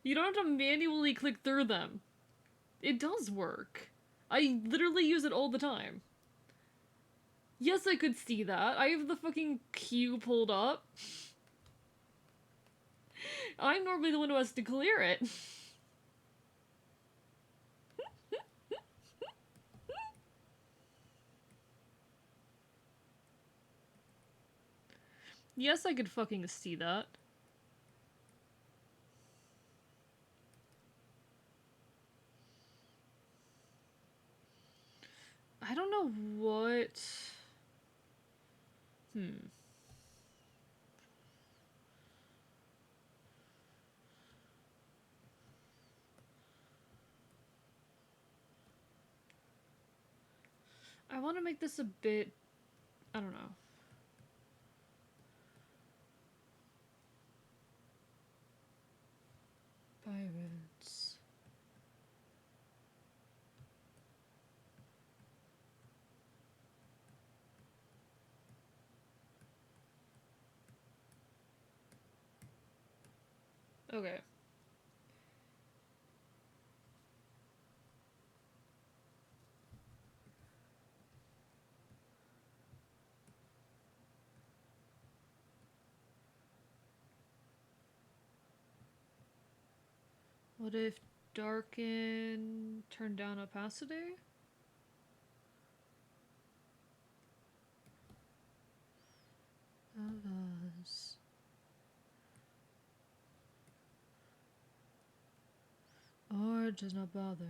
You don't have to manually click through them. It does work. I literally use it all the time. Yes, I could see that. I have the fucking queue pulled up. I'm normally the one who has to clear it. Yes, I could fucking see that. I don't know what... I want to make this a bit... I don't know. Pirates. Okay. What if darken, turn down opacity? Us. Or does not bother.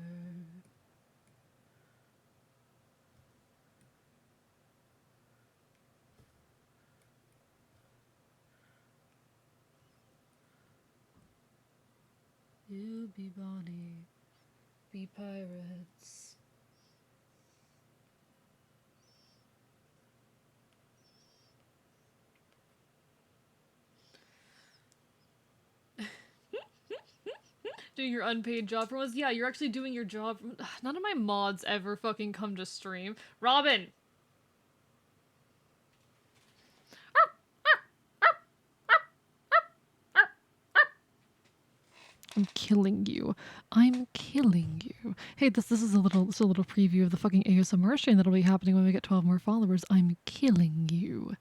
You be Bonnie, be pirates. Doing your unpaid job from us? Yeah, you're actually doing your job. None of my mods ever fucking come to stream. Robin! I'm killing you. I'm killing you. Hey, this is a little preview of the fucking ASMR stream that'll be happening when we get 12 more followers. I'm killing you.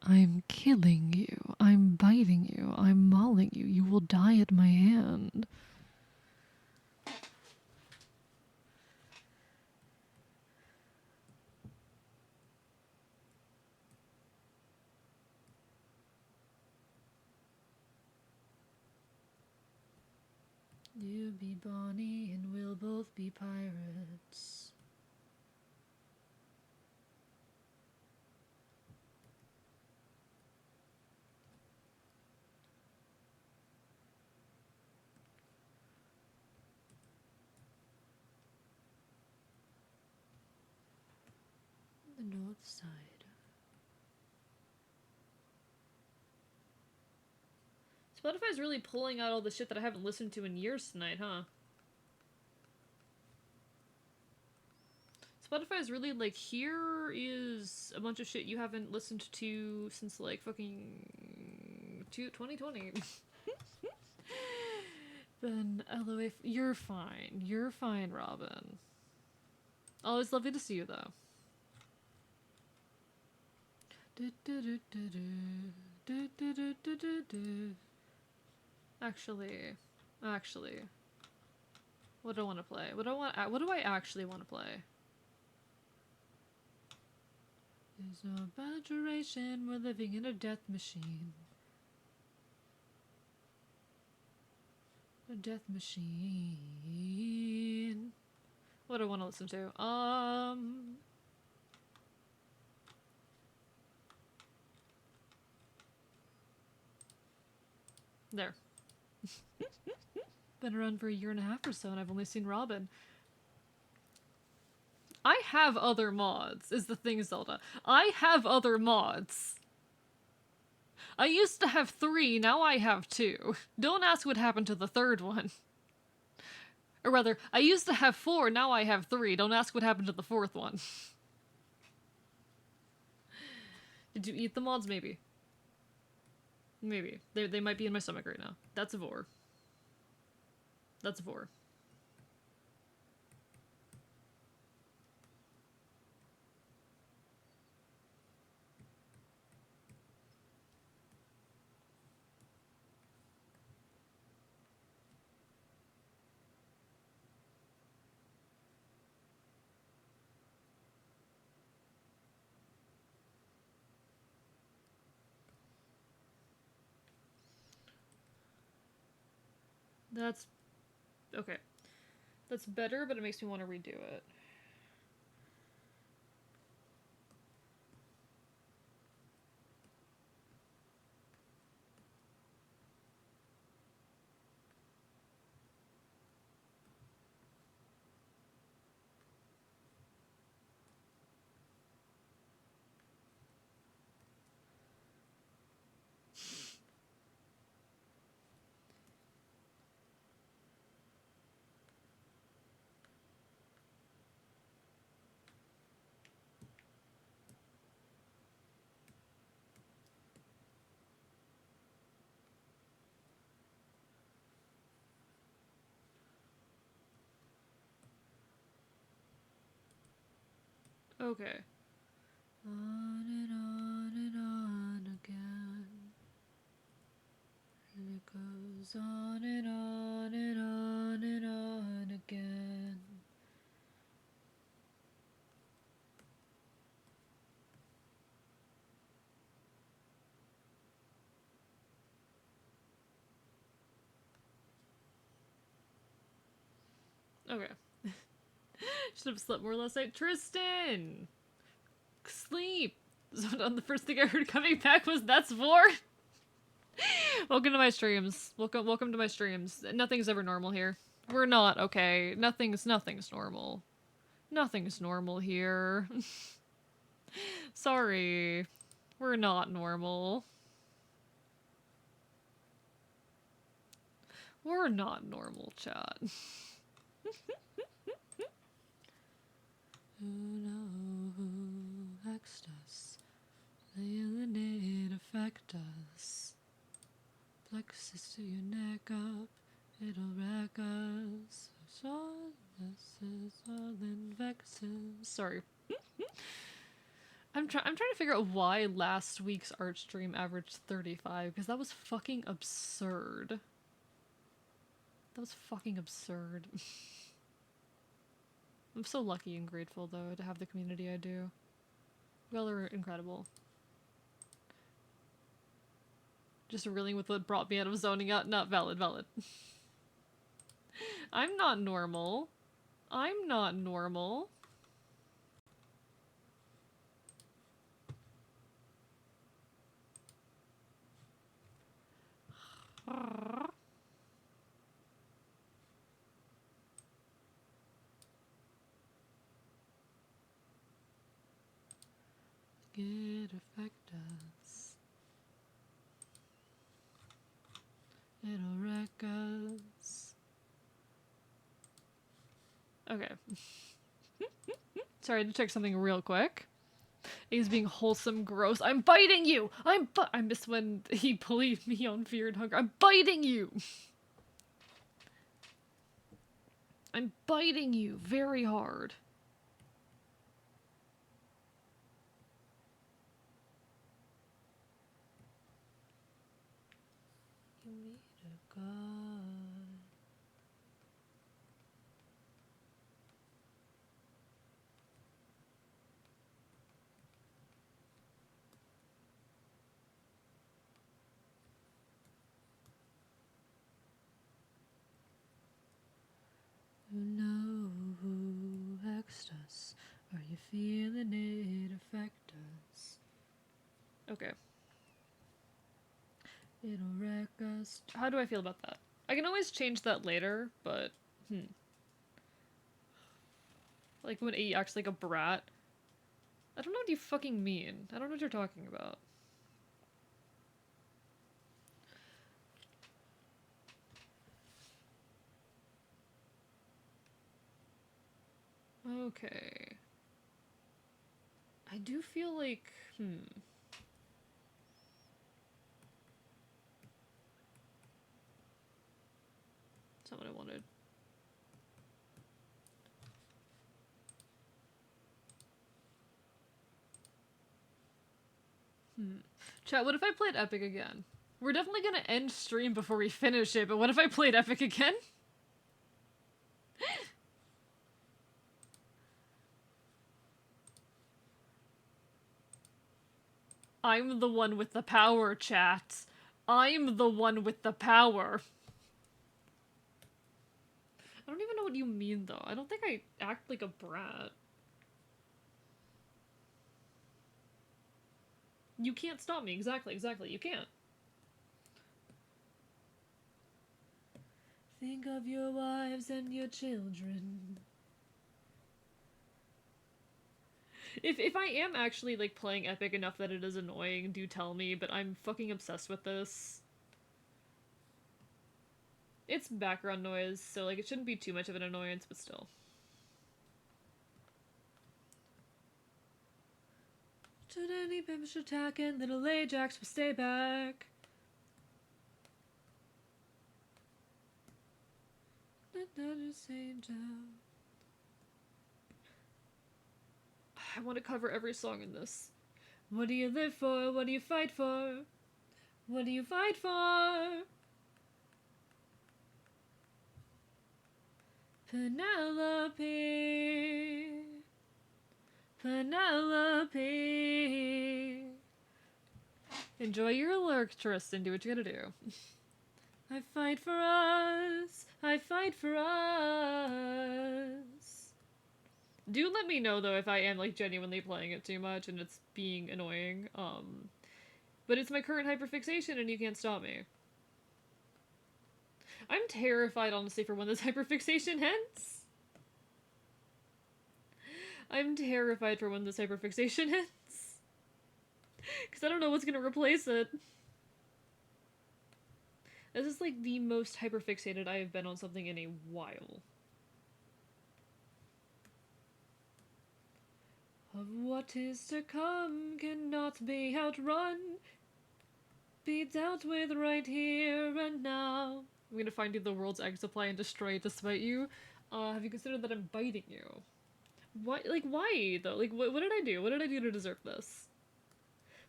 I'm killing you. I'm biting you. I'm mauling you. You will die at my hand. You be Bonnie and we'll both be pirates. The north side. Spotify's really pulling out all the shit that I haven't listened to in years tonight, huh? Spotify's really like, here is a bunch of shit you haven't listened to since like fucking 2020. Then LOA, you're fine. You're fine, Robin. Always lovely to see you though. Actually, what do I want to play? What do I actually want to play? There's no bad duration. We're living in a death machine. A death machine. What do I want to listen to? There. Been around for a year and a half or so, and I've only seen Robin. I have other mods, is the thing, Zelda. I have other mods. I used to have 3, now I have 2. Don't ask what happened to the third one. Or rather, I used to have 4, now I have 3. Don't ask what happened to the 4th one. Did you eat the mods? Maybe. Maybe. They might be in my stomach right now. That's a 4. That's a 4. That's... okay. That's better, but it makes me want to redo it. Okay. On and on and on again. And it goes on and on and on and on again. Okay. Should have slept more last night. Tristan! Sleep! So the first thing I heard coming back was, that's 4? Welcome to my streams. Welcome to my streams. Nothing's ever normal here. We're not, okay? Nothing's normal. Nothing's normal here. Sorry. We're not normal. We're not normal, chat. Who know who vexed us? Feeling it affect us. Plexus to your neck up, it'll wreck us. This is all in vexes. Sorry. I'm trying to figure out why last week's art stream averaged 35, because that was fucking absurd. That was fucking absurd. I'm so lucky and grateful, though, to have the community I do. Y'all are incredible. Just reeling with what brought me out of zoning out. Not valid. I'm not normal. I'm not normal. It affect us. It'll wreck us. Okay. Sorry, I had to check something real quick. He's being wholesome, gross. I'm biting you! I miss when he bullied me on Fear and Hunger. I'm biting you! I'm biting you very hard. You need a god. You know who vexed us? Are you feeling it affect us? Okay. It'll wreck us. How do I feel about that? I can always change that later, but like when he acts like a brat. I don't know what you fucking mean. I don't know what you're talking about. Okay. I do feel like, That's not what I wanted. Chat, what if I played Epic again? We're definitely gonna end stream before we finish it, but what if I played Epic again? I'm the one with the power, chat. I'm the one with the power. I don't even know what you mean, though. I don't think I act like a brat. You can't stop me. Exactly. You can't. Think of your wives and your children. If I am actually, like, playing Epic enough that it is annoying, do tell me, but I'm fucking obsessed with this. It's background noise, so, like, it shouldn't be too much of an annoyance, but still. Should any Beamish attack and little Ajax will stay back? I want to cover every song in this. What do you live for? What do you fight for? What do you fight for? Penelope. Penelope. Enjoy your lurk, Tristan. Do what you gotta do. I fight for us. I fight for us. Do let me know, though, if I am, like, genuinely playing it too much and it's being annoying. But it's my current hyperfixation and you can't stop me. I'm terrified, honestly, for when this hyperfixation ends. I'm terrified for when this hyperfixation ends. Because I don't know what's gonna replace it. This is, like, the most hyperfixated I have been on something in a while. Of what is to come cannot be outrun. Be dealt with right here and now. I'm gonna find you the world's egg supply and destroy it despite you. Have you considered that I'm biting you? What? Like, why, though? Like, what did I do? What did I do to deserve this?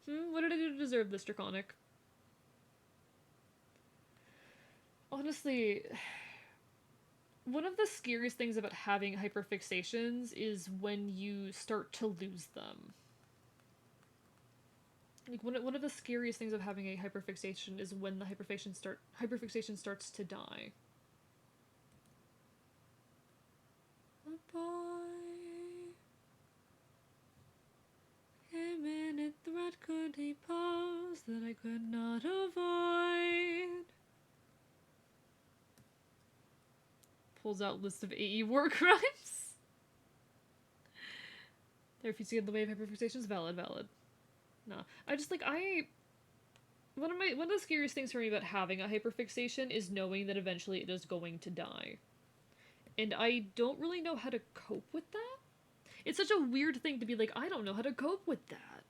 What did I do to deserve this, Draconic? Honestly, one of the scariest things about having hyperfixations is when you start to lose them. Like, one of the scariest things of having a hyperfixation is when the hyperfixation starts to die. A boy came in a threat could he pose that I could not avoid. Pulls out list of AE war crimes. There, if you see the wave hyperfixations, valid. No, I just, like, one of the scariest things for me about having a hyperfixation is knowing that eventually it is going to die. And I don't really know how to cope with that. It's such a weird thing to be like, I don't know how to cope with that.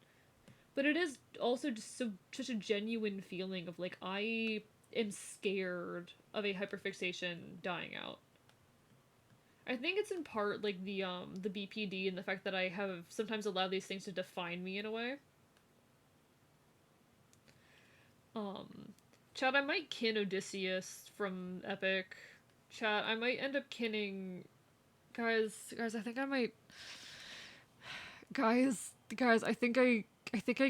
But it is also just such a genuine feeling of, like, I am scared of a hyperfixation dying out. I think it's in part, like, the BPD and the fact that I have sometimes allowed these things to define me in a way. Chat, I might kin Odysseus from Epic. Chat, I might end up kinning... Guys, I think I might... Guys, I think I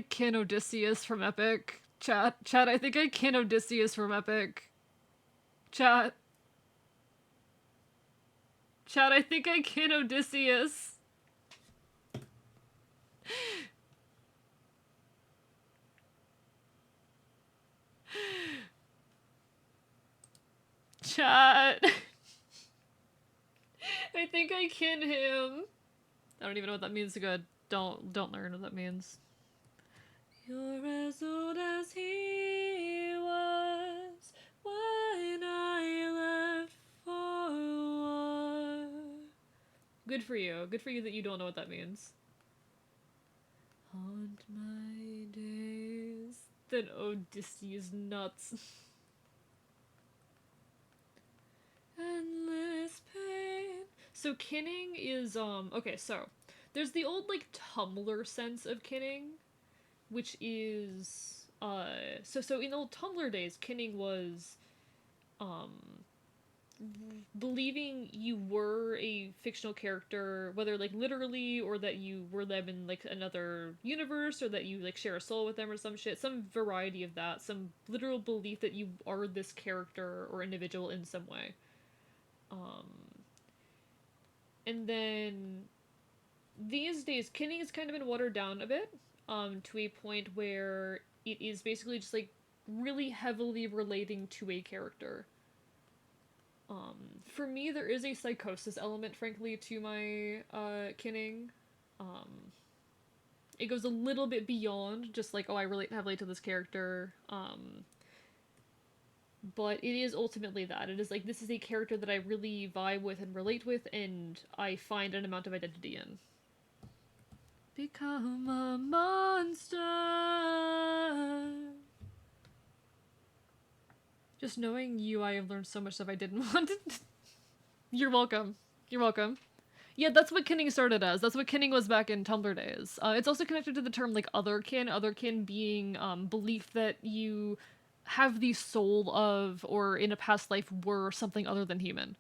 kin Odysseus from Epic. Chat, I think I kin Odysseus from Epic. Chat, I think I kin Odysseus. Chat. I think I kin him. I don't even know what that means. Good. Don't learn what that means. You're as old as he was when I left for war. Good for you. Good for you that you don't know what that means. Haunt my days. Then Odysseus nuts. Endless pain. So kinning is okay, so there's the old like Tumblr sense of kinning, which is so in old Tumblr days, kinning was um believing you were a fictional character, whether like literally or that you were them in like another universe or that you like share a soul with them or some shit, some variety of that, some literal belief that you are this character or individual in some way. Um, and then these days, kinning has kind of been watered down a bit, to a point where it is basically just like really heavily relating to a character. For me, there is a psychosis element, frankly, to my kinning. Um, it goes a little bit beyond just like, oh, I relate heavily to this character. But it is ultimately that. It is like, this is a character that I really vibe with and relate with, and I find an amount of identity in. Become a monster. Just knowing you, I have learned so much stuff I didn't want. You're welcome. You're welcome. Yeah, that's what kinning started as. That's what kinning was back in Tumblr days. It's also connected to the term like otherkin being belief that you have the soul of or in a past life were something other than human.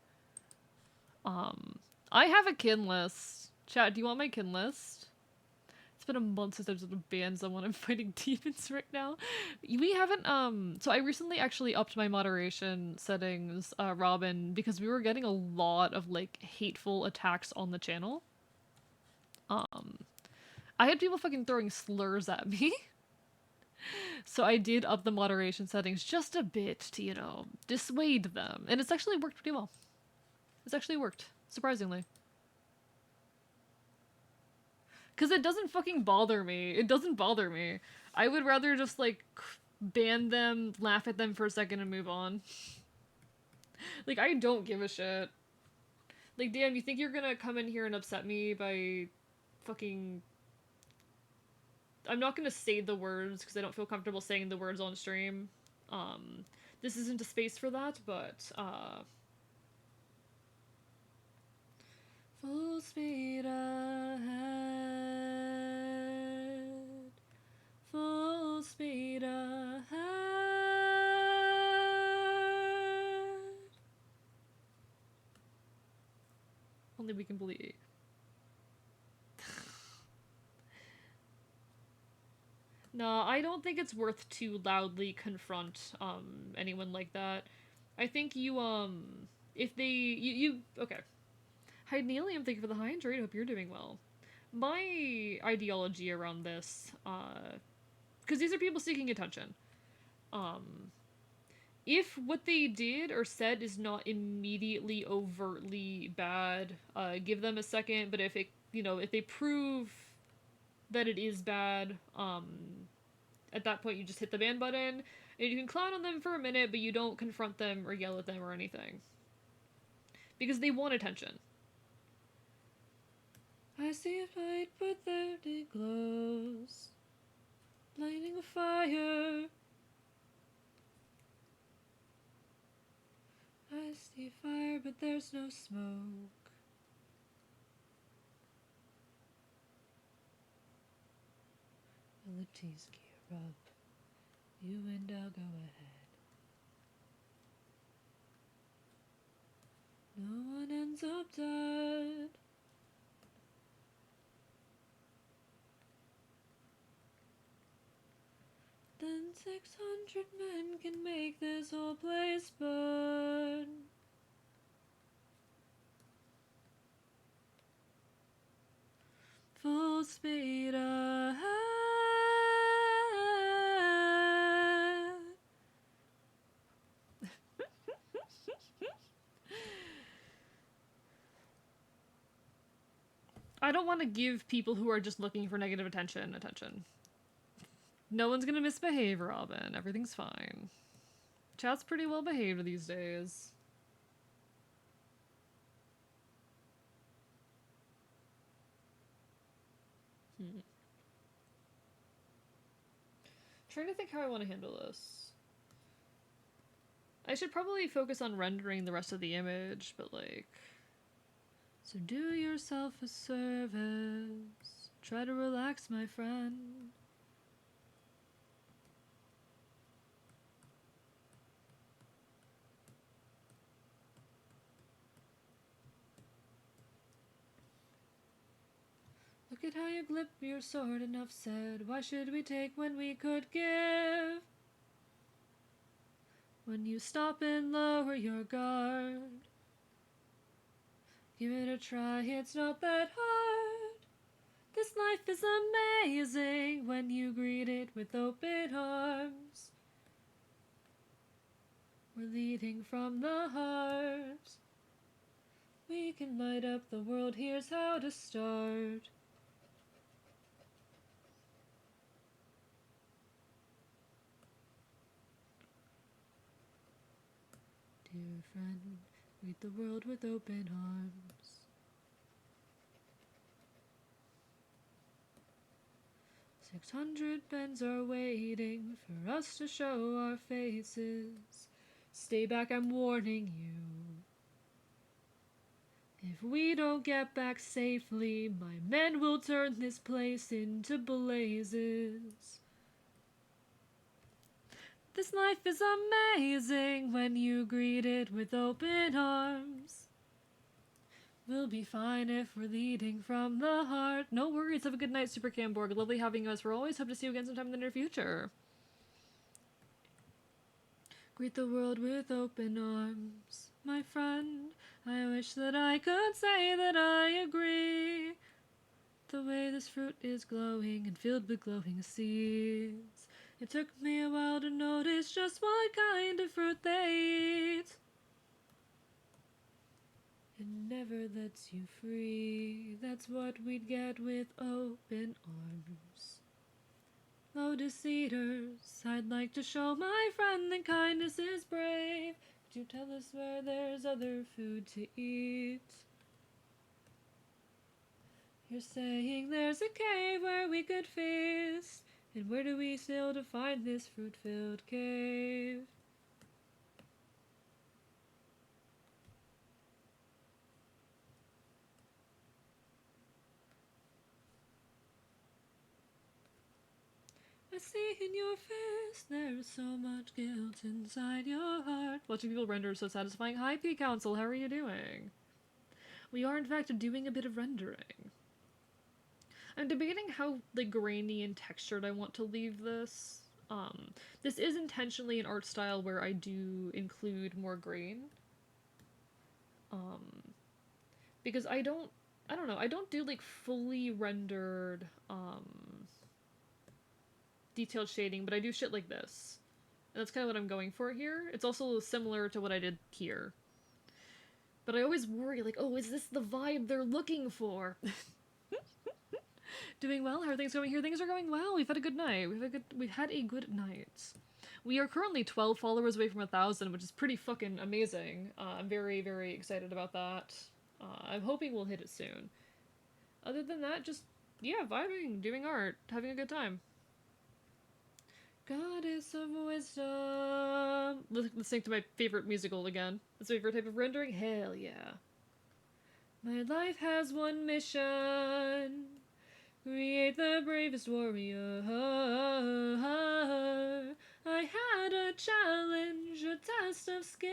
I have a kin list. Chat, do you want my kin list? It's been a month since I've banned someone. I'm fighting demons right now. We haven't, so I recently actually upped my moderation settings, Robin, because we were getting a lot of, like, hateful attacks on the channel. I had people fucking throwing slurs at me. So I did up the moderation settings just a bit to, you know, dissuade them. And it's actually worked pretty well. It's actually worked, surprisingly. Because it doesn't fucking bother me. It doesn't bother me. I would rather just, like, ban them, laugh at them for a second, and move on. Like, I don't give a shit. Like, damn, you think you're gonna come in here and upset me by fucking... I'm not gonna say the words, because I don't feel comfortable saying the words on stream. This isn't a space for that, but, full speed ahead. Full speed ahead. Only we can bleed. No, I don't think it's worth to loudly confront anyone like that. I think you if they okay. Hi Nelium, thank you for the high Android, hope you're doing well. My ideology around this, because these are people seeking attention. If what they did or said is not immediately overtly bad, give them a second, but if it, you know, if they prove that it is bad, at that point you just hit the ban button, and you can clown on them for a minute, but you don't confront them or yell at them or anything. Because they want attention. I see a fight, but there it glows, lighting a fire. I see fire, but there's no smoke. Ellipses gear up. You and I'll go ahead. No one ends up dead. Then 600 men can make this whole place burn. Full speed ahead. I don't want to give people who are just looking for negative attention. No one's gonna misbehave, Robin. Everything's fine. Chat's pretty well behaved these days. Trying to think how I want to handle this. I should probably focus on rendering the rest of the image, but like... So do yourself a service. Try to relax, my friend. Look at how you grip your sword, enough said. Why should we take when we could give? When you stop and lower your guard, give it a try, it's not that hard. This life is amazing when you greet it with open arms. We're leading from the heart. We can light up the world, here's how to start. Dear friend, greet the world with open arms. 600 pens are waiting for us to show our faces. Stay back, I'm warning you. If we don't get back safely, my men will turn this place into blazes. This life is amazing when you greet it with open arms. We'll be fine if we're leading from the heart. No worries, have a good night, Super Camborg. Lovely having you as for always. Hope to see you again sometime in the near future. Greet the world with open arms, my friend. I wish that I could say that I agree. The way this fruit is glowing and filled with glowing seeds. It took me a while to notice just what kind of fruit they eat. It never lets you free. That's what we'd get with open arms. Lotus eaters, I'd like to show my friend that kindness is brave. Could you tell us where there's other food to eat? You're saying there's a cave where we could feast. And where do we sail to find this fruit-filled cave? I see in your face there is so much guilt inside your heart. Watching people render is so satisfying. Hi, P Council, how are you doing? We are, in fact, doing a bit of rendering. I'm debating how, like, grainy and textured I want to leave this. This is intentionally an art style where I do include more grain. Because I don't know, I don't do, like, fully rendered, detailed shading, but I do shit like this. And that's kind of what I'm going for here. It's also similar to what I did here. But I always worry, like, oh, is this the vibe they're looking for? Doing well? How are things going here? Things are going well. We've had a good night. We've had a good night. We are currently 12 followers away from 1,000, which is pretty fucking amazing. I'm very, very excited about that. I'm hoping we'll hit it soon. Other than that, just, yeah, vibing, doing art, having a good time. Goddess of wisdom. Listening to my favorite musical again. That's my favorite type of rendering? Hell yeah. My life has one mission. Create the bravest warrior. I had a challenge, a test of skill.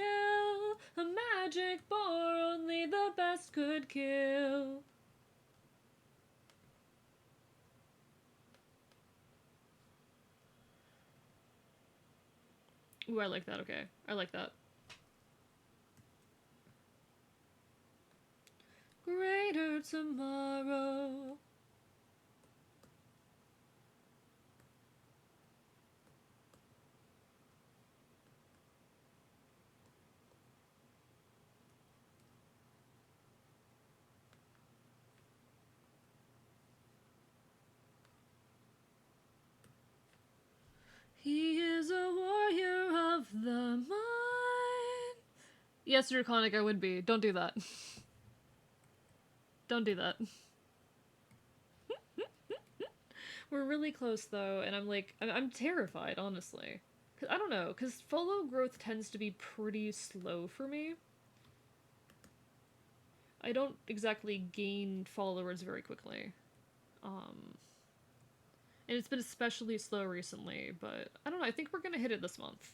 A magic boar only the best could kill. Ooh, I like that, okay. I like that. Greater tomorrow. He is a warrior of the mind. Yes, Draconic, I would be. Don't do that. Don't do that. We're really close though, and I'm like, I'm terrified, honestly. Cause I don't know, cause follow growth tends to be pretty slow for me. I don't exactly gain followers very quickly. Um, and it's been especially slow recently, but I don't know, I think we're gonna hit it this month.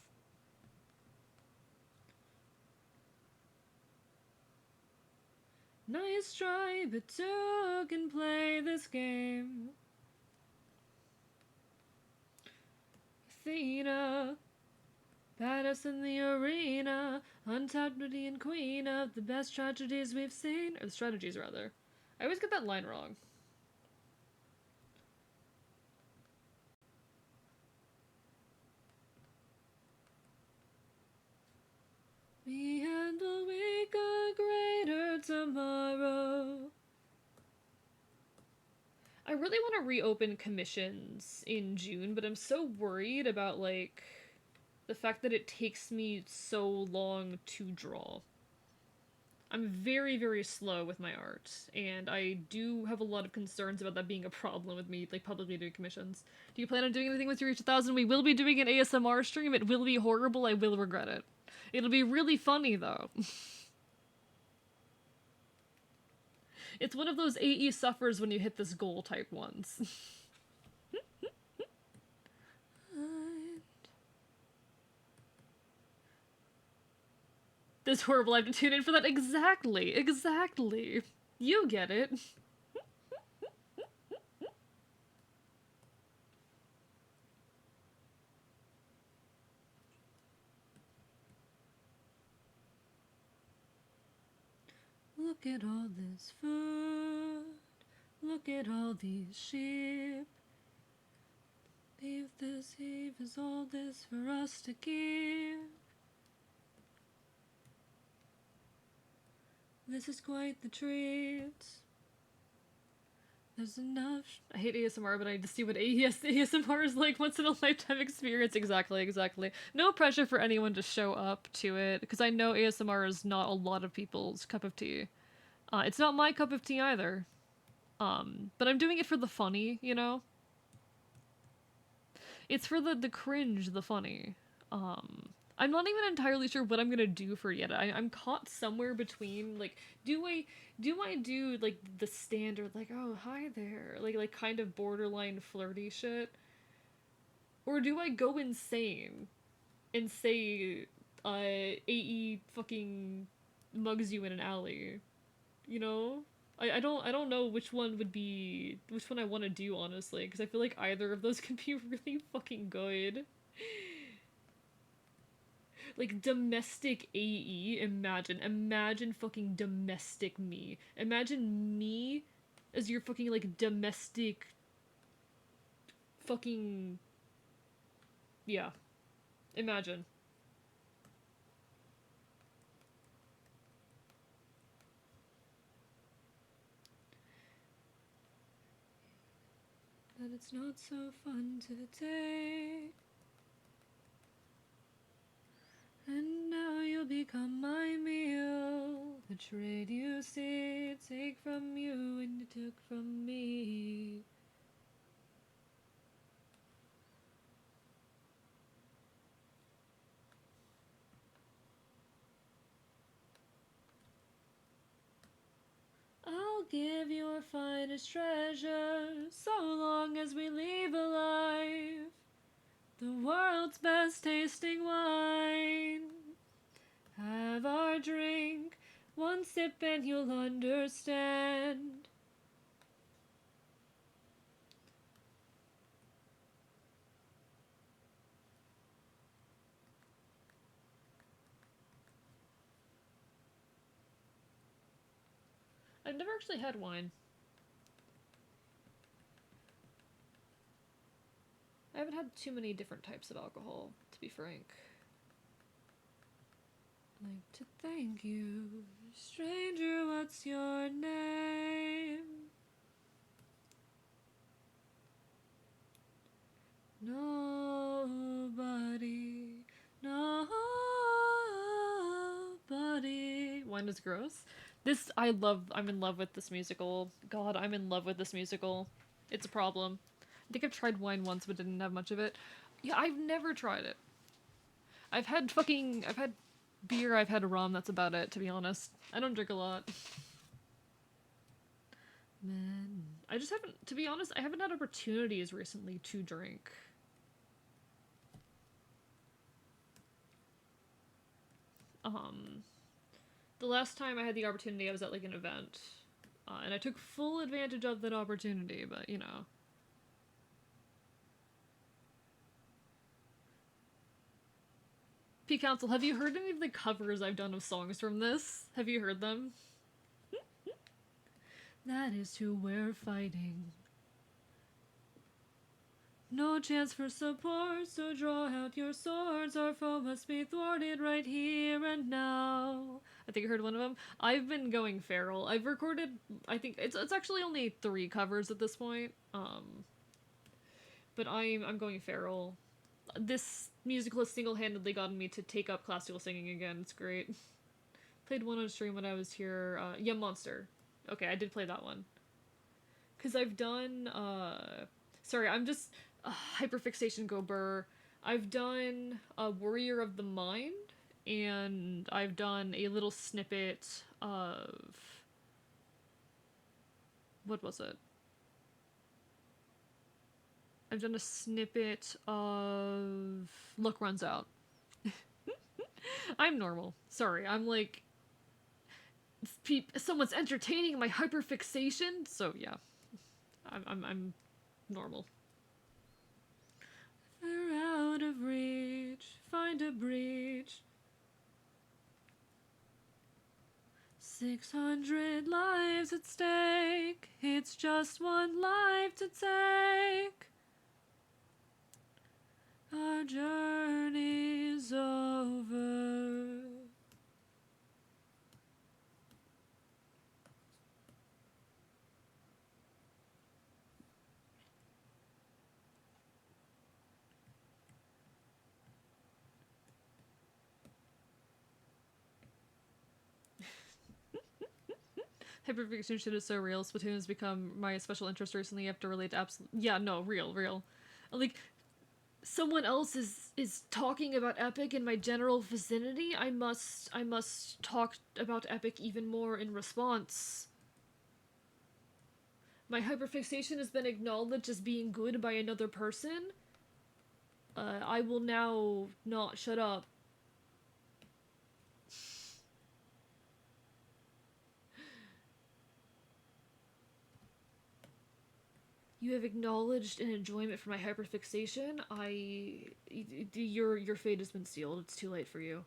Nice try, but two can play this game. Athena, baddest in the arena, untapped beauty and queen of the best tragedies we've seen. Or strategies, rather. I always get that line wrong. We handle week a greater tomorrow. I really want to reopen commissions in June, but I'm so worried about, like, the fact that it takes me so long to draw. I'm very, very slow with my art, and I do have a lot of concerns about that being a problem with me, like, publicly doing commissions. Do you plan on doing anything once you reach 1,000? We will be doing an ASMR stream. It will be horrible. I will regret it. It'll be really funny, though. It's one of those AE suffers when you hit this goal type ones. This horrible, I have to tune in for that. Exactly, exactly. You get it. Look at all this food. Look at all these sheep. Leave this heave is all this for us to keep. This is quite the treat. There's enough. I hate ASMR, but I need to see what ASMR is like once in a lifetime experience. Exactly, exactly. No pressure for anyone to show up to it, because I know ASMR is not a lot of people's cup of tea. It's not my cup of tea either. But I'm doing it for the funny, you know? It's for the cringe, the funny. I'm not even entirely sure what I'm gonna do for it yet. I'm caught somewhere between, like, do I do like the standard, like, oh hi there, like kind of borderline flirty shit, or do I go insane and say AE fucking mugs you in an alley, you know? I don't know which one I want to do, honestly, because I feel like either of those can be really fucking good. Like, domestic AE, imagine fucking domestic me. Imagine me as your fucking, like, domestic fucking, yeah. Imagine. That it's not so fun to take. And now you'll become my meal. The trade you see, take from you and you took from me. I'll give your finest treasure, so long as we leave alive the world's best tasting wine. Have our drink, one sip and you'll understand. I've never actually had wine. I haven't had too many different types of alcohol, to be frank. I'd like to thank you, stranger, what's your name? Nobody, nobody. Wine is gross. I'm in love with this musical. God, I'm in love with this musical. It's a problem. I think I've tried wine once, but didn't have much of it. Yeah, I've never tried it. I've had beer, I've had rum, that's about it, to be honest. I don't drink a lot. Man, I just haven't, to be honest, I haven't had opportunities recently to drink. The last time I had the opportunity, I was at like an event, and I took full advantage of that opportunity, but you know. P Council, have you heard any of the covers I've done of songs from this? Have you heard them? That is who we're fighting. No chance for support, so draw out your swords. Our foe must be thwarted right here and now. I think I heard one of them. I've been going feral. I've recorded, I think it's actually only 3 covers at this point. But I'm going feral. This musical has single-handedly gotten me to take up classical singing again. It's great. Played one on stream when I was here. Yeah, Monster. Okay, I did play that one. Because I've done, sorry, I'm just, hyperfixation go burr. I've done Warrior of the Mind, and I've done a little snippet of, what was it? I've done a snippet of Luck Runs Out. I'm normal. Sorry, I'm like, someone's entertaining my hyperfixation, so yeah. I'm normal. We're out of reach, find a breach. 600 lives at stake, it's just one life to take. Our journey's over. Hyperfixation shit is so real. Splatoon has become my special interest recently. You have to relate to absolute. Yeah, no, real. Like, someone else is talking about Epic in my general vicinity. I must talk about Epic even more in response. My hyperfixation has been acknowledged as being good by another person. I will now not shut up. You have acknowledged an enjoyment for my hyperfixation. Your fate has been sealed. It's too late for you.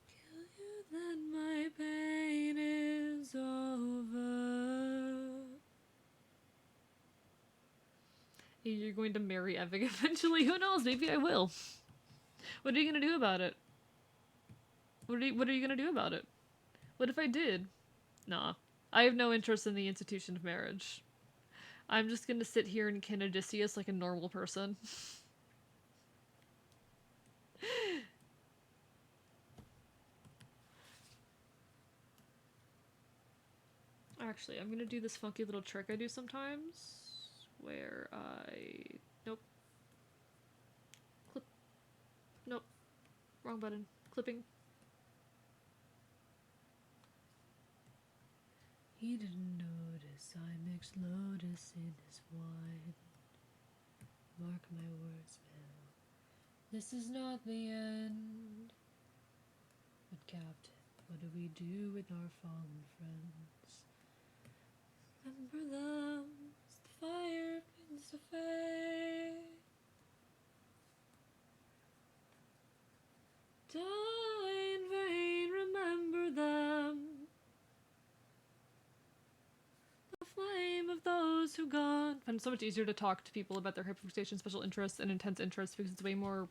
Kill you, then my pain is over. You're going to marry Epic eventually. Who knows? Maybe I will. What are you gonna do about it? What are you gonna do about it? What if I did? Nah. I have no interest in the institution of marriage. I'm just gonna sit here and kin Odysseus like a normal person. Actually, I'm gonna do this funky little trick I do sometimes, where nope. Clip. Nope. Wrong button. Clipping. He didn't notice I mixed lotus in his wine. Mark my words, Bill. This is not the end. But Captain, what do we do with our fallen friends? Remember them as the fire begins to fade. Die in vain, remember them. The flame of those who gone. And it's so much easier to talk to people about their hyperfixation, special interests, and intense interests because it's way more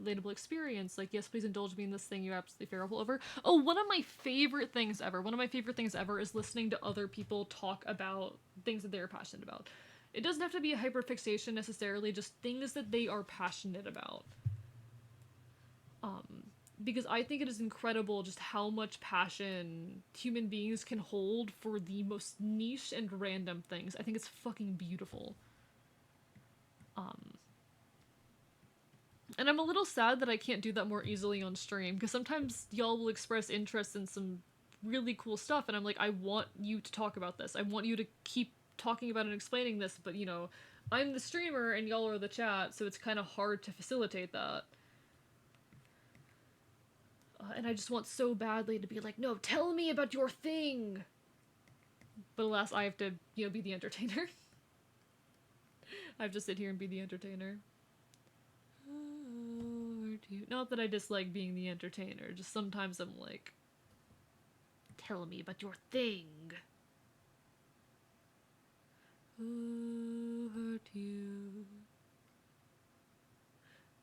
relatable experience. Like, yes, please indulge me in this thing you absolutely feral over. Oh, one of my favorite things ever is listening to other people talk about things that they're passionate about. It doesn't have to be a hyperfixation necessarily, just things that they are passionate about. because I think it is incredible just how much passion human beings can hold for the most niche and random things. I think it's fucking beautiful. And I'm a little sad that I can't do that more easily on stream, because sometimes y'all will express interest in some really cool stuff, and I'm like, I want you to talk about this. I want you to keep talking about and explaining this, but you know, I'm the streamer and y'all are the chat, so it's kind of hard to facilitate that. And I just want so badly to be like, no, tell me about your thing! But alas, I have to, you know, be the entertainer. I have to sit here and be the entertainer. Not that I dislike being the entertainer, just sometimes I'm like, tell me about your thing. Who hurt you?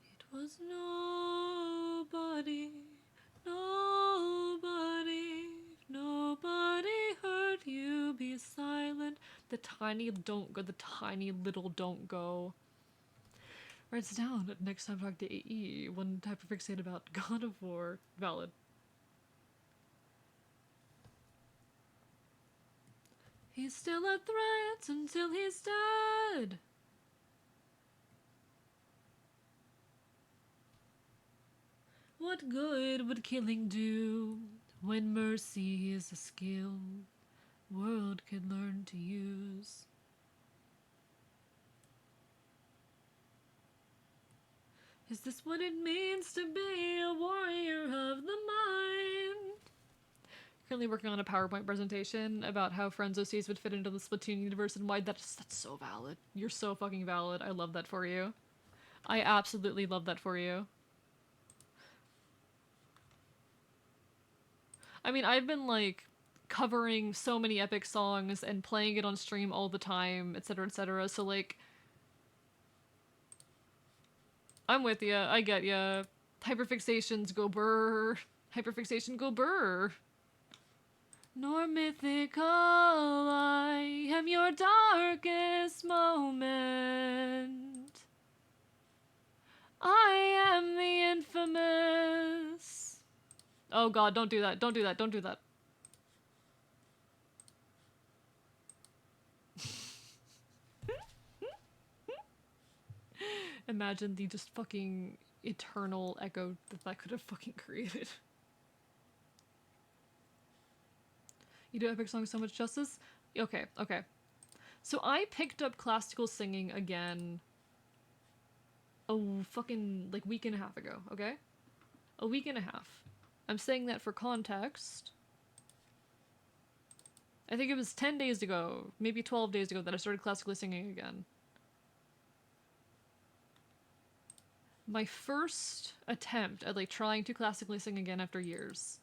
It was nobody, nobody, nobody hurt you, be silent. The tiny little don't go. Writes down next time talk to AE. One hyperfixate about God of War. Valid. He's still a threat until he's dead. What good would killing do when mercy is a skill world could learn to use? Is this what it means to be a warrior of the mind? Currently working on a PowerPoint presentation about how Friends OCs would fit into the Splatoon universe and why that's so valid. You're so fucking valid. I love that for you. I absolutely love that for you. I mean, I've been like covering so many epic songs and playing it on stream all the time, etc., etc. So like, I'm with ya. I get ya. Hyperfixations go burr. Hyperfixation go burr. Nor mythical, I am your darkest moment. I am the infamous. Oh god, don't do that. Don't do that. Don't do that. Imagine the just fucking eternal echo that could have fucking created. You do epic songs so much justice? Okay, okay. So I picked up classical singing again a fucking, like, week and a half ago, okay? A week and a half. I'm saying that for context. I think it was 10 days ago, maybe 12 days ago, that I started classically singing again. My first attempt at, like, trying to classically sing again after years.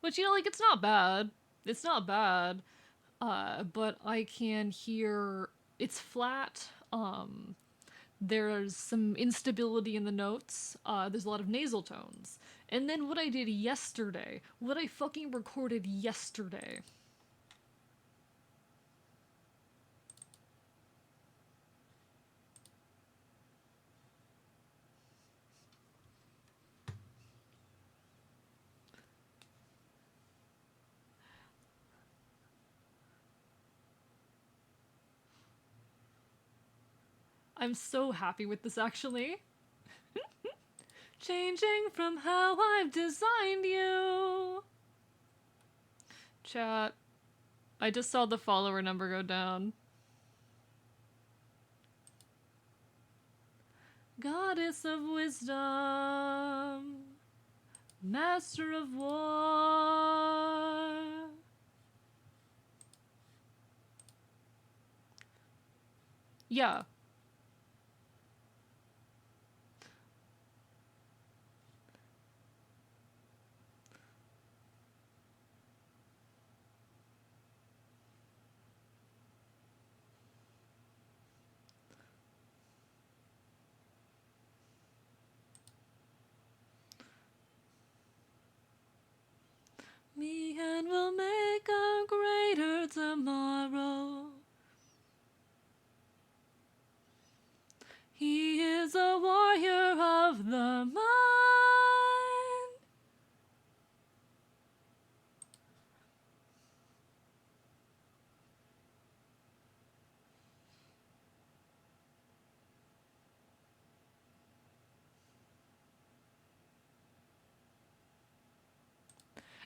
Which, you know, like, it's not bad. It's not bad. But I can hear it's flat. There's some instability in the notes. There's a lot of nasal tones. And then what I did yesterday, what I fucking recorded yesterday. I'm so happy with this, actually. Changing from how I've designed you. Chat. I just saw the follower number go down. Goddess of wisdom. Master of war. Yeah.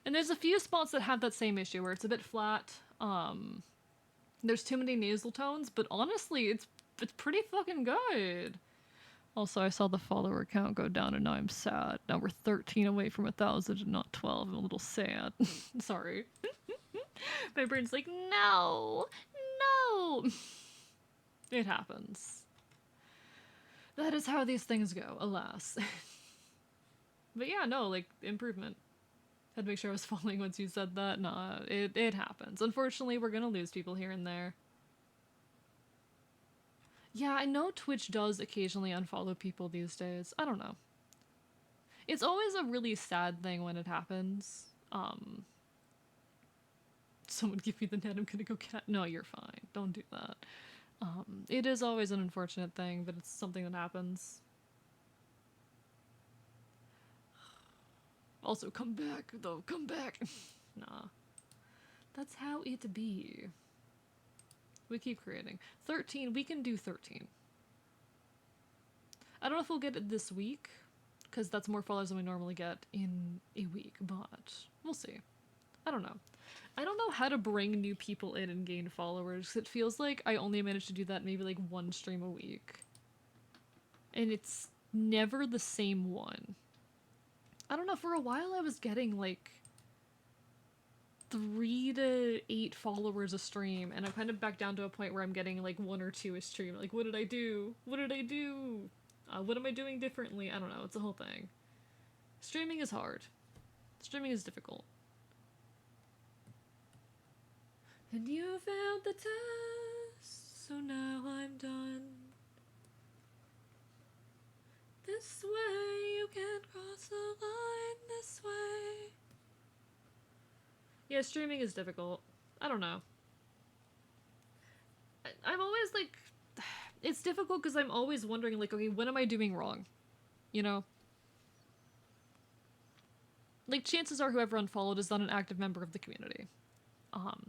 And there's a few spots that have that same issue where it's a bit flat. There's too many nasal tones, but honestly, it's pretty fucking good. Also, I saw the follower count go down, and now I'm sad. Now we're 13 away from 1,000 and not 12. I'm a little sad. Sorry. My brain's like, no, no. It happens. That is how these things go, alas. But yeah, no, like, improvement. Had to make sure I was following once you said that. Nah, it happens. Unfortunately, we're gonna lose people here and there. Yeah, I know Twitch does occasionally unfollow people these days. I don't know. It's always a really sad thing when it happens. Someone give me the net, I'm gonna go cat. No, you're fine. Don't do that. It is always an unfortunate thing, but it's something that happens. Also, come back, though. Come back. Nah. That's how it be. We keep creating. 13, we can do 13. I don't know if we'll get it this week, because that's more followers than we normally get in a week, but we'll see. I don't know. I don't know how to bring new people in and gain followers. It feels like I only manage to do that maybe like one stream a week. And it's never the same one. I don't know, for a while I was getting like 3 to 8 followers a stream, and I'm kind of back down to a point where I'm getting like 1 or 2 a stream. Like, what did I do? What did I do? What am I doing differently? I don't know, it's a whole thing. Streaming is hard. Streaming is difficult. And you failed the test, so now I'm done. This way, you can't cross the line this way. Yeah, streaming is difficult. I don't know. I'm always like, it's difficult because I'm always wondering like, okay, what am I doing wrong? You know? Like, chances are whoever unfollowed is not an active member of the community.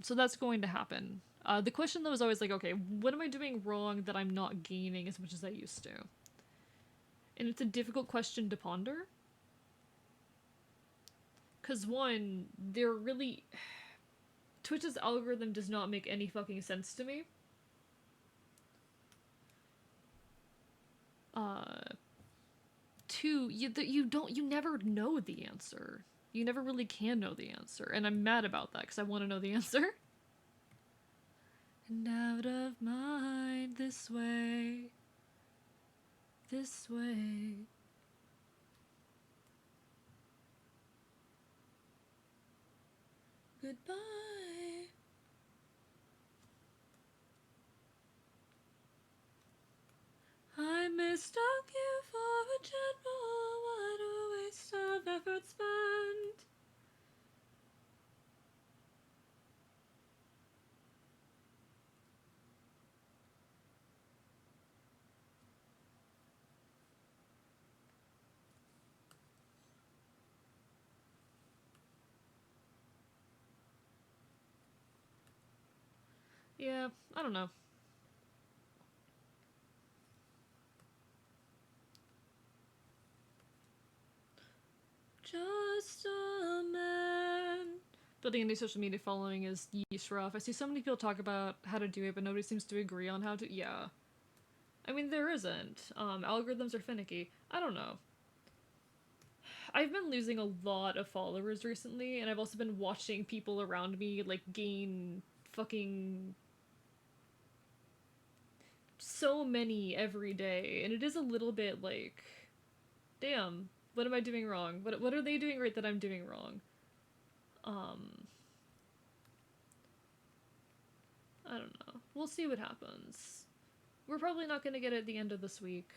So that's going to happen. The question though is always like, okay, what am I doing wrong that I'm not gaining as much as I used to? And it's a difficult question to ponder. Because one, they're really... Twitch's algorithm does not make any fucking sense to me. Two, you never know the answer. You never really can know the answer, and I'm mad about that because I want to know the answer. And out of mind, this way. This way. Goodbye. I mistook you for a general. What a waste of effort spent. Yeah, I don't know. Just a man. Building a new social media following is yeesh rough. I see so many people talk about how to do it, but nobody seems to agree on how to. Yeah. I mean, there isn't. Algorithms are finicky. I don't know. I've been losing a lot of followers recently, and I've also been watching people around me, like, gain fucking so many every day, and it is a little bit like, damn, what am I doing wrong? What are they doing right that I'm doing wrong? I don't know. We'll see what happens. We're probably not gonna get it at the end of this week.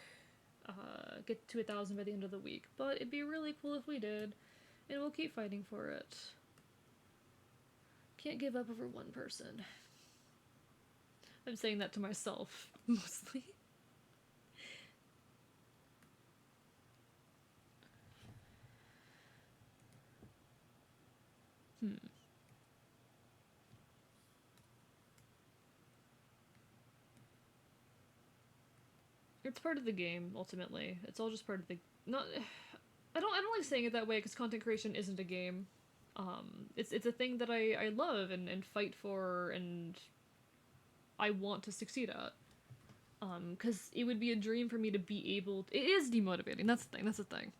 Get to 1,000 by the end of the week, but it'd be really cool if we did, and we'll keep fighting for it. Can't give up over one person. I'm saying that to myself, mostly. It's part of the game, ultimately. It's all just part of the... Not... I don't like saying it that way, because content creation isn't a game. It's a thing that I love and fight for, and I want to succeed at. Because it would be a dream for me to be able to, it is demotivating, that's the thing.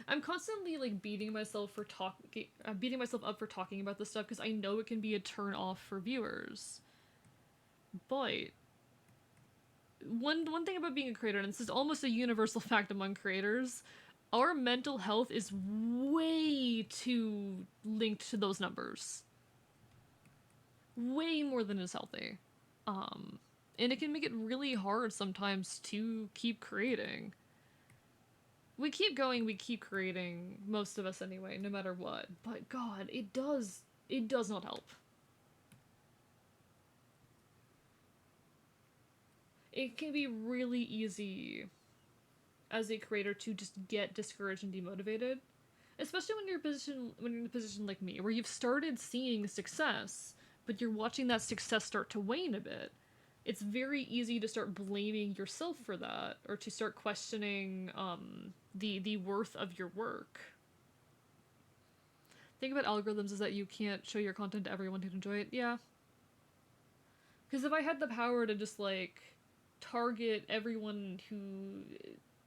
I'm constantly like beating myself up for talking about this stuff because I know it can be a turn off for viewers. But one thing about being a creator, and this is almost a universal fact among creators, our mental health is way too linked to those numbers. Way more than is healthy. And it can make it really hard sometimes to keep creating. We keep going, we keep creating, most of us anyway, no matter what. But God, it does not help. It can be really easy as a creator to just get discouraged and demotivated. Especially when you're in a position like me, where you've started seeing success, but you're watching that success start to wane a bit. It's very easy to start blaming yourself for that, or to start questioning the worth of your work. The thing about algorithms is that you can't show your content to everyone who'd enjoy it. Yeah. Because if I had the power to just, like, target everyone who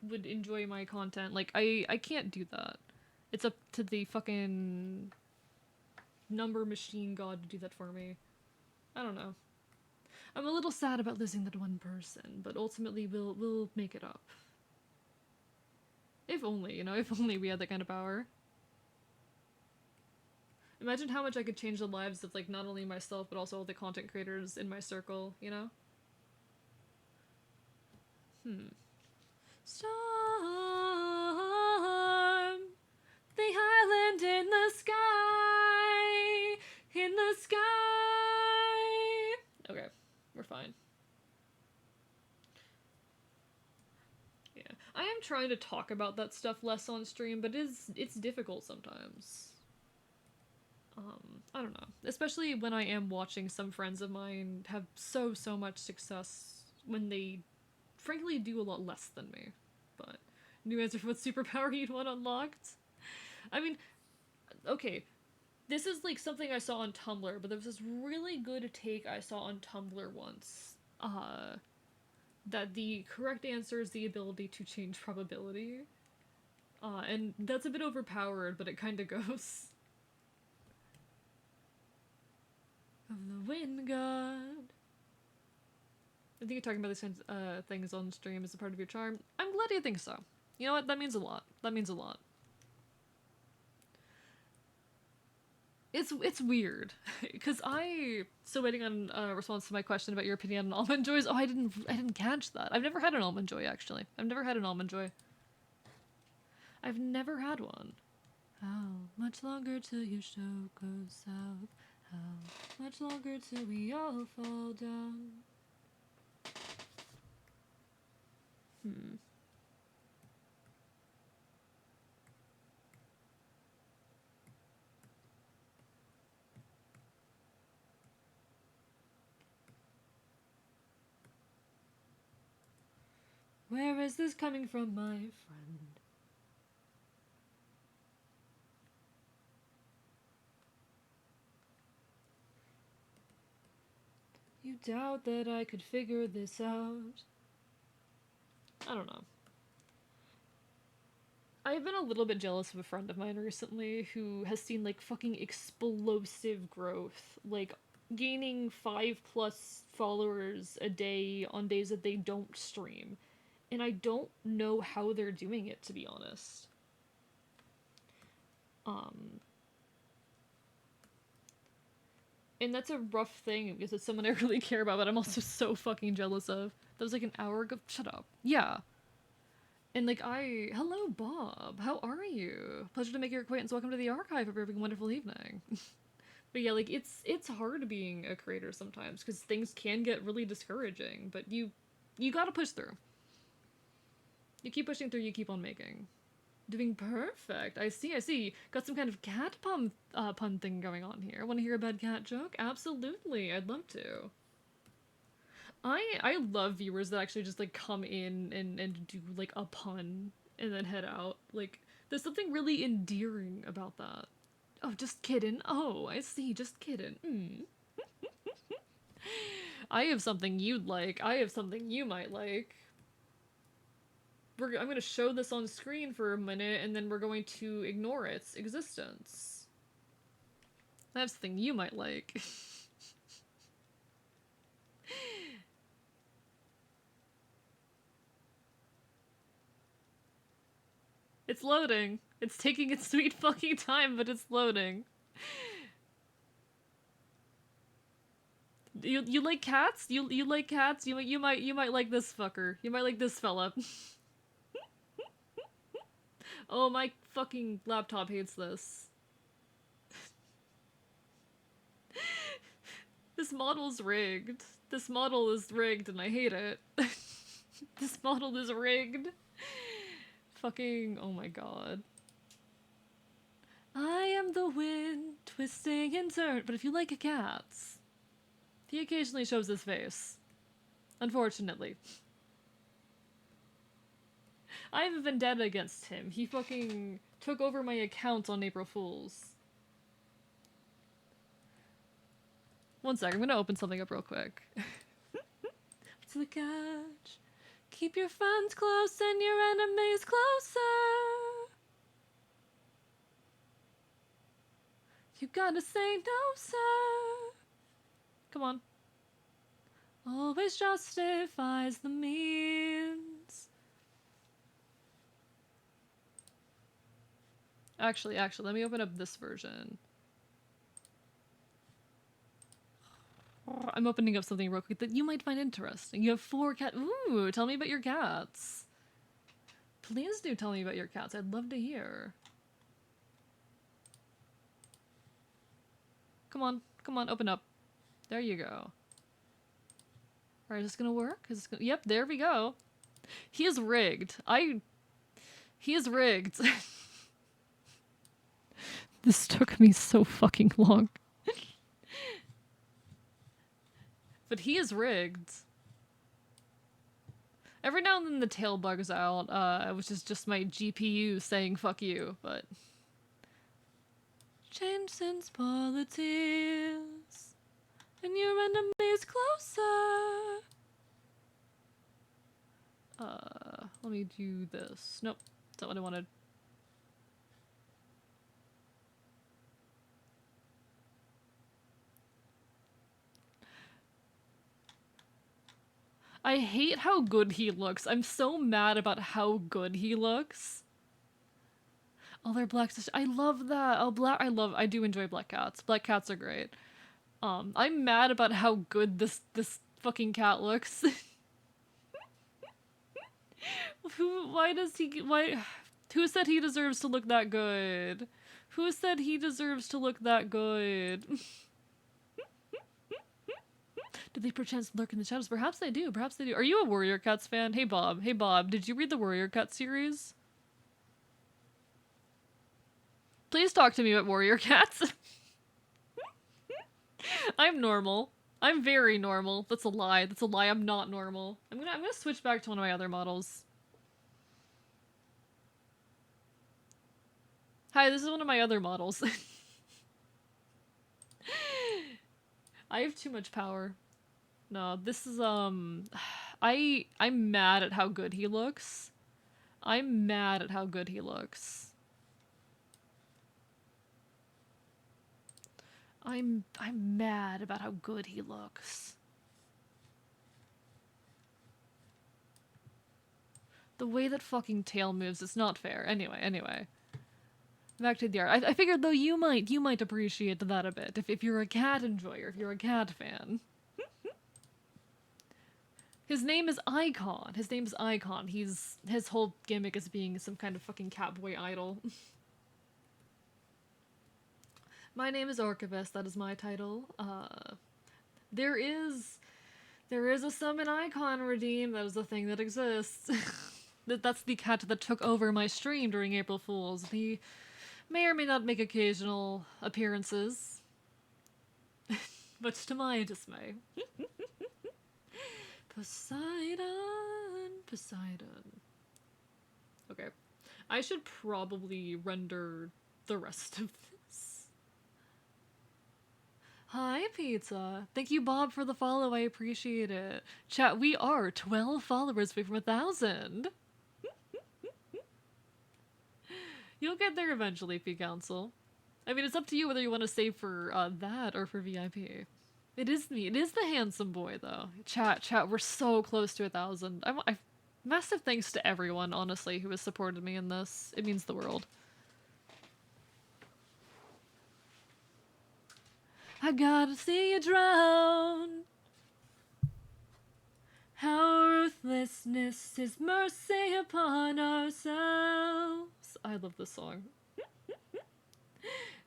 would enjoy my content, like, I can't do that. It's up to the fucking number machine god to do that for me. I don't know. I'm a little sad about losing that one person, but ultimately we'll make it up. If only, if only we had that kind of power. Imagine how much I could change the lives of, like, not only myself, but also all the content creators in my circle, Storm, the island in the sky, Okay, we're fine. Yeah, I am trying to talk about that stuff less on stream, but it's difficult sometimes. I don't know. Especially when I am watching some friends of mine have so much success when they frankly do a lot less than me. But new answer for what superpower you'd want unlocked? I mean, okay, this is like something I saw on Tumblr, but there was this really good take I saw on Tumblr once. That the correct answer is the ability to change probability. And that's a bit overpowered, but it kind of goes. Of the wind god. I think you're talking about these kinds of things on stream as a part of your charm. I'm glad you think so. You know what? That means a lot. That means a lot. It's weird, because still waiting on a response to my question about your opinion on almond joys. Oh, I didn't catch that. I've never had an almond joy, actually. I've never had an almond joy. I've never had one. How much longer till your show goes south? How much longer till we all fall down? Where is this coming from, my friend? You doubt that I could figure this out? I don't know. I've been a little bit jealous of a friend of mine recently who has seen, like, fucking explosive growth. Like, gaining 5+ followers a day on days that they don't stream. And I don't know how they're doing it, to be honest. And that's a rough thing, because it's someone I really care about, but I'm also so fucking jealous of. That was like an hour ago. Shut up. Yeah. And like hello Bob, how are you? Pleasure to make your acquaintance. Welcome to the archive. Hope you're having a wonderful evening. But yeah, like it's hard being a creator sometimes, because things can get really discouraging, but you gotta push through. You keep pushing through, you keep on making. Doing perfect. I see. Got some kind of cat pun thing going on here. Want to hear a bad cat joke? Absolutely, I'd love to. I love viewers that actually just like come in and do like a pun and then head out. Like, there's something really endearing about that. Oh, just kidding. Oh, I see. Just kidding. I have something you'd like. I have something you might like. I'm going to show this on screen for a minute, and then we're going to ignore its existence. I have something you might like. It's loading. It's taking its sweet fucking time, but it's loading. You like cats? You like cats? You might like this fucker. You might like this fella. Oh, my fucking laptop hates this. This model's rigged. This model is rigged and I hate it. This model is rigged. Fucking, oh my god. I am the wind, twisting and turn. But if you like cats, he occasionally shows his face. Unfortunately. I have a vendetta against him. He fucking took over my account on April Fools. One sec, I'm gonna open something up real quick. What's the catch? Keep your friends close and your enemies closer. You gotta say no, sir. Come on. Always justifies the means. Actually, let me open up this version. I'm opening up something real quick that you might find interesting. You have 4 cats. Ooh, tell me about your cats. Please do tell me about your cats. I'd love to hear. Come on, open up. There you go. Alright, is this gonna work? Yep, there we go. He is rigged. He is rigged. This took me so fucking long. But he is rigged. Every now and then the tail bugs out, which is just my GPU saying fuck you, but... Change since politics, and your enemy's closer. Let me do this. Nope, that's not what I wanted. I hate how good he looks. I'm so mad about how good he looks. Oh, they're black. I love that. Oh, I do enjoy black cats. Black cats are great. I'm mad about how good this fucking cat looks. Who said he deserves to look that good? Who said he deserves to look that good? Did they perchance lurk in the shadows? Perhaps they do. Perhaps they do. Are you a Warrior Cats fan? Hey Bob. Hey Bob. Did you read the Warrior Cats series? Please talk to me about Warrior Cats. I'm normal. I'm very normal. That's a lie. That's a lie. I'm not normal. I'm gonna switch back to one of my other models. Hi, this is one of my other models. I have too much power. No, this is, I'm mad at how good he looks. I'm mad at how good he looks. I'm mad about how good he looks. The way that fucking tail moves, it's not fair. Anyway. Back to the art. I figured though you might appreciate that a bit if you're a cat enjoyer, if you're a cat fan. His name is Icon. His whole gimmick is being some kind of fucking catboy idol. My name is Orcavus, that is my title. There is a summon icon redeem, that is a thing that exists. That's the cat that took over my stream during April Fools. He may or may not make occasional appearances. Much to my dismay. Poseidon. Okay. I should probably render the rest of this. Hi, Pizza. Thank you, Bob, for the follow. I appreciate it. Chat, we are 12 followers away from 1,000. You'll get there eventually, P Council. I mean, it's up to you whether you want to save for that or for VIP. It is me. It is the handsome boy, though. Chat, we're so close to 1,000. Massive thanks to everyone, honestly, who has supported me in this. It means the world. I gotta see you drown. How ruthlessness is mercy upon ourselves. I love this song.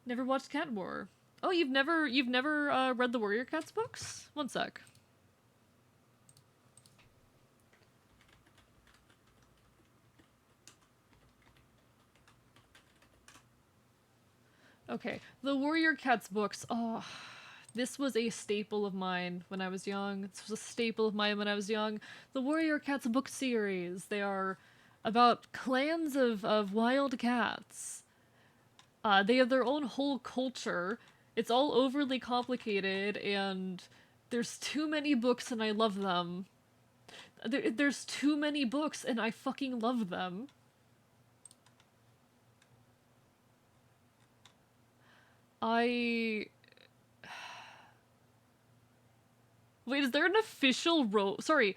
Never watched Cat War. Oh, you've never read the Warrior Cats books? One sec. Okay, the Warrior Cats books. Oh, this was a staple of mine when I was young. This was a staple of mine when I was young. The Warrior Cats book series. They are about clans of wild cats. They have their own whole culture. It's all overly complicated, and there's too many books, and I love them. There's too many books, and I fucking love them. Wait, is there an official Sorry,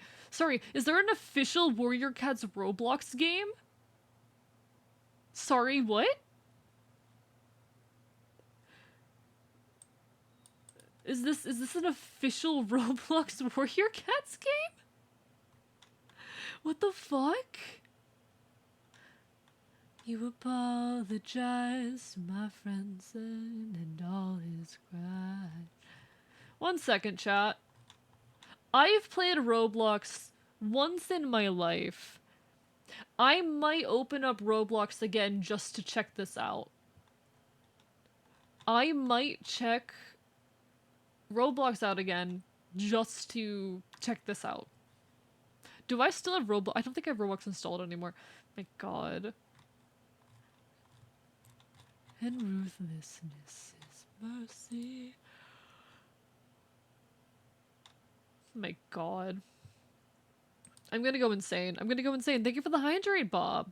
is there an official Warrior Cats Roblox game? Sorry, what? Is this an official Roblox Warrior Cats game? What the fuck? You apologize to my friend Zen and all his cries. One second, chat. I've played Roblox once in my life. I might open up Roblox again just to check this out. I might check Roblox out again just to check this out. Do I still have Roblox? I don't think I have Roblox installed anymore. My god. And ruthlessness is mercy. My god. I'm gonna go insane. Thank you for the hydrate, Bob.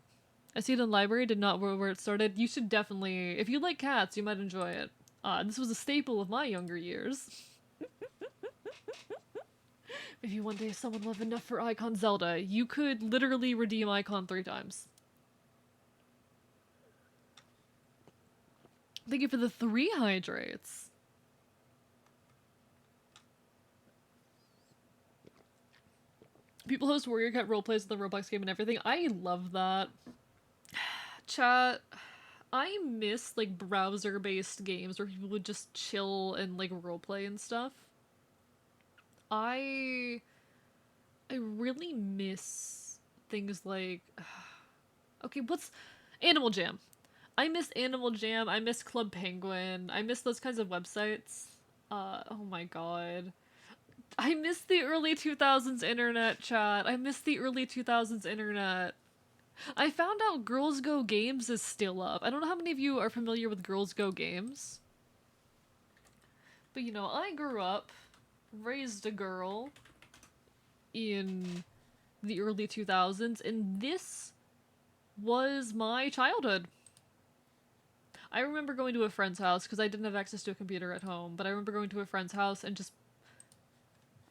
I see it in library, did not where it started. You should definitely, if you like cats, you might enjoy it. This was a staple of my younger years. Maybe one day someone will have enough for Icon Zelda. You could literally redeem Icon 3 times. Thank you for the 3 hydrates. People host Warrior Cat roleplays in the Roblox game and everything. I love that. Chat, I miss like browser-based games where people would just chill and like roleplay and stuff. I really miss things like okay, what's Animal Jam? I miss Animal Jam, I miss Club Penguin, I miss those kinds of websites. Oh my god. I miss the early 2000s internet, chat. I miss the early 2000s internet. I found out Girls Go Games is still up. I don't know how many of you are familiar with Girls Go Games. But you know, I grew up, raised a girl in the early 2000s, and this was my childhood. I remember going to a friend's house because I didn't have access to a computer at home, but I remember going to a friend's house and just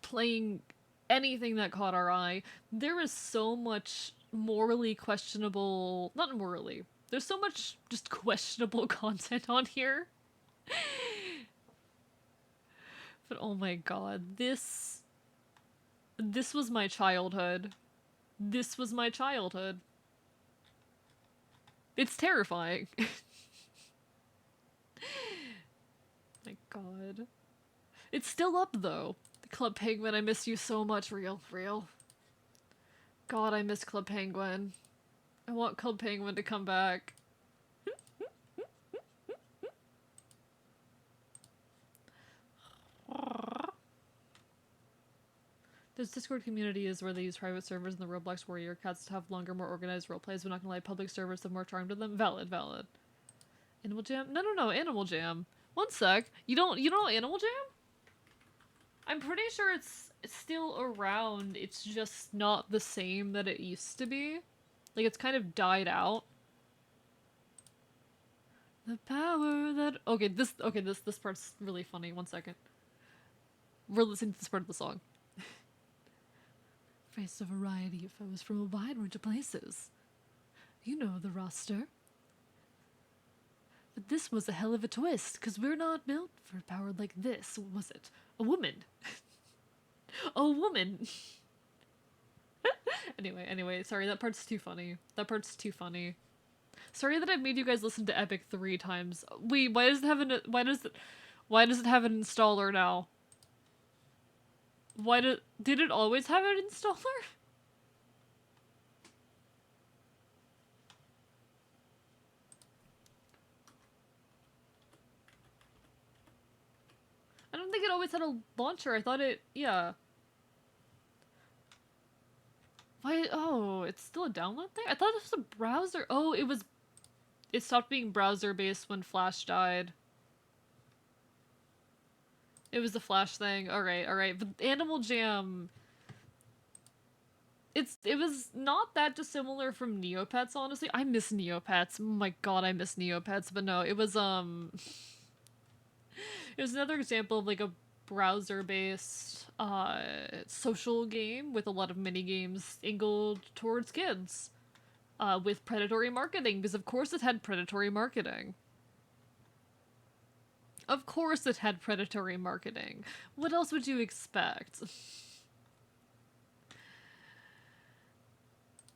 playing anything that caught our eye. There is so much morally questionable, not morally, there's so much just questionable content on here. But oh my god, this was my childhood. This was my childhood. It's terrifying. My god. It's still up though. Club Penguin, I miss you so much, real. God, I miss Club Penguin. I want Club Penguin to come back. This Discord community is where they use private servers in the Roblox Warrior Cats to have longer, more organized roleplays, but not gonna lie, public servers have more charm to them. Valid. Animal Jam? No, Animal Jam. One sec. You don't know Animal Jam? I'm pretty sure it's still around. It's just not the same that it used to be. Like, it's kind of died out. The power that... this part's really funny. One second. We're listening to this part of the song. Faced a variety of foes from a wide range of places. You know the roster. But this was a hell of a twist, because we're not built for power like this, was it? A woman. A woman. Anyway, sorry, that part's too funny. That part's too funny. Sorry that I've made you guys listen to Epic 3 times. Wait, why does it have an installer now? Did it always have an installer? I don't think it always had a launcher. I thought it, yeah. Why? Oh, it's still a download thing? I thought it was a browser. Oh, it stopped being browser based when Flash died. It was the Flash thing. Alright. But Animal Jam, it was not that dissimilar from Neopets, honestly. I miss Neopets. Oh my god, I miss Neopets. But no, it was it was another example of like a browser-based social game with a lot of mini games angled towards kids, with predatory marketing, because of course it had predatory marketing. Of course it had predatory marketing. What else would you expect?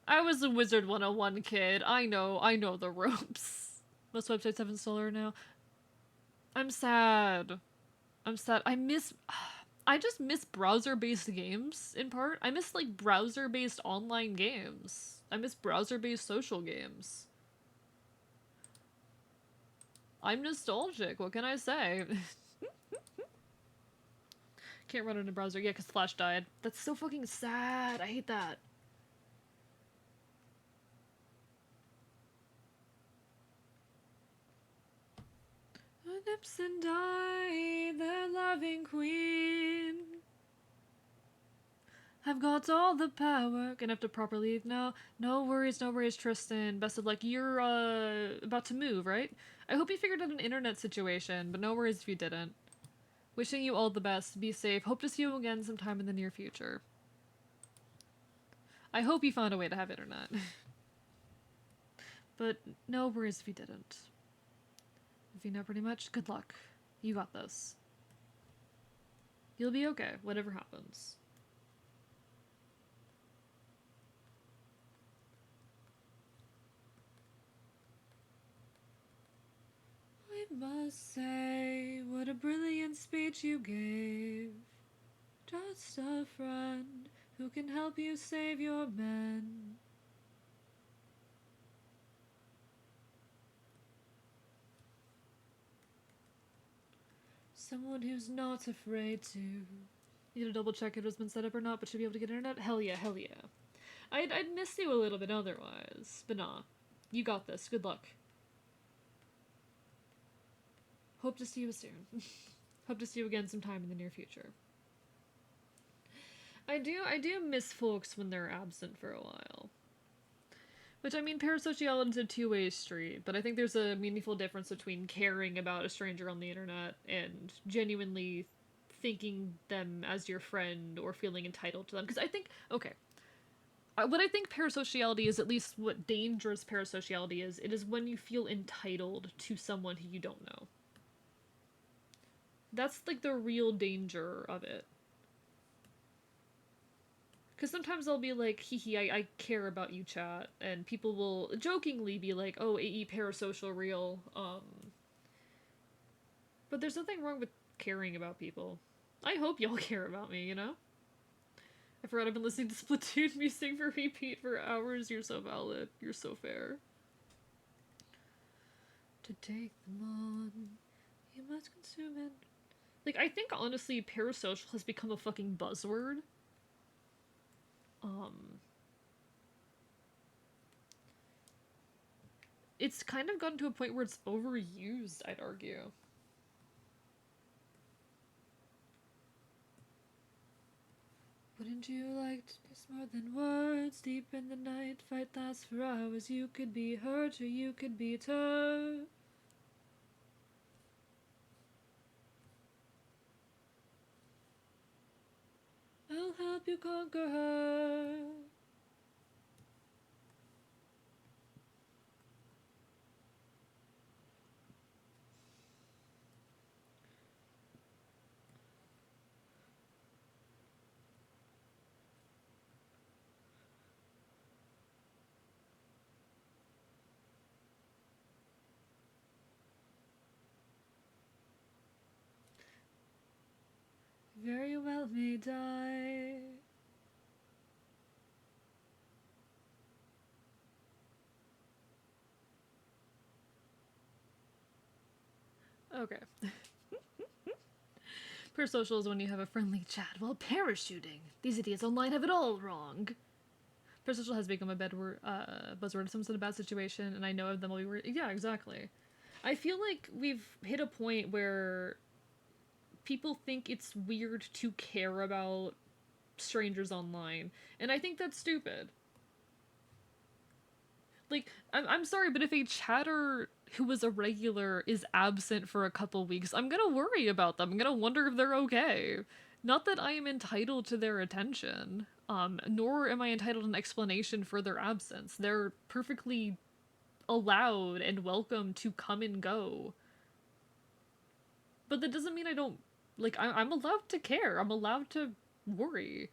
I was a Wizard 101 kid. I know the ropes. Most websites have installer now. I'm sad. I just miss browser-based games, in part. I miss, like, browser-based online games. I miss browser-based social games. I'm nostalgic, what can I say? Can't run it in a browser. Yeah, because Flash died. That's so fucking sad. I hate that. Nips and I, the loving queen. I've got all the power. Gonna have to proper leave now. No worries, Tristan. Best of luck. You're, about to move, right? I hope you figured out an internet situation, but no worries if you didn't. Wishing you all the best. Be safe. Hope to see you again sometime in the near future. I hope you found a way to have internet. But no worries if you didn't. If you know pretty much, good luck. You got this. You'll be okay, whatever happens. I must say, what a brilliant speech you gave. Just a friend who can help you save your men. Someone who's not afraid to. You gotta double check if it's been set up or not, but should be able to get internet? Hell yeah. I'd miss you a little bit otherwise, but nah. You got this. Good luck. Hope to see you soon. Hope to see you again sometime in the near future. I do miss folks when they're absent for a while. Which, I mean, parasociality is a two-way street, but I think there's a meaningful difference between caring about a stranger on the internet and genuinely thinking them as your friend or feeling entitled to them. Because I think, okay, what I think parasociality is, at least what dangerous parasociality is, it is when you feel entitled to someone who you don't know. That's, like, the real danger of it. Because sometimes I'll be like, hee I care about you, chat, and people will jokingly be like, oh, AE parasocial real, but there's nothing wrong with caring about people. I hope y'all care about me, you know? I forgot I've been listening to Splatoon music for repeat for hours. You're so valid. You're so fair. To take them on, you must consume it. Like, I think, honestly, parasocial has become a fucking buzzword. It's kind of gotten to a point where it's overused, I'd argue. Wouldn't you like to kiss more than words? Deep in the night, fight lasts for hours. You could be hurt or you could be tough. I'll help you conquer her. Very well may die. Okay. Per social is when you have a friendly chat while parachuting. These idiots online have it all wrong. Per social has become a buzzword. If someone's in a bad situation and I know of them, I'll be worried. Yeah, exactly. I feel like we've hit a point where people think it's weird to care about strangers online, and I think that's stupid. Like, I'm sorry, but if a chatter who was a regular is absent for a couple weeks, I'm gonna worry about them. I'm gonna wonder if they're okay. Not that I am entitled to their attention, nor am I entitled to an explanation for their absence. They're perfectly allowed and welcome to come and go. But that doesn't mean I don't, like, I'm allowed to care. I'm allowed to worry.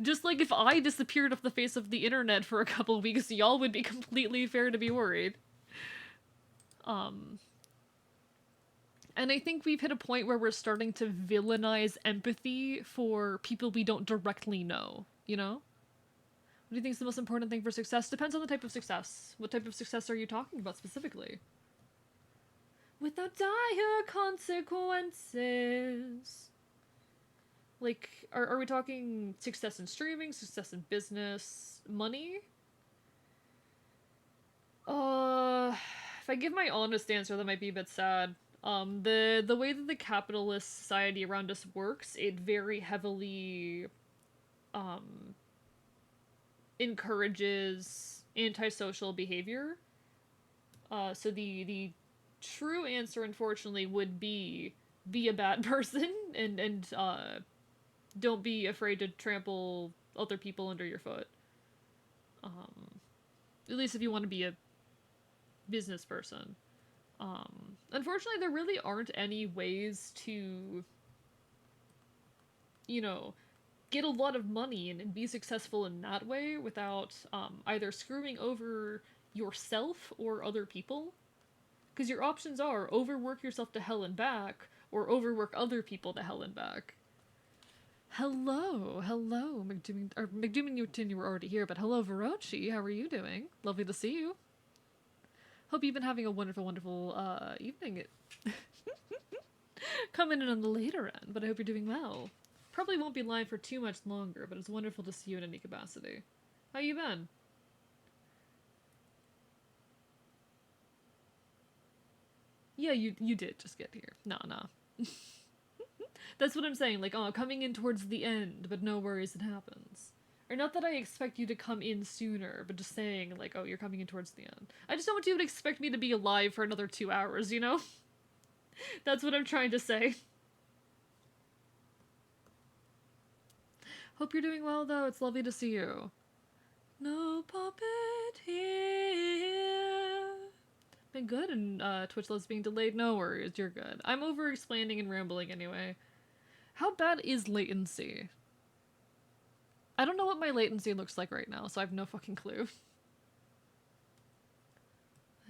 Just like if I disappeared off the face of the internet for a couple weeks, y'all would be completely fair to be worried. And I think we've hit a point where we're starting to villainize empathy for people we don't directly know, you know? What do you think is the most important thing for success? Depends on the type of success. What type of success are you talking about specifically? Without dire consequences. Like, are we talking success in streaming, success in business, money? If I give my honest answer, that might be a bit sad. The way that the capitalist society around us works, it very heavily, encourages antisocial behavior. So the true answer, unfortunately, would be a bad person and don't be afraid to trample other people under your foot. At least if you want to be a business person. Unfortunately, there really aren't any ways to, you know, get a lot of money and be successful in that way without either screwing over yourself or other people. Because your options are overwork yourself to hell and back, or overwork other people to hell and back. Hello, McDoomin Newton, you were already here, but hello, Verochi, how are you doing? Lovely to see you. Hope you've been having a wonderful, wonderful evening. Coming in on the later end, but I hope you're doing well. Probably won't be live for too much longer, but it's wonderful to see you in any capacity. How you been? Yeah, you did just get here. Nah. That's what I'm saying, like, oh, coming in towards the end, but no worries, it happens. Or not that I expect you to come in sooner, but just saying, like, oh, you're coming in towards the end. I just don't want you to expect me to be alive for another 2 hours, you know? That's what I'm trying to say. Hope you're doing well, though. It's lovely to see you. No puppet here. Been good, and Twitch loves being delayed. No worries, you're good. I'm over-explaining and rambling anyway. How bad is latency? I don't know what my latency looks like right now, so I have no fucking clue.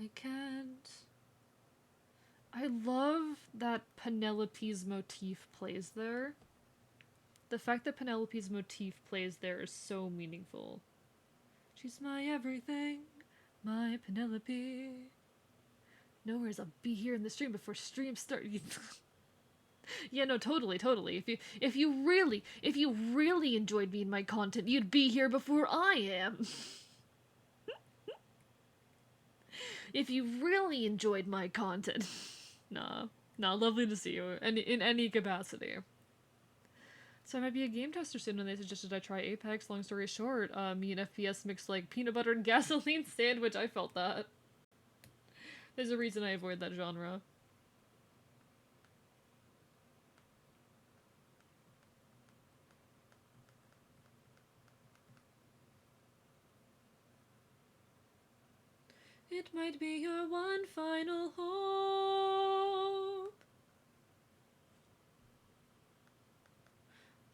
I can't. I love that Penelope's motif plays there. The fact that Penelope's motif plays there is so meaningful. She's my everything, my Penelope. No worries, I'll be here in the stream before stream starts. Yeah, no, totally. If you really enjoyed me and my content, you'd be here before I am. If you really enjoyed my content. Nah, lovely to see you, and in any capacity. So I might be a game tester soon, and they suggested I try Apex. Long story short, me and FPS mixed like peanut butter and gasoline sandwich. I felt that. There's a reason I avoid that genre. It might be your one final hope.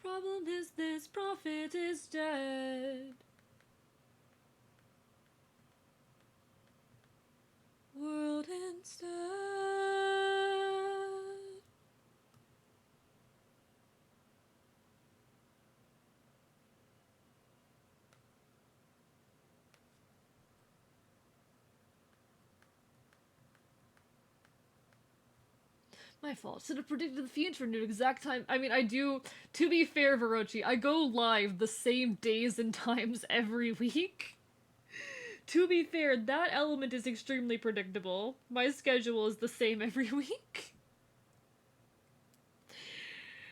Problem is this prophet is dead. World instead. My fault. Should have predicted the future and knew exact time. I mean, I do. To be fair, Verochi, I go live the same days and times every week. To be fair, that element is extremely predictable. My schedule is the same every week.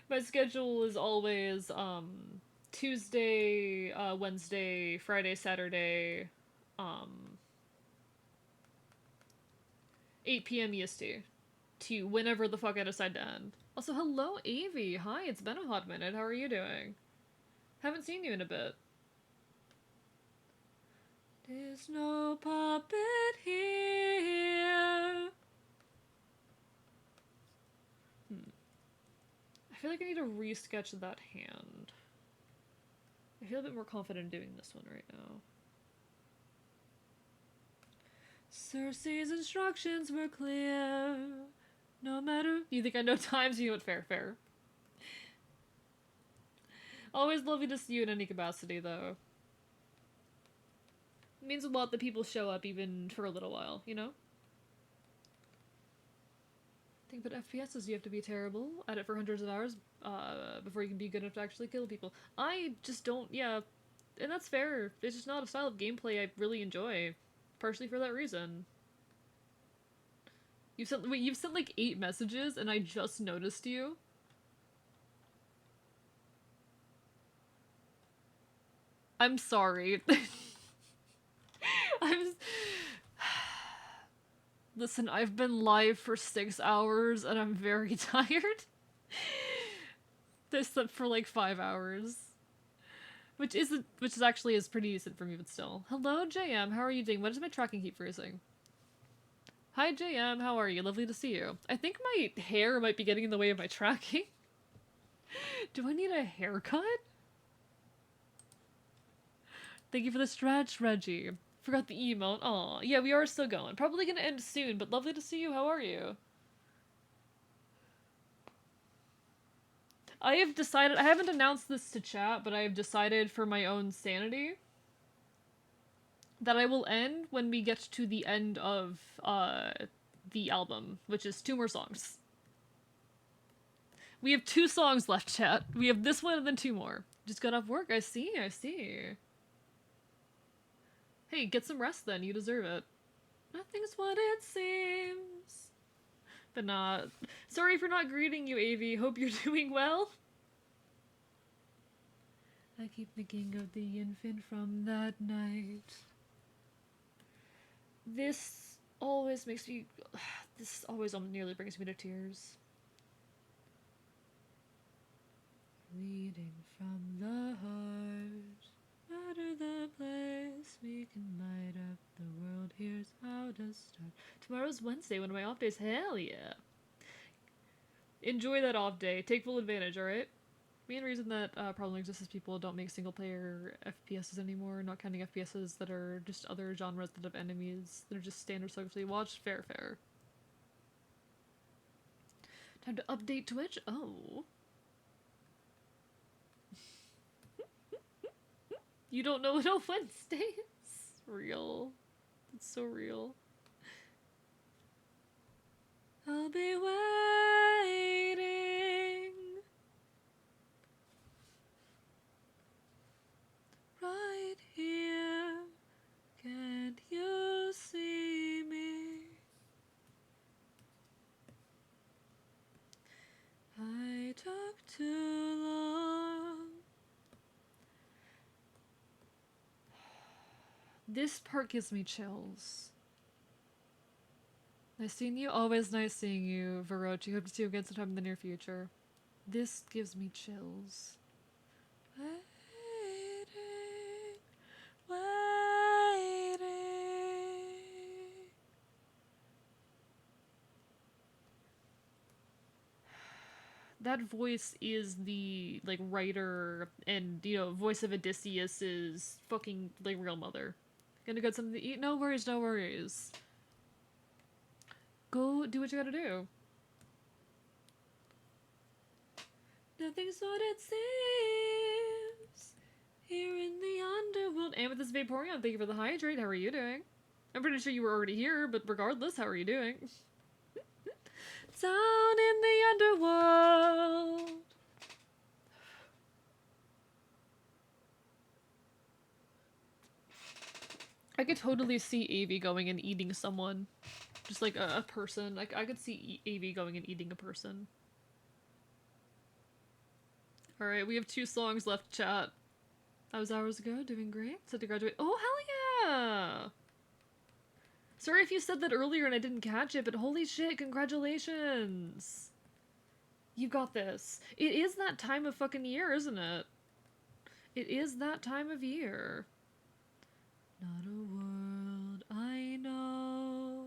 My schedule is always Tuesday, Wednesday, Friday, Saturday, 8 p.m. EST to whenever the fuck I decide to end. Also, hello, Avi. Hi, it's been a hot minute. How are you doing? Haven't seen you in a bit. There's no puppet here. I feel like I need to resketch that hand. I feel a bit more confident doing this one right now. Cersei's instructions were clear. No matter. You think I know times? You know what? Fair. Always lovely to see you in any capacity, though. It means a lot that people show up even for a little while, you know? Think about FPSs, you have to be terrible at it for hundreds of hours before you can be good enough to actually kill people. I just don't, yeah, and that's fair. It's just not a style of gameplay I really enjoy, partially for that reason. You've sent like 8 messages and I just noticed you. I'm sorry. Listen, I've been live for 6 hours and I'm very tired. I slept for like 5 hours. Which is actually pretty decent for me, but still. Hello, JM, how are you doing? Why does my tracking keep freezing? Hi, JM, how are you? Lovely to see you. I think my hair might be getting in the way of my tracking. Do I need a haircut? Thank you for the stretch, Reggie. Forgot the emote. Aw, yeah, we are still going. Probably gonna end soon, but lovely to see you. How are you? I have decided, I haven't announced this to chat, but I have decided for my own sanity that I will end when we get to the end of the album, which is 2 more songs. We have 2 songs left, chat. We have this one and then 2 more. Just got off work. I see. Hey, get some rest then. You deserve it. Nothing's what it seems. But nah. Sorry for not greeting you, Avi. Hope you're doing well. I keep thinking of the infant from that night. This always makes me... This always nearly brings me to tears. Leading from the heart, matter the place, we can light up the world, here's how to start. Tomorrow's Wednesday, one of my off days, hell yeah. Enjoy that off day, take full advantage, alright? Main reason that problem exists is people don't make single player FPSs anymore, not counting FPSs that are just other genres that have enemies, that are just standard socially watched, fair. Time to update Twitch? Oh. You don't know what a Wednesday is? Real. It's so real. I'll be waiting right here. Can't you see me? I talk too long. This part gives me chills. Nice seeing you. Always nice seeing you, Verochi. Hope to see you again sometime in the near future. This gives me chills. Waiting, waiting. That voice is the, like, writer and, you know, voice of Odysseus's fucking, like, real mother. Gonna get something to eat? No worries, no worries. Go do what you gotta do. Nothing's what it seems here in the underworld. Amethyst Vaporeon, thank you for the hydrate. How are you doing? I'm pretty sure you were already here, but regardless, how are you doing? Down in the underworld. I could totally see Avi going and eating someone. Just like a person. Like, I could see Avi going and eating a person. Alright, we have 2 songs left, chat. That was hours ago, doing great. Set to graduate. Oh, hell yeah! Sorry if you said that earlier and I didn't catch it, but holy shit, congratulations! You got this. It is that time of fucking year, isn't it? It is that time of year. Not a world I know.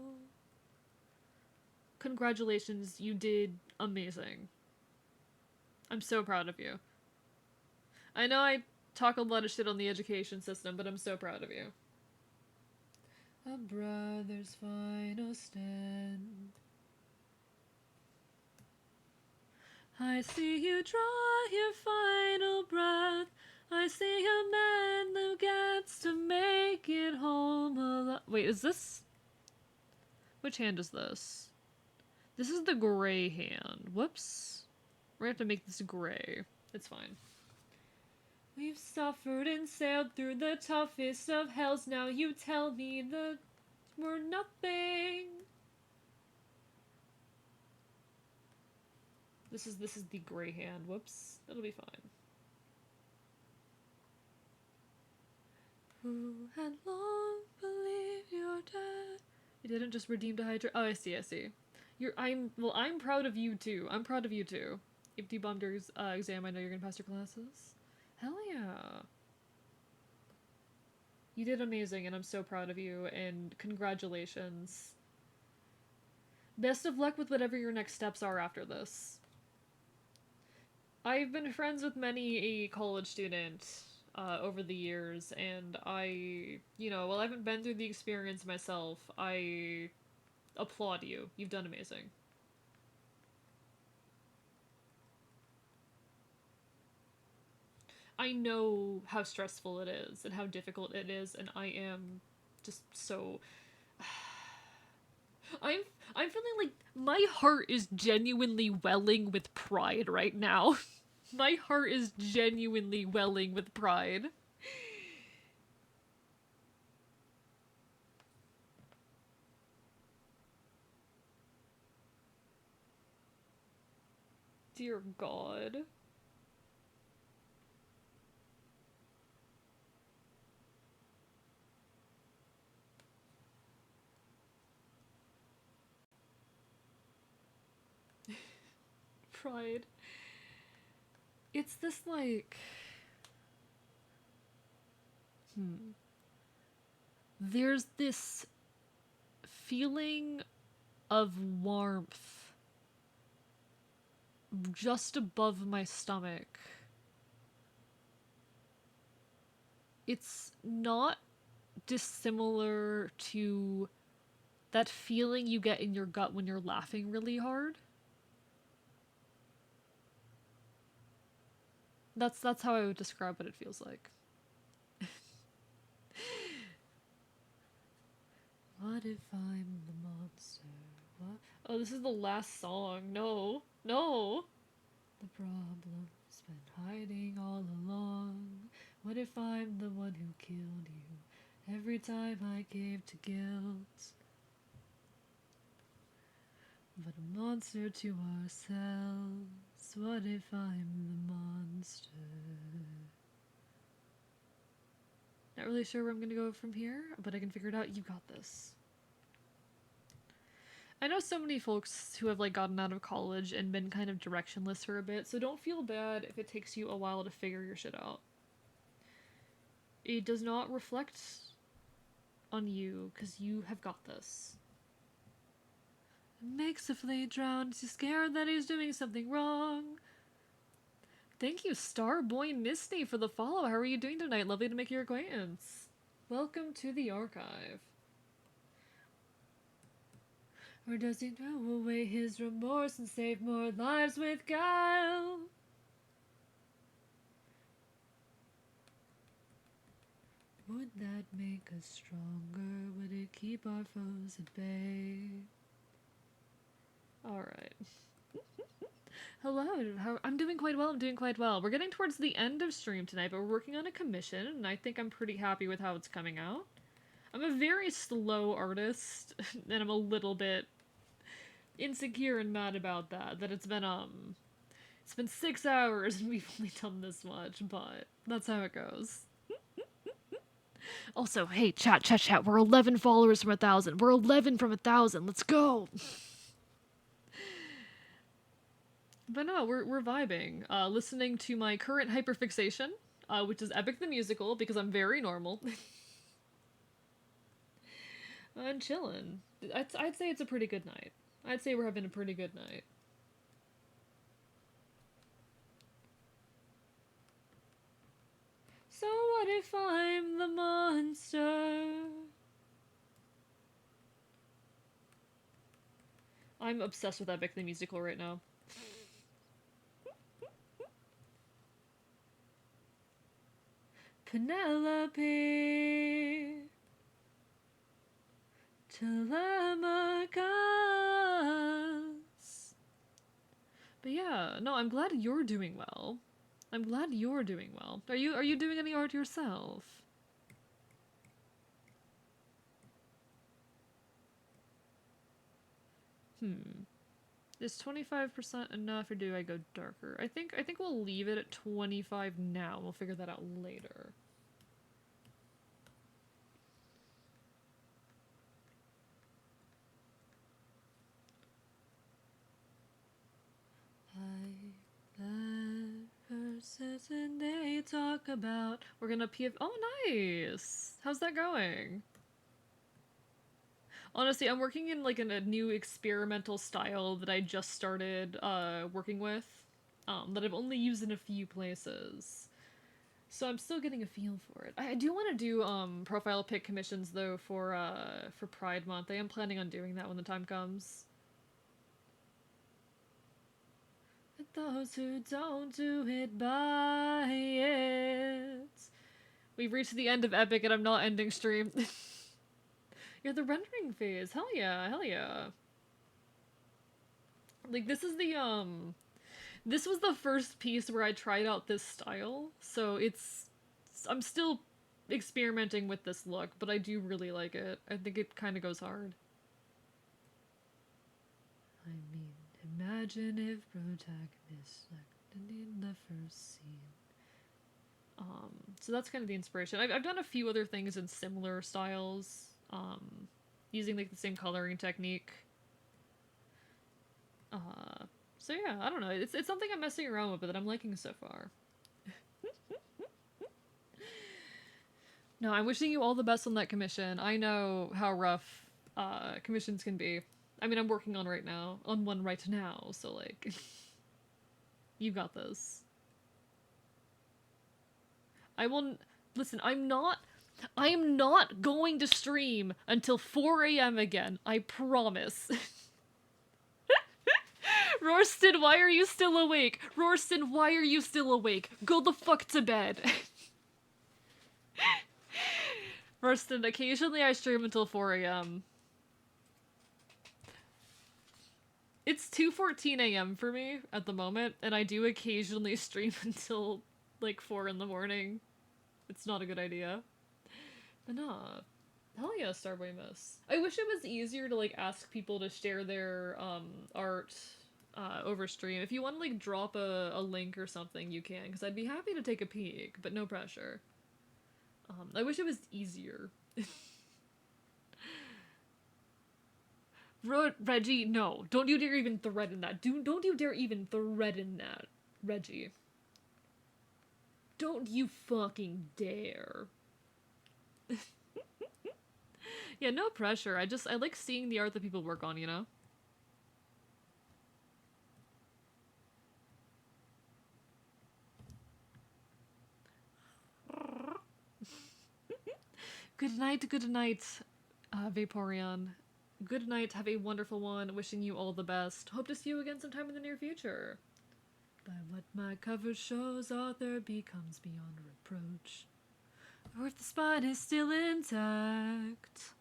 Congratulations, you did amazing. I'm so proud of you. I know I talk a lot of shit on the education system, but I'm so proud of you. A brother's final stand. I see you draw your final breath. I see a man who gets to make it home alive. Wait, is this? Which hand is this? This is the gray hand. Whoops. We're gonna have to make this gray. It's fine. We've suffered and sailed through the toughest of hells. Now you tell me that we're nothing. This is the gray hand. Whoops. That'll be fine. Who had long believed you're dead? You didn't just redeem to Hydra. Oh, I see. I'm proud of you too. I'm proud of you too. If you bombed your exam, I know you're gonna pass your classes. Hell yeah. You did amazing, and I'm so proud of you, and congratulations. Best of luck with whatever your next steps are after this. I've been friends with many a college student over the years, and while I haven't been through the experience myself, I applaud you. You've done amazing. I know how stressful it is and how difficult it is, and I am just so... I'm feeling like my heart is genuinely welling with pride right now. My heart is genuinely welling with pride. Dear God. Pride. It's this, like... There's this feeling of warmth just above my stomach. It's not dissimilar to that feeling you get in your gut when you're laughing really hard. That's how I would describe what it feels like. What if I'm the monster? What? Oh, this is the last song. No. No! The problem's been hiding all along. What if I'm the one who killed you every time I gave to guilt? But a monster to ourselves. What if I'm the monster? Not really sure where I'm gonna go from here, but I can figure it out. You got this. I know so many folks who have like gotten out of college and been kind of directionless for a bit, so don't feel bad if it takes you a while to figure your shit out. It does not reflect on you, because you have got this. It makes a flea drown, he's scared that he's doing something wrong. Thank you, Starboy Misty, for the follow. How are you doing tonight? Lovely to make your acquaintance. Welcome to the archive. Or does he throw away his remorse and save more lives with guile? Would that make us stronger? Would it keep our foes at bay? Alright. Hello, I'm doing quite well, We're getting towards the end of stream tonight, but we're working on a commission, and I think I'm pretty happy with how it's coming out. I'm a very slow artist, and I'm a little bit insecure and mad about that it's been 6 hours and we've only done this much, but that's how it goes. Also, hey, chat, we're 11 followers from 1,000. We're 11 from 1,000. Let's go. But no, we're vibing. Listening to my current hyperfixation, which is Epic the Musical, because I'm very normal. And chillin'. I'd say it's a pretty good night. I'd say we're having a pretty good night. So what if I'm the monster? I'm obsessed with Epic the Musical right now. Penelope, Telemachus. But yeah, no, I'm glad you're doing well. I'm glad you're doing well. Are you doing any art yourself? Is 25% enough, or do I go darker? I think we'll leave it at 25 now. We'll figure that out later. Verses and they talk about. We're gonna PF. Oh, nice. How's that going? Honestly, I'm working in like a new experimental style that I just started working with, that I've only used in a few places. So I'm still getting a feel for it. I do want to do profile pic commissions though for Pride Month. I am planning on doing that when the time comes. But those who don't do it by it. We've reached the end of Epic and I'm not ending stream. You're the rendering phase. Hell yeah, hell yeah. Like, this is the, this was the first piece where I tried out this style, so I'm still experimenting with this look, but I do really like it. I think it kind of goes hard. I mean, imagine if protagonists acted in the first scene. So that's kind of the inspiration. I've done a few other things in similar styles, using like the same coloring technique. So yeah, I don't know. It's something I'm messing around with, but that I'm liking so far. No, I'm wishing you all the best on that commission. I know how rough commissions can be. I mean, I'm working on one right now, so like, you got this. Listen, I'm not going to stream until 4 a.m. again. I promise. Rorston, why are you still awake? Rorston, why are you still awake? Go the fuck to bed. Rorston, occasionally I stream until 4 a.m. It's 2:14 a.m. for me at the moment, and I do occasionally stream until like 4 in the morning. It's not a good idea. But nah. Hell yeah, Starboy Miss. I wish it was easier to like ask people to share their art over stream. If you want to like drop a link or something, you can, because I'd be happy to take a peek, but no pressure. I wish it was easier. Reggie, no. Don't you dare even threaten that. Don't you dare even threaten that, Reggie. Don't you fucking dare. Yeah, no pressure. I like seeing the art that people work on, you know? Good night, Vaporeon. Good night, have a wonderful one. Wishing you all the best. Hope to see you again sometime in the near future. By what my cover shows, author becomes beyond reproach. Or if the spine is still intact.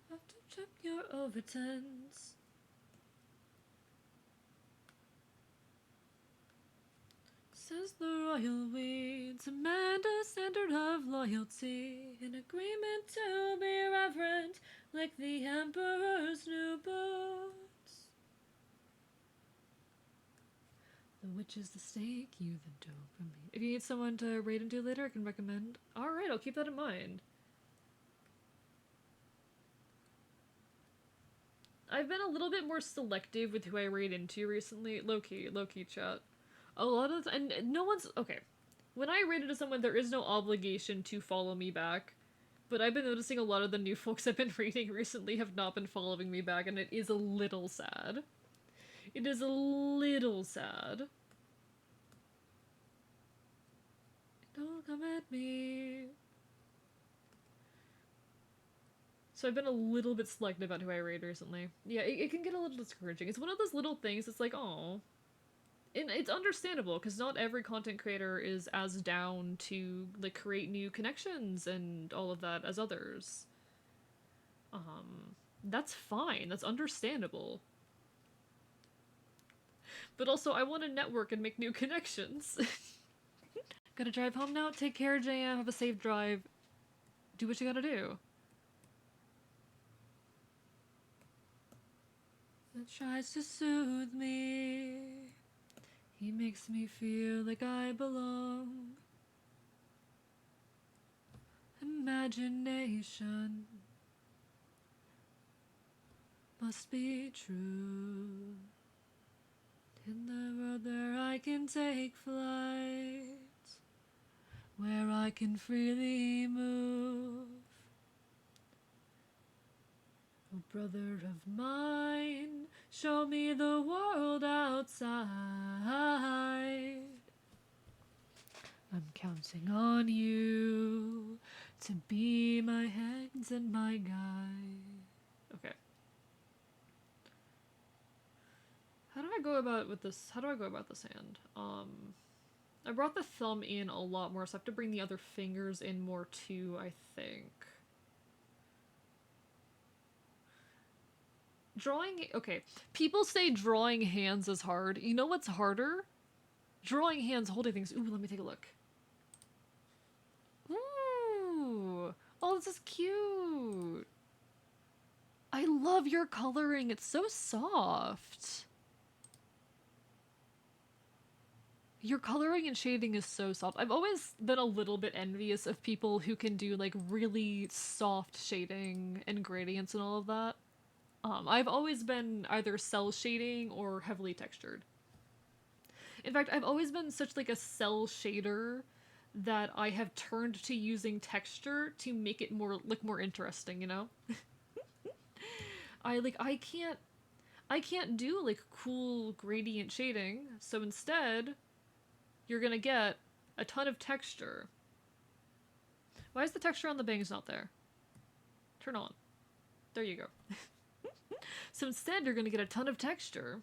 Have to check your overtones. Says the royal we demand a standard of loyalty, in agreement to be reverent like the emperor's new boots. The witch is the stake, you the dopamine. If you need someone to raid into later, I can recommend. Alright, I'll keep that in mind. I've been a little bit more selective with who I raid into recently. Low-key chat. A lot of and no one's okay. When I raid into someone, there is no obligation to follow me back. But I've been noticing a lot of the new folks I've been raiding recently have not been following me back, and it is a little sad. It is a little sad. Don't come at me. So I've been a little bit selective about who I raid recently. Yeah, it can get a little discouraging. It's one of those little things that's like, oh. And it's understandable, because not every content creator is as down to, like, create new connections and all of that as others. That's fine. That's understandable. But also, I want to network and make new connections. Gotta drive home now? Take care, JM. Have a safe drive. Do what you gotta do. That tries to soothe me. He makes me feel like I belong. Imagination must be true. In the world where I can take flight, where I can freely move. Oh, brother of mine, show me the world outside. I'm counting on you to be my hands and my guide. Okay. How do I go about with this? How do I go about this hand? I brought the thumb in a lot more, so I have to bring the other fingers in more too, I think. Drawing, okay. People say drawing hands is hard. You know what's harder? Drawing hands holding things. Ooh, let me take a look. Ooh. Oh, this is cute. I love your coloring. It's so soft. Your coloring and shading is so soft. I've always been a little bit envious of people who can do like really soft shading and gradients and all of that. I've always been either cell shading or heavily textured. In fact, I've always been such like a cell shader that I have turned to using texture to make it look more interesting, you know? I can't do like cool gradient shading, so instead you're gonna get a ton of texture. Why is the texture on the bangs not there? Turn on. There you go. So instead, you're going to get a ton of texture.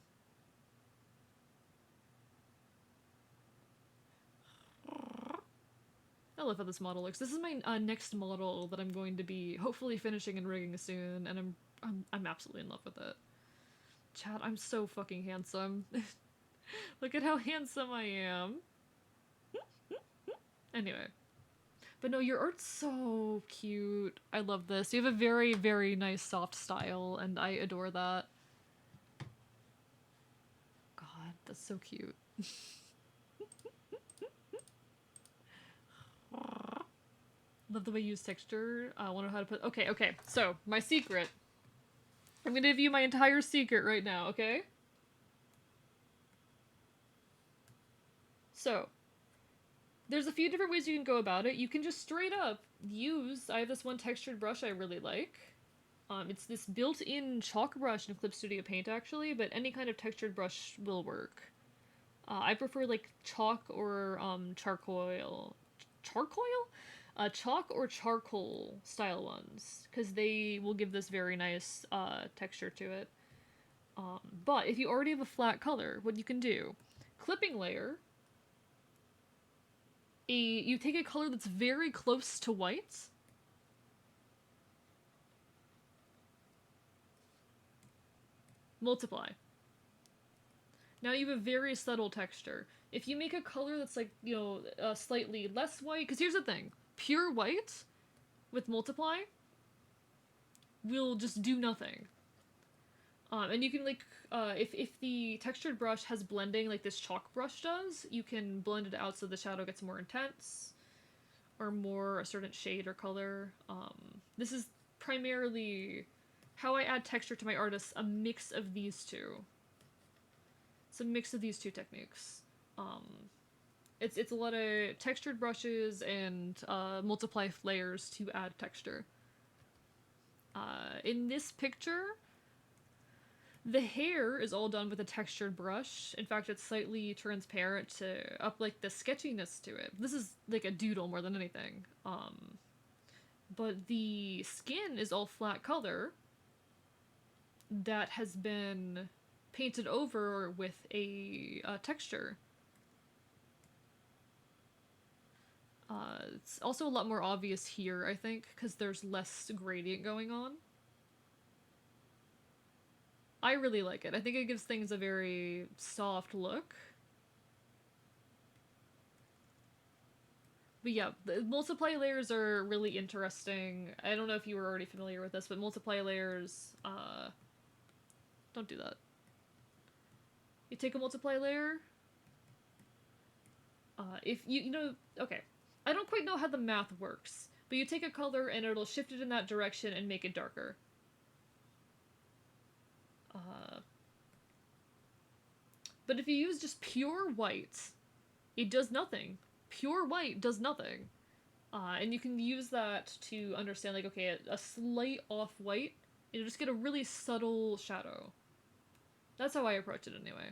I love how this model looks. This is my next model that I'm going to be hopefully finishing and rigging soon, and I'm absolutely in love with it. Chat, I'm so fucking handsome. Look at how handsome I am. Anyway. But no, your art's so cute. I love this. You have a very, very nice soft style, and I adore that. God, that's so cute. Love the way you use texture. I wonder how to put... Okay. So, my secret. I'm gonna give you my entire secret right now, okay? So, there's a few different ways you can go about it. You can just straight up use... I have this one textured brush I really like. It's this built-in chalk brush in Clip Studio Paint, actually, but any kind of textured brush will work. I prefer, like, chalk or, charcoal... Charcoal? Chalk or charcoal style ones, because they will give this very nice, texture to it. But if you already have a flat color, what you can do... Clipping layer... You take a color that's very close to white... multiply. Now you have a very subtle texture. If you make a color that's like, you know, slightly less white, because here's the thing, pure white with multiply will just do nothing. And you can like, if the textured brush has blending like this chalk brush does, you can blend it out so the shadow gets more intense, or more a certain shade or color. This is primarily how I add texture to my artists, a mix of these two. It's a mix of these two techniques. It's a lot of textured brushes and multiply layers to add texture. In this picture, the hair is all done with a textured brush. In fact, it's slightly transparent to up like the sketchiness to it. This is like a doodle more than anything. But the skin is all flat color that has been painted over with a texture. It's also a lot more obvious here, I think, because there's less gradient going on. I really like it. I think it gives things a very soft look. But yeah, the multiply layers are really interesting. I don't know if you were already familiar with this, but multiply layers, don't do that. You take a multiply layer, if you know, okay, I don't quite know how the math works, but you take a color and it'll shift it in that direction and make it darker. But if you use just pure white, it does nothing. Pure white does nothing. And you can use that to understand, like, okay, a slight off-white, you'll just get a really subtle shadow. That's how I approach it anyway.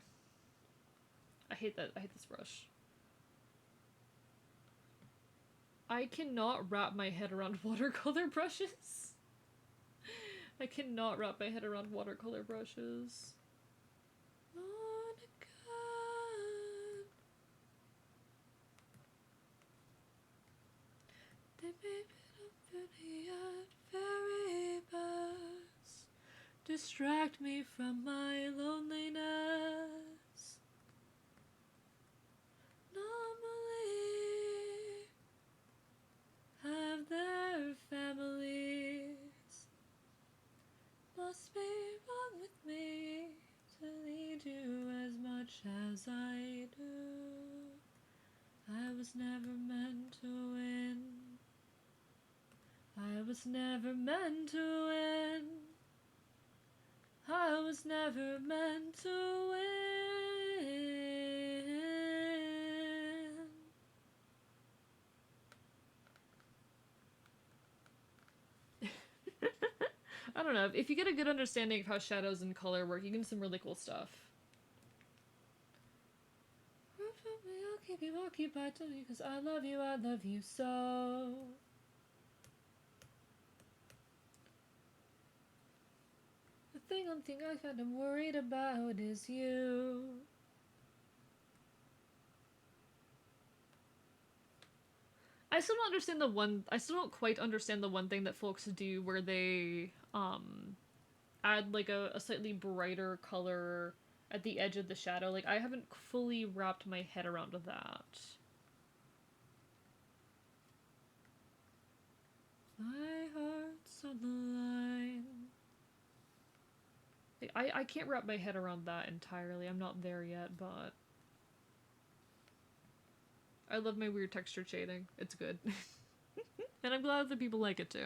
I hate this brush. I cannot wrap my head around watercolor brushes. I cannot wrap my head around watercolor brushes. They made it up very best. Distract me from my loneliness. Normally have their families. Must be wrong with me to need you as much as I do. I was never meant to win. I was never meant to win. I was never meant to win. I don't know, if you get a good understanding of how shadows and color work, you can do some really cool stuff. I'll keep you occupied till you, 'cause I love you so. The thing I kind of worried about is you. I still don't quite understand the one thing that folks do where they, add like a slightly brighter color at the edge of the shadow. Like, I haven't fully wrapped my head around that. My heart's on the line. Like, I can't wrap my head around that entirely. I'm not there yet, but I love my weird textured shading. It's good. And I'm glad that people like it too.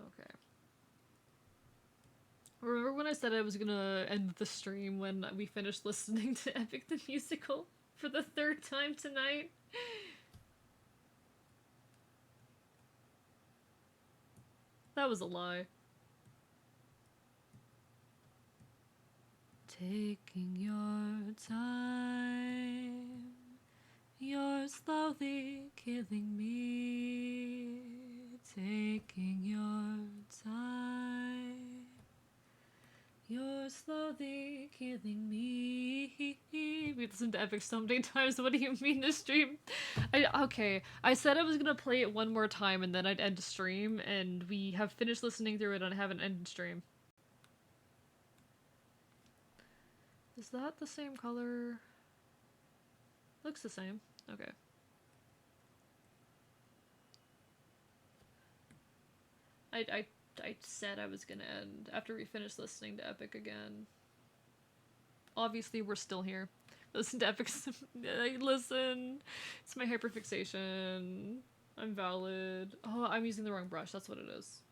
Okay. Remember when I said I was gonna end the stream when we finished listening to Epic the Musical for the 3rd time tonight? That was a lie. Taking your time, you're slowly killing me. Taking your time, you're slowly killing me. We listened to Epic so many times. What do you mean to stream? Okay, I said I was gonna play it one more time and then I'd end the stream, and we have finished listening through it and I haven't ended stream. Is that the same color? Looks the same. Okay. I said I was gonna end after we finished listening to Epic again. Obviously, we're still here. Listen to Epic. Listen. It's my hyperfixation. I'm valid. Oh, I'm using the wrong brush. That's what it is.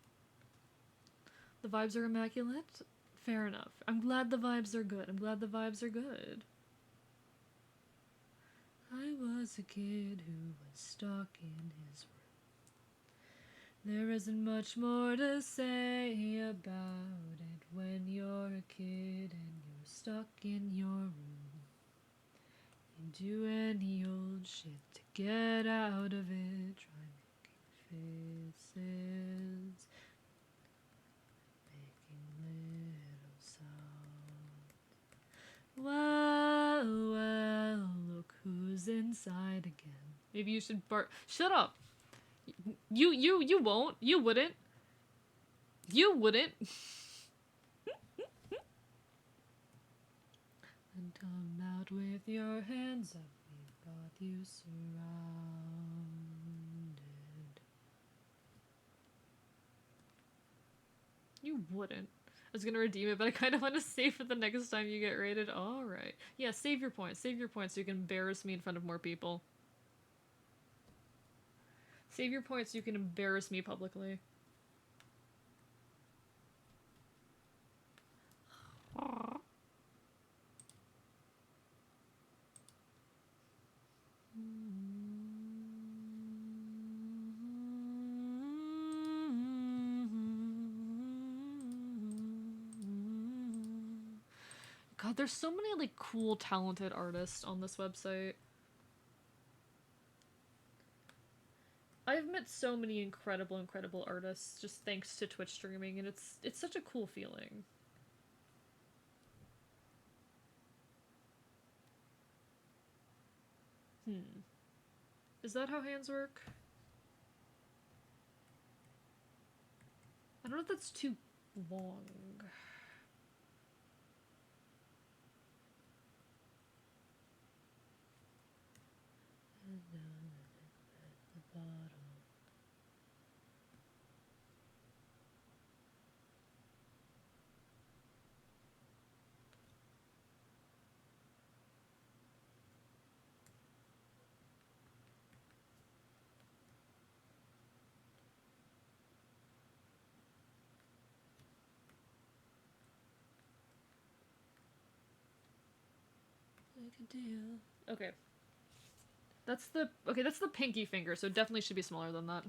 The vibes are immaculate? Fair enough. I'm glad the vibes are good. I'm glad the vibes are good. I was a kid who was stuck in his room. There isn't much more to say about it when you're a kid and you're stuck in your room. You do any old shit to get out of it. Try making faces, making little sounds. Well, look who's inside again. Maybe you should bark. Shut up! You won't. You wouldn't. You wouldn't. And come out with your hands up. We've got you surrounded. You wouldn't. I was gonna redeem it, but I kind of want to save for the next time you get raided. Alright. Yeah, save your points. Save your points so you can embarrass me in front of more people. Save your points so you can embarrass me publicly. God, there's so many like cool, talented artists on this website. I've met so many incredible artists just thanks to Twitch streaming, and it's such a cool feeling. Is that how hands work? I don't know if that's too long. And down at the bottom. Like a deal. Okay. That's the pinky finger, so it definitely should be smaller than that.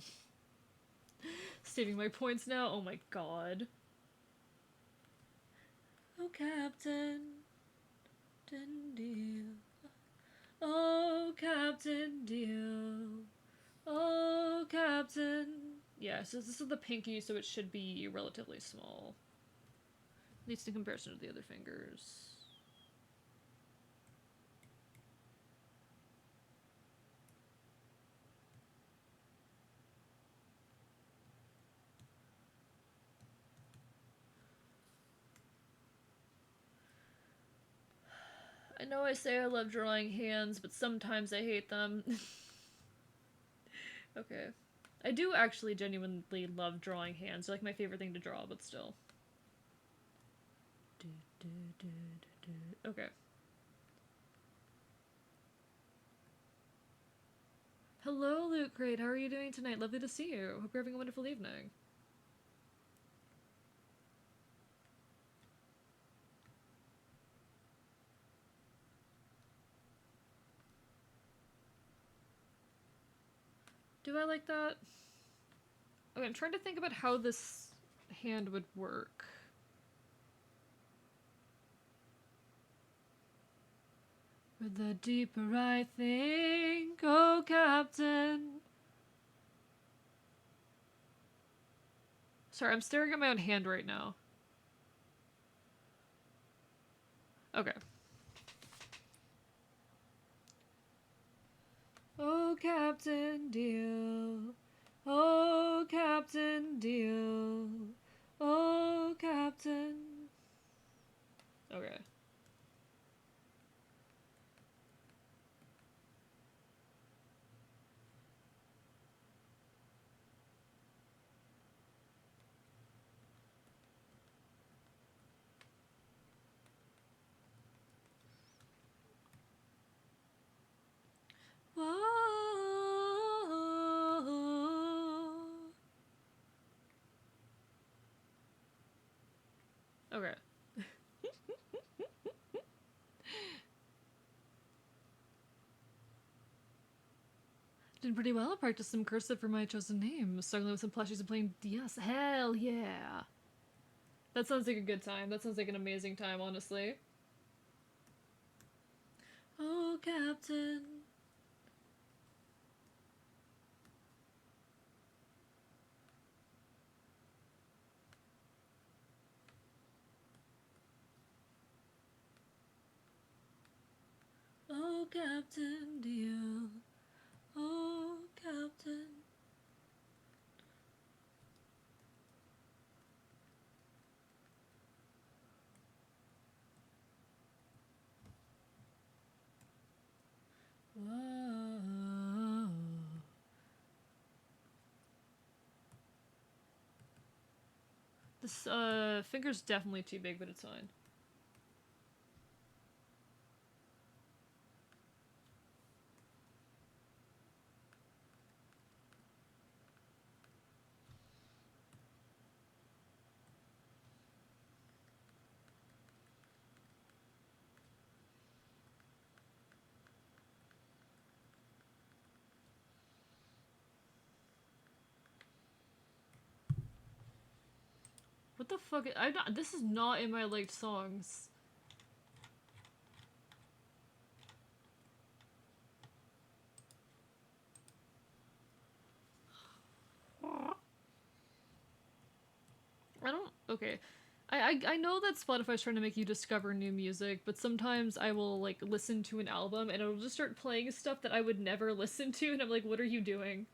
Saving my points now. Oh my god. Oh, Captain. Deal. Oh, Captain Deal. Oh, Captain. Yeah, so this is the pinky, so it should be relatively small. At least in comparison to the other fingers. I know I say I love drawing hands, but sometimes I hate them. Okay. I do actually genuinely love drawing hands. They're like my favorite thing to draw, but still. Okay. Hello, Loot Crate. How are you doing tonight? Lovely to see you. Hope you're having a wonderful evening. Do I like that? Okay, I'm trying to think about how this hand would work. But the deeper I think, oh Captain. Sorry, I'm staring at my own hand right now. Okay. Oh Captain Deal. Oh Captain Deal. Oh Captain. Okay. Whoa. Okay. Did pretty well. I practiced some cursive for my chosen name. Struggling with some plushies and playing DS. Hell yeah. That sounds like a good time. That sounds like an amazing time, honestly. Oh, Captain. Oh, Captain Deal. Oh, Captain. Whoa. This, finger's definitely too big, but it's fine. What the fuck? I'm not. This is not in my liked songs. I don't. Okay. I know that Spotify's trying to make you discover new music, but sometimes I will like listen to an album and it'll just start playing stuff that I would never listen to, and I'm like, what are you doing?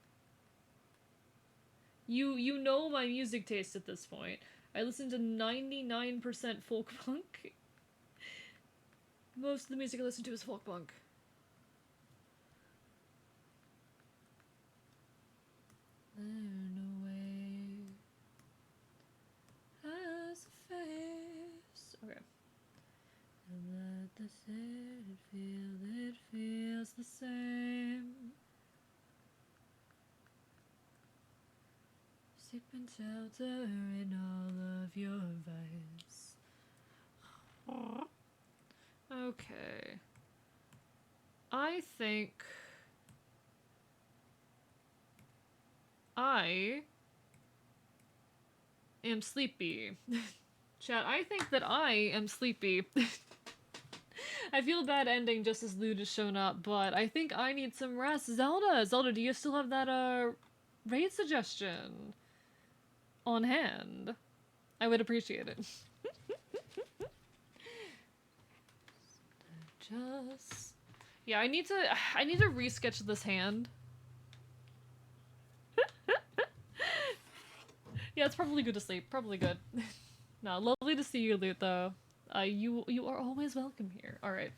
You know my music taste at this point. I listen to 99% folk punk. Most of the music I listen to is folk punk. Learn away as a face. Okay. And let the city feel it feels the same. Seek and shelter in all of your vibes. Okay. I think I am sleepy. Chat, I think that I am sleepy. I feel bad ending just as Lude has shown up, but I think I need some rest. Zelda, do you still have that, raid suggestion on hand? I would appreciate it. Just... Yeah, I need to resketch this hand. Yeah, it's probably good to sleep. Probably good. No, lovely to see you, Loot, though. You are always welcome here. Alright.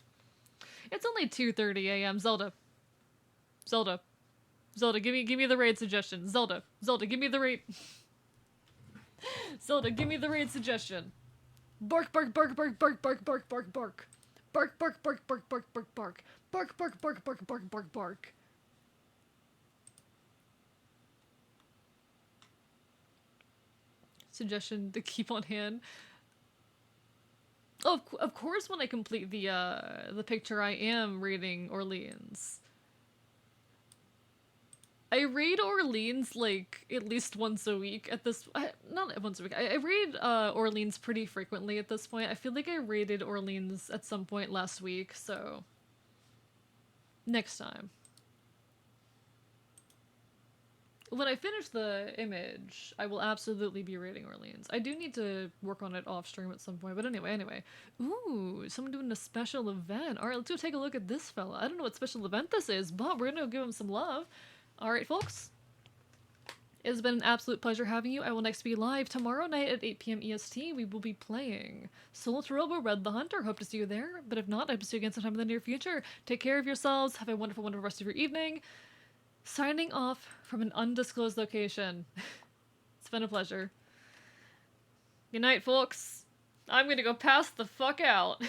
It's only 2:30 a.m. Zelda, give me the raid suggestion. Zelda, give me the raid. Zelda, give me the raid suggestion. Bark, bark, bark, bark, bark, bark, bark, bark, bark. Bark, bark, bark, bark, bark, bark, bark. Bark, bark, bark, bark, bark, bark, bark. suggestion to keep on hand. Oh, of course when I complete the picture, I am raiding Orleans. I raid Orleans, like, at least once a week at this... not once a week. I raid Orleans pretty frequently at this point. I feel like I raided Orleans at some point last week, so... next time. When I finish the image, I will absolutely be raiding Orleans. I do need to work on it off stream at some point, but anyway. Ooh, someone doing a special event. Alright, let's go take a look at this fella. I don't know what special event this is, but we're gonna give him some love. Alright, folks. It has been an absolute pleasure having you. I will next be live tomorrow night at 8 PM EST. We will be playing Solo Robo Red the Hunter. Hope to see you there, but if not, I hope to see you again sometime in the near future. Take care of yourselves. Have a wonderful, wonderful rest of your evening. Signing off from an undisclosed location. It's been a pleasure. Good night, folks. I'm gonna go pass the fuck out.